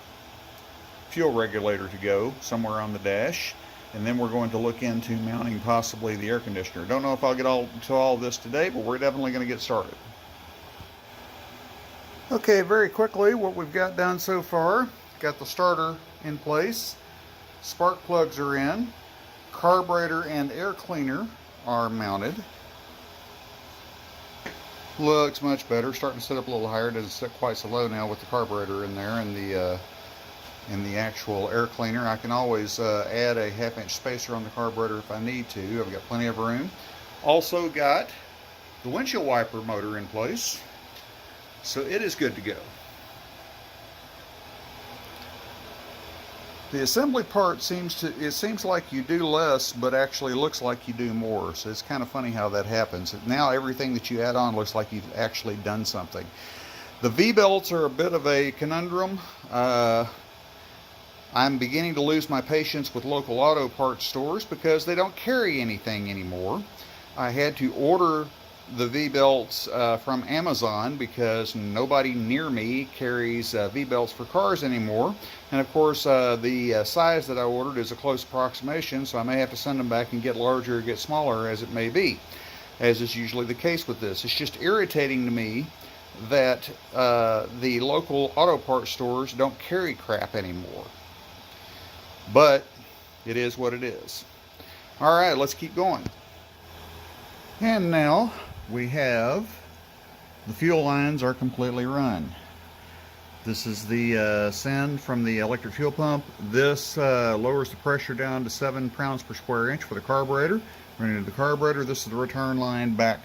fuel regulator to go, somewhere on the dash. And then we're going to look into mounting possibly the air conditioner. Don't know if I'll get to all this today, but we're definitely going to get started. Okay, very quickly, what we've got done so far, got the starter in place, spark plugs are in, carburetor and air cleaner are mounted. Looks much better, starting to sit up a little higher. It doesn't sit quite so low now with the carburetor in there and the actual air cleaner. I can always add a 1/2-inch spacer on the carburetor if I need to. I've got plenty of room. Also got the windshield wiper motor in place, so it is good to go. The assembly part seems like you do less, but actually looks like you do more. So it's kind of funny how that happens. Now everything that you add on looks like you've actually done something. The V-belts are a bit of a conundrum. I'm beginning to lose my patience with local auto parts stores because they don't carry anything anymore. I had to order the V-belts from Amazon because nobody near me carries V-belts for cars anymore. And of course the size that I ordered is a close approximation, so I may have to send them back and get larger or get smaller, as it may be, as is usually the case with this. It's just irritating to me that the local auto parts stores don't carry crap anymore. But it is what it is. All right, let's keep going. And now we have the fuel lines are completely run. This is the send from the electric fuel pump. This lowers the pressure down to 7 pounds per square inch for the carburetor. Running to the carburetor, this is the return line back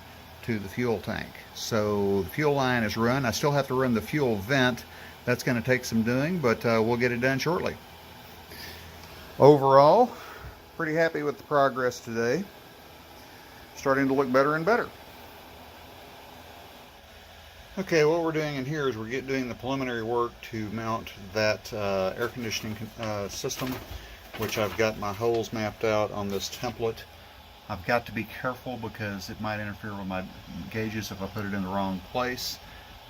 to the fuel tank. So the fuel line is run. I still have to run the fuel vent. That's going to take some doing, but we'll get it done shortly. Overall, pretty happy with the progress today. Starting to look better and better. Okay, what we're doing in here is we're doing the preliminary work to mount that air conditioning system, which I've got my holes mapped out on this template. I've got to be careful because it might interfere with my gauges if I put it in the wrong place.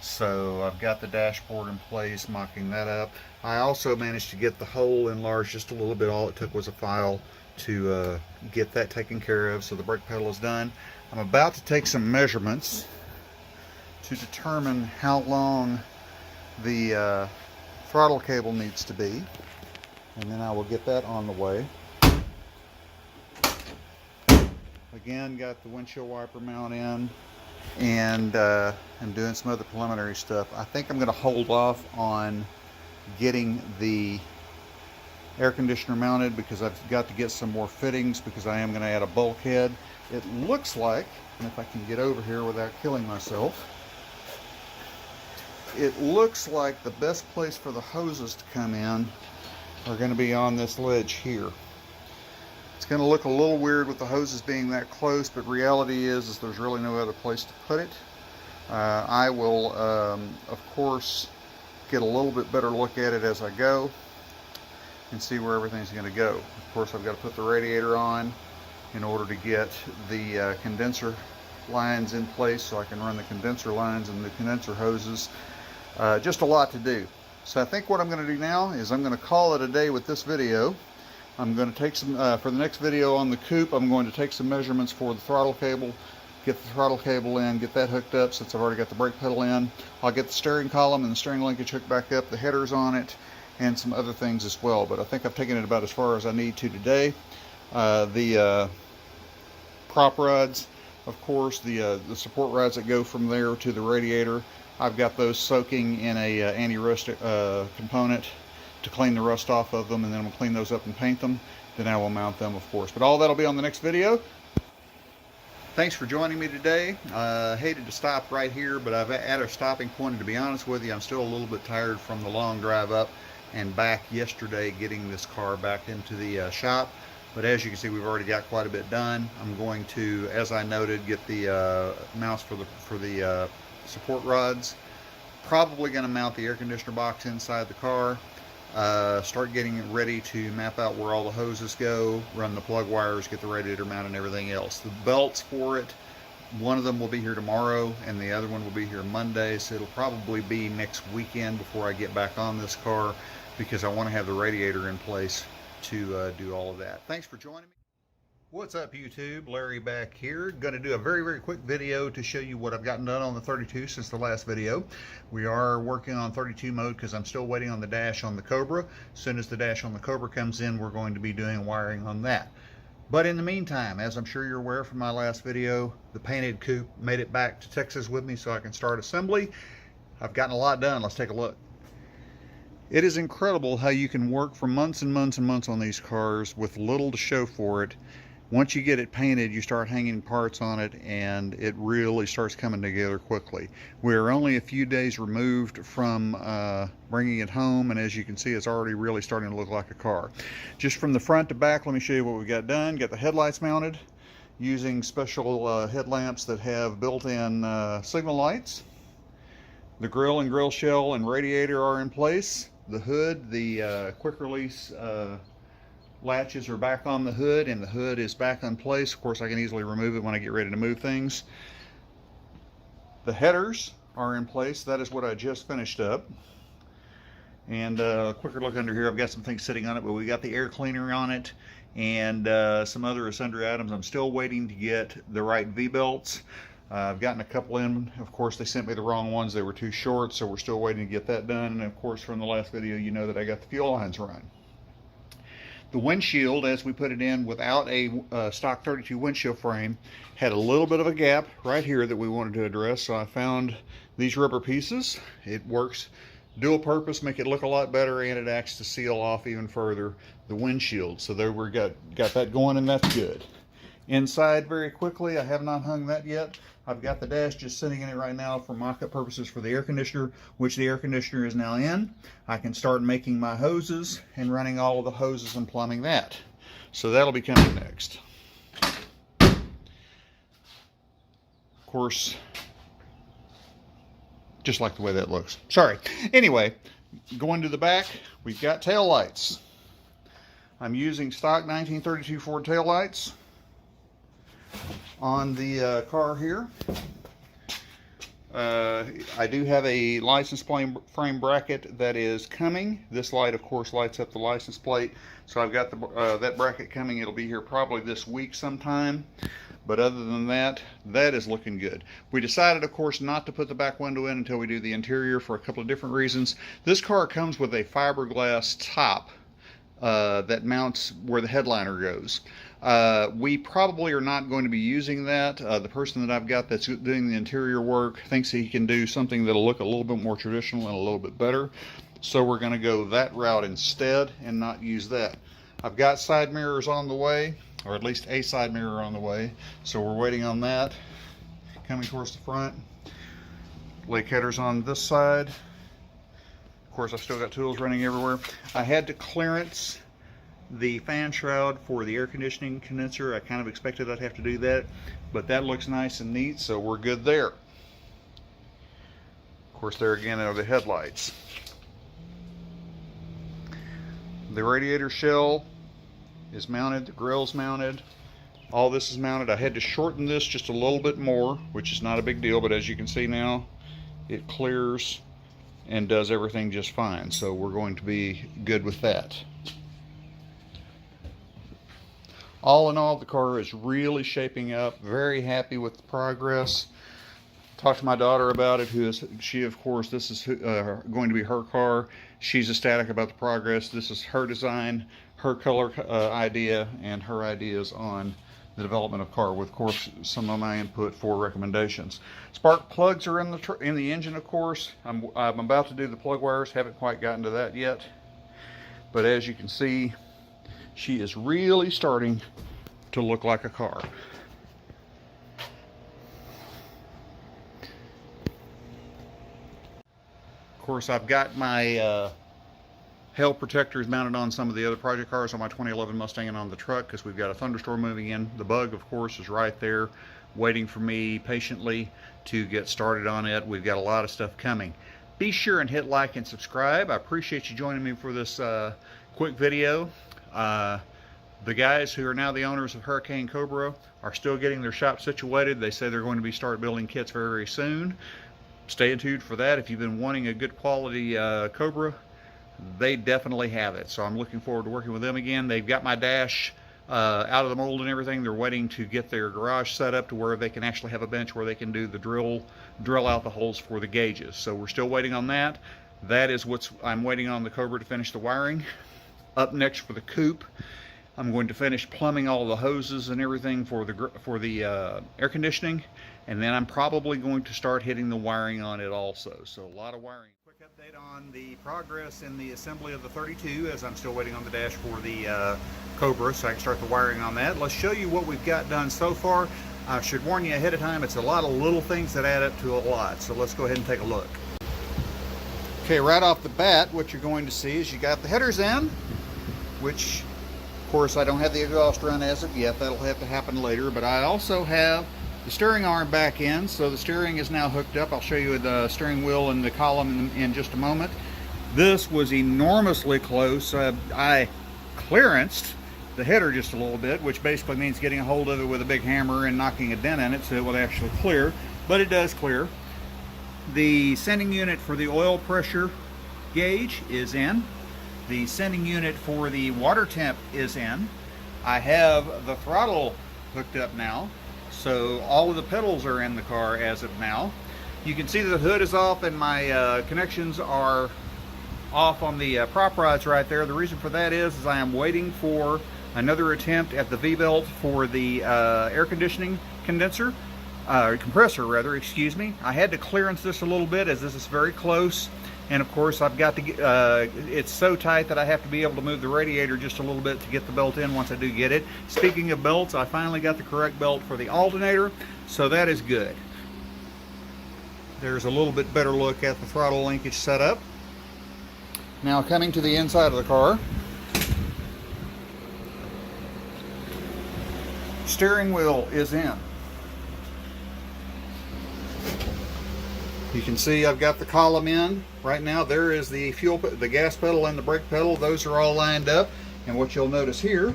So I've got the dashboard in place, mocking that up. I also managed to get the hole enlarged just a little bit. All it took was a file to get that taken care of. So the brake pedal is done. I'm about to take some measurements to determine how long the throttle cable needs to be, and then I will get that on the way. Again, got the windshield wiper mount in, and I'm doing some other preliminary stuff. I think I'm going to hold off on getting the air conditioner mounted because I've got to get some more fittings, because I am going to add a bulkhead. It looks like, and if I can get over here without killing myself, it looks like the best place for the hoses to come in are going to be on this ledge here. It's going to look a little weird with the hoses being that close, but reality is there's really no other place to put it. I will, of course, get a little bit better look at it as I go and see where everything's going to go. Of course, I've got to put the radiator on in order to get the condenser lines in place so I can run the condenser lines and the condenser hoses. Just a lot to do. So I think what I'm going to do now is I'm going to call it a day with this video. I'm going to take some, for the next video on the coupe, I'm going to take some measurements for the throttle cable, get the throttle cable in, get that hooked up since I've already got the brake pedal in. I'll get the steering column and the steering linkage hooked back up, the headers on it, and some other things as well. But I think I've taken it about as far as I need to today. The prop rods, of course, the support rods that go from there to the radiator, I've got those soaking in a anti-rust component to clean the rust off of them, and then we'll clean those up and paint them. Then I will mount them, of course. But all that'll be on the next video. Thanks for joining me today. Hated to stop right here, but I've at a stopping point, and to be honest with you, I'm still a little bit tired from the long drive up and back yesterday getting this car back into the shop. But as you can see, we've already got quite a bit done. I'm going to, as I noted, get the mounts for the support rods. Probably going to mount the air conditioner box inside the car. Start getting it ready to map out where all the hoses go, run the plug wires, get the radiator mount and everything else. The belts for it, one of them will be here tomorrow and the other one will be here Monday, so it'll probably be next weekend before I get back on this car, because I want to have the radiator in place to do all of that. Thanks for joining me. What's up, YouTube? Larry back here. Going to do a very quick video to show you what I've gotten done on the 32 since the last video. We are working on 32 mode because I'm still waiting on the dash on the Cobra. As soon as the dash on the Cobra comes in, we're going to be doing wiring on that. But in the meantime, as I'm sure you're aware from my last video, the painted coupe made it back to Texas with me so I can start assembly. I've gotten a lot done. Let's take a look. It is incredible how you can work for months and months and months on these cars with little to show for it. Once you get it painted, you start hanging parts on it and it really starts coming together quickly. We're only a few days removed from bringing it home, and as you can see, it's already really starting to look like a car. Just from the front to back, let me show you what we got done. Got the headlights mounted using special headlamps that have built-in signal lights. The grill and grill shell and radiator are in place. The hood, the quick release latches are back on the hood, and the hood is back in place. Of course, I can easily remove it when I get ready to move things. The headers are in place. That is what I just finished up. And a quicker look under here, I've got some things sitting on it, but we got the air cleaner on it and some other sundry items. I'm still waiting to get the right V-belts. I've gotten a couple in. Of course, they sent me the wrong ones. They were too short, so we're still waiting to get that done. And of course, from the last video, you know that I got the fuel lines run. The windshield, as we put it in without a stock 32 windshield frame, had a little bit of a gap right here that we wanted to address. So I found these rubber pieces. It works dual purpose, make it look a lot better, and it acts to seal off even further the windshield. So there we got that going, and that's good. Inside, very quickly, I have not hung that yet. I've got the dash just sitting in it right now for mock-up purposes for the air conditioner, which the air conditioner is now in. I can start making my hoses and running all of the hoses and plumbing that. So that'll be coming next. Of course, just like the way that looks. Sorry. Anyway, going to the back, we've got tail lights. I'm using stock 1932 Ford tail lights on the car here. I do have a license frame bracket that is coming. This light, of course, lights up the license plate. So I've got that bracket coming. It'll be here probably this week sometime. But other than that, that is looking good. We decided, of course, not to put the back window in until we do the interior for a couple of different reasons. This car comes with a fiberglass top that mounts where the headliner goes. We probably are not going to be using that. The person that I've got that's doing the interior work thinks he can do something that'll look a little bit more traditional and a little bit better. So we're going to go that route instead and not use that. I've got side mirrors on the way, or at least a side mirror on the way. So we're waiting on that. Coming towards the front. Lake headers on this side. Of course, I've still got tools running everywhere. I had to clearance the fan shroud for the air conditioning condenser. I kind of expected I'd have to do that, but that looks nice and neat, so we're good there. Of course, there again are the headlights. The radiator shell is mounted, the grill's mounted, all this is mounted. I had to shorten this just a little bit more, which is not a big deal, but as you can see now, it clears and does everything just fine, so we're going to be good with that. All in all, the car is really shaping up. Very happy with the progress. talked to my daughter about it, she of course, this is going to be her car. She's ecstatic about the progress. This is her design, her color idea, and her ideas on the development of car, with of course some of my input for recommendations. Spark plugs are in the engine, of course. I'm about to do the plug wires, haven't quite gotten to that yet. But as you can see, she is really starting to look like a car. Of course, I've got my hail protectors mounted on some of the other project cars on my 2011 Mustang and on the truck, because we've got a thunderstorm moving in. The Bug, of course, is right there waiting for me patiently to get started on it. We've got a lot of stuff coming. Be sure and hit like and subscribe. I appreciate you joining me for this quick video. The guys who are now the owners of Hurricane Cobra are still getting their shop situated. They say they're going to start building kits very, very soon. Stay tuned for that. If you've been wanting a good quality Cobra, they definitely have it. So I'm looking forward to working with them again. They've got my dash out of the mold and everything. They're waiting to get their garage set up to where they can actually have a bench where they can do the drill out the holes for the gauges. So we're still waiting on that. That is I'm waiting on the Cobra to finish the wiring. Up next for the coupe, I'm going to finish plumbing all the hoses and everything for the air conditioning, and then I'm probably going to start hitting the wiring on it also. So a lot of wiring. Quick update on the progress in the assembly of the 32, as I'm still waiting on the dash for the Cobra, so I can start the wiring on that. Let's show you what we've got done so far. I should warn you ahead of time, it's a lot of little things that add up to a lot. So let's go ahead and take a look. Okay, right off the bat, what you're going to see is you got the headers in, which of course I don't have the exhaust run as of yet. That'll have to happen later. But I also have the steering arm back in, so the steering is now hooked up. I'll show you the steering wheel and the column in just a moment. This was enormously close. I clearanced the header just a little bit, which basically means getting a hold of it with a big hammer and knocking a dent in it so it will actually clear, but it does clear. The sending unit for the oil pressure gauge is in. The sending unit for the water temp is in. I have the throttle hooked up now, so all of the pedals are in the car as of now. You can see that the hood is off and my connections are off on the prop rods right there. The reason for that is I am waiting for another attempt at the V-belt for the air conditioning compressor rather, excuse me. I had to clearance this a little bit as this is very close. And of course I've got to get, it's so tight that I have to be able to move the radiator just a little bit to get the belt in once I do get it. Speaking of belts, I finally got the correct belt for the alternator, so that is good. There's a little bit better look at the throttle linkage setup. Now coming to the inside of the car. Steering wheel is in. You can see I've got the column in right now. There is the the gas pedal and the brake pedal. Those are all lined up. And what you'll notice here,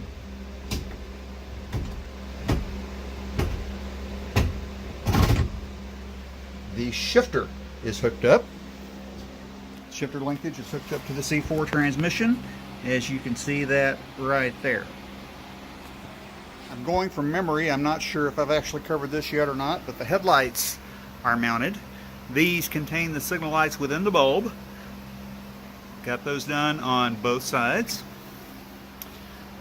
the shifter is hooked up. Shifter linkage is hooked up to the C4 transmission, as you can see that right there. I'm going from memory. I'm not sure if I've actually covered this yet or not, but the headlights are mounted. These contain the signal lights within the bulb. Got those done on both sides.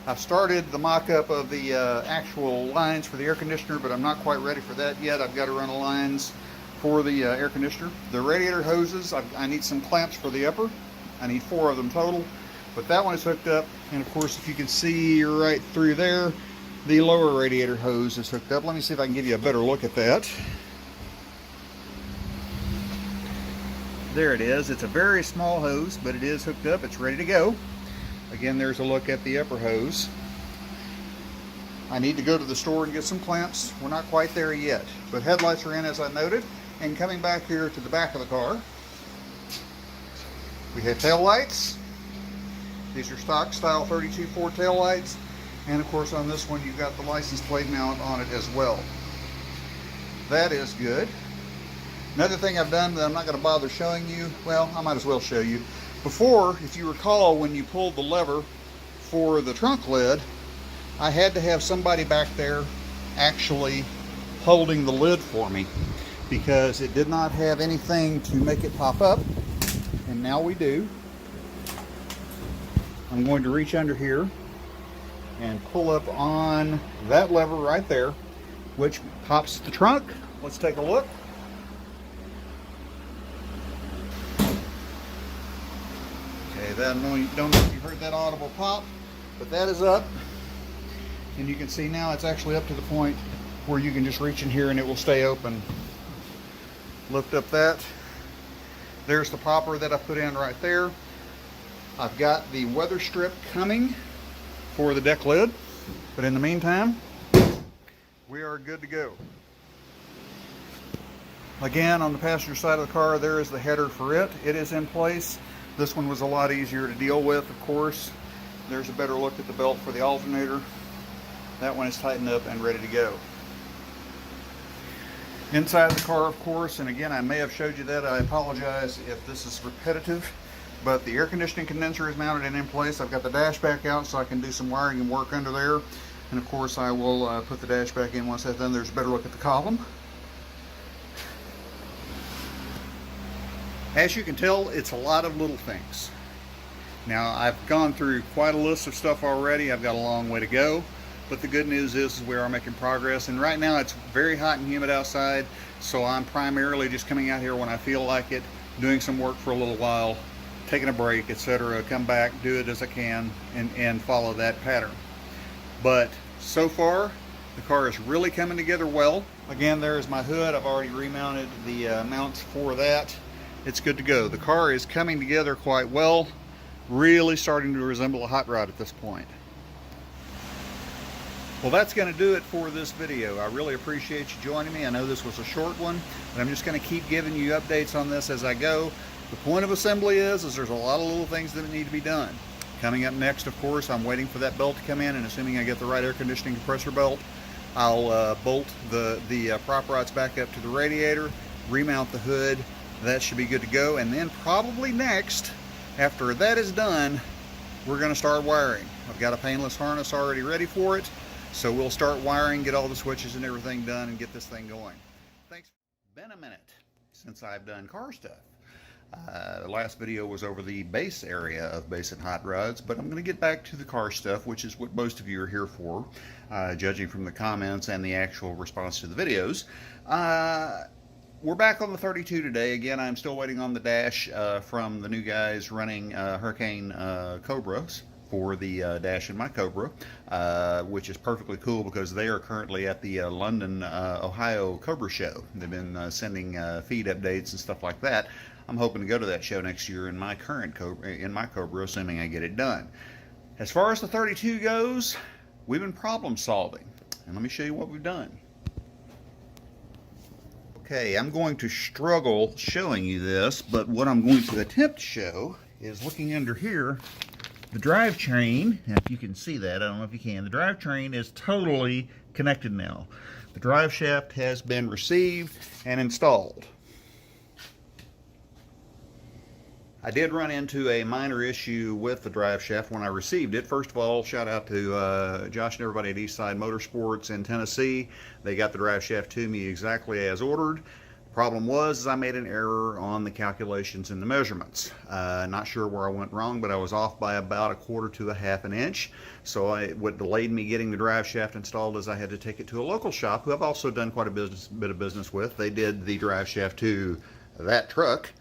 I've started the mock-up of the actual lines for the air conditioner, but I'm not quite ready for that yet. I've got to run the lines for the air conditioner. The radiator hoses, I need some clamps for the upper. I need 4 of them total, but that one is hooked up. And of course, if you can see right through there, the lower radiator hose is hooked up. Let me see if I can give you a better look at that. There it is. It's a very small hose, but it is hooked up. It's ready to go. Again, there's a look at the upper hose. I need to go to the store and get some clamps. We're not quite there yet, but headlights are in as I noted. And coming back here to the back of the car, we have tail lights. These are stock style 32 Ford tail lights. And of course on this one you've got the license plate mount on it as well. That is good. Another thing I've done that I'm not going to bother showing you, well, I might as well show you. Before, if you recall, when you pulled the lever for the trunk lid, I had to have somebody back there actually holding the lid for me. because it did not have anything to make it pop up, and now we do. I'm going to reach under here and pull up on that lever right there, which pops the trunk. Let's take a look. Okay, don't know if you heard that audible pop, but that is up. And you can see now it's actually up to the point where you can just reach in here and it will stay open. Lift up that. There's the popper that I put in right there. I've got the weather strip coming for the deck lid, but in the meantime, we are good to go. Again, on the passenger side of the car, there is the header for it. It is in place. This one was a lot easier to deal with, of course. There's a better look at the belt for the alternator. That one is tightened up and ready to go. Inside the car, of course, and again, I may have showed you that. I apologize if this is repetitive, but the air conditioning condenser is mounted and in place. I've got the dash back out so I can do some wiring and work under there. And of course, I will put the dash back in once that's done. There's a better look at the column. As you can tell, it's a lot of little things. Now, I've gone through quite a list of stuff already. I've got a long way to go. But the good news is we are making progress, and right now it's very hot and humid outside, so I'm primarily just coming out here when I feel like it, doing some work for a little while, taking a break, etc., come back, do it as I can, and follow that pattern. But so far, the car is really coming together well. Again, there is my hood. I've already remounted the mounts for that. It's good to go. The car is coming together quite well, really starting to resemble a hot rod at this point. Well, that's going to do it for this video. I really appreciate you joining me. I know this was a short one, but I'm just going to keep giving you updates on this as I go. The point of assembly is there's a lot of little things that need to be done. Coming up next, of course, I'm waiting for that belt to come in, and assuming I get the right air conditioning compressor belt, I'll bolt the prop rods back up to the radiator, remount the hood. That should be good to go. And then probably next, after that is done, we're going to start wiring. I've got a painless harness already ready for it. So we'll start wiring, get all the switches and everything done, and get this thing going. Thanks. Been a minute since I've done car stuff. The last video was over the base area of Basic Hot Rods, but I'm going to get back to the car stuff, which is what most of you are here for, judging from the comments and the actual response to the videos. We're back on the 32 today. Again, I'm still waiting on the dash from the new guys running Hurricane Cobras for the dash in my Cobra, which is perfectly cool because they are currently at the London, Ohio Cobra show. They've been sending feed updates and stuff like that. I'm hoping to go to that show next year in my current Cobra, assuming I get it done. As far as the 32 goes, we've been problem solving, and let me show you what we've done. Okay, I'm going to struggle showing you this, but what I'm going to attempt to show is looking under here. The drivetrain, if you can see that, I don't know if you can, the drivetrain is totally connected now. The drive shaft has been received and installed. I did run into a minor issue with the drive shaft when I received it. First of all, shout out to Josh and everybody at Eastside Motorsports in Tennessee. They got the drive shaft to me exactly as ordered. Problem was I made an error on the calculations and the measurements. Not sure where I went wrong, but I was off by about 1/4 to 1/2 inch. So what delayed me getting the drive shaft installed is I had to take it to a local shop who I've also done quite a bit of business with. They did the drive shaft to that truck,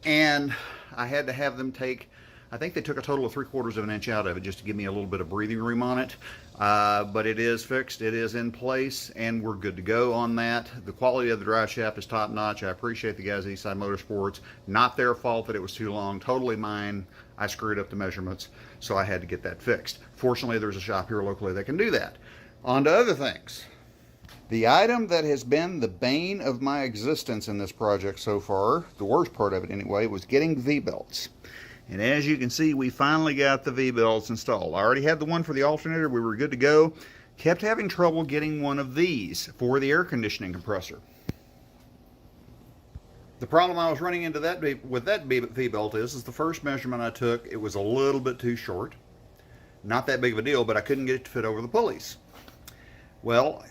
and I had to have them take, I think they took a total of 3/4 of an inch out of it just to give me a little bit of breathing room on it. But it is fixed, it is in place, and we're good to go on that. The quality of the drive shaft is top notch. I appreciate the guys at Eastside Motorsports. Not their fault that it was too long, totally mine. I screwed up the measurements, so I had to get that fixed. Fortunately, there's a shop here locally that can do that. On to other things. The item that has been the bane of my existence in this project so far, the worst part of it anyway, was getting V-belts. And as you can see, we finally got the V-belts installed. I already had the one for the alternator. We were good to go. Kept having trouble getting one of these for the air conditioning compressor. The problem I was running into with that V-belt is the first measurement I took, it was a little bit too short. Not that big of a deal, but I couldn't get it to fit over the pulleys. Well,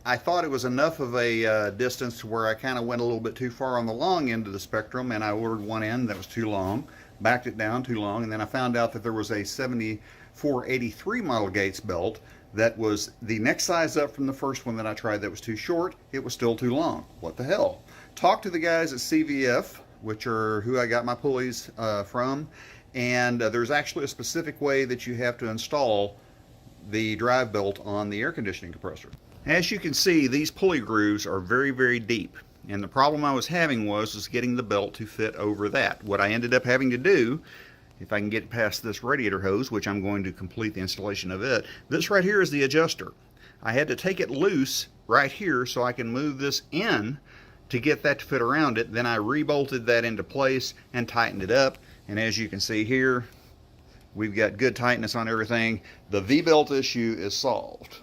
I thought it was enough of a distance to where I kind of went a little bit too far on the long end of the spectrum, and I ordered one end that was too long, backed it down too long, and then I found out that there was a 7483 model Gates belt that was the next size up from the first one that I tried that was too short. It was still too long. What the hell? Talked to the guys at CVF, which are who I got my pulleys from, and there's actually a specific way that you have to install the drive belt on the air conditioning compressor. As you can see, these pulley grooves are very, very deep, and the problem I was having was getting the belt to fit over that. What I ended up having to do, if I can get past this radiator hose, which I'm going to complete the installation of it, this right here is the adjuster. I had to take it loose right here so I can move this in to get that to fit around it. Then I rebolted that into place and tightened it up, and as you can see here, we've got good tightness on everything. The V-belt issue is solved.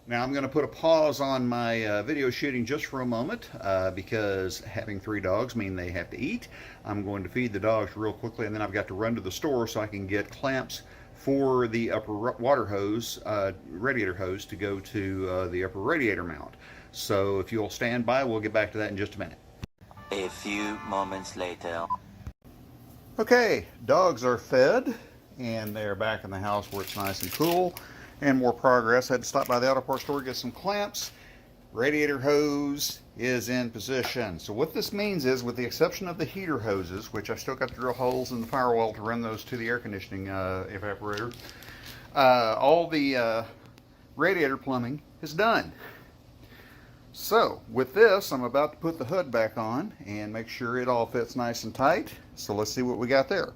Now I'm going to put a pause on my video shooting just for a moment because having 3 dogs mean they have to eat. I'm going to feed the dogs real quickly, and then I've got to run to the store so I can get clamps for the upper water hose, radiator hose, to go to the upper radiator mount. So if you'll stand by, we'll get back to that in just a minute. A few moments later. Okay, dogs are fed and they're back in the house where it's nice and cool. And more progress. I had to stop by the auto parts store, get some clamps. Radiator hose is in position. So what this means is, with the exception of the heater hoses, which I've still got to drill holes in the firewall to run those to the air conditioning evaporator, all the radiator plumbing is done. So with this, I'm about to put the hood back on and make sure it all fits nice and tight. So let's see what we got there.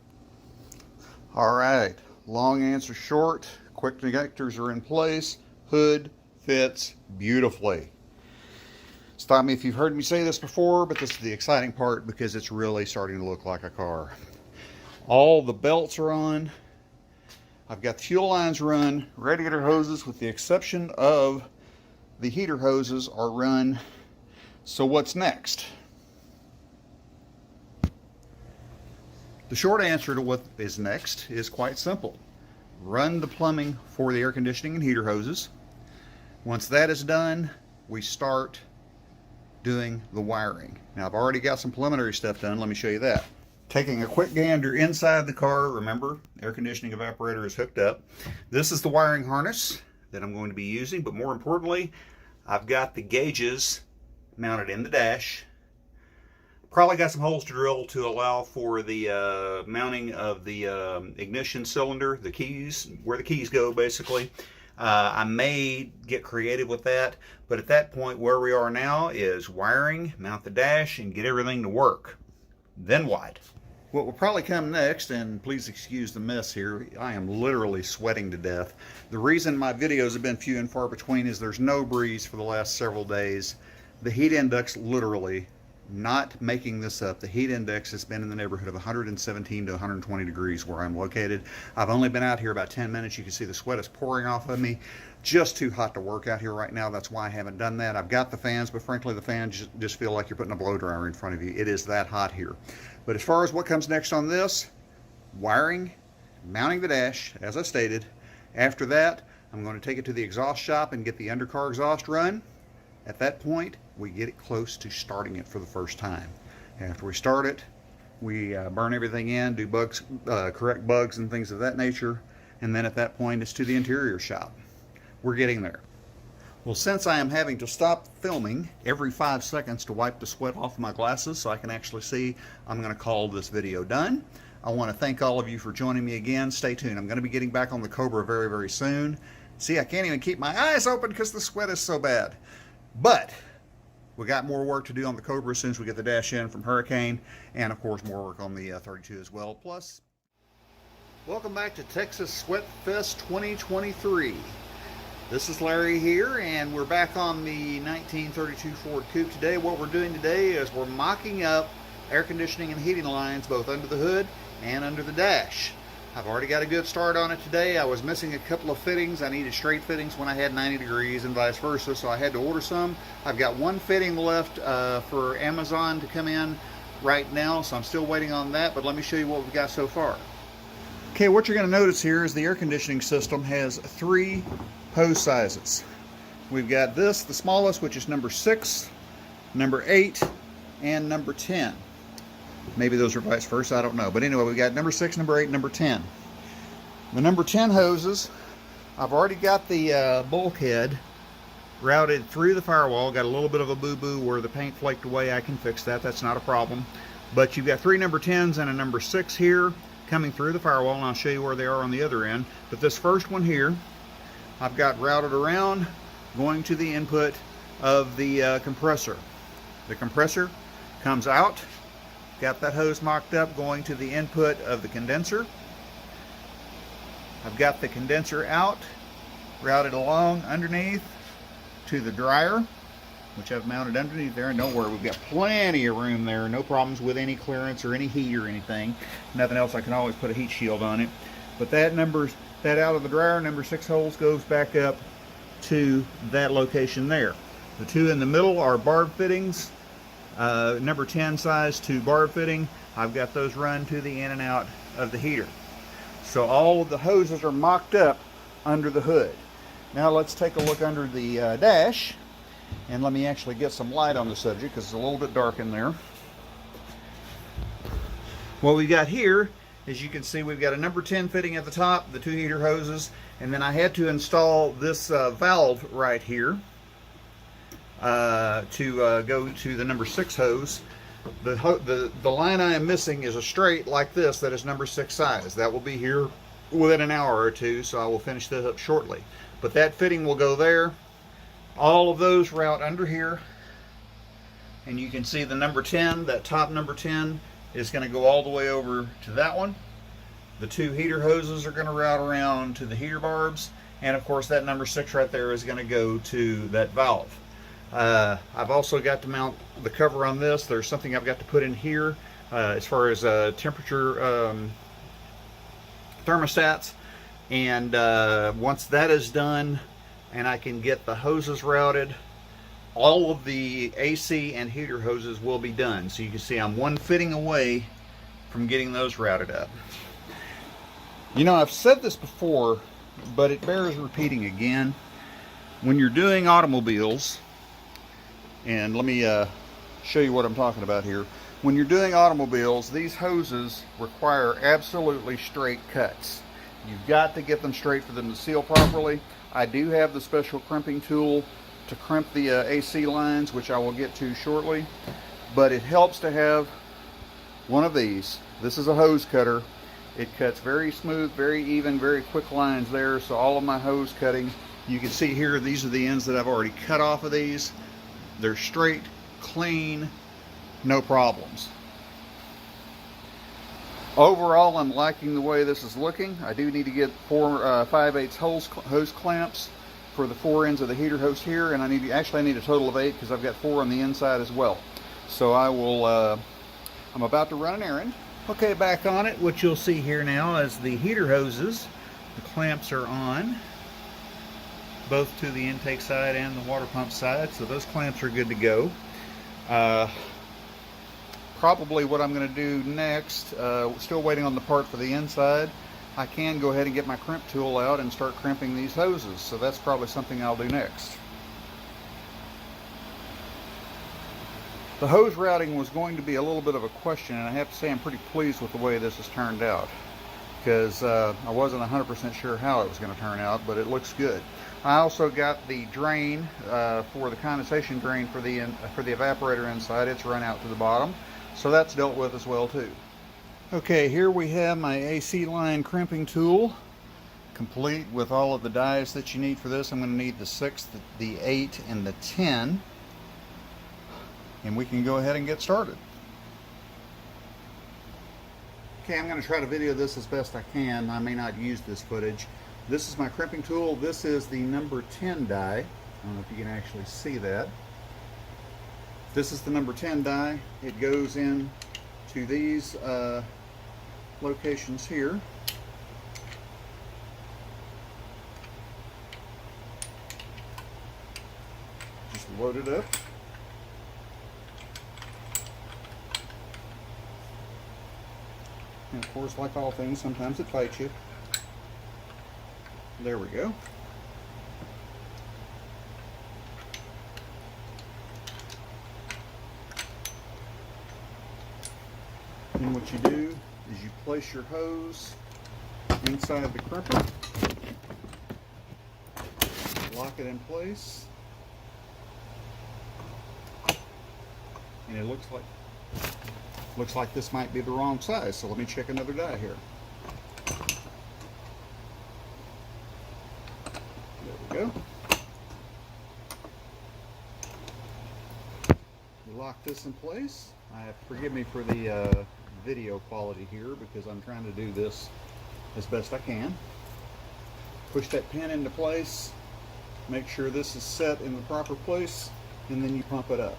All right, long answer short. Quick connectors are in place. Hood fits beautifully. Stop me if you've heard me say this before, but this is the exciting part because it's really starting to look like a car. All the belts are on. I've got the fuel lines run. Radiator hoses, with the exception of the heater hoses, are run. So what's next? The short answer to what is next is quite simple. Run the plumbing for the air conditioning and heater hoses. Once that is done, we start doing the wiring. Now I've already got some preliminary stuff done. Let me show you that. Taking a quick gander inside the car, remember, air conditioning evaporator is hooked up. This is the wiring harness that I'm going to be using, but more importantly, I've got the gauges mounted in the dash. Probably got some holes to drill to allow for the mounting of the ignition cylinder, the keys, where the keys go basically. I may get creative with that, but at that point where we are now is wiring, mount the dash, and get everything to work. Then what? What will probably come next, and please excuse the mess here, I am literally sweating to death. The reason my videos have been few and far between is there's no breeze for the last several days. The heat index, literally, not making this up, the heat index has been in the neighborhood of 117 to 120 degrees where I'm located. I've only been out here about 10 minutes. You can see the sweat is pouring off of me. Just too hot to work out here right now. That's why I haven't done that. I've got the fans, but frankly the fans just feel like you're putting a blow dryer in front of you. It is that hot here. But as far as what comes next on this, wiring, mounting the dash, as I stated. After that, I'm going to take it to the exhaust shop and get the undercar exhaust run. At that point, we get it close to starting it for the first time. After we start it, we burn everything in, do bugs, correct bugs and things of that nature, and then at that point it's to the interior shop. We're getting there. Well, since I am having to stop filming every 5 seconds to wipe the sweat off my glasses so I can actually see, I'm going to call this video done. I want to thank all of you for joining me again. Stay tuned. I'm going to be getting back on the Cobra very, very soon. See, I can't even keep my eyes open because the sweat is so bad. But we got more work to do on the Cobra as soon as we get the dash in from Hurricane, and of course more work on the 32 as well. Plus, welcome back to Texas Sweat Fest 2023. This is Larry here, and we're back on the 1932 Ford Coupe today. What we're doing today is we're mocking up air conditioning and heating lines both under the hood and under the dash. I've already got a good start on it today. I was missing a couple of fittings. I needed straight fittings when I had 90 degrees and vice versa, so I had to order some. I've got one fitting left for Amazon to come in right now, so I'm still waiting on that, but let me show you what we've got so far. Okay, what you're going to notice here is the air conditioning system has 3 hose sizes. we've got this, the smallest, which is number 6, number 8, and number 10. Maybe those are vice versa, I don't know. But anyway, we got number 6, number 8, number 10. The number 10 hoses, I've already got the bulkhead routed through the firewall. Got a little bit of a boo-boo where the paint flaked away. I can fix that. That's not a problem. But you've got 3 number 10s and a number 6 here coming through the firewall, and I'll show you where they are on the other end. But this first one here, I've got routed around, going to the input of the compressor. The compressor comes out, got that hose mocked up, going to the input of the condenser. I've got the condenser out, routed along underneath to the dryer, which I've mounted underneath there. And don't worry, we've got plenty of room there, no problems with any clearance or any heat or anything. Nothing else, I can always put a heat shield on it. But that out of the dryer, number 6 holes, goes back up to that location there. The 2 in the middle are barb fittings, number 10 size to barb fitting. I've got those run to the in and out of the heater. So all of the hoses are mocked up under the hood. Now let's take a look under the dash, and let me actually get some light on the subject because it's a little bit dark in there. What we got here, as you can see, we've got a number 10 fitting at the top, the 2 heater hoses, and then I had to install this valve right here to go to the number 6 hose. The line I am missing is a straight like this that is number 6 size. That will be here within an hour or two, so I will finish this up shortly. But that fitting will go there. All of those route under here, and you can see the number 10, that top number 10 is going to go all the way over to that one. The 2 heater hoses are going to route around to the heater barbs, and of course that number 6 right there is going to go to that valve. I've also got to mount the cover on this. There's something I've got to put in here as far as temperature thermostats, and once that is done and I can get the hoses routed, all of the AC and heater hoses will be done. So you can see I'm one fitting away from getting those routed up. You know, I've said this before, but it bears repeating again. When you're doing automobiles, and let me show you what I'm talking about here. When you're doing automobiles, these hoses require absolutely straight cuts. You've got to get them straight for them to seal properly. I do have the special crimping tool to crimp the AC lines, which I will get to shortly, but it helps to have one of these. This is a hose cutter. It cuts very smooth, very even, very quick lines there. So all of my hose cutting, you can see here, these are the ends that I've already cut off of these. They're straight, clean, no problems. Overall, I'm liking the way this is looking. I do need to get 4 5/8 hose clamps for the 4 ends of the heater hose here, and I need a total of 8 because I've got 4 on the inside as well. So I will. I'm about to run an errand. Okay, back on it. What you'll see here now is the heater hoses. The clamps are on, both to the intake side and the water pump side, so those clamps are good to go. Probably what I'm going to do next, still waiting on the part for the inside, I can go ahead and get my crimp tool out and start crimping these hoses, so that's probably something I'll do next. The hose routing was going to be a little bit of a question, and I have to say I'm pretty pleased with the way this has turned out, because I wasn't 100% sure how it was going to turn out, but it looks good. I also got the drain for the condensation drain for the evaporator inside. It's run out to the bottom, so that's dealt with as well too. Okay, here we have my AC line crimping tool, complete with all of the dies that you need for this. I'm going to need the 6, the 8, and the 10, and we can go ahead and get started. Okay, I'm going to try to video this as best I can. I may not use this footage. This is my crimping tool. This is the number 10 die. I don't know if you can actually see that. This is the number 10 die. It goes in to these locations here. Just load it up. And of course, like all things, sometimes it fights you. There we go. what you do is you place your hose inside the crimper, lock it in place, and it looks like this might be the wrong size, so let me check another die here. There we go. You lock this in place. Forgive me for the video quality here because I'm trying to do this as best I can. Push that pin into place, make sure this is set in the proper place, and then you pump it up.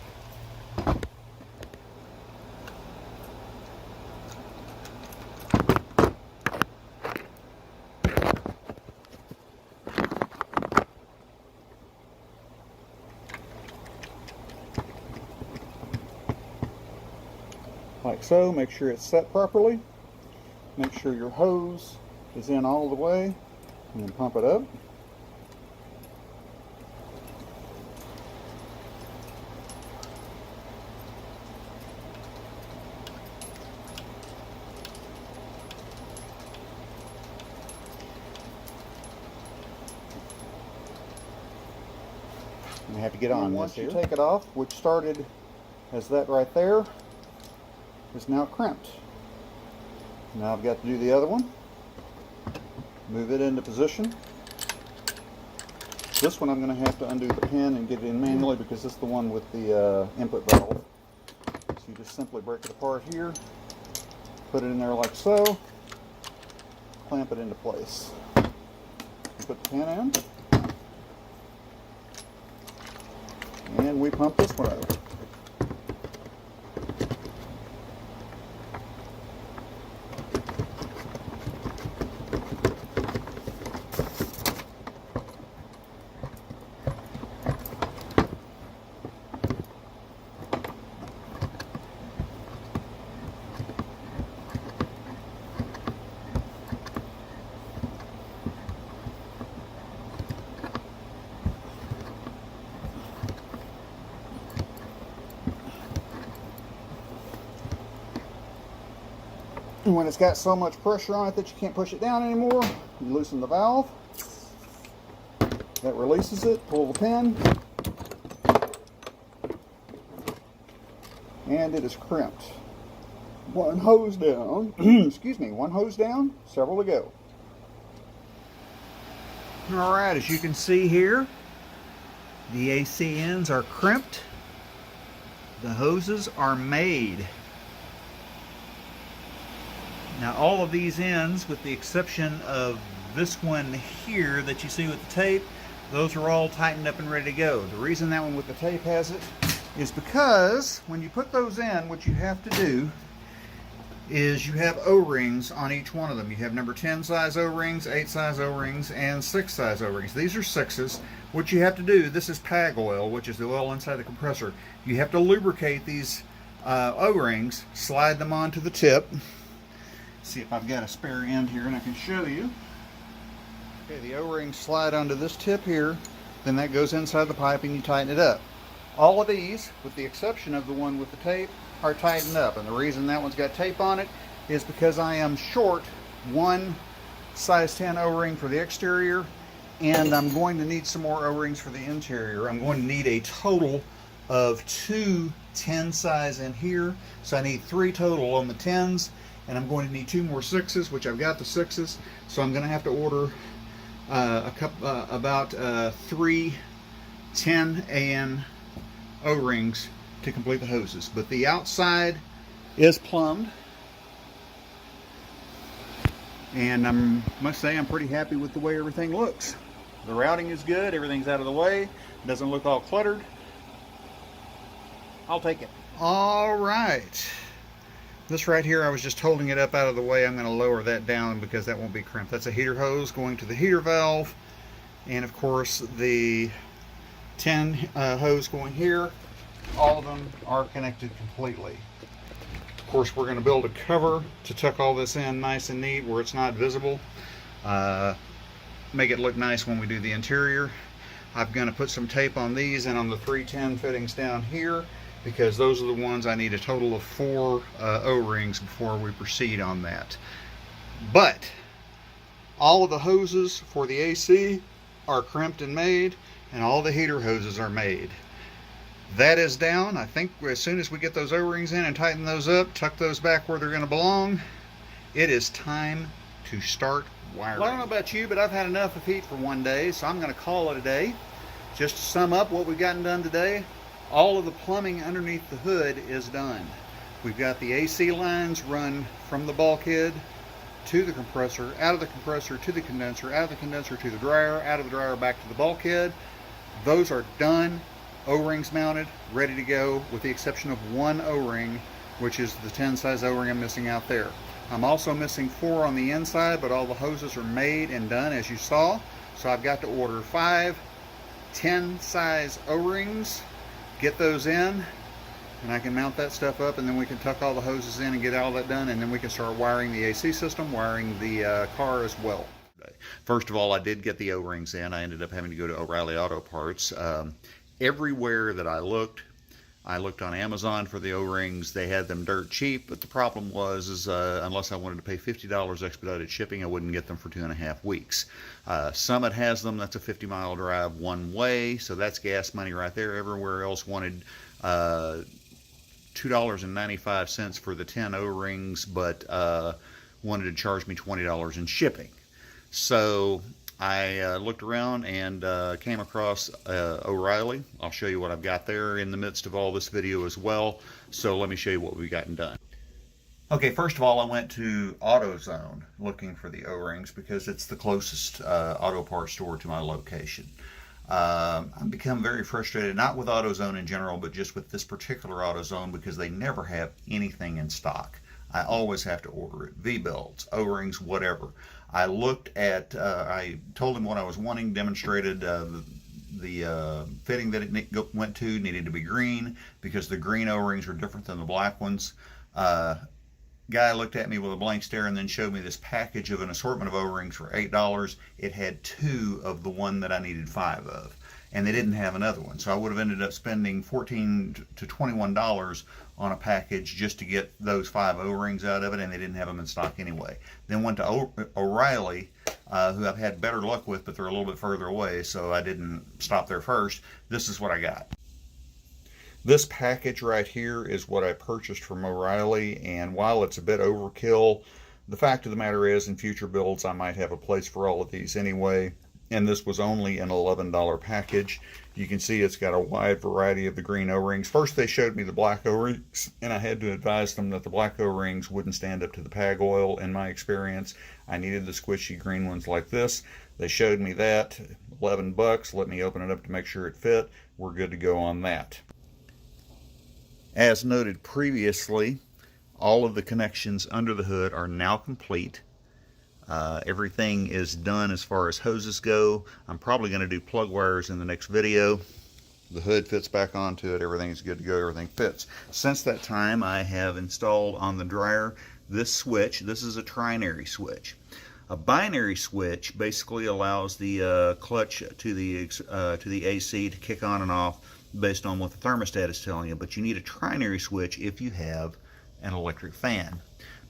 Like so. Make sure it's set properly. Make sure your hose is in all the way, and then pump it up. You have to get on once you take it off, which started as that right there, is now crimped. Now I've got to do the other one. Move it into position. This one I'm going to have to undo the pin and get it in manually because this is the one with the input valve. So you just simply break it apart here, put it in there like so, clamp it into place. Put the pin in, and we pump this one out. And when it's got so much pressure on it that you can't push it down anymore, you loosen the valve. That releases it. Pull the pin. And it is crimped. One hose down. Excuse me, one hose down, several to go. Alright, as you can see here, the AC ends are crimped. The hoses are made. Now all of these ends, with the exception of this one here that you see with the tape, those are all tightened up and ready to go. The reason that one with the tape has it is because when you put those in, what you have to do is you have O-rings on each one of them. You have number 10 size O-rings, 8 size O-rings, and 6 size O-rings. These are 6s. What you have to do, this is PAG oil, which is the oil inside the compressor. You have to lubricate these O-rings, slide them onto the tip. See if I've got a spare end here and I can show you. Okay, the O-rings slide onto this tip here, then that goes inside the pipe and you tighten it up. All of these, with the exception of the one with the tape, are tightened up, and the reason that one's got tape on it is because I am short one size 10 O-ring for the exterior, and I'm going to need some more O-rings for the interior. I'm going to need a total of 2 10 size in here, so I need 3 total on the 10s, and I'm going to need 2 more 6s, which I've got the 6s, so I'm going to have to order about 3 10 AN O-rings to complete the hoses. But the outside is plumbed, and I must say I'm pretty happy with the way everything looks. The routing is good, everything's out of the way, doesn't look all cluttered. I'll take it. All right, this right here, I was just holding it up out of the way. I'm going to lower that down because that won't be crimped. That's a heater hose going to the heater valve, and of course the 10 hose going here. All of them are connected completely. Of course, we're going to build a cover to tuck all this in nice and neat where it's not visible. Make it look nice when we do the interior. I'm going to put some tape on these and on the 310 fittings down here, because those are the ones I need a total of 4 O-rings before we proceed on that. But all of the hoses for the AC are crimped and made, and all the heater hoses are made. That is down. I think as soon as we get those O-rings in and tighten those up, tuck those back where they're going to belong, it is time to start wiring. Well, I don't know about you, but I've had enough of heat for one day, so I'm going to call it a day. Just to sum up what we've gotten done today, all of the plumbing underneath the hood is done. We've got the AC lines run from the bulkhead to the compressor, out of the compressor to the condenser, out of the condenser to the dryer, out of the dryer back to the bulkhead. Those are done. O-rings mounted, ready to go, with the exception of one O-ring, which is the 10 size O-ring I'm missing out there. I'm also missing 4 on the inside, but all the hoses are made and done as you saw. So I've got to order 5 10 size O-rings, get those in, and I can mount that stuff up, and then we can tuck all the hoses in and get all that done, and then we can start wiring the AC system, wiring the car as well. First of all, I did get the O-rings in. I ended up having to go to O'Reilly Auto Parts. Everywhere that I looked on Amazon for the O-rings. They had them dirt cheap, but the problem was unless I wanted to pay $50 expedited shipping, I wouldn't get them for 2.5 weeks. Summit has them. That's a 50-mile drive one way, so that's gas money right there. Everywhere else wanted $2.95 for the 10 O-rings, but wanted to charge me $20 in shipping. So I looked around and came across O'Reilly. I'll show you what I've got there in the midst of all this video as well. So let me show you what we've gotten done. Okay, first of all, I went to AutoZone looking for the O-rings because it's the closest auto parts store to my location. I've become very frustrated, not with AutoZone in general, but just with this particular AutoZone because they never have anything in stock. I always have to order it. V-belts, O-rings, whatever. I looked at, I told him what I was wanting, demonstrated the fitting that it went to needed to be green because the green O-rings are different than the black ones. Guy looked at me with a blank stare and then showed me this package of an assortment of O-rings for $8. It had 2 of the one that I needed 5 of, and they didn't have another one. So I would have ended up spending $14 to $21 on a package just to get those 5 O-rings out of it, and they didn't have them in stock anyway. Then went to O'Reilly, who I've had better luck with, but they're a little bit further away, so I didn't stop there first. This is what I got. This package right here is what I purchased from O'Reilly, and while it's a bit overkill, the fact of the matter is in future builds I might have a place for all of these anyway, and this was only an $11 package. You can see it's got a wide variety of the green O-rings. First they showed me the black O-rings, and I had to advise them that the black O-rings wouldn't stand up to the PAG oil in my experience. I needed the squishy green ones like this. They showed me that, $11, let me open it up to make sure it fit. We're good to go on that. As noted previously, all of the connections under the hood are now complete. Everything is done as far as hoses go. I'm probably going to do plug wires in the next video. The hood fits back onto it. Everything's good to go. Everything fits. Since that time, I have installed on the dryer this switch. This is a trinary switch. A binary switch basically allows the clutch to the AC to kick on and off based on what the thermostat is telling you. But you need a trinary switch if you have an electric fan.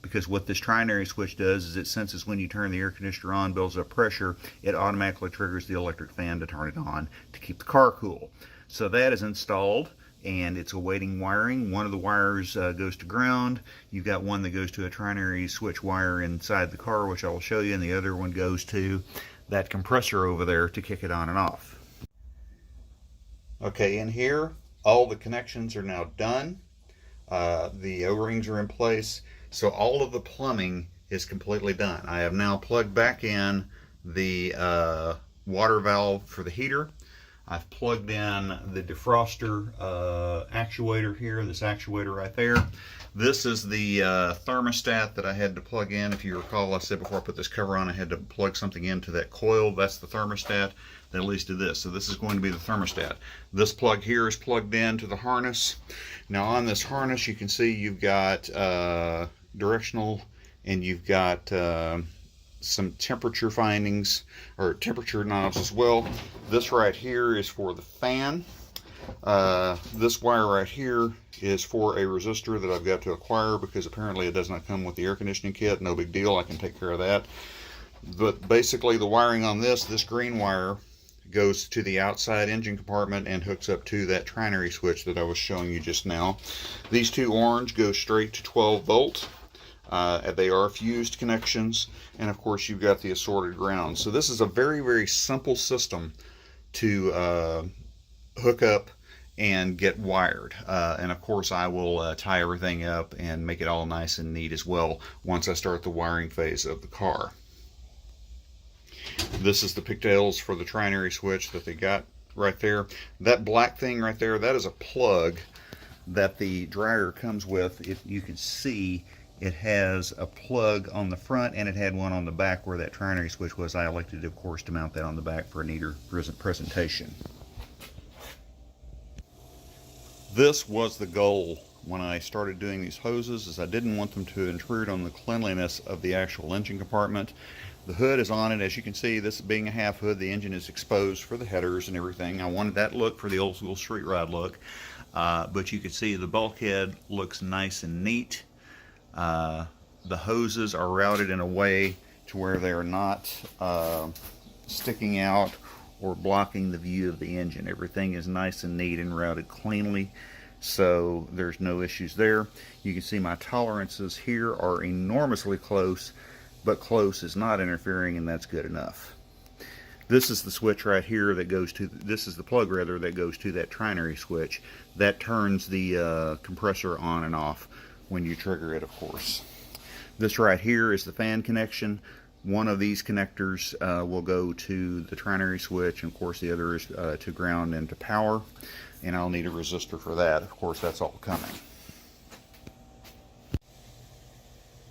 Because what this trinary switch does is it senses when you turn the air conditioner on, builds up pressure, it automatically triggers the electric fan to turn it on to keep the car cool. So that is installed and it's awaiting wiring. One of the wires goes to ground. You've got one that goes to a trinary switch wire inside the car, which I will show you, and the other one goes to that compressor over there to kick it on and off. Okay, in here, all the connections are now done. The O-rings are in place. So all of the plumbing is completely done. I have now plugged back in the water valve for the heater. I've plugged in the defroster actuator here, this actuator right there. This is the thermostat that I had to plug in. If you recall, I said before I put this cover on, I had to plug something into that coil. That's the thermostat that leads to this. So this is going to be the thermostat. This plug here is plugged in to the harness. Now on this harness, you can see you've got directional, and you've got some temperature findings or temperature knobs as well. This right here is for the fan. This wire right here is for a resistor that I've got to acquire because apparently it does not come with the air conditioning kit. No big deal, I can take care of that. But basically the wiring on this green wire goes to the outside engine compartment and hooks up to that trinary switch that I was showing you just now. These two orange go straight to 12 volt. They are fused connections, and of course you've got the assorted grounds. So this is a very, very simple system to hook up and get wired. And of course I will tie everything up and make it all nice and neat as well once I start the wiring phase of the car. This is the pigtails for the trinary switch that they got right there. That black thing right there, that is a plug that the dryer comes with. If you can see, it has a plug on the front and it had one on the back where that trinary switch was. I elected, of course, to mount that on the back for a neater presentation. This was the goal when I started doing these hoses, is I didn't want them to intrude on the cleanliness of the actual engine compartment. The hood is on it. As you can see, this being a half hood, the engine is exposed for the headers and everything. I wanted that look for the old school street rod look. But you can see the bulkhead looks nice and neat. The hoses are routed in a way to where they are not sticking out or blocking the view of the engine. Everything is nice and neat and routed cleanly, so there's no issues there. You can see my tolerances here are enormously close, but close is not interfering, and that's good enough. This is the switch right here that goes to, this is the plug rather, that goes to that trinary switch. That turns the compressor on and off when you trigger it, of course. This right here is the fan connection. One of these connectors will go to the trinary switch, and of course the other is to ground and to power, and I'll need a resistor for that. Of course, that's all coming.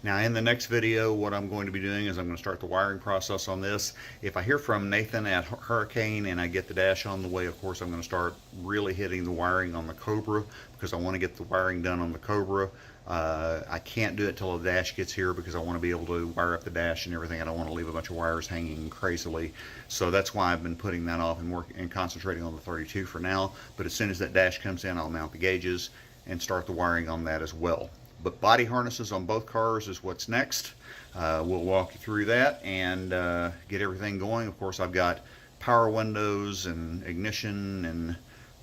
Now in the next video, what I'm going to be doing is I'm going to start the wiring process on this. If I hear from Nathan at Hurricane and I get the dash on the way, of course I'm going to start really hitting the wiring on the Cobra, because I want to get the wiring done on the Cobra. I can't do it till the dash gets here because I want to be able to wire up the dash and everything. I don't want to leave a bunch of wires hanging crazily. So that's why I've been putting that off and concentrating on the 32 for now. But as soon as that dash comes in, I'll mount the gauges and start the wiring on that as well. But body harnesses on both cars is what's next. We'll walk you through that and get everything going. Of course, I've got power windows and ignition and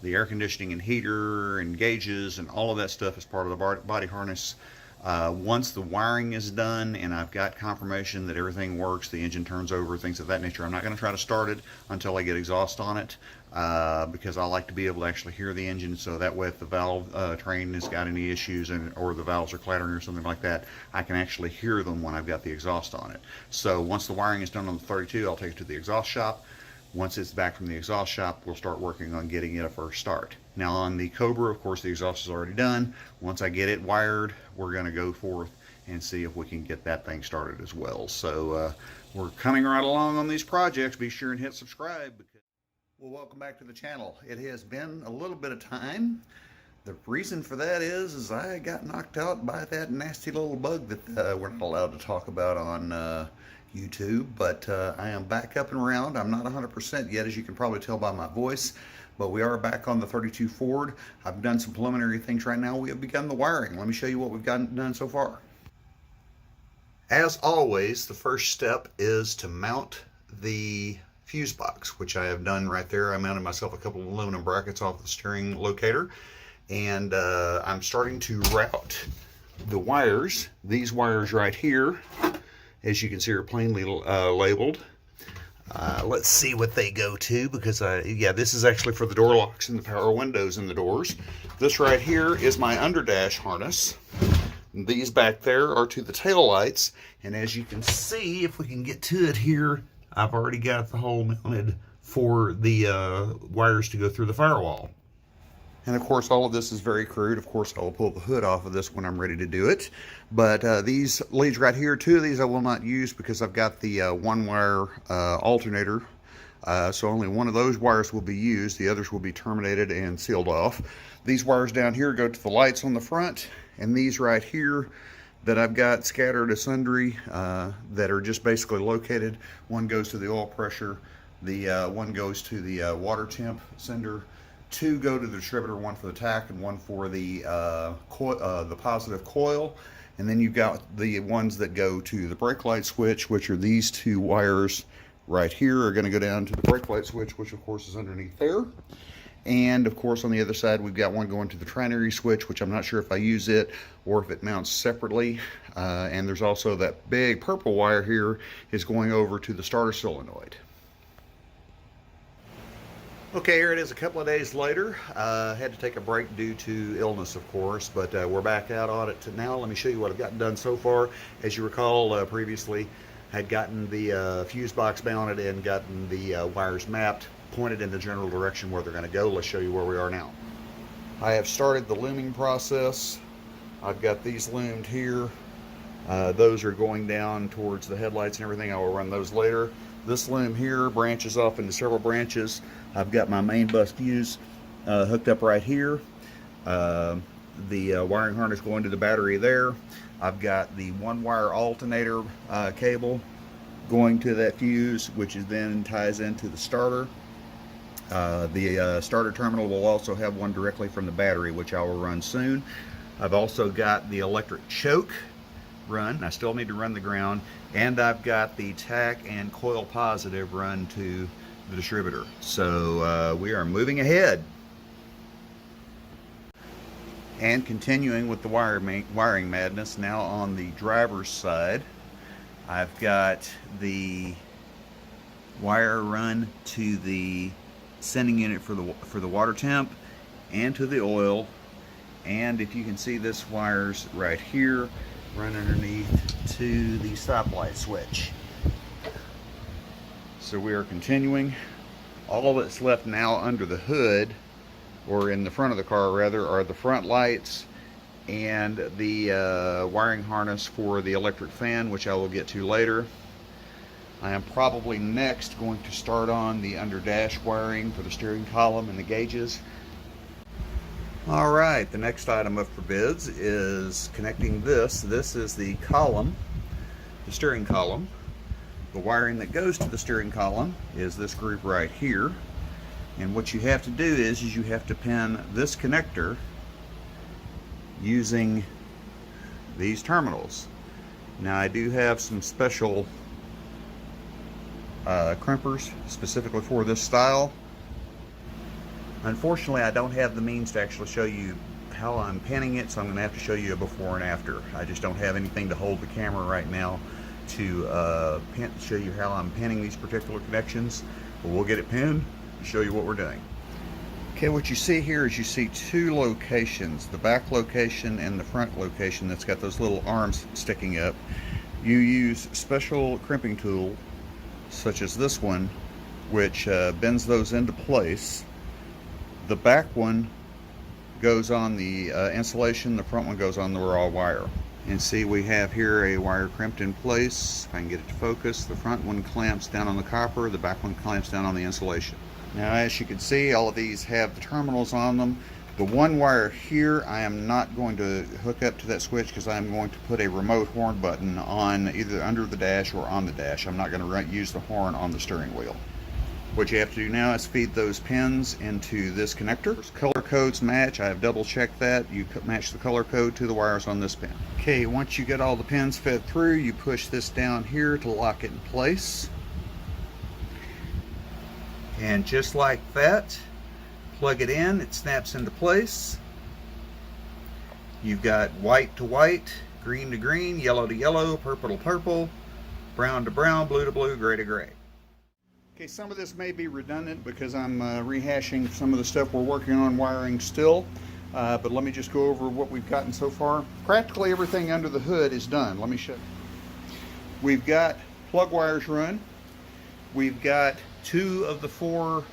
the air conditioning and heater and gauges and all of that stuff is part of the body harness. Once the wiring is done and I've got confirmation that everything works, the engine turns over, things of that nature, I'm not going to try to start it until I get exhaust on it, because I like to be able to actually hear the engine, so that way if the valve train has got any issues or the valves are clattering or something like that, I can actually hear them when I've got the exhaust on it. So once the wiring is done on the 32, I'll take it to the exhaust shop. Once it's back from the exhaust shop, we'll start working on getting it a first start. Now on the Cobra, of course, the exhaust is already done. Once I get it wired, we're going to go forth and see if we can get that thing started as well. So we're coming right along on these projects. Be sure and hit subscribe. Well, welcome back to the channel. It has been a little bit of time. The reason for that is I got knocked out by that nasty little bug that we're not allowed to talk about on YouTube, but I am back up and around. I'm not 100% yet, as you can probably tell by my voice, but we are back on the 32 Ford. I've done some preliminary things right now. We have begun the wiring. Let me show you what we've gotten done so far. As always, the first step is to mount the fuse box, which I have done right there. I mounted myself a couple of aluminum brackets off the steering locator, and I'm starting to route the wires. These wires right here, as you can see, are plainly labeled. Let's see what they go to, because yeah, this is actually for the door locks and the power windows and the doors. This right here is my underdash harness. These back there are to the tail lights, and as you can see, if we can get to it here, I've already got the hole mounted for the wires to go through the firewall. And of course, all of this is very crude. Of course, I'll pull the hood off of this when I'm ready to do it. But these leads right here, two of these I will not use because I've got the one wire alternator. So only one of those wires will be used. The others will be terminated and sealed off. These wires down here go to the lights on the front. And these right here that I've got scattered sundry that are just basically located. One goes to the oil pressure. The one goes to the water temp sender. two go to the distributor, one for the tach and one for the positive coil. And then you've got the ones that go to the brake light switch, which are these two wires right here are going to go down to the brake light switch, which of course is underneath there. And of course on the other side we've got one going to the trinary switch, which I'm not sure if I use it or if it mounts separately. And there's also that big purple wire here is going over to the starter solenoid. Okay, here it is a couple of days later. Had to take a break due to illness, of course, but we're back out on it now. Let me show you what I've gotten done so far. As you recall, previously had gotten the fuse box mounted and gotten the wires mapped, pointed in the general direction where they're going to go. Let's show you where we are now. I have started the looming process. I've got these loomed here. Those are going down towards the headlights and everything. I will run those later. This loom here branches off into several branches. I've got my main bus fuse hooked up right here. The wiring harness going to the battery there. I've got the one wire alternator cable going to that fuse, which is then ties into the starter. The starter terminal will also have one directly from the battery, which I will run soon. I've also got the electric choke run. I still need to run the ground, and I've got the tach and coil positive run to the distributor. So we are moving ahead. And continuing with the wiring madness, now on the driver's side, I've got the wire run to the sending unit for the water temp and to the oil. And if you can see, this wires right here run underneath to the stoplight switch. So we are continuing. All that's left now under the hood, or in the front of the car rather, are the front lights and the wiring harness for the electric fan, which I will get to later. I am probably next going to start on the under dash wiring for the steering column and the gauges. Alright, the next item up for bids is connecting this. This is the column, the steering column. The wiring that goes to the steering column is this group right here. And what you have to do is you have to pin this connector using these terminals. Now I do have some special crimpers specifically for this style. Unfortunately, I don't have the means to actually show you how I'm pinning it, so I'm going to have to show you a before and after. I just don't have anything to hold the camera right now to show you how I'm pinning these particular connections, but we'll get it pinned and show you what we're doing. Okay, what you see here is you see two locations, the back location and the front location that's got those little arms sticking up. You use special crimping tool such as this one, which bends those into place. The back one goes on the insulation, the front one goes on the raw wire. And see, we have here a wire crimped in place. If I can get it to focus, the front one clamps down on the copper, the back one clamps down on the insulation. Now, as you can see, all of these have the terminals on them. The one wire here, I am not going to hook up to that switch because I'm going to put a remote horn button on either under the dash or on the dash. I'm not going to use the horn on the steering wheel. What you have to do now is feed those pins into this connector. Color codes match. I have double checked that. You match the color code to the wires on this pin. Okay, once you get all the pins fed through, you push this down here to lock it in place. And just like that, plug it in, it snaps into place. You've got white to white, green to green, yellow to yellow, purple to purple, brown to brown, blue to blue, gray to gray. Okay, some of this may be redundant because I'm rehashing some of the stuff we're working on wiring still, but let me just go over what we've gotten so far. Practically everything under the hood is done. Let me show you. We've got plug wires run. We've got 2 of the 4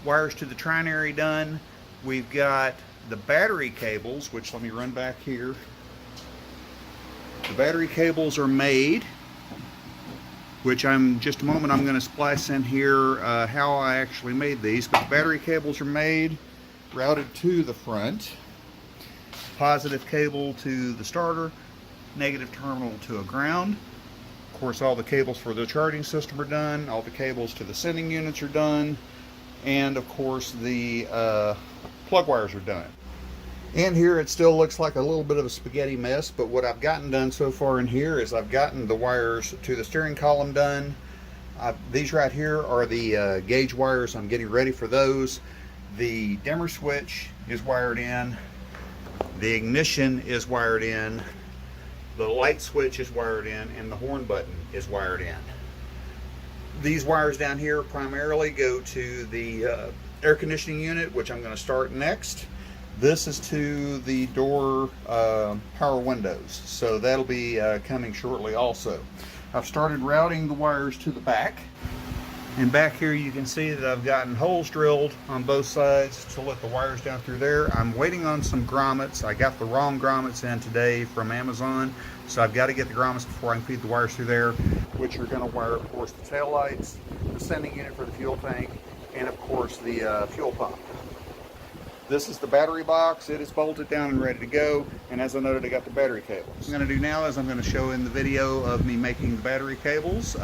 wires to the trinary done. We've got the battery cables, which let me run back here. The battery cables are made, which just a moment I'm going to splice in here how I actually made these. But the battery cables are made, routed to the front. Positive cable to the starter, negative terminal to a ground. Of course, all the cables for the charging system are done. All the cables to the sending units are done. and of course the plug wires are done. In here it still looks like a little bit of a spaghetti mess, but what I've gotten done so far in here is I've gotten the wires to the steering column done. These right here are the gauge wires. I'm getting ready for those. The dimmer switch is wired in. The ignition is wired in. The light switch is wired in, and the horn button is wired in. These wires down here primarily go to the air conditioning unit, which I'm going to start next. This is to the door power windows, so that'll be coming shortly also. I've started routing the wires to the back, and back here you can see that I've gotten holes drilled on both sides to let the wires down through there. I'm waiting on some grommets. I got the wrong grommets in today from Amazon, so I've got to get the grommets before I can feed the wires through there, which are going to wire, of course, the tail lights, the sending unit for the fuel tank, and of course the fuel pump. This is the battery box. It is bolted down and ready to go. And as I noted, I got the battery cables. What I'm going to do now is I'm going to show in the video of me making the battery cables.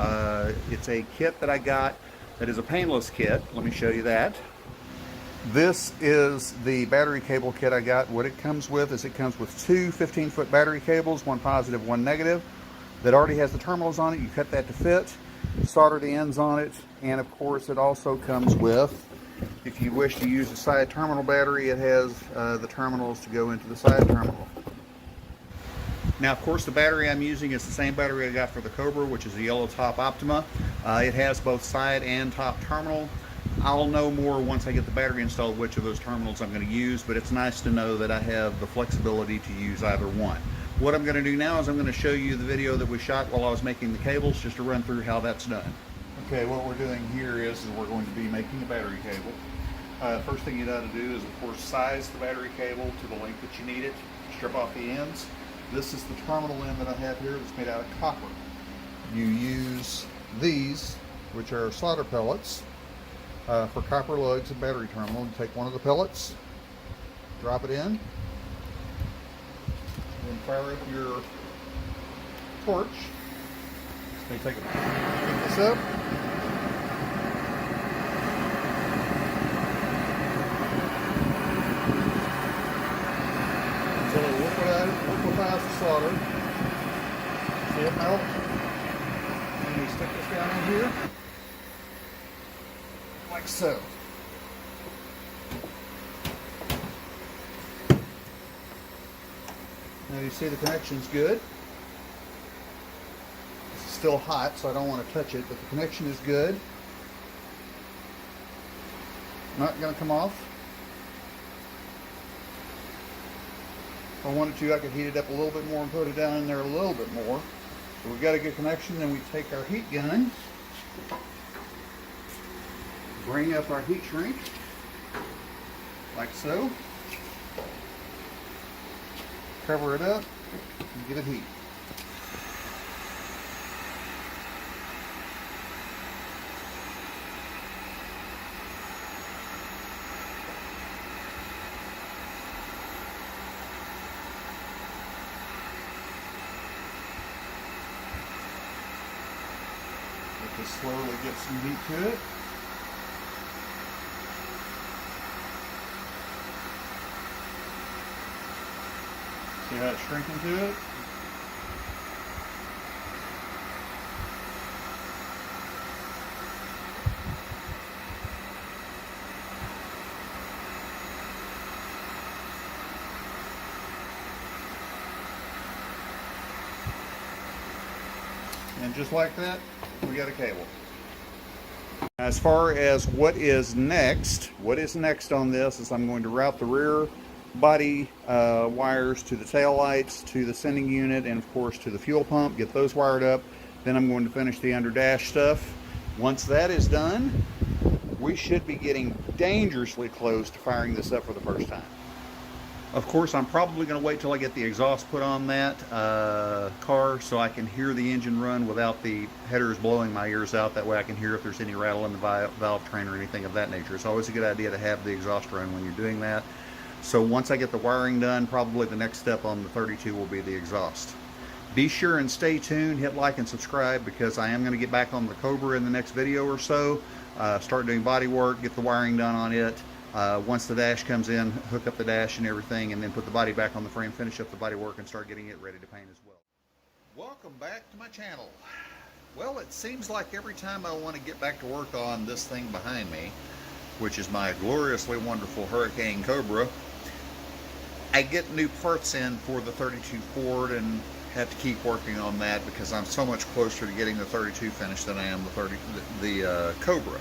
It's a kit that I got that is a painless kit. Let me show you that. This is the battery cable kit I got. What it comes with is it comes with two 15-foot battery cables, one positive, one negative, that already has the terminals on it. You cut that to fit, solder the ends on it, and of course it also comes with, if you wish to use a side terminal battery, it has the terminals to go into the side terminal. Now, of course, the battery I'm using is the same battery I got for the Cobra, which is the Yellow Top Optima. It has both side and top terminal. I'll know more once I get the battery installed which of those terminals I'm going to use, but it's nice to know that I have the flexibility to use either one. What I'm going to do now is I'm going to show you the video that we shot while I was making the cables, just to run through how that's done. Okay, what we're doing here is we're going to be making a battery cable. First thing you got to do is, of course, size the battery cable to the length that you need it. Strip off the ends. This is the terminal end that I have here that's made out of copper. You use these, which are solder pellets, for copper lugs and battery terminal. You take one of the pellets, drop it in, then fire up your torch. Pick this up. Until it liquefies the solder. See it melt? And we stick this down in here, like so. Now you see the connection's good. Still hot, so I don't want to touch it, but the connection is good. Not going to come off. If I wanted to, I could heat it up a little bit more and put it down in there a little bit more. So we've got a good connection. Then we take our heat gun, bring up our heat shrink, like so. Cover it up and give it heat. Just slowly get some heat to it. See how it's shrinking to it? And just like that, we got a cable. As far as what is next on this is I'm going to route the rear body wires to the tail lights, to the sending unit, and of course to the fuel pump, get those wired up. Then I'm going to finish the under dash stuff. Once that is done, we should be getting dangerously close to firing this up for the first time. Of course, I'm probably going to wait till I get the exhaust put on that car so I can hear the engine run without the headers blowing my ears out. That way I can hear if there's any rattle in the valve train or anything of that nature. It's always a good idea to have the exhaust run when you're doing that. So once I get the wiring done, probably the next step on the 32 will be the exhaust. Be sure and stay tuned, hit like and subscribe, because I am going to get back on the Cobra in the next video or so. start doing body work, get the wiring done on it. Once the dash comes in, hook up the dash and everything, and then put the body back on the frame, finish up the body work, and start getting it ready to paint as well. Welcome back to my channel. Well, it seems like every time I want to get back to work on this thing behind me, which is my gloriously wonderful Hurricane Cobra, I get new parts in for the 32 Ford and have to keep working on that because I'm so much closer to getting the 32 finished than I am the Cobra.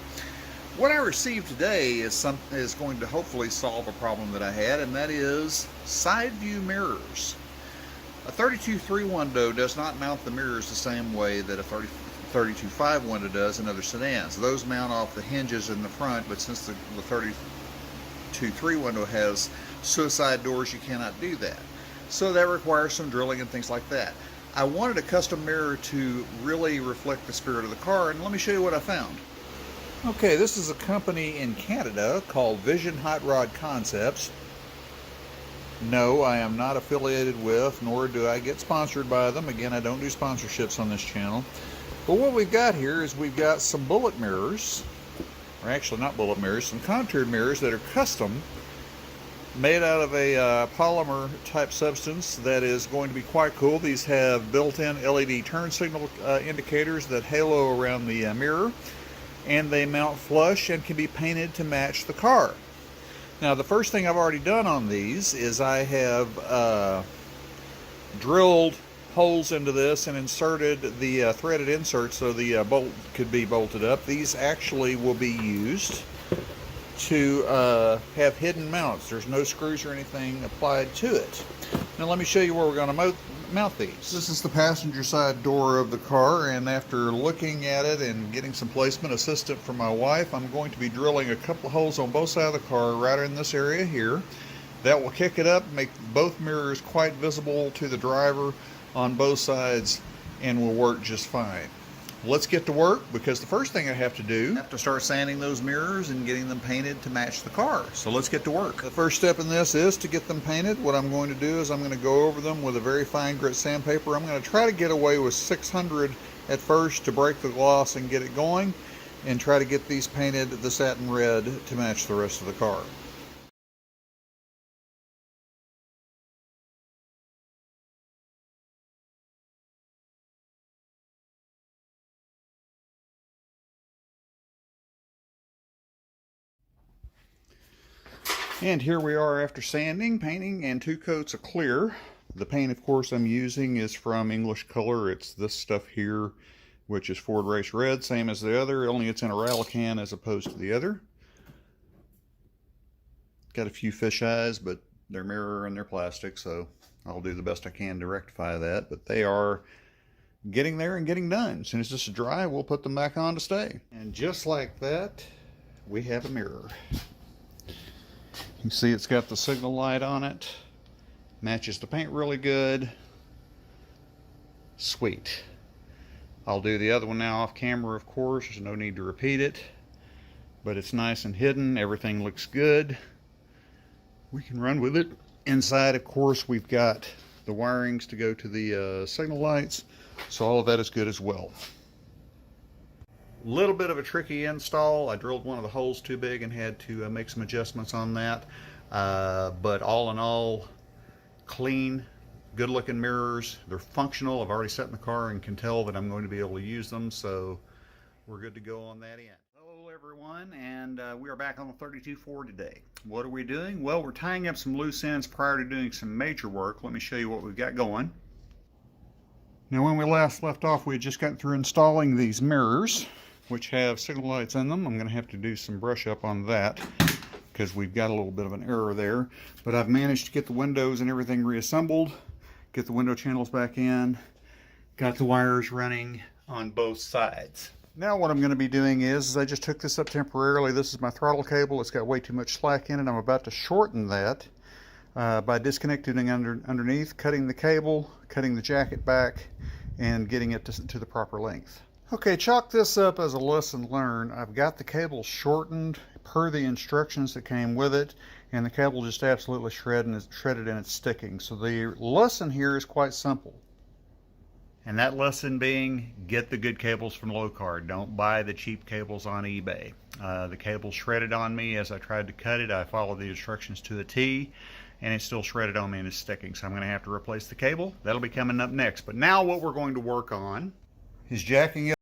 What I received today is going to hopefully solve a problem that I had, and that is side view mirrors. A 32.3 window does not mount the mirrors the same way that a 32.5 window does in other sedans. Those mount off the hinges in the front, but since the 32.3 window has suicide doors, you cannot do that. So that requires some drilling and things like that. I wanted a custom mirror to really reflect the spirit of the car, and let me show you what I found. Okay, this is a company in Canada called Vision Hot Rod Concepts. No, I am not affiliated with, nor do I get sponsored by them. Again, I don't do sponsorships on this channel. But what we've got here is we've got some bullet mirrors, or actually not bullet mirrors, some contoured mirrors that are custom, made out of a polymer type substance that is going to be quite cool. These have built-in LED turn signal indicators that halo around the mirror, and they mount flush and can be painted to match the car. Now, the first thing I've already done on these is I have drilled holes into this and inserted the threaded inserts so the bolt could be bolted up. These actually will be used to have hidden mounts. There's no screws or anything applied to it. Now let me show you where we're going to mount these. This is the passenger side door of the car, and after looking at it and getting some placement assistance from my wife, I'm going to be drilling a couple of holes on both sides of the car right in this area here. That will kick it up, make both mirrors quite visible to the driver on both sides, and will work just fine. Let's get to work, because the first thing I have to do, I have to start sanding those mirrors and getting them painted to match the car. So let's get to work. The first step in this is to get them painted. What I'm going to do is I'm going to go over them with a very fine grit sandpaper. I'm going to try to get away with 600 at first to break the gloss and get it going, and try to get these painted the satin red to match the rest of the car. And here we are after sanding, painting, and 2 coats of clear. The paint, of course, I'm using is from English Color. It's this stuff here, which is Ford Race Red, same as the other, only it's in a Rallycan as opposed to the other. Got a few fish eyes, but they're mirror and they're plastic, so I'll do the best I can to rectify that. But they are getting there and getting done. As soon as this is dry, we'll put them back on to stay. And just like that, we have a mirror. You can see it's got the signal light on it. Matches the paint really good. Sweet. I'll do the other one now off camera, of course. There's no need to repeat it. But it's nice and hidden. Everything looks good. We can run with it. Inside, of course, we've got the wirings to go to the signal lights. So all of that is good as well. Little bit of a tricky install. I drilled one of the holes too big and had to make some adjustments on that. But all in all, clean, good looking mirrors. They're functional. I've already set in the car and can tell that I'm going to be able to use them, so we're good to go on that end. Hello everyone, and we are back on the 32 Ford today. What are we doing? Well, we're tying up some loose ends prior to doing some major work. Let me show you what we've got going. Now, when we last left off, we had just gotten through installing these mirrors, which have signal lights in them. I'm going to have to do some brush up on that because we've got a little bit of an error there. But I've managed to get the windows and everything reassembled, get the window channels back in, got the wires running on both sides. Now what I'm going to be doing is I just took this up temporarily. This is my throttle cable. It's got way too much slack in it. I'm about to shorten that by disconnecting underneath, cutting the cable, cutting the jacket back, and getting it to the proper length. Okay, chalk this up as a lesson learned. I've got the cable shortened per the instructions that came with it, and the cable just absolutely shredded and it's sticking. So the lesson here is quite simple. And that lesson being, get the good cables from Locard. Don't buy the cheap cables on eBay. The cable shredded on me as I tried to cut it. I followed the instructions to a T, and it still shredded on me and is sticking. So I'm going to have to replace the cable. That'll be coming up next. But now what we're going to work on is jacking up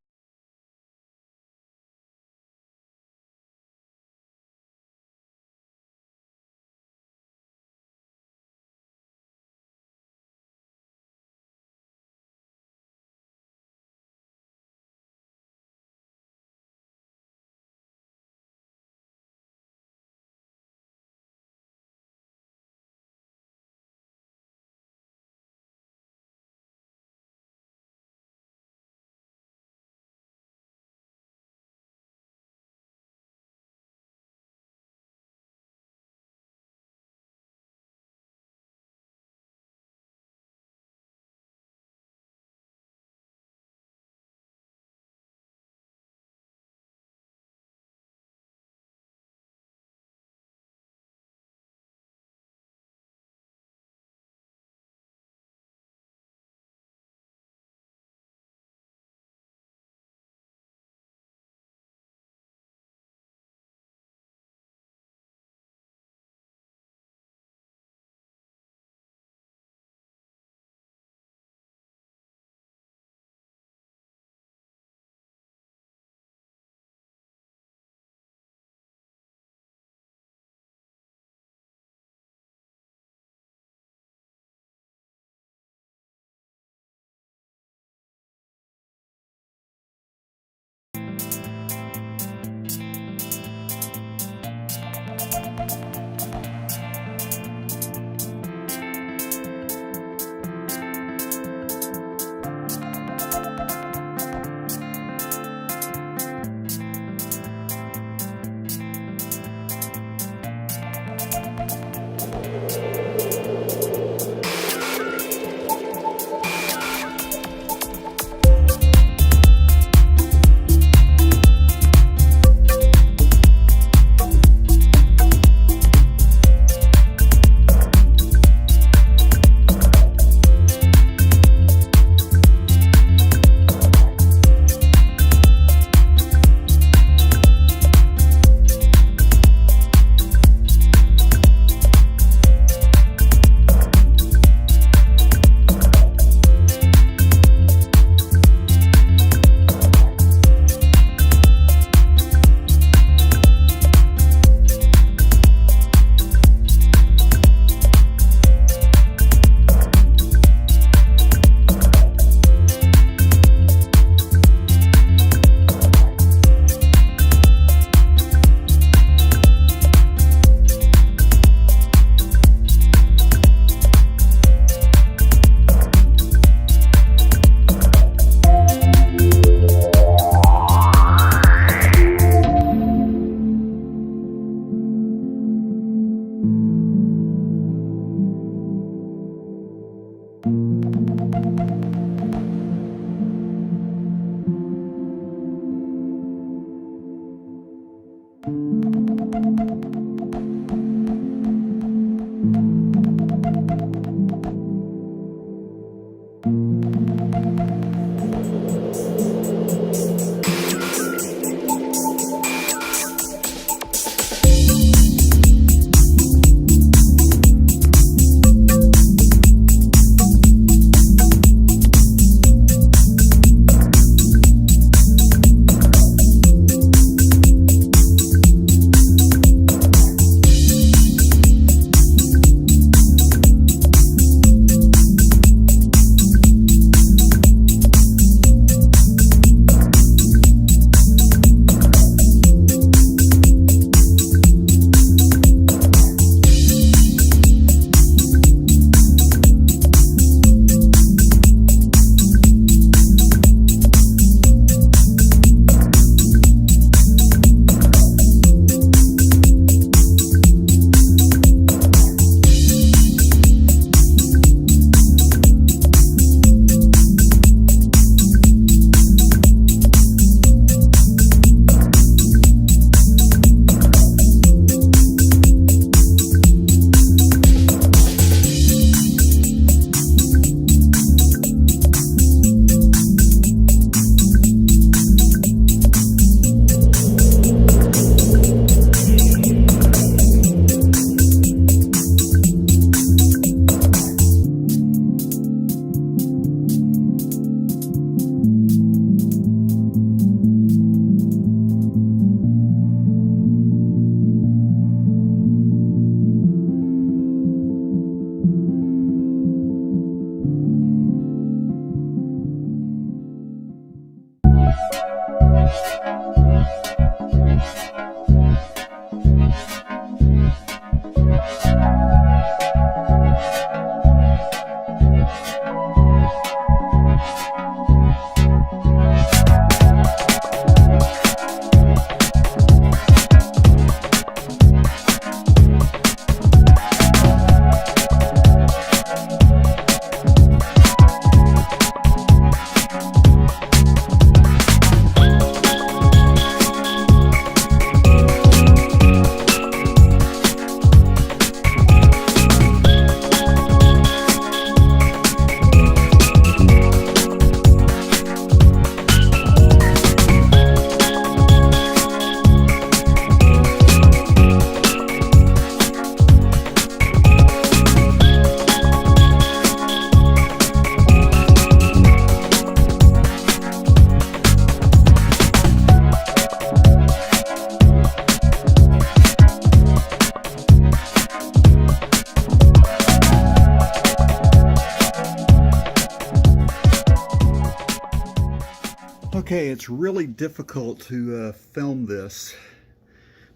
Okay, it's really difficult to film this,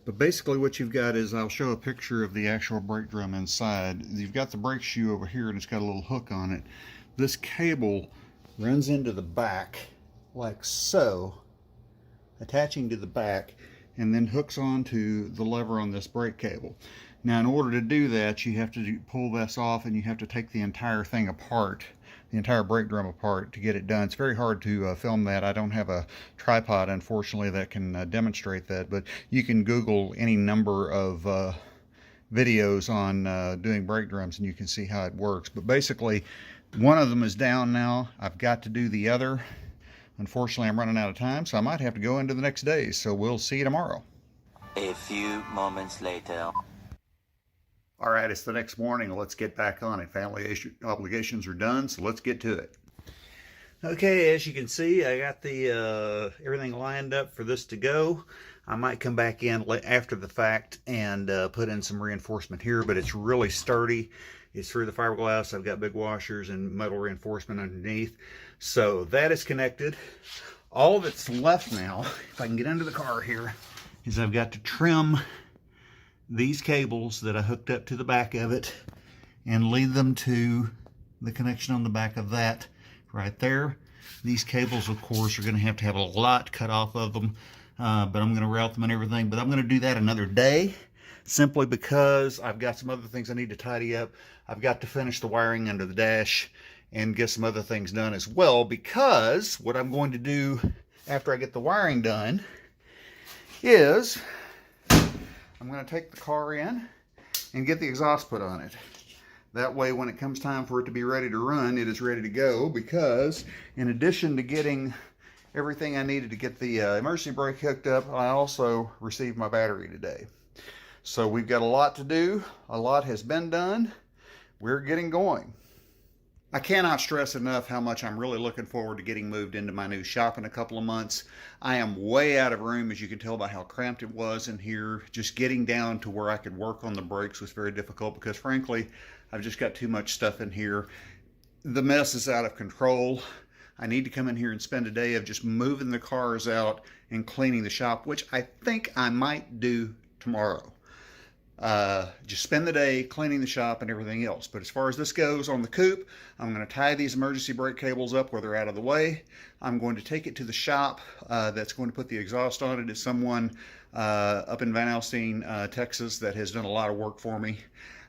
but basically what you've got is, I'll show a picture of the actual brake drum inside. You've got the brake shoe over here and it's got a little hook on it. This cable runs into the back like so, attaching to the back, and then hooks onto the lever on this brake cable. Now in order to do that, you have to pull this off and you have to take the entire thing apart, the entire brake drum apart, to get it done. It's very hard to film that. I don't have a tripod, unfortunately, that can demonstrate that, but you can Google any number of videos on doing brake drums and you can see how it works. But basically, one of them is down now. I've got to do the other. Unfortunately, I'm running out of time, so I might have to go into the next day. So we'll see you tomorrow. A few moments later. All right, it's the next morning. Let's get back on it. Family obligations are done, so let's get to it. Okay, as you can see, I got the everything lined up for this to go. I might come back in after the fact and put in some reinforcement here, but it's really sturdy. It's through the fiberglass. I've got big washers and metal reinforcement underneath. So that is connected. All that's left now, if I can get under the car here, is I've got to trim these cables that I hooked up to the back of it and lead them to the connection on the back of that right there. These cables, of course, are going to have a lot cut off of them, but I'm going to route them and everything. But I'm going to do that another day, simply because I've got some other things I need to tidy up. I've got to finish the wiring under the dash and get some other things done as well, because what I'm going to do after I get the wiring done is I'm going to take the car in and get the exhaust put on it. That way, when it comes time for it to be ready to run, it is ready to go, because in addition to getting everything I needed to get the emergency brake hooked up, I also received my battery today. So we've got a lot to do. A lot has been done. We're getting going. I cannot stress enough how much I'm really looking forward to getting moved into my new shop in a couple of months. I am way out of room, as you can tell by how cramped it was in here. Just getting down to where I could work on the brakes was very difficult, because frankly, I've just got too much stuff in here. The mess is out of control. I need to come in here and spend a day of just moving the cars out and cleaning the shop, which I think I might do tomorrow. Just spend the day cleaning the shop and everything else. But as far as this goes on the coupe, I'm going to tie these emergency brake cables up where they're out of the way. I'm going to take it to the shop that's going to put the exhaust on it. It's someone up in Van Alstyne, Texas, that has done a lot of work for me.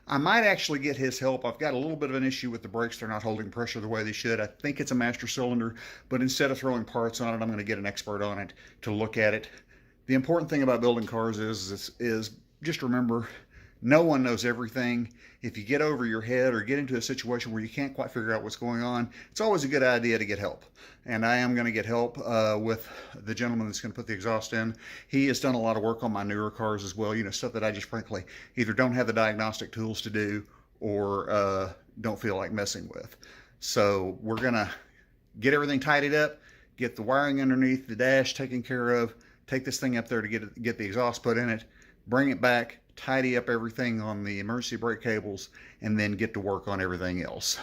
I might actually get his help. I've got a little bit of an issue with the brakes. They're not holding pressure the way they should. I think it's a master cylinder, but instead of throwing parts on it, I'm going to get an expert on it to look at it. The important thing about building cars is just remember, no one knows everything. If you get over your head or get into a situation where you can't quite figure out what's going on, it's always a good idea to get help. And I am going to get help with the gentleman that's going to put the exhaust in. He has done a lot of work on my newer cars as well, stuff that I just frankly either don't have the diagnostic tools to do or don't feel like messing with. So we're going to get everything tidied up, get the wiring underneath the dash taken care of, take this thing up there to get the exhaust put in it, bring it back, tidy up everything on the emergency brake cables, and then get to work on everything else.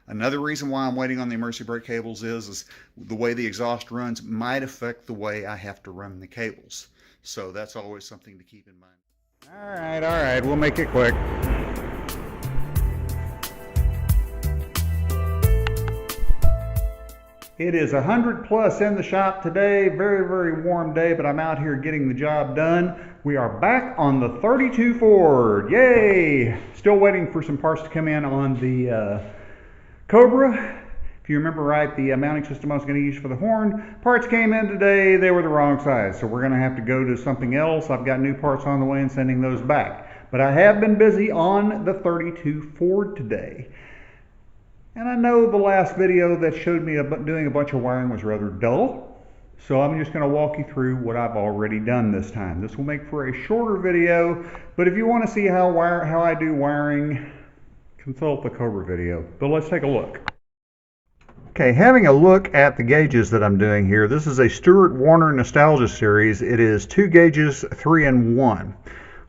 Another reason why I'm waiting on the emergency brake cables is the way the exhaust runs might affect the way I have to run the cables. So that's always something to keep in mind. All right, we'll make it quick. It is 100 plus in the shop today. Very, very warm day, but I'm out here getting the job done. We are back on the 32 Ford. Yay! Still waiting for some parts to come in on the Cobra. If you remember right, the mounting system I was going to use for the horn, parts came in today. They were the wrong size, so we're going to have to go to something else. I've got new parts on the way and sending those back. But I have been busy on the 32 Ford today. And I know the last video that showed me doing a bunch of wiring was rather dull, so I'm just going to walk you through what I've already done this time. This will make for a shorter video, but if you want to see how I do wiring, consult the Cobra video. But let's take a look. Okay, having a look at the gauges that I'm doing here, this is a Stewart Warner Nostalgia Series. It is 2 gauges, 3-in-1.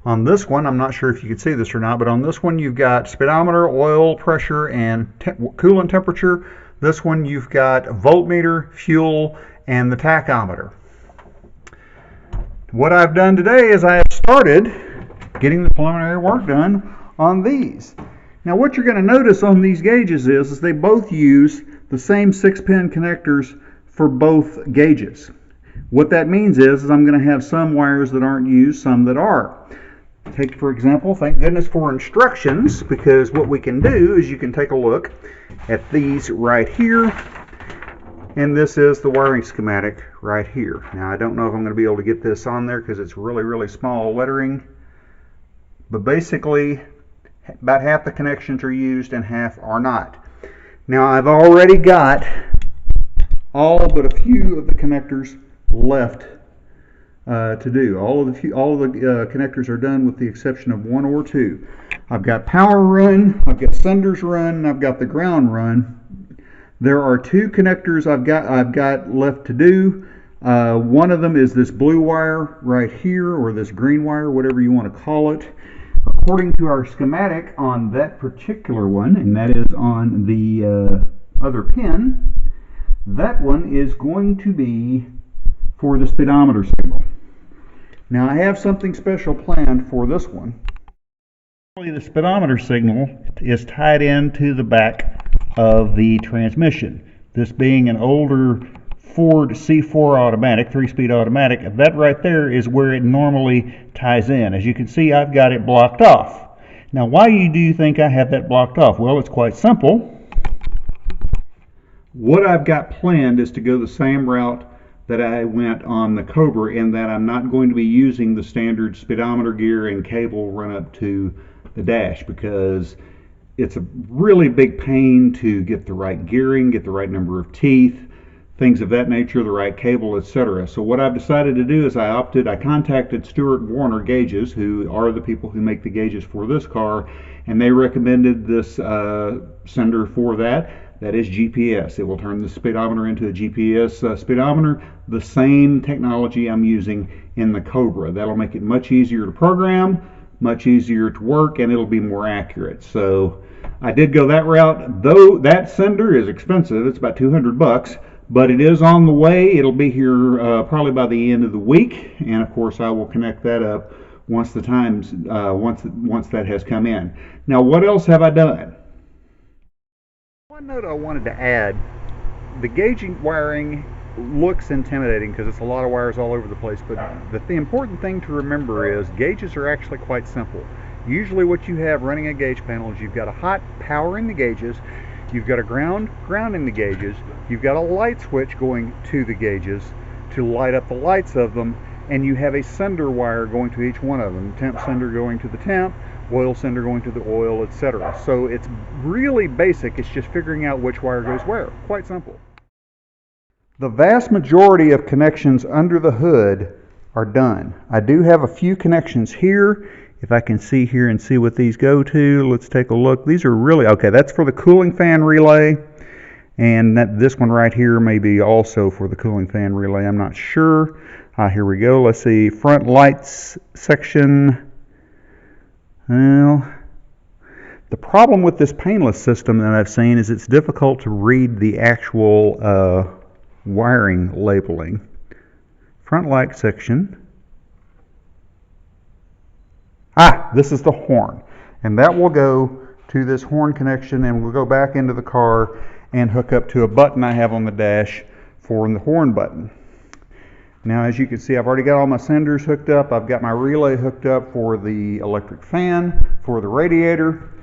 On this one, I'm not sure if you can see this or not, but on this one you've got speedometer, oil pressure, and coolant temperature. This one you've got voltmeter, fuel, and the tachometer. What I've done today is I have started getting the preliminary work done on these. Now what you're going to notice on these gauges is they both use the same 6-pin connectors for both gauges. What that means is I'm going to have some wires that aren't used, some that are. Take, for example, thank goodness for instructions, because what we can do is you can take a look at these right here, and this is the wiring schematic right here. Now I don't know if I'm going to be able to get this on there because it's really small lettering, but basically about half the connections are used and half are not. Now I've already got all but a few of the connectors left to do. All of the connectors are done with the exception of one or two. I've got power run, I've got senders run, and I've got the ground run. There are two connectors I've got left to do. One of them is this blue wire right here, or this green wire, whatever you want to call it. According to our schematic on that particular one, and that is on the other pin, that one is going to be for the speedometer signal. Now I have something special planned for this one. The speedometer signal is tied into the back of the transmission. This being an older Ford C4 automatic, 3-speed automatic, that right there is where it normally ties in. As you can see, I've got it blocked off. Now why do you think I have that blocked off? Well, it's quite simple. What I've got planned is to go the same route that I went on the Cobra, in that I'm not going to be using the standard speedometer gear and cable run up to the dash, because it's a really big pain to get the right gearing, get the right number of teeth, things of that nature, the right cable, etc. So what I've decided to do is I contacted Stuart Warner Gauges, who are the people who make the gauges for this car, and they recommended this sender for that. That is GPS. It will turn the speedometer into a GPS speedometer, the same technology I'm using in the Cobra. That'll make it much easier to program, much easier to work, and it'll be more accurate. So I did go that route, though that sender is expensive. It's about $200, but it is on the way. It'll be here probably by the end of the week, and of course I will connect that up once the times once that has come in. Now what else have I done? One note I wanted to add: the gauging wiring looks intimidating because it's a lot of wires all over the place, but the important thing to remember is gauges are actually quite simple. Usually what you have running a gauge panel is you've got a hot powering the gauges, you've got a grounding the gauges, you've got a light switch going to the gauges to light up the lights of them, and you have a sender wire going to each one of them. Temp sender going to the temp, oil sender going to the oil, etc. So it's really basic. It's just figuring out which wire goes where. Quite simple. The vast majority of connections under the hood are done. I do have a few connections here. If I can see here and see what these go to, let's take a look. These are really, okay, that's for the cooling fan relay, and this one right here may be also for the cooling fan relay. I'm not sure. Here we go. Let's see, front lights section. Well, the problem with this painless system that I've seen is it's difficult to read the actual wiring labeling. Front light section. This is the horn, and that will go to this horn connection, and we'll go back into the car and hook up to a button I have on the dash for the horn button. Now as you can see, I've already got all my senders hooked up. I've got my relay hooked up for the electric fan, for the radiator.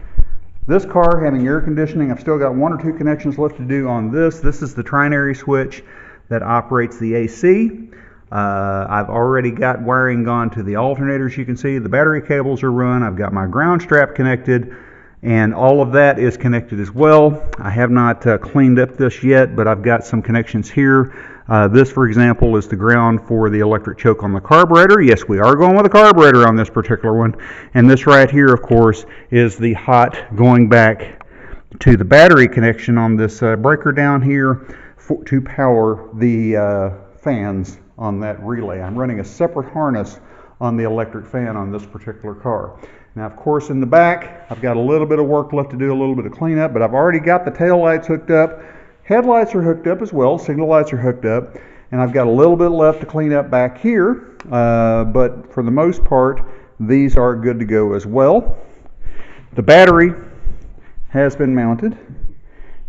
This car having air conditioning, I've still got one or two connections left to do on this. This is the trinary switch that operates the AC. I've already got wiring gone to the alternators. You can see the battery cables are run. I've got my ground strap connected, and all of that is connected as well. I have not cleaned up this yet, but I've got some connections here. This, for example, is the ground for the electric choke on the carburetor. Yes, we are going with a carburetor on this particular one. And this right here, of course, is the hot going back to the battery connection on this breaker down here to power the fans on that relay. I'm running a separate harness on the electric fan on this particular car. Now, of course, in the back, I've got a little bit of work left to do, a little bit of cleanup, but I've already got the tail lights hooked up. Headlights are hooked up as well, signal lights are hooked up. and I've got a little bit left to clean up back here, but for the most part, these are good to go as well. The battery has been mounted,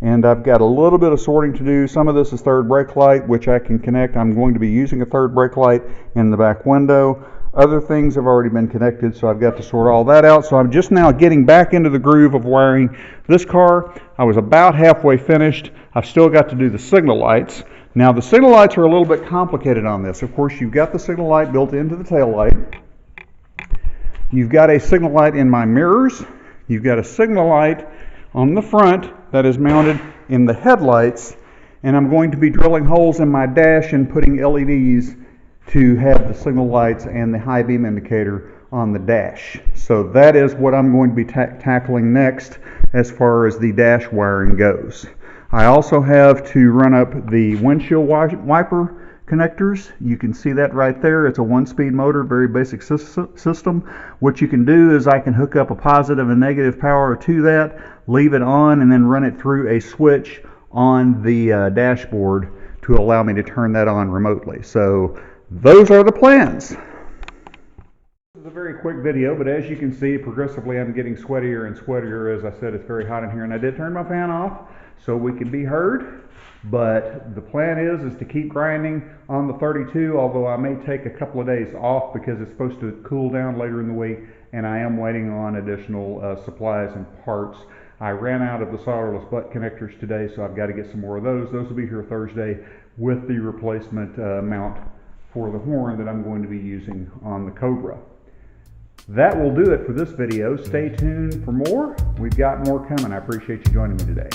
and I've got a little bit of sorting to do. Some of this is third brake light, which I can connect. I'm going to be using a third brake light in the back window. Other things have already been connected, so I've got to sort all that out. So I'm just now getting back into the groove of wiring this car. I was about halfway finished. I've still got to do the signal lights. Now the signal lights are a little bit complicated on this. Of course, you've got the signal light built into the tail light. You've got a signal light in my mirrors. You've got a signal light on the front that is mounted in the headlights, and I'm going to be drilling holes in my dash and putting LEDs to have the signal lights and the high beam indicator on the dash. So that is what I'm going to be tackling next as far as the dash wiring goes. I also have to run up the windshield wiper connectors. You can see that right there. It's a 1-speed motor, very basic system. What you can do is I can hook up a positive and negative power to that, leave it on, and then run it through a switch on the dashboard to allow me to turn that on remotely. So those are the plans. This is a very quick video, but as you can see, progressively I'm getting sweatier and sweatier. As I said, it's very hot in here, and I did turn my fan off so we can be heard. But the plan is to keep grinding on the 32, although I may take a couple of days off because it's supposed to cool down later in the week, and I am waiting on additional supplies and parts. I ran out of the solderless butt connectors today, so I've got to get some more of those. Those will be here Thursday with the replacement mount for the horn that I'm going to be using on the Cobra. That will do it for this video. Stay tuned for more. We've got more coming. I appreciate you joining me today.